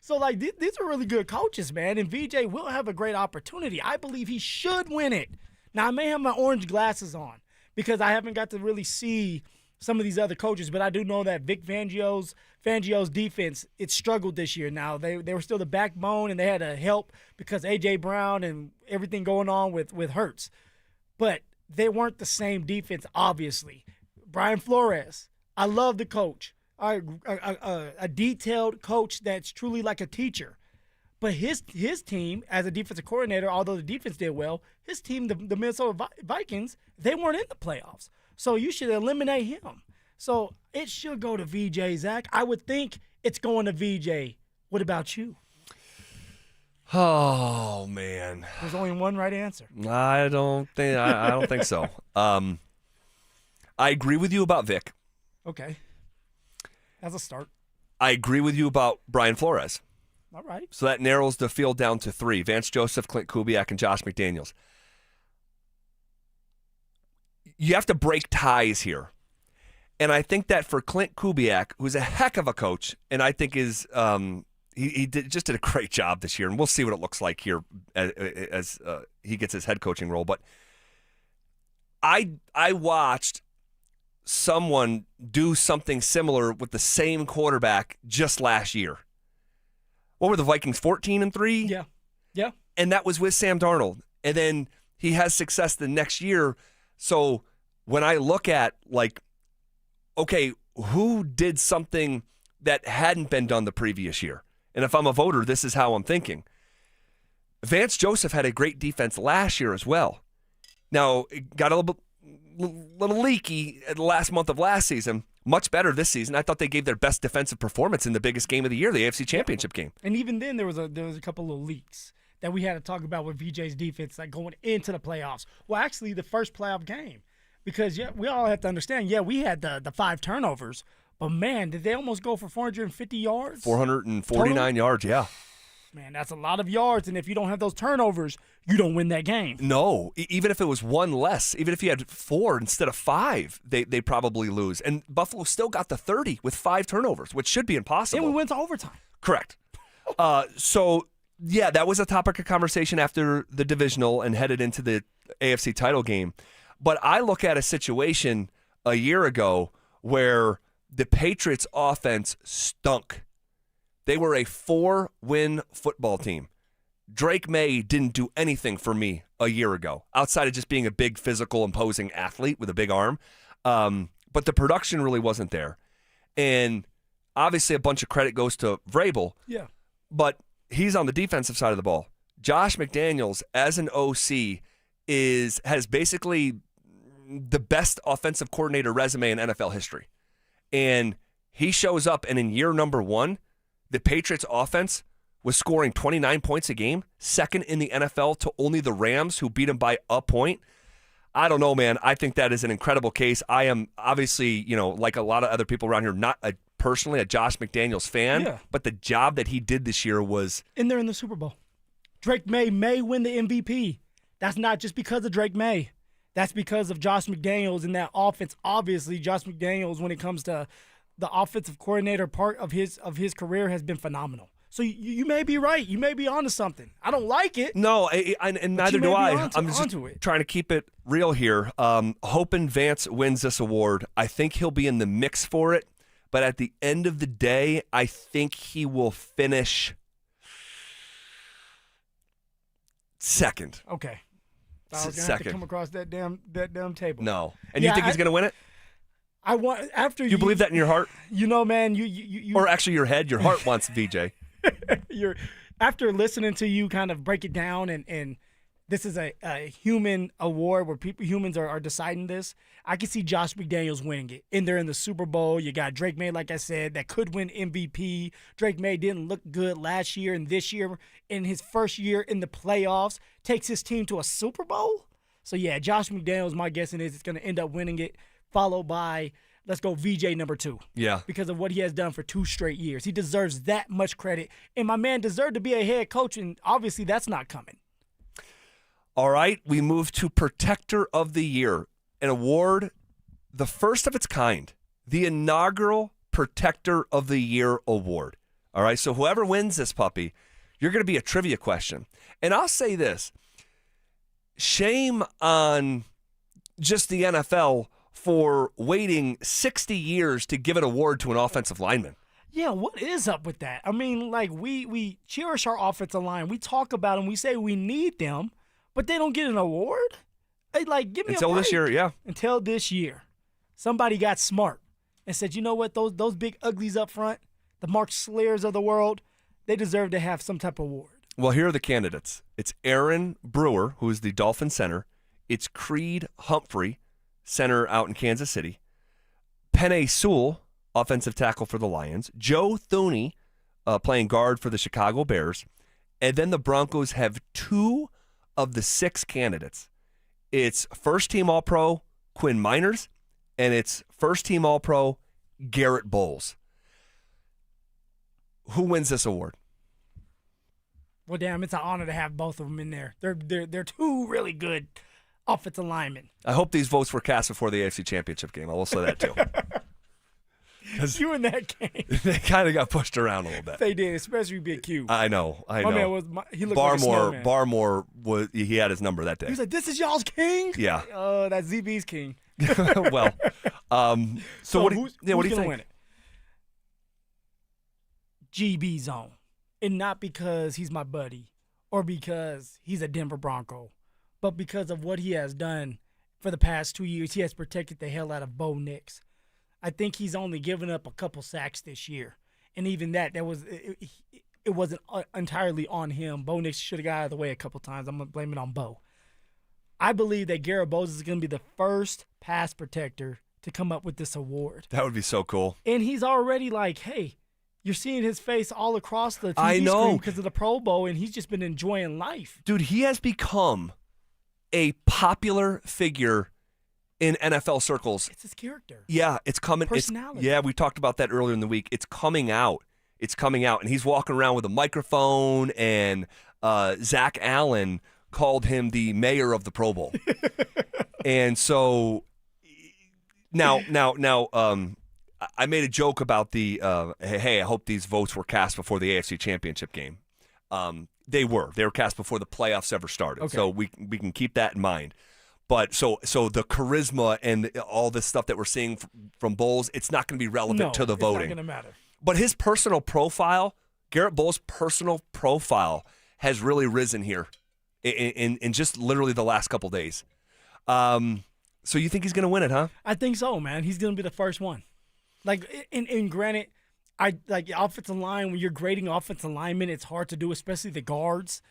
[SPEAKER 4] So, like, these are really good coaches, man, and VJ will have a great opportunity. I believe he should win it. Now, I may have my orange glasses on because I haven't got to really see some of these other coaches, but I do know that Vic Fangio's defense, it struggled this year. Now, they were still the backbone, and they had to help because A.J. Brown and everything going on with Hurts. But they weren't the same defense, obviously. Brian Flores, I love the coach. A detailed coach that's truly like a teacher. But his team, as a defensive coordinator, although the defense did well, his team, the Minnesota Vikings, they weren't in the playoffs. So you should eliminate him. So it should go to VJ, Zach. I would think it's going to VJ. What about you?
[SPEAKER 3] Oh, man.
[SPEAKER 4] There's only one right answer.
[SPEAKER 3] I don't think so. I agree with you about Vic.
[SPEAKER 4] Okay. As a start.
[SPEAKER 3] I agree with you about Brian Flores.
[SPEAKER 4] All right.
[SPEAKER 3] So that narrows the field down to 3. Vance Joseph, Clint Kubiak, and Josh McDaniels. You have to break ties here. And I think that for Clint Kubiak, who's a heck of a coach, and I think is he just did a great job this year, and we'll see what it looks like here as he gets his head coaching role. But I watched someone do something similar with the same quarterback just last year. What were the Vikings, 14-3?
[SPEAKER 4] Yeah. Yeah.
[SPEAKER 3] And that was with Sam Darnold. And then he has success the next year. So when I look at, like, okay, who did something that hadn't been done the previous year? And if I'm a voter, this is how I'm thinking. Vance Joseph had a great defense last year as well. Now, it got a little leaky the last month of last season. Much better this season. I thought they gave their best defensive performance in the biggest game of the year, the AFC Championship game.
[SPEAKER 4] And even then, there was a couple of leaks that we had to talk about with VJ's defense, like going into the playoffs. Well, actually, the first playoff game, because we all have to understand. Yeah, we had the 5 turnovers, but man, did they almost go for 450 yards?
[SPEAKER 3] 449 total? Yards, yeah.
[SPEAKER 4] Man, that's a lot of yards, and if you don't have those turnovers, you don't win that game.
[SPEAKER 3] No, even if it was 1 less, even if you had 4 instead of 5, they probably lose. And Buffalo still got the 30 with 5 turnovers, which should be impossible.
[SPEAKER 4] And we went to overtime.
[SPEAKER 3] Correct. So, yeah, that was a topic of conversation after the divisional and headed into the AFC title game. But I look at a situation a year ago where the Patriots' offense stunk. They were a 4-win football team. Drake May didn't do anything for me a year ago, outside of just being a big, physical, imposing athlete with a big arm. But the production really wasn't there. And obviously a bunch of credit goes to Vrabel.
[SPEAKER 4] Yeah.
[SPEAKER 3] But he's on the defensive side of the ball. Josh McDaniels, as an OC, has basically the best offensive coordinator resume in NFL history. And he shows up, and in year number 1, the Patriots offense was scoring 29 points a game, second in the NFL to only the Rams, who beat him by a point. I don't know, man. I think that is an incredible case. I am obviously, like a lot of other people around here, not personally a Josh McDaniels fan, but the job that he did this year was...
[SPEAKER 4] And they're in the Super Bowl. Drake may win the MVP. That's not just because of Drake May. That's because of Josh McDaniels and that offense. Obviously, Josh McDaniels, when it comes to the offensive coordinator part of his career, has been phenomenal. So you may be right. You may be onto something. I don't like it.
[SPEAKER 3] No, and neither do I. I'm just
[SPEAKER 4] it.
[SPEAKER 3] trying to keep it real here. Hoping Vance wins this award. I think he'll be in the mix for it. But at the end of the day, I think he will finish second.
[SPEAKER 4] Okay. I was gonna have to come across that damn table.
[SPEAKER 3] No. And you think he's going to win it?
[SPEAKER 4] I want after
[SPEAKER 3] you believe that in your heart?
[SPEAKER 4] Man, you
[SPEAKER 3] or actually your head. Your heart wants VJ.
[SPEAKER 4] After listening to you kind of break it down, and this is a human award where humans are deciding this. I can see Josh McDaniels winning it. And they're in the Super Bowl. You got Drake May, like I said, that could win MVP. Drake May didn't look good last year, and this year, in his first year in the playoffs, takes his team to a Super Bowl. So, yeah, Josh McDaniels, my guessing is it's going to end up winning it, followed by, let's go, VJ number 2.
[SPEAKER 3] Yeah.
[SPEAKER 4] Because of what he has done for 2 straight years. He deserves that much credit. And my man deserved to be a head coach, and obviously that's not coming.
[SPEAKER 3] All right, we move to Protector of the Year, an award, the first of its kind, the inaugural Protector of the Year award. All right, so whoever wins this puppy, you're going to be a trivia question. And I'll say this, shame on just the NFL for waiting 60 years to give an award to an offensive lineman.
[SPEAKER 4] Yeah, what is up with that? I mean, like, we cherish our offensive line. We talk about them. We say we need them. But they don't get an award? Hey, like, give me
[SPEAKER 3] Until
[SPEAKER 4] a break.
[SPEAKER 3] this year, yeah.
[SPEAKER 4] Until this year. Somebody got smart and said, you know what, those big uglies up front, the Mark Slairs of the world, they deserve to have some type of award.
[SPEAKER 3] Well, here are the candidates. It's Aaron Brewer, who is the Dolphin center. It's Creed Humphrey, center out in Kansas City. Penei Sewell, offensive tackle for the Lions. Joe Thuney, playing guard for the Chicago Bears. And then the Broncos have 2 of the 6 candidates. It's first-team All-Pro Quinn Miners, and it's first-team All-Pro Garrett Bowles. Who wins this award?
[SPEAKER 4] Well, damn, it's an honor to have both of them in there. They're 2 really good offensive linemen.
[SPEAKER 3] I hope these votes were cast before the AFC Championship game. I will say that, too.
[SPEAKER 4] You in that game.
[SPEAKER 3] They kind of got pushed around a little bit.
[SPEAKER 4] They did, especially Big Q.
[SPEAKER 3] I know.
[SPEAKER 4] My man he looked like a snowman.
[SPEAKER 3] Barmore he had his number that day.
[SPEAKER 4] He was like, "This is y'all's king."
[SPEAKER 3] Yeah.
[SPEAKER 4] Oh, that's ZB's king.
[SPEAKER 3] Well, so what do you
[SPEAKER 4] gonna
[SPEAKER 3] think?
[SPEAKER 4] Win it? GB Zone, and not because he's my buddy or because he's a Denver Bronco, but because of what he has done for the past 2 years. He has protected the hell out of Bo Nix. I think he's only given up a couple sacks this year. And even that it wasn't entirely on him. Bo Nix should have got out of the way a couple times. I'm going to blame it on Bo. I believe that Garrett Bowles is going to be the first pass protector to come up with this award.
[SPEAKER 3] That would be so cool.
[SPEAKER 4] And he's already like, hey, you're seeing his face all across the
[SPEAKER 3] I
[SPEAKER 4] TV
[SPEAKER 3] know.
[SPEAKER 4] screen because of the Pro Bowl, and he's just been enjoying life.
[SPEAKER 3] Dude, he has become a popular figure in NFL circles.
[SPEAKER 4] It's his character.
[SPEAKER 3] Yeah, it's coming.
[SPEAKER 4] Personality.
[SPEAKER 3] We talked about that earlier in the week. It's coming out. And he's walking around with a microphone, and Zach Allen called him the mayor of the Pro Bowl. And so now, I made a joke about the, hey, I hope these votes were cast before the AFC Championship game. They were cast before the playoffs ever started.
[SPEAKER 4] Okay.
[SPEAKER 3] So we can keep that in mind. But so the charisma and all this stuff that we're seeing from Bowles, it's not going to be relevant to the voting.
[SPEAKER 4] It's not going to matter.
[SPEAKER 3] But his personal profile, Garrett Bowles' personal profile, has really risen here in just literally the last couple days. So you think he's going to win it, huh?
[SPEAKER 4] I think so, man. He's going to be the first one. Like, and granted, like offensive line, when you're grading offensive linemen, it's hard to do, especially the guards.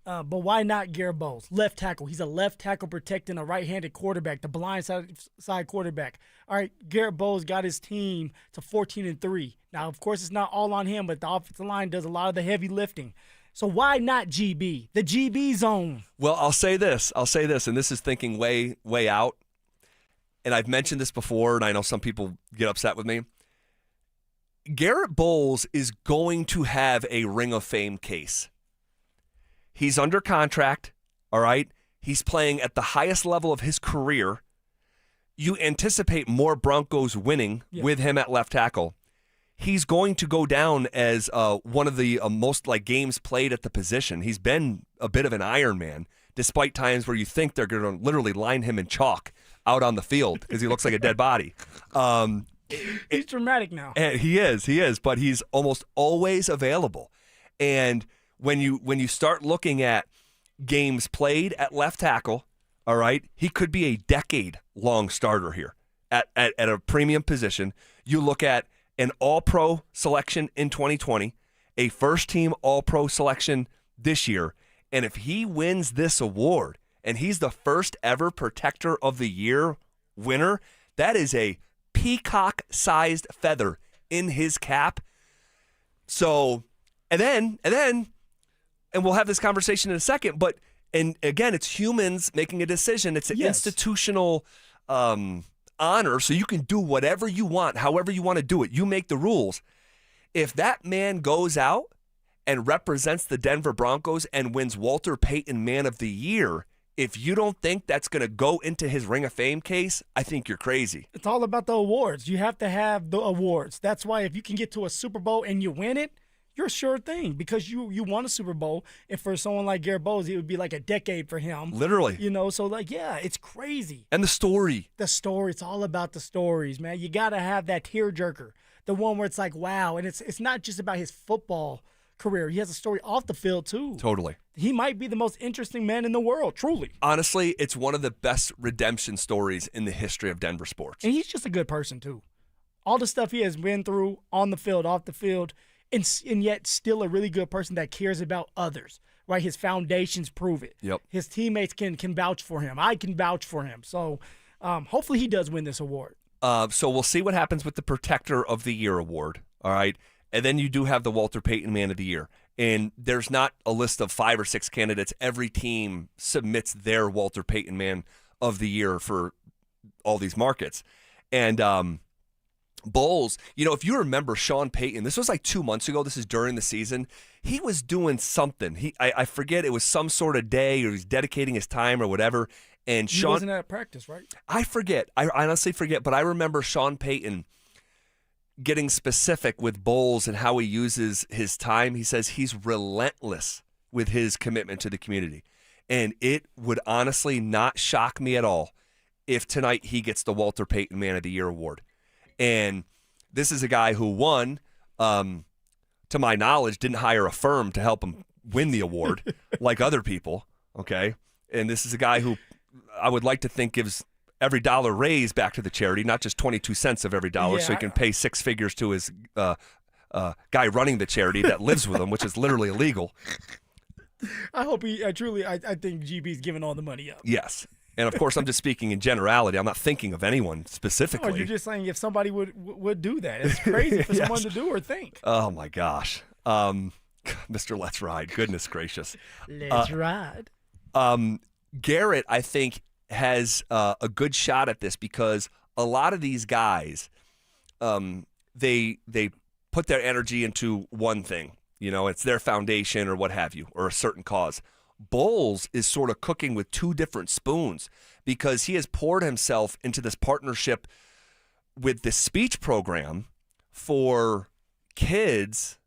[SPEAKER 4] But why not Garrett Bowles? Left tackle. He's a left tackle protecting a right-handed quarterback, the blind side quarterback. All right, Garrett Bowles got his team to 14-3. Now, of course, it's not all on him, but the offensive line does a lot of the heavy lifting. So why not GB? The GB zone.
[SPEAKER 3] Well, I'll say this, and this is thinking way, way out. And I've mentioned this before, and I know some people get upset with me. Garrett Bowles is going to have a Ring of Fame case. He's under contract, all right? He's playing at the highest level of his career. You anticipate more Broncos winning with him at left tackle. He's going to go down as one of the most games played at the position. He's been a bit of an Iron Man, despite times where you think they're going to literally line him in chalk out on the field because he looks like a dead body.
[SPEAKER 4] He's dramatic now.
[SPEAKER 3] And he is, but he's almost always available. And when you start looking at games played at left tackle, all right, he could be a decade-long starter here at a premium position. You look at an All-Pro selection in 2020, a first-team All-Pro selection this year, and if he wins this award, and he's the first ever Protector of the Year winner, that is a peacock-sized feather in his cap. So, and we'll have this conversation in a second, but, and again, it's humans making a decision. It's an institutional honor, so you can do whatever you want, however you want to do it. You make the rules. If that man goes out and represents the Denver Broncos and wins Walter Payton Man of the Year, if you don't think that's going to go into his Ring of Fame case, I think you're crazy.
[SPEAKER 4] It's all about the awards. You have to have the awards. That's why if you can get to a Super Bowl and you win it, you're a sure thing because you won a Super Bowl. And for someone like Garrett Bowles, it would be like a decade for him.
[SPEAKER 3] Literally.
[SPEAKER 4] So it's crazy.
[SPEAKER 3] And the story.
[SPEAKER 4] The story. It's all about the stories, man. You got to have that tearjerker, the one where it's like, wow. And it's not just about his football career. He has a story off the field, too.
[SPEAKER 3] Totally.
[SPEAKER 4] He might be the most interesting man in the world, truly.
[SPEAKER 3] Honestly, it's one of the best redemption stories in the history of Denver sports.
[SPEAKER 4] And he's just a good person, too. All the stuff he has been through on the field, off the field, and yet still a really good person that cares about others, right? His foundations prove it.
[SPEAKER 3] Yep.
[SPEAKER 4] His teammates can vouch for him. I can vouch for him. So hopefully he does win this award.
[SPEAKER 3] So we'll see what happens with the Protector of the Year award, all right? And then you do have the Walter Payton Man of the Year. And there's not a list of 5 or 6 candidates. Every team submits their Walter Payton Man of the Year for all these markets. And Bowles, if you remember Sean Payton, this was like 2 months ago. This is during the season. He was doing something. I forget, it was some sort of day, or he was dedicating his time or whatever. And
[SPEAKER 4] He wasn't at practice, right?
[SPEAKER 3] I forget. I honestly forget. But I remember Sean Payton getting specific with Bowles and how he uses his time. He says he's relentless with his commitment to the community. And it would honestly not shock me at all if tonight he gets the Walter Payton Man of the Year award. And this is a guy who won, to my knowledge, didn't hire a firm to help him win the award like other people, okay? And this is a guy who I would like to think gives every dollar raised back to the charity, not just 22 cents of every dollar, so he can pay 6 figures to his guy running the charity that lives with him, which is literally illegal.
[SPEAKER 4] I hope I think GB's giving all the money up.
[SPEAKER 3] Yes. And, of course, I'm just speaking in generality. I'm not thinking of anyone specifically.
[SPEAKER 4] Oh, you're just saying if somebody would do that. It's crazy for someone to do or think.
[SPEAKER 3] Oh, my gosh. Mr. Let's Ride. Goodness gracious.
[SPEAKER 4] Let's ride.
[SPEAKER 3] Garrett, I think, has a good shot at this because a lot of these guys, they put their energy into one thing. It's their foundation or what have you, or a certain cause. Bowles is sort of cooking with 2 different spoons because he has poured himself into this partnership with this speech program for kids.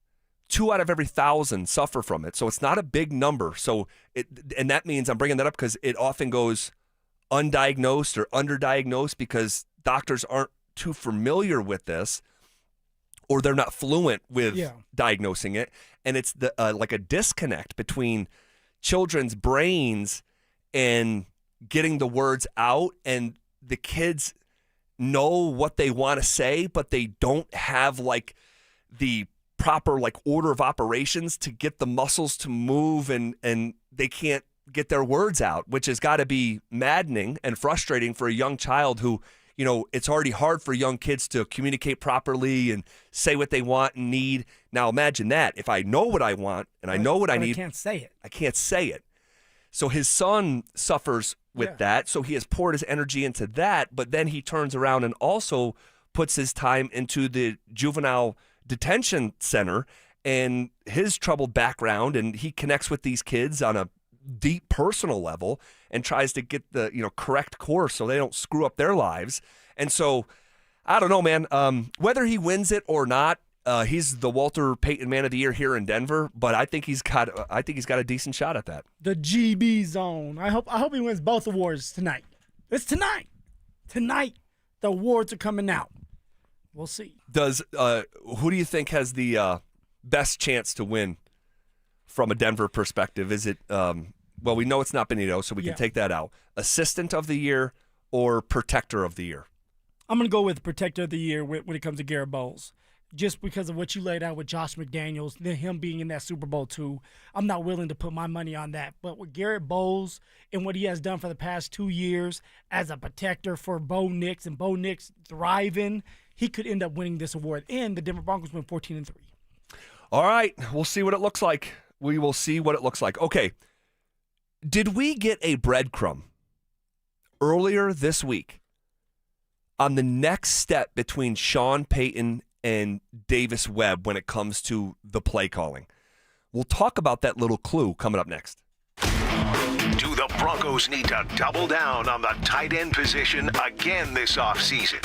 [SPEAKER 3] 2 out of every 1,000 suffer from it. So it's not a big number. And that means I'm bringing that up because it often goes undiagnosed or underdiagnosed because doctors aren't too familiar with this, or they're not fluent with diagnosing it. And it's the like a disconnect between children's brains and getting the words out, and the kids know what they want to say, but they don't have like the proper like order of operations to get the muscles to move, and they can't get their words out, which has got to be maddening and frustrating for a young child who, you know, it's already hard for young kids to communicate properly and say what they want and need. Now imagine that. If I know what I want and I know what I need,
[SPEAKER 4] I can't say it.
[SPEAKER 3] I can't say it. So his son suffers with that. So he has poured his energy into that, but then he turns around and also puts his time into the juvenile detention center and his troubled background, and he connects with these kids on a deep personal level and tries to get the, you know, correct course so they don't screw up their lives. And so I don't know, man, whether he wins it or not, he's the Walter Payton Man of the Year here in Denver, but I think he's got a decent shot at that.
[SPEAKER 4] The GB zone. I hope he wins both awards tonight. It's tonight. Tonight the awards are coming out. We'll see.
[SPEAKER 3] Does who do you think has the best chance to win from a Denver perspective? Is it well, we know it's not Benito, so we can take that out. Assistant of the Year or Protector of the Year?
[SPEAKER 4] I'm going to go with Protector of the Year when it comes to Garrett Bowles. Just because of what you laid out with Josh McDaniels, then him being in that Super Bowl too, I'm not willing to put my money on that. But with Garrett Bowles and what he has done for the past 2 years as a protector for Bo Nix and Bo Nix thriving, he could end up winning this award. And the Denver Broncos went 14-3.
[SPEAKER 3] All right, we'll see what it looks like. We will see what it looks like. Okay, did we get a breadcrumb earlier this week on the next step between Sean Payton and Davis Webb when it comes to the play calling? We'll talk about that little clue coming up next.
[SPEAKER 5] Do the Broncos need to double down on the tight end position again this offseason?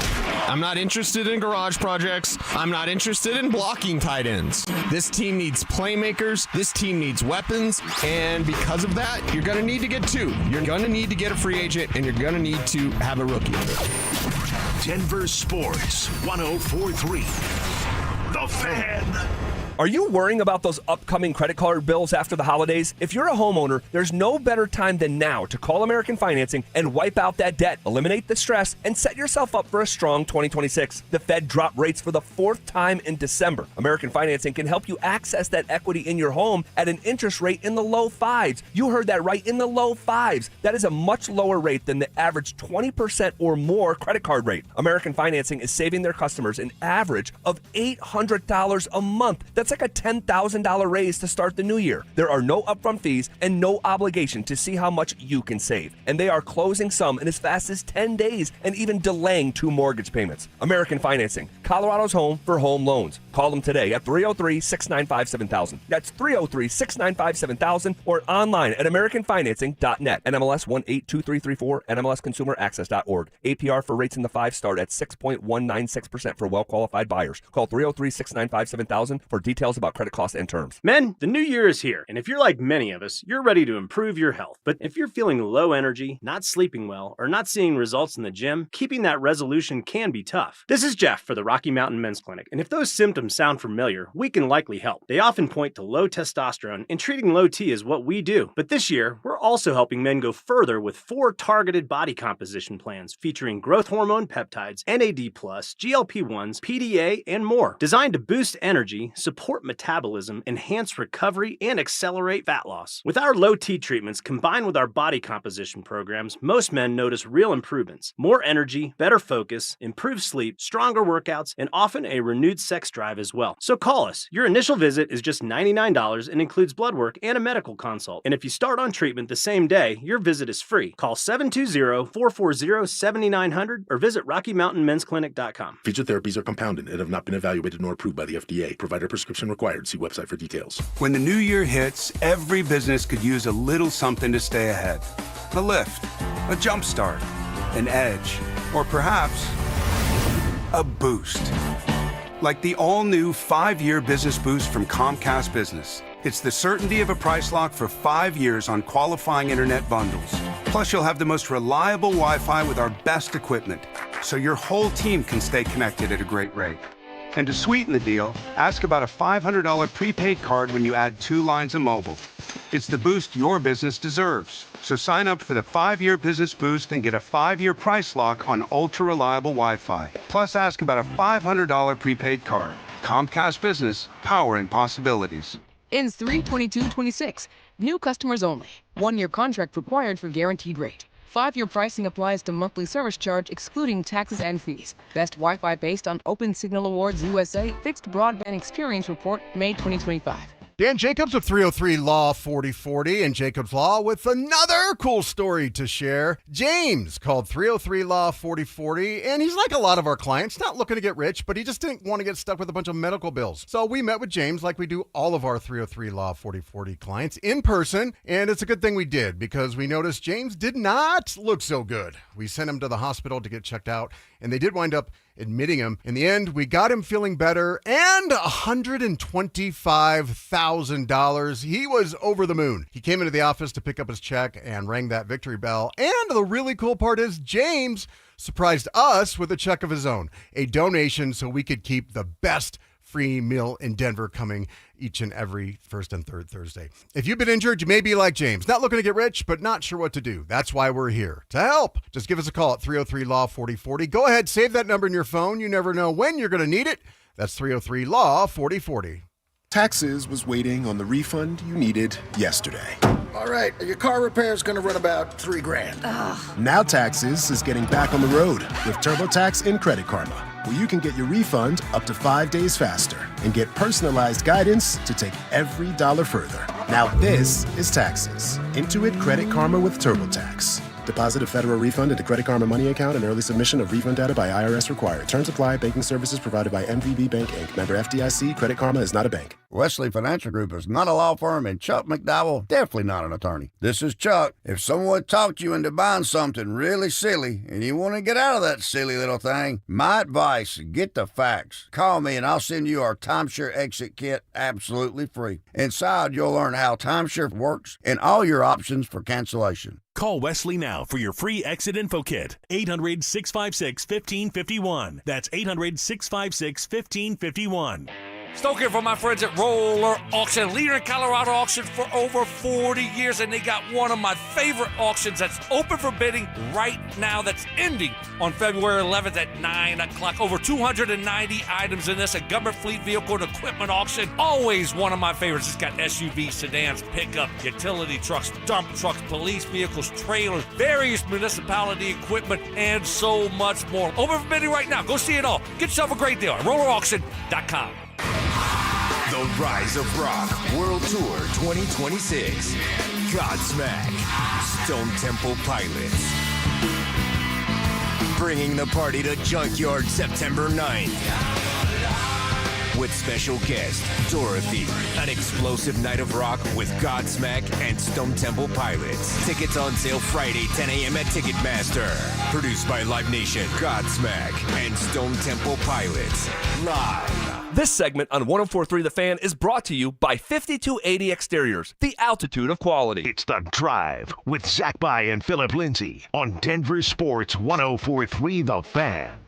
[SPEAKER 8] I'm not interested in garage projects. I'm not interested in blocking tight ends. This team needs playmakers. This team needs weapons. And because of that, you're going to need to get two. You're going to need to get a free agent, and you're going to need to have a rookie.
[SPEAKER 5] Denver Sports 104.3. The Fan.
[SPEAKER 3] Are you worrying about those upcoming credit card bills after the holidays? If you're a homeowner, there's no better time than now to call American Financing and wipe out that debt, eliminate the stress, and set yourself up for a strong 2026. The Fed dropped rates for the 4th time in December. American Financing can help you access that equity in your home at an interest rate in the low 5s. You heard that right, in the low 5s. That is a much lower rate than the average 20% or more credit card rate. American Financing is saving their customers an average of $800 a month. That's like a $10,000 raise to start the new year. There are no upfront fees and no obligation to see how much you can save. And they are closing some in as fast as 10 days and even delaying 2 mortgage payments. American Financing, Colorado's home for home loans. Call them today at 303-695-7000. That's 303-695-7000 or online at AmericanFinancing.net. NMLS 182334, NMLSConsumerAccess.org. APR for rates in the 5 start at 6.196% for well-qualified buyers. Call 303-695-7000 for details about credit costs and terms.
[SPEAKER 9] Men, the new year is here, and if you're like many of us, you're ready to improve your health. But if you're feeling low energy, not sleeping well, or not seeing results in the gym, keeping that resolution can be tough. This is Jeff for the Rocky Mountain Men's Clinic, and if those symptoms sound familiar, we can likely help. They often point to low testosterone, and treating low T is what we do. But this year, we're also helping men go further with 4 targeted body composition plans featuring growth hormone peptides, NAD+, GLP-1s, PDA, and more, designed to boost energy, support metabolism, enhance recovery, and accelerate fat loss. With our low T treatments combined with our body composition programs, most men notice real improvements. More energy, better focus, improved sleep, stronger workouts, and often a renewed sex drive as well. So call us. Your initial visit is just $99 and includes blood work and a medical consult. And if you start on treatment the same day, your visit is free. Call 720-440-7900 or visit RockyMountainMen'sClinic.com.
[SPEAKER 15] Featured therapies are compounded and have not been evaluated nor approved by the FDA. Provider prescription required. See website for details.
[SPEAKER 18] When the new year hits, every business could use a little something to stay ahead. A lift, a jump start, an edge, or perhaps a boost. Like the all-new 5-year business boost from Comcast Business. It's the certainty of a price lock for 5 years on qualifying internet bundles. Plus, you'll have the most reliable Wi-Fi with our best equipment, so your whole team can stay connected at a great rate. And to sweeten the deal, ask about a $500 prepaid card when you add 2 lines of mobile. It's the boost your business deserves. So sign up for the 5-year business boost and get a 5-year price lock on ultra-reliable Wi-Fi. Plus, ask about a $500 prepaid card. Comcast Business, powering possibilities.
[SPEAKER 10] Ends 3/22/26. New customers only. 1-year contract required for guaranteed rate. 5-year pricing applies to monthly service charge excluding taxes and fees. Best Wi-Fi based on Open Signal Awards USA Fixed Broadband Experience Report, May 2025.
[SPEAKER 1] Dan Jacobs with 303 Law 4040 and Jacobs Law with another cool story to share. James called 303 Law 4040, and he's like a lot of our clients, not looking to get rich, but he just didn't want to get stuck with a bunch of medical bills. So we met with James like we do all of our 303 Law 4040 clients in person, and it's a good thing we did because we noticed James did not look so good. We sent him to the hospital to get checked out, and they did wind up admitting him. In the end, we got him feeling better and $125,000. He was over the moon. He came into the office to pick up his check and rang that victory bell. And the really cool part is James surprised us with a check of his own, a donation so we could keep the best free meal in Denver coming each and every first and third Thursday. If you've been injured, you may be like James, not looking to get rich, but not sure what to do. That's why we're here to help. Just give us a call at 303 Law 4040. Go ahead, save that number in your phone. You never know when you're going to need it. That's 303 Law 4040.
[SPEAKER 17] Taxes was waiting on the refund you needed yesterday.
[SPEAKER 20] All right, your car repair is going to run about $3,000.
[SPEAKER 17] Now Taxes is getting back on the road with TurboTax and Credit Karma, where you can get your refund up to 5 days faster and get personalized guidance to take every dollar further. Now this is Taxes. Intuit Credit Karma with TurboTax. Deposit a federal refund into Credit Karma Money account and early submission of refund data by IRS required. Terms apply. Banking services provided by MVB Bank, Inc. Member FDIC. Credit Karma is not a bank.
[SPEAKER 21] Wesley Financial Group is not a law firm, and Chuck McDowell definitely not an attorney. This is Chuck. If someone talked you into buying something really silly and you want to get out of that silly little thing, my advice, get the facts. Call me and I'll send you our timeshare exit kit absolutely free. Inside, you'll learn how timeshare works and all your options for cancellation.
[SPEAKER 23] Call Wesley now for your free exit info kit. 800-656-1551. That's 800-656-1551.
[SPEAKER 26] Stoke here from my friends at Roller Auction, leader in Colorado auctions for over 40 years, and they got one of my favorite auctions that's open for bidding right now that's ending on February 11th at 9 o'clock. Over 290 items in this, a government fleet vehicle and equipment auction. Always one of my favorites. It's got SUVs, sedans, pickup, utility trucks, dump trucks, police vehicles, trailers, various municipality equipment, and so much more. Open for bidding right now. Go see it all. Get yourself a great deal at rollerauction.com.
[SPEAKER 27] The Rise of Rock World Tour 2026. Godsmack. Stone Temple Pilots. Bringing the party to Junkyard September 9th. With special guest Dorothy. An explosive night of rock with Godsmack and Stone Temple Pilots. Tickets on sale Friday, 10 a.m. at Ticketmaster. Produced by Live Nation, Godsmack, and Stone Temple Pilots. Live.
[SPEAKER 3] This segment on 104.3 The Fan is brought to you by 5280 Exteriors, the altitude of quality.
[SPEAKER 5] It's The Drive with Zach By and Phillip Lindsay on Denver Sports 104.3 The Fan.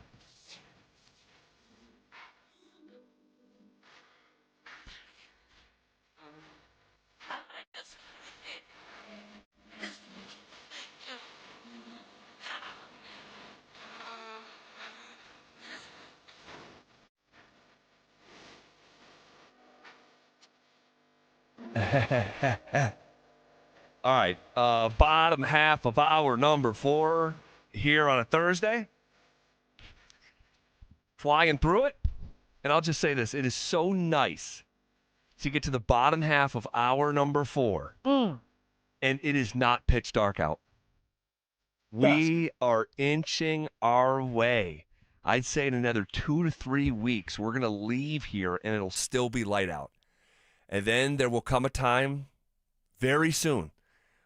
[SPEAKER 3] All right, bottom half of hour number 4 here on a Thursday. Flying through it. And I'll just say this. It is so nice to get to the bottom half of hour number 4. And it is not pitch dark out. We are inching our way. I'd say in another 2 to 3 weeks, we're going to leave here and it'll still be light out. And then there will come a time very soon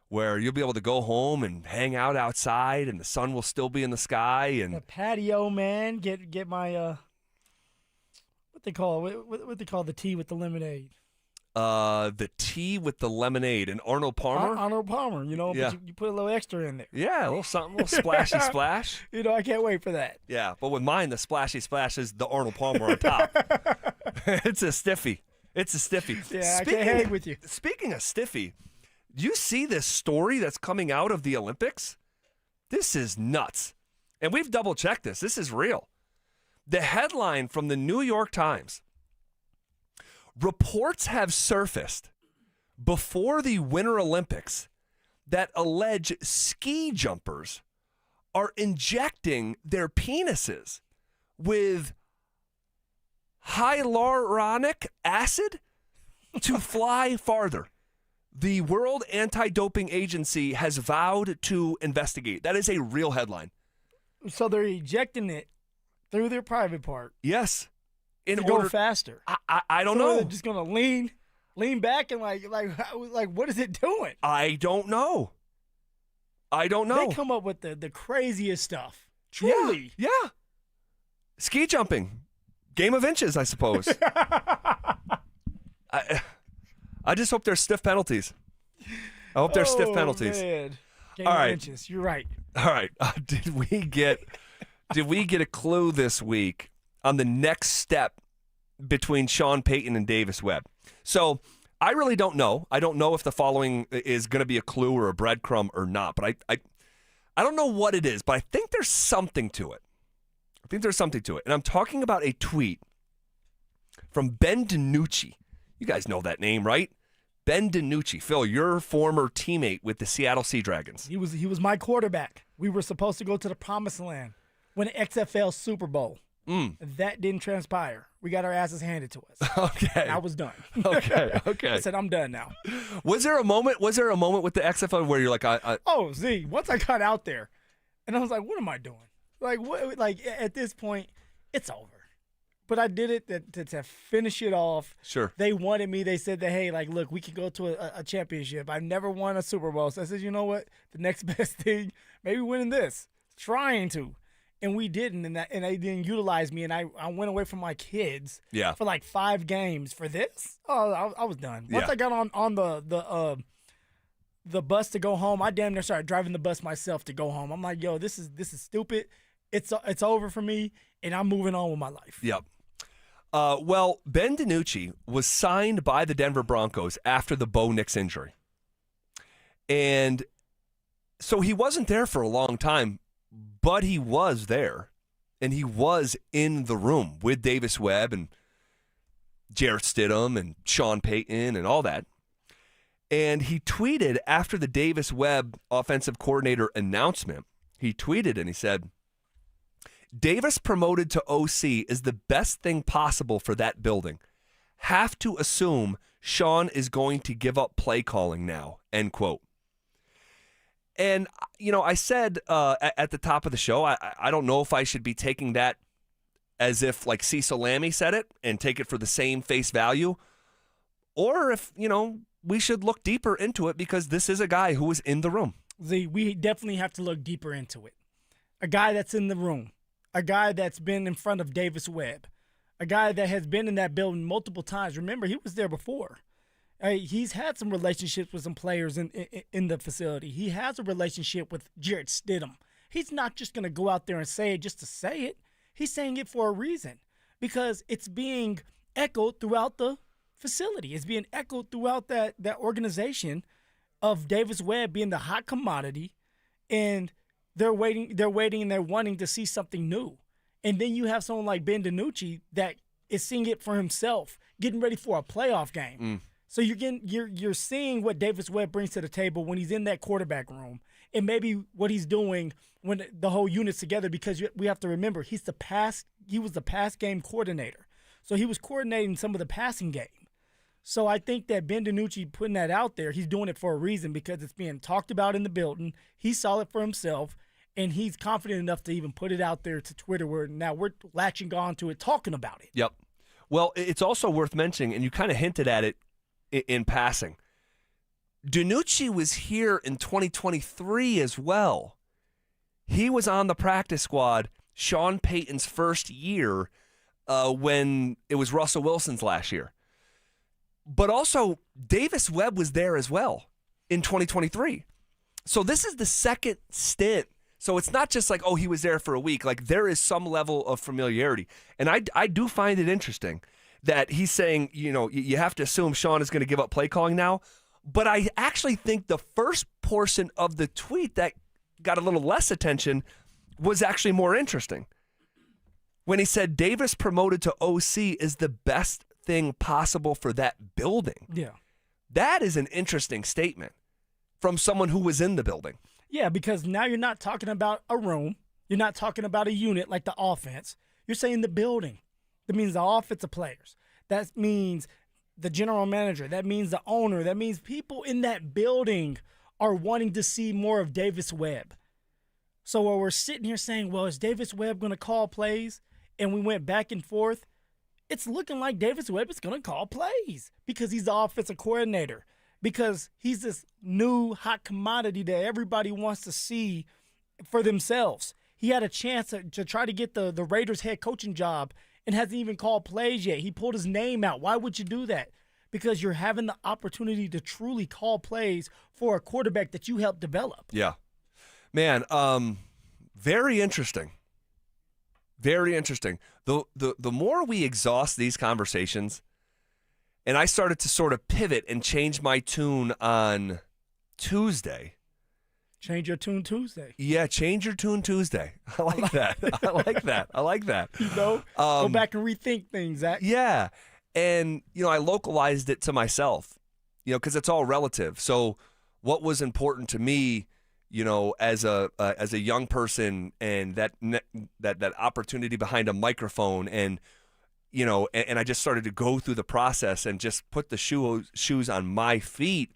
[SPEAKER 3] where you'll be able to go home and hang out outside and the sun will still be in the sky. And
[SPEAKER 4] the patio, man. Get my what they call the tea with the lemonade.
[SPEAKER 3] The tea with the lemonade and Arnold Palmer.
[SPEAKER 4] Arnold Palmer,
[SPEAKER 3] Yeah.
[SPEAKER 4] but you put a little extra in there.
[SPEAKER 3] Yeah, a little something, a little splashy splash.
[SPEAKER 4] I can't wait for that.
[SPEAKER 3] Yeah, but with mine, the splashy splash is the Arnold Palmer on top. It's a stiffy. It's a stiffy.
[SPEAKER 4] Yeah, I can't hang with you.
[SPEAKER 3] Speaking of stiffy, do you see this story that's coming out of the Olympics? This is nuts. And we've double-checked this. This is real. The headline from the New York Times: reports have surfaced before the Winter Olympics that allege ski jumpers are injecting their penises with hyaluronic acid to fly farther. The World Anti-Doping Agency has vowed to investigate. That is a real headline.
[SPEAKER 4] So they're ejecting it through their private part.
[SPEAKER 3] Yes.
[SPEAKER 4] To go faster.
[SPEAKER 3] I don't
[SPEAKER 4] So
[SPEAKER 3] know.
[SPEAKER 4] They're just gonna lean back and like what is it doing?
[SPEAKER 3] I don't know. I don't know.
[SPEAKER 4] They come up with the craziest stuff. Truly.
[SPEAKER 3] Yeah. Ski jumping. Game of inches, I suppose. I just hope there's stiff penalties. I hope there's stiff penalties.
[SPEAKER 4] Man. Game
[SPEAKER 3] All
[SPEAKER 4] of
[SPEAKER 3] right.
[SPEAKER 4] inches. You're right.
[SPEAKER 3] All right. Did we get a clue this week on the next step between Sean Payton and Davis Webb? So I really don't know. I don't know if the following is going to be a clue or a breadcrumb or not. But I don't know what it is. But I think there's something to it. And I'm talking about a tweet from Ben DiNucci. You guys know that name, right? Ben DiNucci. Phil, your former teammate with the Seattle Sea Dragons.
[SPEAKER 4] He was my quarterback. We were supposed to go to the promised land, win an XFL Super Bowl. That didn't transpire. We got our asses handed to us.
[SPEAKER 3] Okay.
[SPEAKER 4] I was done.
[SPEAKER 3] Okay.
[SPEAKER 4] I said, I'm done now.
[SPEAKER 3] Was there a moment with the XFL where you're like,
[SPEAKER 4] once I got out there, and I was like, what am I doing? Like at this point, it's over. But I did it to finish it off.
[SPEAKER 3] Sure.
[SPEAKER 4] They wanted me. They said that, hey, look, we can go to a championship. I've never won a Super Bowl. So I said, you know what? The next best thing, maybe winning this. Trying to. And we didn't. And they didn't utilize me. And I went away from my kids for like 5 games for this. Oh, I was done. Once I got on the bus to go home, I damn near started driving the bus myself to go home. I'm like, yo, this is stupid. It's over for me, and I'm moving on with my life.
[SPEAKER 3] Yep. Well, Ben DiNucci was signed by the Denver Broncos after the Bo Nix injury. And so he wasn't there for a long time, but he was there. And he was in the room with Davis Webb and Jarrett Stidham and Sean Payton and all that. And he tweeted after the Davis Webb offensive coordinator announcement, he tweeted and he said, Davis promoted to OC is the best thing possible for that building. Have to assume Sean is going to give up play calling now, end quote. And, I said at the top of the show, I don't know if I should be taking that as if like Cecil Lammey said it and take it for the same face value, or if, we should look deeper into it because this is a guy who was in the room.
[SPEAKER 4] We definitely have to look deeper into it. A guy that's in the room. A guy that's been in front of Davis Webb. A guy that has been in that building multiple times. Remember, he was there before. He's had some relationships with some players in the facility. He has a relationship with Jarrett Stidham. He's not just going to go out there and say it just to say it. He's saying it for a reason because it's being echoed throughout the facility. It's being echoed throughout that organization of Davis Webb being the hot commodity, and they're waiting and they're wanting to see something new. And then you have someone like Ben DiNucci that is seeing it for himself, getting ready for a playoff game. So you're seeing what Davis Webb brings to the table when he's in that quarterback room, and maybe what he's doing when the whole unit's together, because we have to remember he was the pass game coordinator. So he was coordinating some of the passing game. So I think that Ben DiNucci putting that out there, he's doing it for a reason because it's being talked about in the building. He saw it for himself, and he's confident enough to even put it out there to Twitter where now we're latching on to it, talking about it.
[SPEAKER 3] Yep. Well, it's also worth mentioning, and you kind of hinted at it in passing. DiNucci was here in 2023 as well. He was on the practice squad Sean Payton's first year when it was Russell Wilson's last year. But also, Davis Webb was there as well in 2023. So this is the second stint. So it's not just like, oh, he was there for a week. Like, there is some level of familiarity. And I do find it interesting that he's saying, you have to assume Sean is going to give up play calling now. But I actually think the first portion of the tweet that got a little less attention was actually more interesting. When he said Davis promoted to OC is the best thing possible for that building.
[SPEAKER 4] Yeah.
[SPEAKER 3] That is an interesting statement from someone who was in the building.
[SPEAKER 4] Yeah, because now you're not talking about a room. You're not talking about a unit like the offense. You're saying the building. That means the offensive players. That means the general manager. That means the owner. That means people in that building are wanting to see more of Davis Webb. So while we're sitting here saying, well, is Davis Webb going to call plays? And we went back and forth. It's looking like Davis Webb is going to call plays because he's the offensive coordinator, because he's this new hot commodity that everybody wants to see for themselves. He had a chance to try to get the Raiders head coaching job and hasn't even called plays yet. He pulled his name out. Why would you do that? Because you're having the opportunity to truly call plays for a quarterback that you helped develop.
[SPEAKER 3] Yeah. Man, very interesting. Very interesting. The more we exhaust these conversations, and I started to sort of pivot and change my tune on Tuesday.
[SPEAKER 4] Change your tune Tuesday.
[SPEAKER 3] Yeah, change your tune Tuesday. I like that. I like that. I like that.
[SPEAKER 4] Go back and rethink things, Zach.
[SPEAKER 3] Yeah. And, I localized it to myself, because it's all relative. So what was important to me, as a young person, and that opportunity behind a microphone, and and I just started to go through the process and just put the shoes on my feet.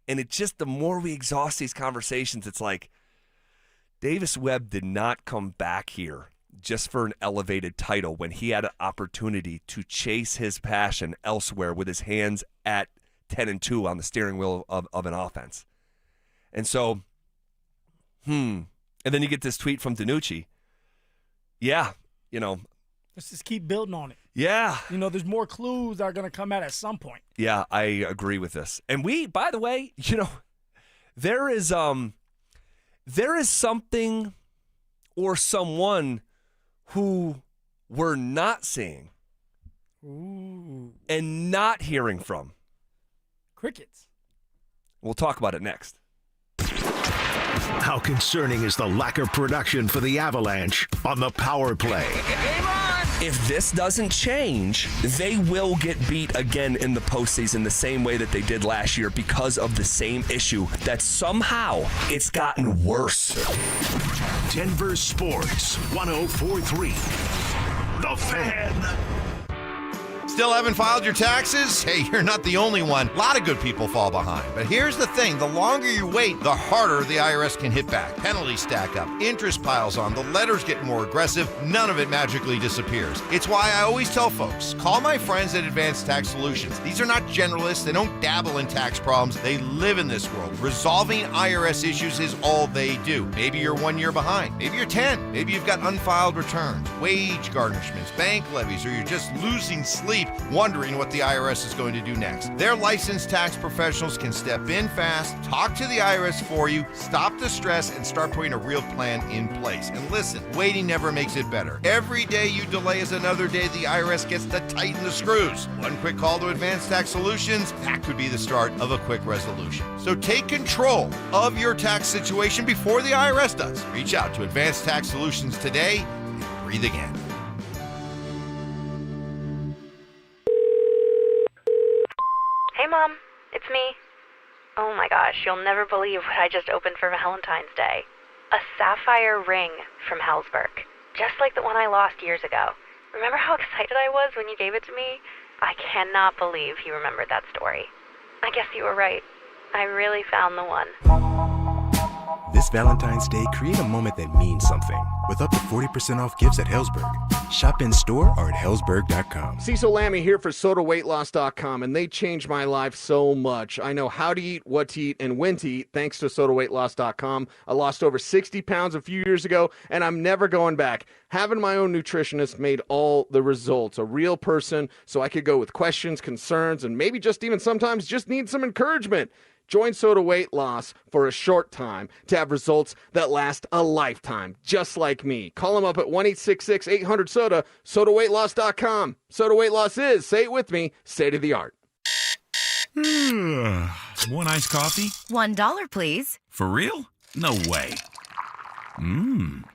[SPEAKER 3] And it just, the more we exhaust these conversations, it's like Davis Webb did not come back here just for an elevated title when he had an opportunity to chase his passion elsewhere with his hands at 10-2 on the steering wheel of an offense. And so, and then you get this tweet from DiNucci. Yeah,
[SPEAKER 4] let's just keep building on it.
[SPEAKER 3] Yeah.
[SPEAKER 4] There's more clues that are going to come out at some point.
[SPEAKER 3] Yeah, I agree with this. And by the way, there is something or someone who we're not seeing and not hearing from.
[SPEAKER 4] Crickets.
[SPEAKER 3] We'll talk about it next.
[SPEAKER 5] How concerning is the lack of production for the Avalanche on the power play?
[SPEAKER 3] If this doesn't change, they will get beat again in the postseason the same way that they did last year because of the same issue that somehow it's gotten worse.
[SPEAKER 5] Denver Sports 104.3. The Fan.
[SPEAKER 2] Still haven't filed your taxes? Hey, you're not the only one. A lot of good people fall behind. But here's the thing. The longer you wait, the harder the IRS can hit back. Penalties stack up. Interest piles on. The letters get more aggressive. None of it magically disappears. It's why I always tell folks, call my friends at Advanced Tax Solutions. These are not generalists. They don't dabble in tax problems. They live in this world. Resolving IRS issues is all they do. Maybe you're 1 year behind. Maybe you're 10. Maybe you've got unfiled returns, wage garnishments, bank levies, or you're just losing sleep wondering what the IRS is going to do next. Their licensed tax professionals can step in fast, talk to the IRS for you, stop the stress, and start putting a real plan in place. And listen, waiting never makes it better. Every day you delay is another day the IRS gets to tighten the screws. One quick call to Advanced Tax Solutions, that could be the start of a quick resolution. So take control of your tax situation before the IRS does. Reach out to Advanced Tax Solutions today and breathe again.
[SPEAKER 7] Hey, Mom. It's me. Oh my gosh, you'll never believe what I just opened for Valentine's Day. A sapphire ring from Hellsberg. Just like the one I lost years ago. Remember how excited I was when you gave it to me? I cannot believe you remembered that story. I guess you were right. I really found the one.
[SPEAKER 11] This Valentine's Day, create a moment that means something with up to 40% off gifts at Helzberg. Shop in store or at helzberg.com.
[SPEAKER 12] Cecil Lammy here for SodaWeightLoss.com, and they changed my life so much. I know how to eat, what to eat, and when to eat thanks to SodaWeightLoss.com. I lost over 60 pounds a few years ago, and I'm never going back. Having my own nutritionist made all the results. A real person, so I could go with questions, concerns, and maybe just even sometimes just need some encouragement. Join Soda Weight Loss for a short time to have results that last a lifetime, just like me. Call them up at 1-866-800-SODA, SodaWeightLoss.com. Soda Weight Loss is, say it with me, state-of-the-art.
[SPEAKER 23] One iced coffee?
[SPEAKER 13] $1, please.
[SPEAKER 23] For real? No way. One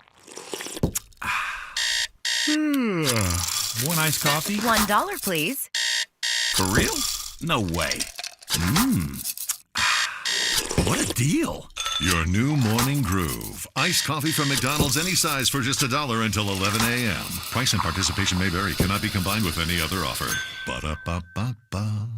[SPEAKER 23] iced coffee?
[SPEAKER 13] $1, please.
[SPEAKER 23] For real? No way. What a deal.
[SPEAKER 16] Your new morning groove. Iced coffee from McDonald's, any size for just $1 until 11 a.m. Price and participation may vary. Cannot be combined with any other offer. Ba-da-ba-ba-ba.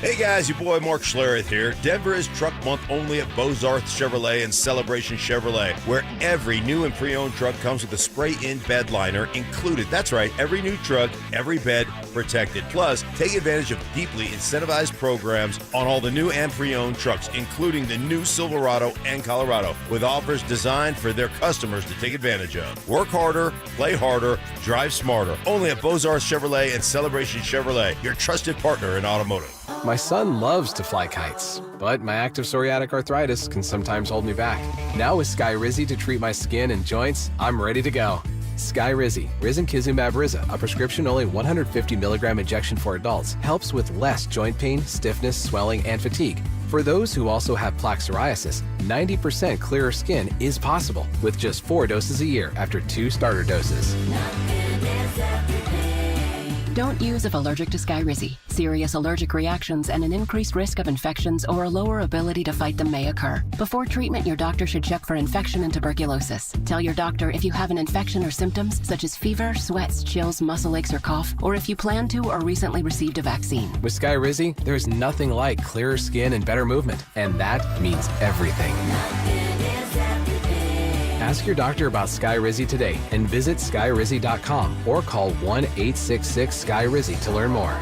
[SPEAKER 2] Hey guys, your boy Mark Schlereth here. Denver is Truck Month only at Bozarth Chevrolet and Celebration Chevrolet, where every new and pre-owned truck comes with a spray-in bed liner included. That's right, every new truck, every bed protected. Plus, take advantage of deeply incentivized programs on all the new and pre-owned trucks, including the new Silverado and Colorado, with offers designed for their customers to take advantage of. Work harder, play harder, drive smarter. Only at Bozarth Chevrolet and Celebration Chevrolet, your trusted partner in automotive.
[SPEAKER 19] My son loves to fly kites, but my active psoriatic arthritis can sometimes hold me back. Now with Skyrizi to treat my skin and joints, I'm ready to go. Skyrizi, Risankizumab Riza, a prescription-only 150 milligram injection for adults, helps with less joint pain, stiffness, swelling, and fatigue. For those who also have plaque psoriasis, 90% clearer skin is possible with just 4 doses a year after 2 starter doses.
[SPEAKER 22] Don't use if allergic to Skyrizi. Serious allergic reactions and an increased risk of infections or a lower ability to fight them may occur. Before treatment, your doctor should check for infection and tuberculosis. Tell your doctor if you have an infection or symptoms such as fever, sweats, chills, muscle aches, or cough, or if you plan to or recently received a vaccine.
[SPEAKER 19] With Skyrizi, there's nothing like clearer skin and better movement, and that means everything. Ask your doctor about Skyrizi today and visit Skyrizi.com or call 1-866-SKY-RIZZI to learn more.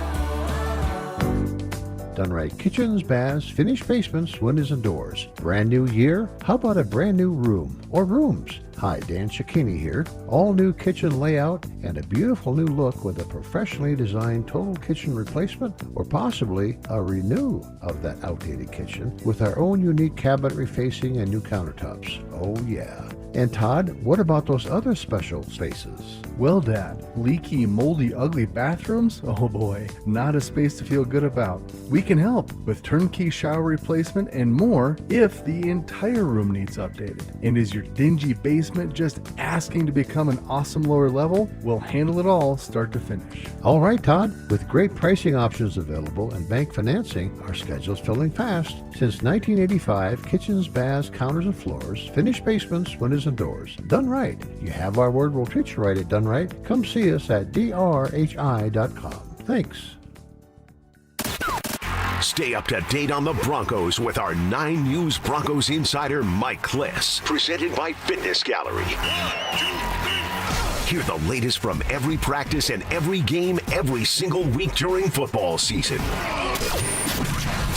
[SPEAKER 24] Done right kitchens, baths, finished basements, windows and doors. Brand new year? How about a brand new room or rooms? Hi, Dan Cicchini here. All new kitchen layout and a beautiful new look with a professionally designed total kitchen replacement or possibly a renew of that outdated kitchen with our own unique cabinet refacing and new countertops. Oh yeah. And Todd, what about those other special spaces?
[SPEAKER 28] Well, Dad, leaky, moldy, ugly bathrooms? Oh boy, not a space to feel good about. We can help with turnkey shower replacement and more if the entire room needs updated. And is your dingy basement just asking to become an awesome lower level? We'll handle it all start to finish.
[SPEAKER 24] All right, Todd. With great pricing options available and bank financing, our schedule's filling fast. Since 1985, kitchens, baths, counters and floors, finished basements, windows and doors. Done right. You have our word, we'll treat you right at Done Right. Come see us at drhi.com. Thanks.
[SPEAKER 5] Stay up to date on the Broncos with our 9 News Broncos insider Mike Kliss. Presented by Fitness Gallery. Hear the latest from every practice and every game every single week during football season.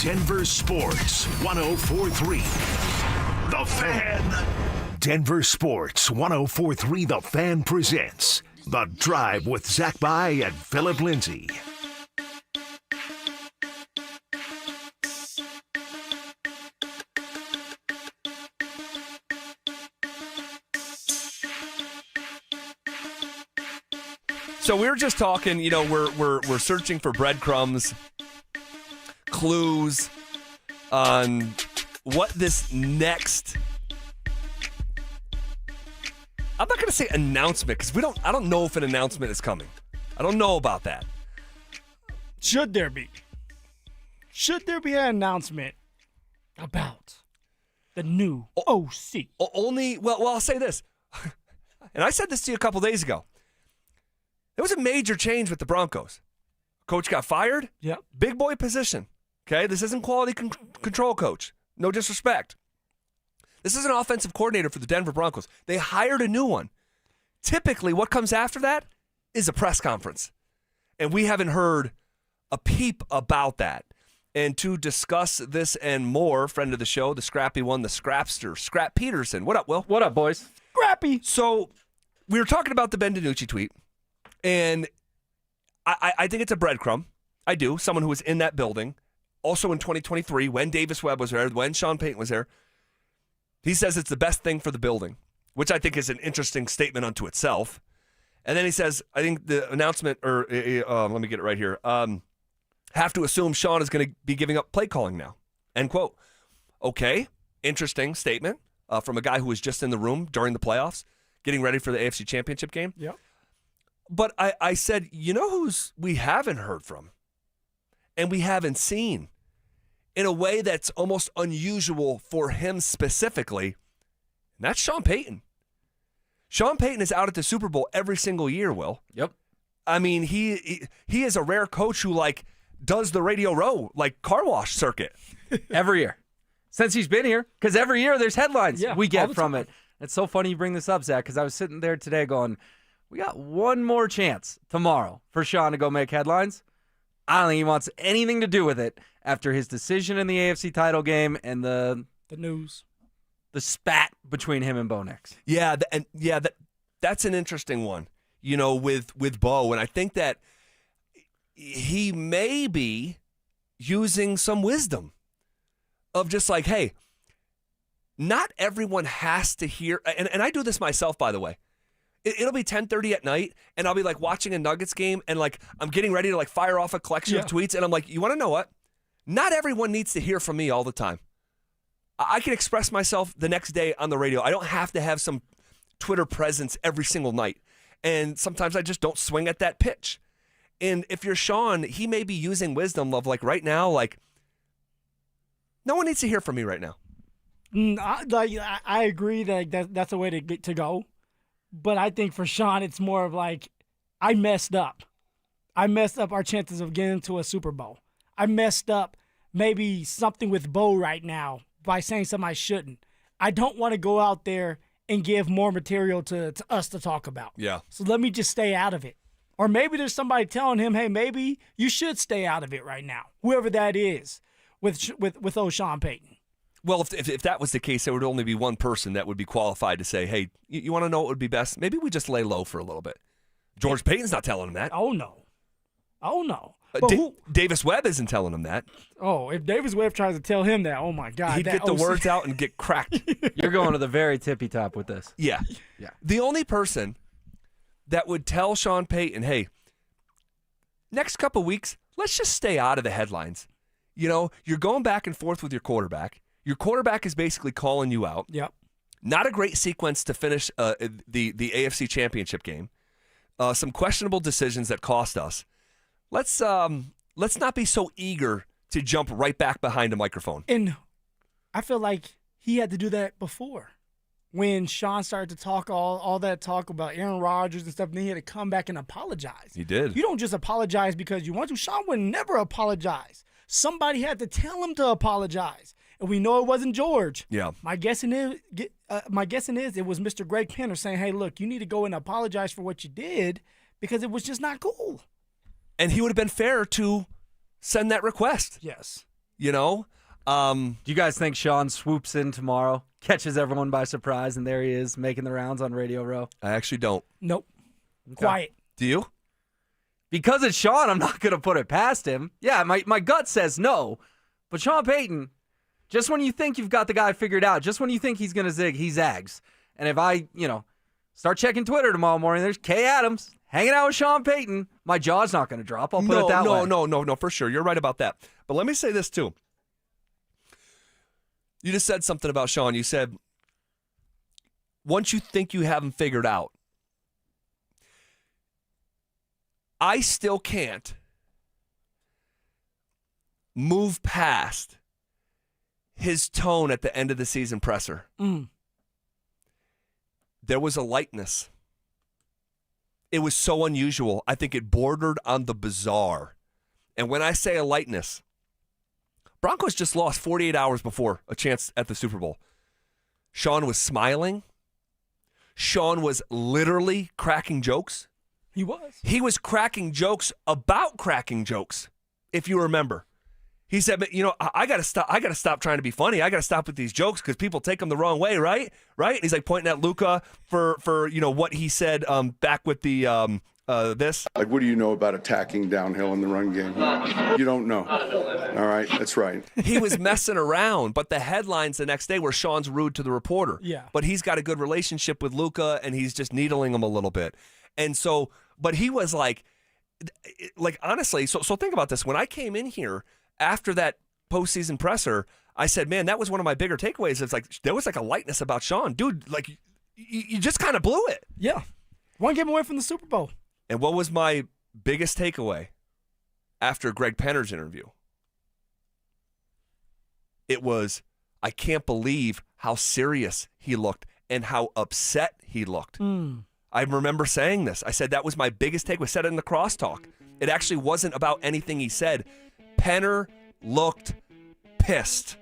[SPEAKER 5] Denver Sports 104.3 The Fan. Denver Sports 104.3 The Fan presents The Drive with Zach By and Phillip Lindsay.
[SPEAKER 3] So we were just talking, you know, we're searching for breadcrumbs, clues on what this next, I'm not going to say announcement because I don't know if an announcement is coming. I don't know about that.
[SPEAKER 4] Should there be an announcement about the new OC?
[SPEAKER 3] Well, I'll say this. And I said this to you a couple days ago. There was a major change with the Broncos. Coach got fired.
[SPEAKER 4] Yeah.
[SPEAKER 3] Big boy position. Okay, this isn't quality control coach. No disrespect. This is an offensive coordinator for the Denver Broncos. They hired a new one. Typically, what comes after that is a press conference. And we haven't heard a peep about that. And to discuss this and more, friend of the show, the scrappy one, the scrapster, Scrap Peterson. What up, Will?
[SPEAKER 6] What up, boys?
[SPEAKER 4] Scrappy.
[SPEAKER 3] So we were talking about the Ben DiNucci tweet, and I think it's a breadcrumb. I do. Someone who was in that building, also in 2023, when Davis Webb was there, when Sean Payton was there. He says it's the best thing for the building, which I think is an interesting statement unto itself. And then he says, I think the announcement, or let me get it right here, have to assume Sean is going to be giving up play calling now, end quote. Okay, interesting statement from a guy who was just in the room during the playoffs, getting ready for the AFC Championship game.
[SPEAKER 4] Yep.
[SPEAKER 3] But I said, you know who's we haven't heard from and we haven't seen in a way that's almost unusual for him specifically, and that's Sean Payton. Sean Payton is out at the Super Bowl every single year, Will.
[SPEAKER 6] Yep.
[SPEAKER 3] I mean, he is a rare coach who, like, does the Radio Row, like, car wash circuit.
[SPEAKER 6] Every year. Since he's been here. Because every year there's headlines we
[SPEAKER 4] all
[SPEAKER 6] get
[SPEAKER 4] the
[SPEAKER 6] from
[SPEAKER 4] time.
[SPEAKER 6] it. It's so funny you bring this up, Zach, because I was sitting there today going, we got one more chance tomorrow for Sean to go make headlines. I don't think he wants anything to do with it after his decision in the AFC title game and the
[SPEAKER 4] news.
[SPEAKER 6] The spat between him and Bo Nix.
[SPEAKER 3] Yeah, that's an interesting one, you know, with Bo. And I think that he may be using some wisdom of just like, hey, not everyone has to hear. And I do this myself, by the way. It'll be 10:30 at night, and I'll be like watching a Nuggets game, and like I'm getting ready to like fire off a collection of tweets, and I'm like, you want to know what? Not everyone needs to hear from me all the time. I can express myself the next day on the radio. I don't have to have some Twitter presence every single night. And sometimes I just don't swing at that pitch. And if you're Sean, he may be using wisdom of like right now, like no one needs to hear from me right now.
[SPEAKER 4] I agree that that's a way to go. But I think for Sean, it's more of like, I messed up. I messed up our chances of getting to a Super Bowl. I messed up maybe something with Bo right now by saying something I shouldn't. I don't want to go out there and give more material to us to talk about.
[SPEAKER 3] Yeah.
[SPEAKER 4] So let me just stay out of it. Or maybe there's somebody telling him, hey, maybe you should stay out of it right now, whoever that is, with old Sean Payton.
[SPEAKER 3] Well, if that was the case, there would only be one person that would be qualified to say, hey, you want to know what would be best? Maybe we just lay low for a little bit. George Payton's not telling him that.
[SPEAKER 4] Oh, no. Oh, no.
[SPEAKER 3] Davis Webb isn't telling him that.
[SPEAKER 4] Oh, if Davis Webb tries to tell him that, oh, my God.
[SPEAKER 3] He'd get the words out and get cracked.
[SPEAKER 6] You're going to the very tippy top with this.
[SPEAKER 3] Yeah. The only person that would tell Sean Payton, hey, next couple weeks, let's just stay out of the headlines. You know, you're going back and forth with your quarterback. Your quarterback is basically calling you out.
[SPEAKER 4] Yep.
[SPEAKER 3] Not a great sequence to finish the AFC Championship game. Some questionable decisions that cost us. Let's not be so eager to jump right back behind a microphone.
[SPEAKER 4] And I feel like he had to do that before. When Sean started to talk all that talk about Aaron Rodgers and stuff, then he had to come back and apologize.
[SPEAKER 3] He did.
[SPEAKER 4] You don't just apologize because you want to. Sean would never apologize. Somebody had to tell him to apologize. And we know it wasn't George.
[SPEAKER 3] Yeah.
[SPEAKER 4] My guessing is it was Mr. Greg Penner saying, hey, look, you need to go and apologize for what you did because it was just not cool.
[SPEAKER 3] And he would have been fair to send that request.
[SPEAKER 4] Yes.
[SPEAKER 3] You know?
[SPEAKER 6] Do you guys think Sean swoops in tomorrow, catches everyone by surprise, and there he is making the rounds on Radio Row?
[SPEAKER 3] I actually don't.
[SPEAKER 4] Nope.
[SPEAKER 6] Okay.
[SPEAKER 4] Quiet.
[SPEAKER 3] Do you?
[SPEAKER 6] Because it's Sean, I'm not going to put it past him. Yeah, my gut says no. But Sean Payton, just when you think you've got the guy figured out, just when you think he's going to zig, he zags. And if I, start checking Twitter tomorrow morning, there's Kay Adams hanging out with Sean Payton, my jaw's not going to drop. I'll put it that way.
[SPEAKER 3] No, for sure. You're right about that. But let me say this, too. You just said something about Sean. You said, once you think you have him figured out, I still can't move past his tone at the end of the season presser. There was a lightness. It was so unusual. I think it bordered on the bizarre. And when I say a lightness, Broncos just lost 48 hours before a chance at the Super Bowl. Sean was smiling. Sean was literally cracking jokes.
[SPEAKER 4] He was.
[SPEAKER 3] He was cracking jokes about cracking jokes, if you remember. He said, I got to stop. I got to stop trying to be funny. I got to stop with these jokes because people take them the wrong way, right? Right? And he's like pointing at Luka for what he said back with the this.
[SPEAKER 1] Like, what do you know about attacking downhill in the run game? You don't know. All right, that's right.
[SPEAKER 3] He was messing around, but the headlines the next day were Sean's rude to the reporter.
[SPEAKER 4] Yeah.
[SPEAKER 3] But he's got a good relationship with Luka, and he's just needling him a little bit. And so, but he was like honestly, so think about this. When I came in here after that postseason presser, I said, man, that was one of my bigger takeaways. It's like there was like a lightness about Sean. Dude, like you just kind of blew it.
[SPEAKER 4] Yeah. One game away from the Super Bowl.
[SPEAKER 3] And what was my biggest takeaway after Greg Penner's interview? It was, I can't believe how serious he looked and how upset he looked. I remember saying this. I said that was my biggest takeaway. I said it in the crosstalk. It actually wasn't about anything he said. Penner looked pissed.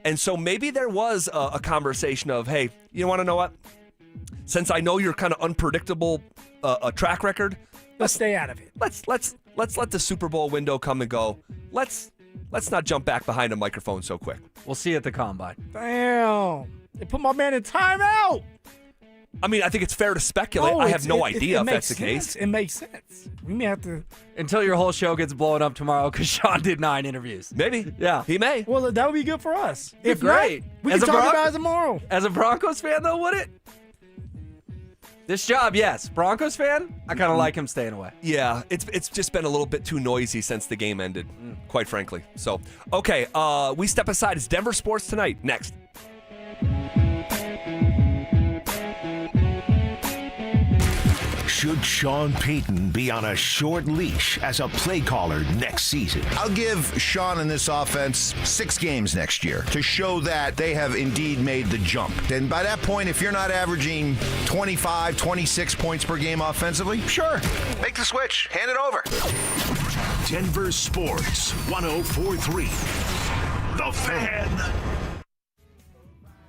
[SPEAKER 3] And so maybe there was a conversation of, hey, you want to know what? Since I know you're kind of unpredictable a track record,
[SPEAKER 4] let's stay out of it.
[SPEAKER 3] Let's let the Super Bowl window come and go. Let's not jump back behind a microphone so quick.
[SPEAKER 6] We'll see you at the combine.
[SPEAKER 4] Damn. They put my man in timeout.
[SPEAKER 3] I mean, I think it's fair to speculate. I have no idea if that's the case.
[SPEAKER 4] It makes sense. We may have to.
[SPEAKER 6] Until your whole show gets blown up tomorrow because Sean did 9 interviews.
[SPEAKER 3] Maybe.
[SPEAKER 6] Yeah.
[SPEAKER 3] He may.
[SPEAKER 4] Well, that would be good for us.
[SPEAKER 6] If great.
[SPEAKER 4] Not, we can talk about it tomorrow.
[SPEAKER 6] As a Broncos fan, though, would it? This job, yes. Broncos fan, I kind of like him staying away.
[SPEAKER 3] Yeah, it's just been a little bit too noisy since the game ended, quite frankly. So, okay, we step aside. It's Denver Sports Tonight. Next.
[SPEAKER 5] Should Sean Payton be on a short leash as a play caller next season?
[SPEAKER 2] I'll give Sean and this offense 6 games next year to show that they have indeed made the jump. And by that point, if you're not averaging 25, 26 points per game offensively, sure, make the switch, hand it over.
[SPEAKER 5] Denver Sports 104.3. The Fan.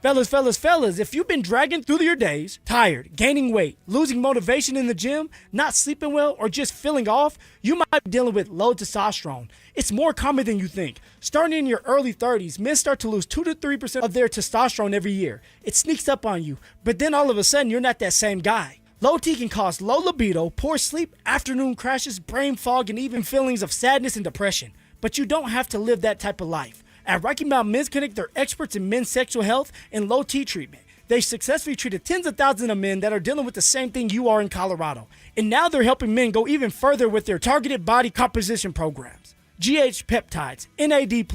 [SPEAKER 4] Fellas, if you've been dragging through your days, tired, gaining weight, losing motivation in the gym, not sleeping well, or just feeling off, you might be dealing with low testosterone. It's more common than you think. Starting in your early 30s, men start to lose 2 to 3% of their testosterone every year. It sneaks up on you, but then all of a sudden, you're not that same guy. Low T can cause low libido, poor sleep, afternoon crashes, brain fog, and even feelings of sadness and depression. But you don't have to live that type of life. At Rocky Mountain Men's Clinic, they're experts in men's sexual health and low T treatment. They've successfully treated tens of thousands of men that are dealing with the same thing you are in Colorado. And now they're helping men go even further with their targeted body composition programs. GH peptides, NAD+,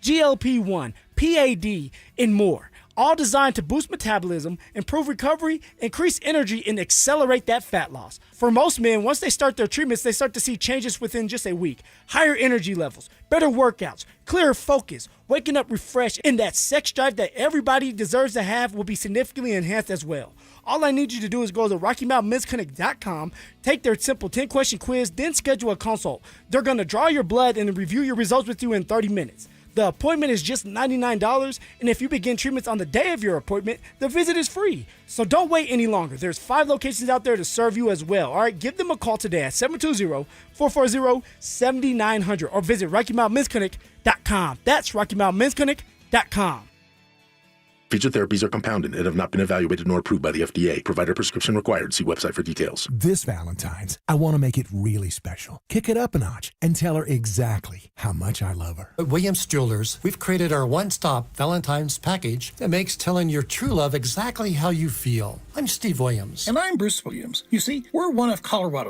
[SPEAKER 4] GLP-1, PAD, and more. All designed to boost metabolism, improve recovery, increase energy, and accelerate that fat loss. For most men, once they start their treatments, they start to see changes within just a week. Higher energy levels, better workouts, clearer focus, waking up refreshed, and that sex drive that everybody deserves to have will be significantly enhanced as well. All I need you to do is go to RockyMountainMen'sClinic.com, take their simple 10-question quiz, then schedule a consult. They're going to draw your blood and review your results with you in 30 minutes. The appointment is just $99, and if you begin treatments on the day of your appointment, the visit is free. So don't wait any longer. There's 5 locations out there to serve you as well. All right, give them a call today at 720-440-7900 or visit RockyMountainMen'sClinic.com. That's RockyMountainMen'sClinic.com.
[SPEAKER 8] Featured therapies are compounded and have not been evaluated nor approved by the FDA. Provider prescription required. See website for details.
[SPEAKER 9] This Valentine's, I want to make it really special. Kick it up a notch and tell her exactly how much I love her.
[SPEAKER 10] At Williams Jewelers, we've created our one-stop Valentine's package that makes telling your true love exactly how you feel. I'm Steve Williams.
[SPEAKER 20] And I'm Bruce Williams. You see, we're one of Colorado's